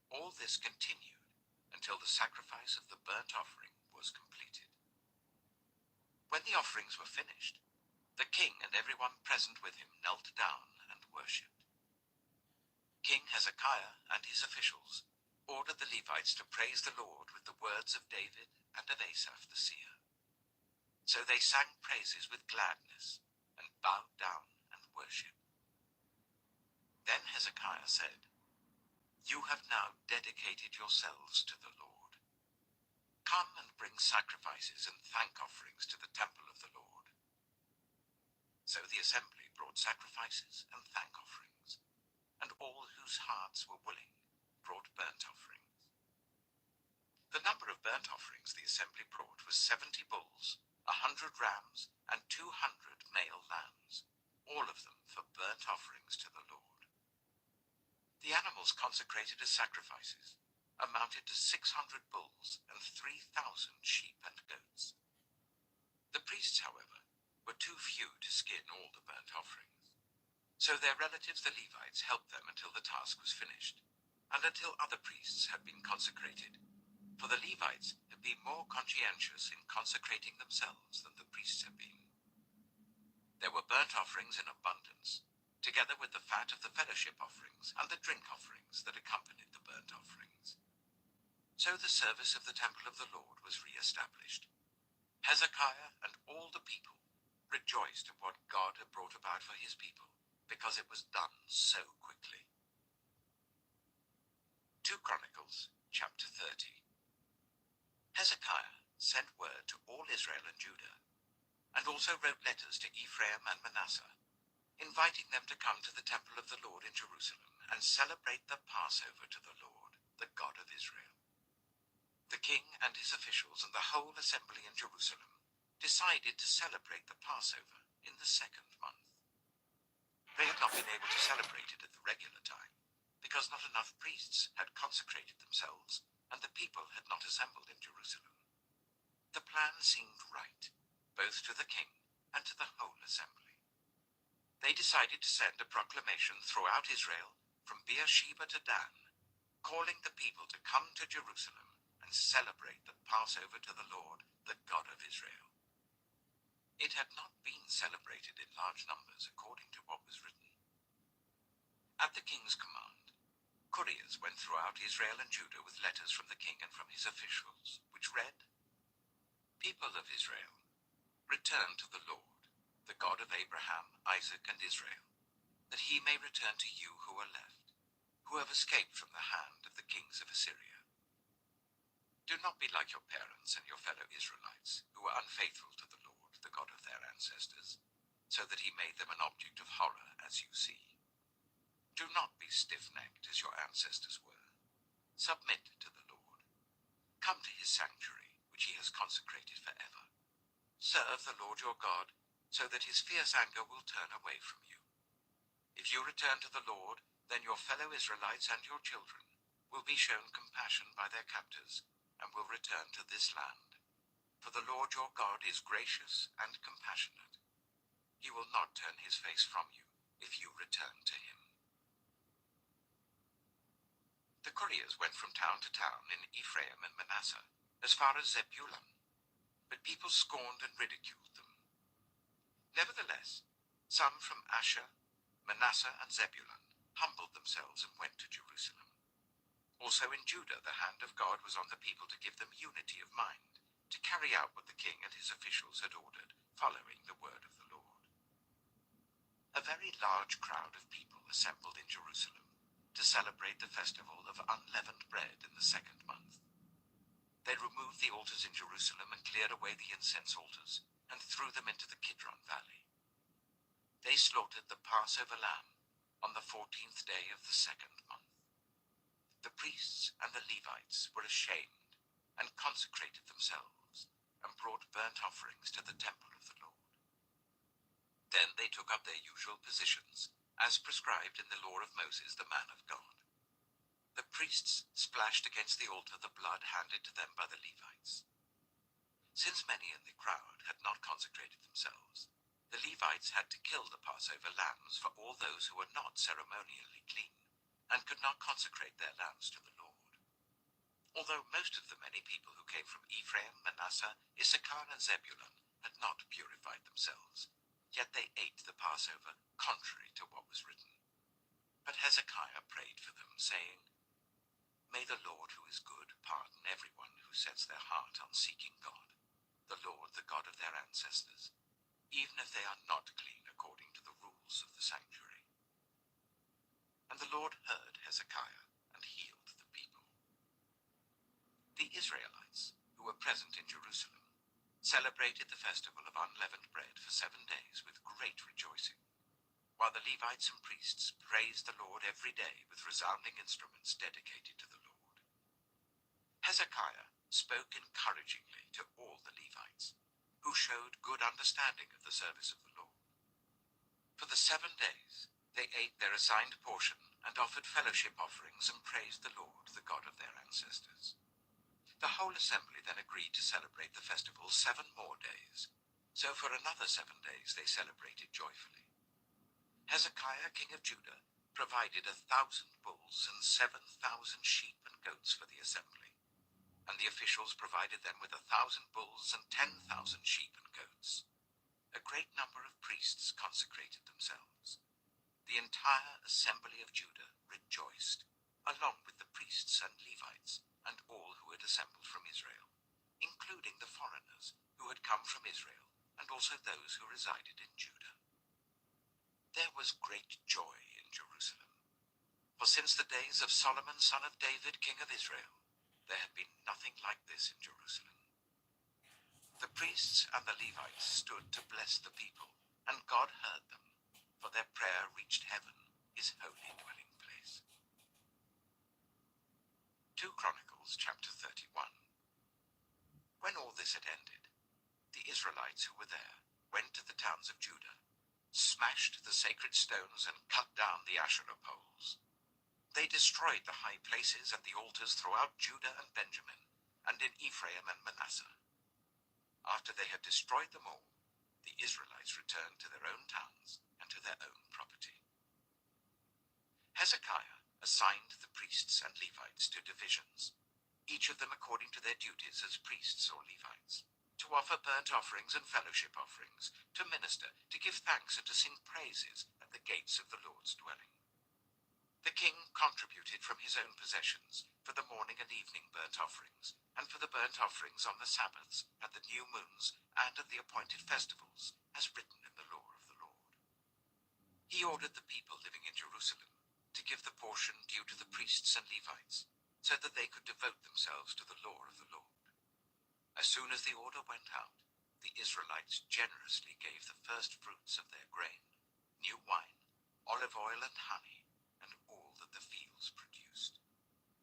All this continued until the sacrifice of the burnt offering was completed. When the offerings were finished, the king and everyone present with him knelt down and worshipped. King Hezekiah and his officials ordered the Levites to praise the Lord with the words of David and of Asaph the seer. So they sang praises with gladness and bowed down and worshipped. Then Hezekiah said, "You have now dedicated yourselves to the Lord. Come and bring sacrifices and thank offerings to the temple of the Lord." So the assembly brought sacrifices and thank offerings, and all whose hearts were willing brought burnt offerings. The number of burnt offerings the assembly brought was 70 bulls, 100 rams, and 200 male lambs, all of them for burnt offerings to the Lord. The animals consecrated as sacrifices amounted to 600 bulls and 3,000 sheep and goats. The priests, however, were too few to skin all the burnt offerings. So their relatives, the Levites, helped them until the task was finished, and until other priests had been consecrated. For the Levites had been more conscientious in consecrating themselves than the priests had been. There were burnt offerings in abundance, together with the fat of the fellowship offerings and the drink offerings that accompanied the burnt offerings. So the service of the temple of the Lord was re-established. Hezekiah and all the people rejoiced at what God had brought about for his people, because it was done so quickly. 2 Chronicles chapter 30. Hezekiah sent word to all Israel and Judah, and also wrote letters to Ephraim and Manasseh, inviting them to come to the temple of the Lord in Jerusalem and celebrate the Passover to the Lord, the God of Israel. The king and his officials and the whole assembly in Jerusalem decided to celebrate the Passover in the 2nd month. They had not been able to celebrate it at the regular time, because not enough priests had consecrated themselves, and the people had not assembled in Jerusalem. The plan seemed right, both to the king and to the whole assembly. They decided to send a proclamation throughout Israel, from Beersheba to Dan, calling the people to come to Jerusalem and celebrate the Passover to the Lord, the God of Israel. It had not been celebrated in large numbers according to what was written. At the king's command, couriers went throughout Israel and Judah with letters from the king and from his officials, which read, "People of Israel, return to the Lord, the God of Abraham, Isaac, and Israel, that he may return to you who are left, who have escaped from the hand of the kings of Assyria. Do not be like your parents and your fellow Israelites, who were unfaithful to the Lord, the God of their ancestors, so that he made them an object of horror, as you see. Do not be stiff-necked as your ancestors were. Submit to the Lord. Come to his sanctuary, which he has consecrated forever. Serve the Lord your God, so that his fierce anger will turn away from you. If you return to the Lord, then your fellow Israelites and your children will be shown compassion by their captors, and will return to this land. For the Lord your God is gracious and compassionate. He will not turn his face from you if you return to him." The couriers went from town to town in Ephraim and Manasseh, as far as Zebulun, but people scorned and ridiculed them. Nevertheless, some from Asher, Manasseh, and Zebulun humbled themselves and went to Jerusalem. Also in Judah the hand of God was on the people to give them unity of mind, to carry out what the king and his officials had ordered, following the word of the Lord. A very large crowd of people assembled in Jerusalem to celebrate the festival of unleavened bread in the 2nd month. They removed the altars in Jerusalem and cleared away the incense altars, and threw them into the Kidron Valley. They slaughtered the Passover lamb on the 14th day of the 2nd month. The priests and the Levites were ashamed and consecrated themselves, and brought burnt offerings to the temple of the Lord. Then they took up their usual positions, as prescribed in the law of Moses, the man of God. The priests splashed against the altar the blood handed to them by the Levites. Since many in the crowd had not consecrated themselves, the Levites had to kill the Passover lambs for all those who were not ceremonially clean, and could not consecrate their lambs to the Lord. Although most of the many people who came from Ephraim, Manasseh, Issachar, and Zebulun had not purified themselves, yet they ate the Passover contrary to what was written. But Hezekiah prayed for them, saying, "May the Lord, who is good, pardon everyone who sets their heart on seeking God, the Lord, the God of their ancestors, even if they are not clean according to the rules of the sanctuary." And the Lord heard Hezekiah and healed the people. The Israelites, who were present in Jerusalem, celebrated the festival of unleavened bread for 7 days with great rejoicing, while the Levites and priests praised the Lord every day with resounding instruments dedicated to the Lord. Hezekiah spoke encouragingly to all the Levites, who showed good understanding of the service of the Lord. For the 7 days they ate their assigned portion and offered fellowship offerings and praised the Lord, the God of their ancestors. The whole assembly then agreed to celebrate the festival 7 more days, so for another 7 days they celebrated joyfully. Hezekiah, king of Judah, provided 1,000 bulls and 7,000 sheep and goats for the assembly, and the officials provided them with 1,000 bulls and 10,000 sheep and goats. A great number of priests consecrated themselves. The entire assembly of Judah rejoiced, along with the priests and Levites, and all who had assembled from Israel, including the foreigners who had come from Israel, and also those who resided in Judah. There was great joy in Jerusalem, for since the days of Solomon son of David, king of Israel, there had been nothing like this in Jerusalem. The priests and the Levites stood to bless the people, and God heard them, for their prayer reached heaven, his holy dwelling place. 2 Chronicles chapter 31. When all this had ended, the Israelites who were there went to the towns of Judah, smashed the sacred stones and cut down the Asherah poles. They destroyed the high places and the altars throughout Judah and Benjamin, and in Ephraim and Manasseh. After they had destroyed them all, the Israelites returned to their own towns and to their own property. Hezekiah assigned the priests and Levites to divisions, each of them according to their duties as priests or Levites, to offer burnt offerings and fellowship offerings, to minister, to give thanks, and to sing praises at the gates of the Lord's dwelling. The king contributed from his own possessions for the morning and evening burnt offerings, and for the burnt offerings on the Sabbaths, at the new moons, and at the appointed festivals, as written in the law of the Lord. He ordered the people living in Jerusalem to give the portion due to the priests and Levites, so that they could devote themselves to the law of the Lord. As soon as the order went out, the Israelites generously gave the first fruits of their grain, new wine, olive oil and honey, and all that the fields produced.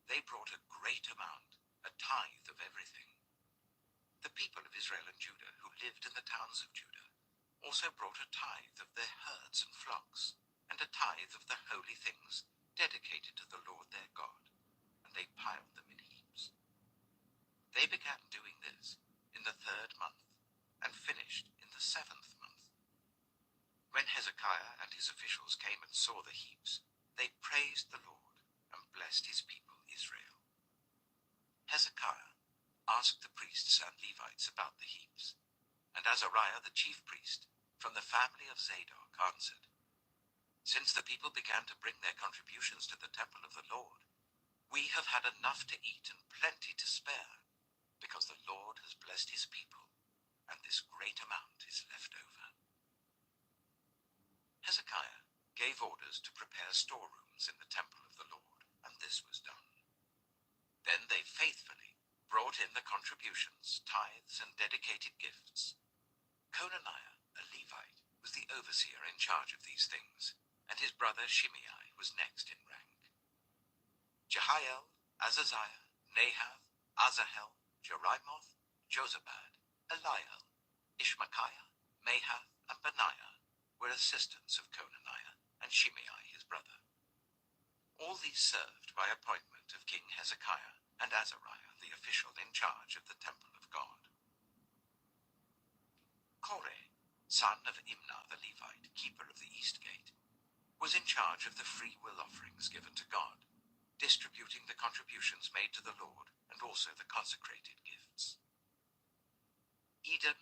They brought a great amount, a tithe of everything. The people of Israel and Judah who lived in the towns of Judah also brought a tithe of their herds and flocks, and a tithe of the holy things dedicated to the Lord their God, and they piled them in heaps. They began doing this in the 3rd month, and finished in the 7th month. When Hezekiah and his officials came and saw the heaps, they praised the Lord and blessed his people Israel. Hezekiah asked the priests and Levites about the heaps, and Azariah the chief priest, from the family of Zadok, answered, "Since the people began to bring their contributions to the temple of the Lord, we have had enough to eat and plenty to spare, because the Lord has blessed his people, and this great amount is left over." Hezekiah gave orders to prepare storerooms in the temple of the Lord, and this was done. Then they faithfully brought in the contributions, tithes, and dedicated gifts. Conaniah, a Levite, was the overseer in charge of these things, and his brother Shimei was next in rank. Jehiel, Azaziah, Nahath, Asahel, Jerimoth, Jozabad, Eliel, Ishmachiah, Mahath, and Benaiah were assistants of Conaniah, and Shimei his brother. All these served by appointment of King Hezekiah and Azariah, the official in charge of the temple of God. Koreh, son of Imnah the Levite, keeper of the east gate, was in charge of the free will offerings given to God, distributing the contributions made to the Lord and also the consecrated gifts. Eden,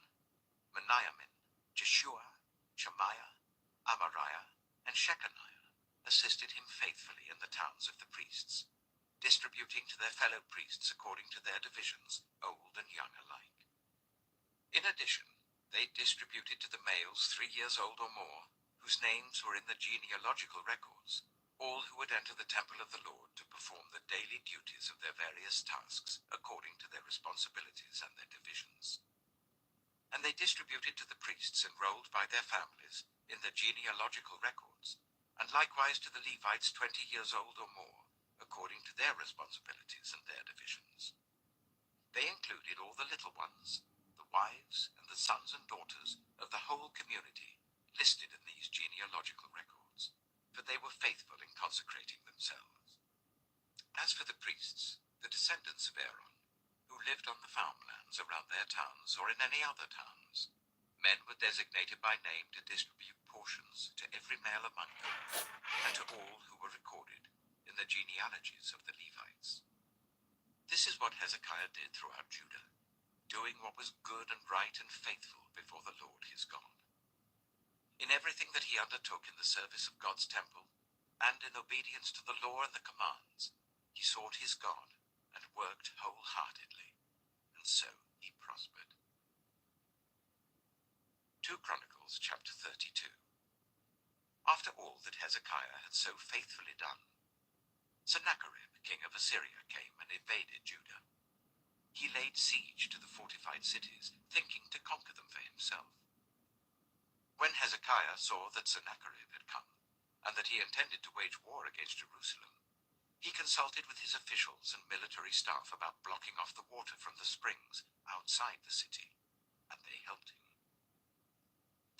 Meniamin, Jeshua, Shemaiah, Amariah, and Shechaniah assisted him faithfully in the towns of the priests, distributing to their fellow priests according to their divisions, old and young alike. In addition, they distributed to the males 3 years old or more, whose names were in the genealogical records, all who would enter the temple of the Lord to perform the daily duties of their various tasks according to their responsibilities and their divisions. And they distributed to the priests enrolled by their families in the genealogical records, and likewise to the Levites 20 years old or more, according to their responsibilities and their divisions. They included all the little ones, the wives and the sons and daughters of the whole community listed in these genealogical records, for they were faithful in consecrating themselves. As for the priests, the descendants of Aaron, who lived on the farmlands around their towns or in any other towns, men were designated by name to distribute portions to every male among them, and to all who were recorded in the genealogies of the Levites. This is what Hezekiah did throughout Judah, doing what was good and right and faithful before the Lord his God. In everything that he undertook in the service of God's temple, and in obedience to the law and the commands, he sought his God and worked wholeheartedly, and so he prospered. 2 Chronicles chapter 32. After all that Hezekiah had so faithfully done, Sennacherib, king of Assyria, came and invaded Judah. He laid siege to the fortified cities, thinking to conquer them for himself. When Hezekiah saw that Sennacherib had come, and that he intended to wage war against Jerusalem, he consulted with his officials and military staff about blocking off the water from the springs outside the city, and they helped him.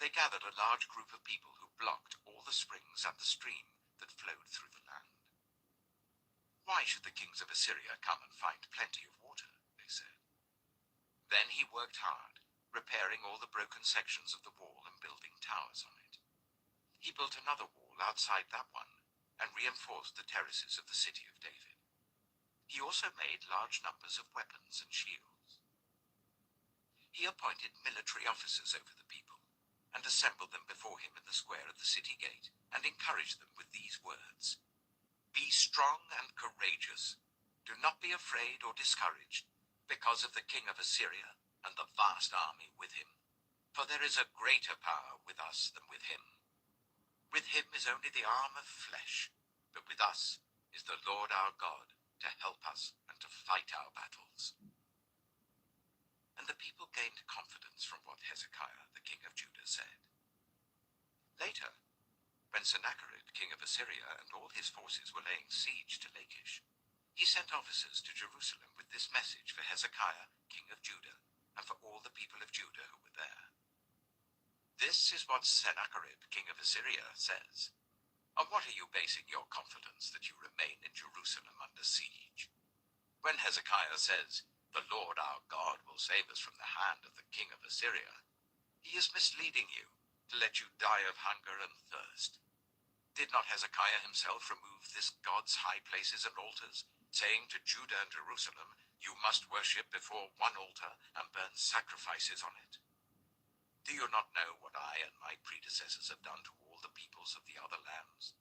They gathered a large group of people who blocked all the springs and the stream that flowed through the land. Why should the kings of Assyria come and find plenty of water, they said. Then he worked hard, repairing all the broken sections of the wall and building towers on it. He built another wall outside that one and reinforced the terraces of the city of David. He also made large numbers of weapons and shields. He appointed military officers over the people, and assembled them before him in the square of the city gate, and encouraged them with these words: "Be strong and courageous. Do not be afraid or discouraged, because of the king of Assyria and the vast army with him. For there is a greater power with us than with him. With him is only the arm of flesh, but with us is the Lord our God to help us and to fight our battles." And the people gained confidence from what Hezekiah, the king of Judah, said. Later, when Sennacherib, king of Assyria, and all his forces were laying siege to Lachish, he sent officers to Jerusalem with this message for Hezekiah, king of Judah, and for all the people of Judah who were there. "This is what Sennacherib, king of Assyria, says. On what are you basing your confidence that you remain in Jerusalem under siege? When Hezekiah says, 'The Lord our God will save us from the hand of the king of Assyria,' he is misleading you to let you die of hunger and thirst. Did not Hezekiah himself remove this God's high places and altars, saying to Judah and Jerusalem, 'You must worship before one altar and burn sacrifices on it'? Do you not know what I and my predecessors have done to all the peoples of the other lands?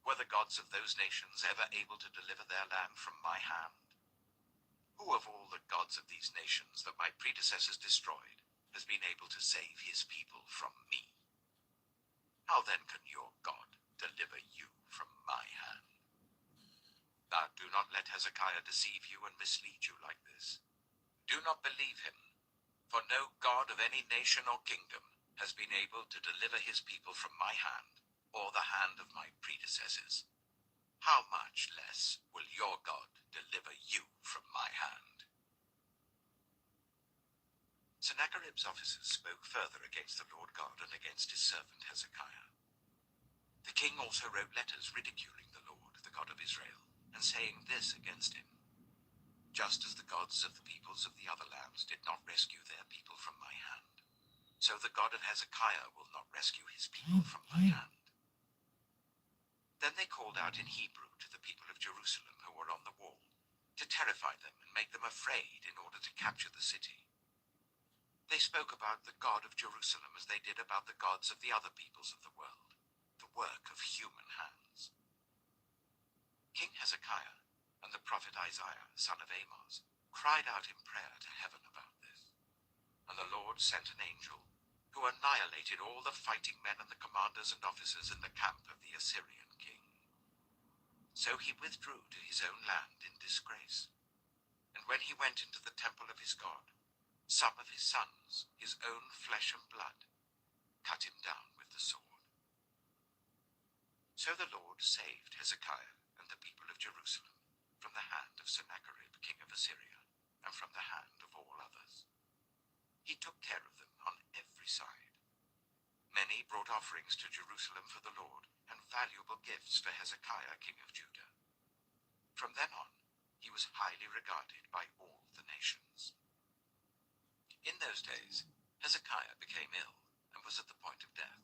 Were the gods of those nations ever able to deliver their land from my hand? Who of all the gods of these nations that my predecessors destroyed has been able to save his people from me? How then can your God deliver you from my hand? Now do not let Hezekiah deceive you and mislead you like this. Do not believe him, for no God of any nation or kingdom has been able to deliver his people from my hand or the hand of my predecessors. How much less will your God deliver you from my hand?" Sennacherib's officers spoke further against the Lord God and against his servant Hezekiah. The king also wrote letters ridiculing the Lord, the God of Israel, and saying this against him: "Just as the gods of the peoples of the other lands did not rescue their people from my hand, so the God of Hezekiah will not rescue his people from my hand." Then they called out in Hebrew to the people of Jerusalem who were on the wall, to terrify them and make them afraid in order to capture the city. They spoke about the God of Jerusalem as they did about the gods of the other peoples of the world, the work of human hands. King Hezekiah and the prophet Isaiah, son of Amos, cried out in prayer to heaven about this. And the Lord sent an angel who annihilated all the fighting men and the commanders and officers in the camp of the Assyrian king. So he withdrew to his own land in disgrace. And when he went into the temple of his God, some of his sons, his own flesh and blood, cut him down with the sword. So the Lord saved Hezekiah and the people of Jerusalem from the hand of Sennacherib, king of Assyria, and from the hand of all others. He took care of them on every side. Many brought offerings to Jerusalem for the Lord, and valuable gifts for Hezekiah, king of Judah. From then on, he was highly regarded by all the nations. In those days, Hezekiah became ill and was at the point of death.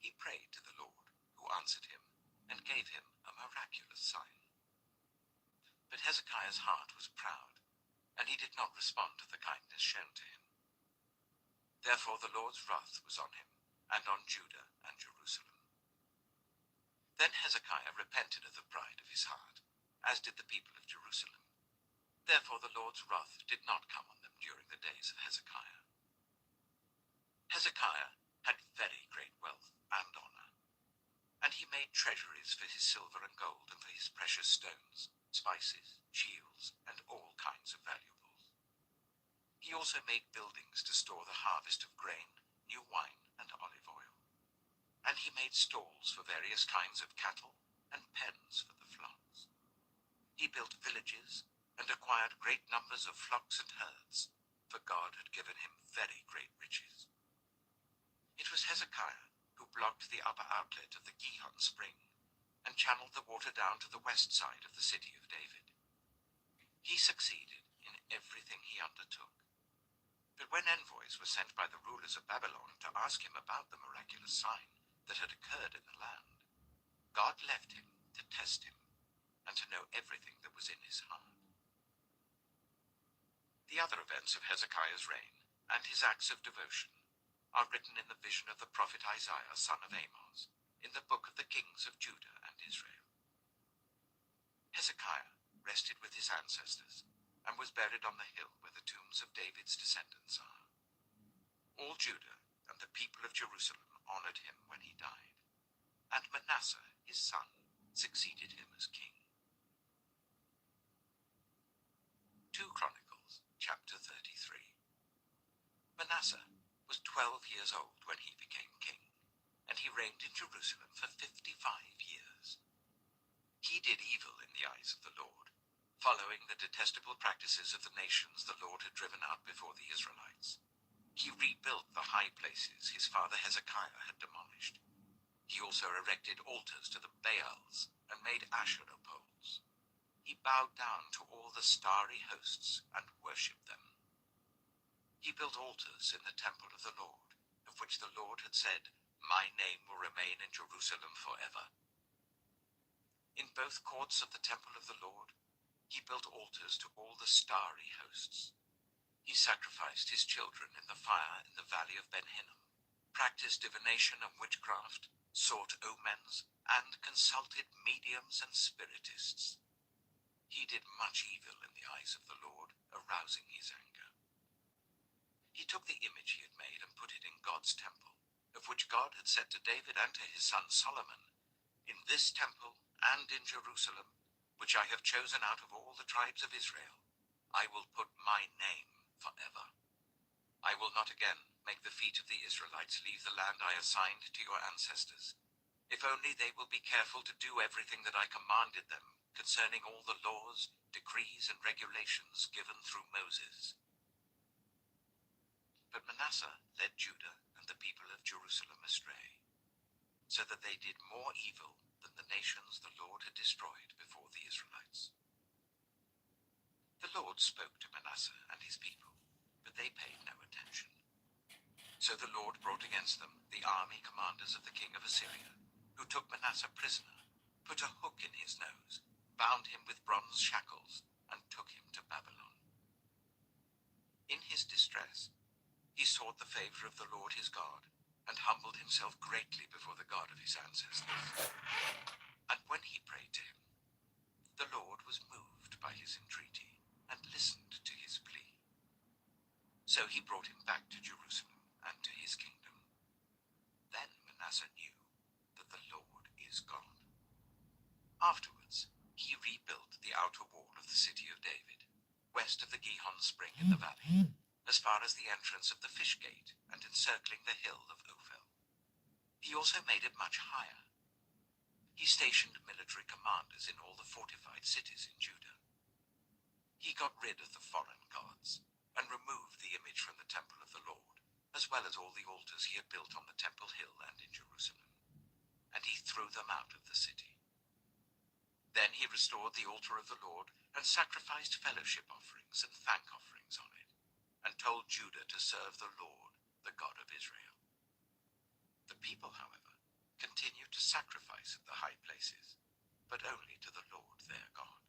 He prayed to the Lord, who answered him and gave him a miraculous sign. But Hezekiah's heart was proud, and he did not respond to the kindness shown to him. Therefore the Lord's wrath was on him, and on Judah and Jerusalem. Then Hezekiah repented of the pride of his heart, as did the people of Jerusalem. Therefore the Lord's wrath did not come on them during the days of Hezekiah. Hezekiah had very great wealth and honor, and he made treasuries for his silver and gold and for his precious stones, spices, shields, and all kinds of valuables. He also made buildings to store the harvest of grain, new wine, and olive oil. And he made stalls for various kinds of cattle and pens for the flocks. He built villages and acquired great numbers of flocks and herds, for God had given him very great riches. It was Hezekiah who blocked the upper outlet of the Gihon spring and channeled the water down to the west side of the city of David. He succeeded in everything he undertook. But when envoys were sent by the rulers of Babylon to ask him about the miraculous sign that had occurred in the land, God left him to test him and to know everything that was in his heart. The other events of Hezekiah's reign and his acts of devotion are written in the vision of the prophet Isaiah, son of Amos, in the book of the kings of Judah and Israel. Hezekiah rested with his ancestors and was buried on the hill where the tombs of David's descendants are. All Judah and the people of Jerusalem honored him when he died, and Manasseh, his son, succeeded him as king. 2 Chronicles, chapter 33. Manasseh was 12 years old when he became king, and he reigned in Jerusalem for 55 years. He did evil in the eyes of the Lord, following the detestable practices of the nations the Lord had driven out before the Israelites. He rebuilt the high places his father Hezekiah had demolished. He also erected altars to the Baals and made Asherah poles. He bowed down to all the starry hosts and worshipped them. He built altars in the temple of the Lord, of which the Lord had said, "My name will remain in Jerusalem forever." In both courts of the temple of the Lord, he built altars to all the starry hosts. He sacrificed his children in the fire in the valley of Ben Hinnom, practiced divination and witchcraft, sought omens, and consulted mediums and spiritists. He did much evil in the eyes of the Lord, arousing his anger. He took the image he had made and put it in God's temple, of which God had said to David and to his son Solomon, "In this temple and in Jerusalem, which I have chosen out of all the tribes of Israel, I will put my name forever. I will not again make the feet of the Israelites leave the land I assigned to your ancestors, if only they will be careful to do everything that I commanded them concerning all the laws, decrees, and regulations given through Moses." But Manasseh led Judah and the people of Jerusalem astray, so that they did more evil than the nations the Lord had destroyed before the Israelites. The Lord spoke to Manasseh and his people, but they paid no attention. So the Lord brought against them the army commanders of the king of Assyria, who took Manasseh prisoner, put a hook in his nose, bound him with bronze shackles, and took him to Babylon. In his distress, he sought the favor of the Lord his God, and humbled himself greatly before the God of his ancestors. And when he prayed to him, the Lord was moved by his entreaty, and listened to his plea. So he brought him back to Jerusalem and to his kingdom. Then Manasseh knew that the Lord is God. Afterwards, he rebuilt the outer wall of the city of David, west of the Gihon spring in the valley, as far as the entrance of the fish gate and encircling the hill of Ophel. He also made it much higher. He stationed military commanders in all the fortified cities in Judah. He got rid of the foreign gods and removed the image from the temple of the Lord, as well as all the altars he had built on the temple hill and in Jerusalem. And he threw them out of the city. Then he restored the altar of the Lord and sacrificed fellowship offerings and thank offerings on it, and told Judah to serve the Lord, the God of Israel. The people, however, continued to sacrifice at the high places, but only to the Lord their God.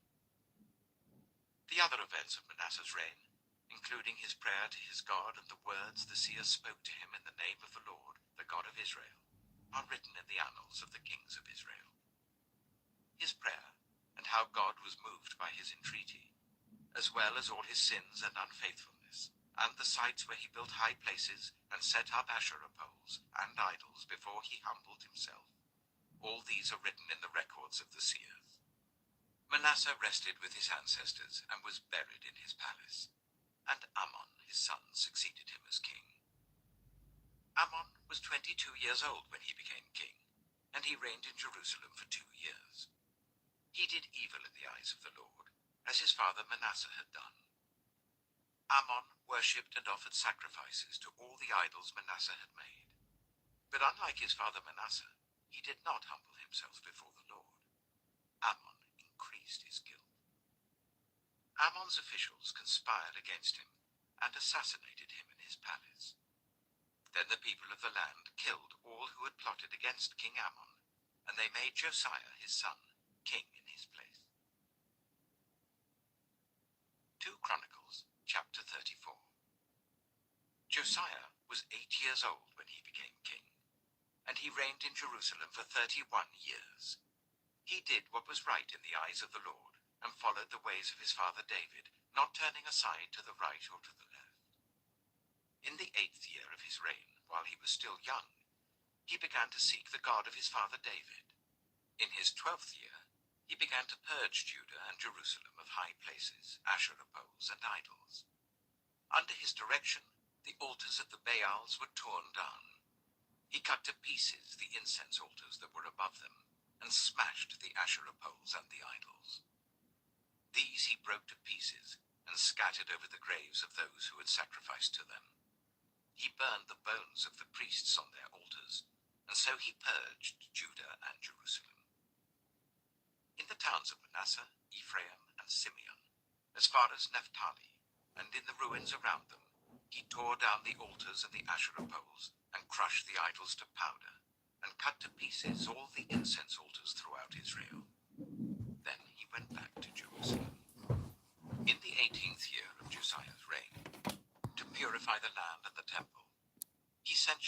The other events of Manasseh's reign, including his prayer to his God and the words the seer spoke to him in the name of the Lord, the God of Israel, are written in the annals of the kings of Israel. His prayer, and how God was moved by his entreaty, as well as all his sins and unfaithfulness, and the sites where he built high places and set up Asherah poles and idols before he humbled himself, all these are written in the records of the seers. Manasseh rested with his ancestors and was buried in his palace, and Amon his son succeeded him as king. Amon was 22 years old when he became king, and he reigned in Jerusalem for 2 years. He did evil in the eyes of the Lord, as his father Manasseh had done. Amon worshipped and offered sacrifices to all the idols Manasseh had made. But unlike his father Manasseh, he did not humble himself before the Lord. Amon increased his guilt. Amon's officials conspired against him and assassinated him in his palace. Then the people of the land killed all who had plotted against King Amon, and they made Josiah his son king in his place. 2 Chronicles, chapter 34. Josiah was 8 years old when he became king, and he reigned in Jerusalem for 31 years. He did what was right in the eyes of the Lord, and followed the ways of his father David, not turning aside to the right or to the left. In the 8th year of his reign, while he was still young, he began to seek the God of his father David. In his 12th year, he began to purge Judah and Jerusalem of high places, Asherah poles, and idols. Under his direction, the altars of the Baals were torn down. He cut to pieces the incense altars that were above them, and smashed the Asherah poles and the idols. These he broke to pieces and scattered over the graves of those who had sacrificed to them. He burned the bones of the priests on their altars, and so he purged Judah and Jerusalem. In the towns of Manasseh, Ephraim, and Simeon, as far as Naphtali, and in the ruins around them, he tore down the altars and the Asherah poles, and crushed the idols to powder, and cut to pieces all the incense altars throughout Israel. Then he went back to Jerusalem. In the 18th year of Josiah's reign, to purify the land and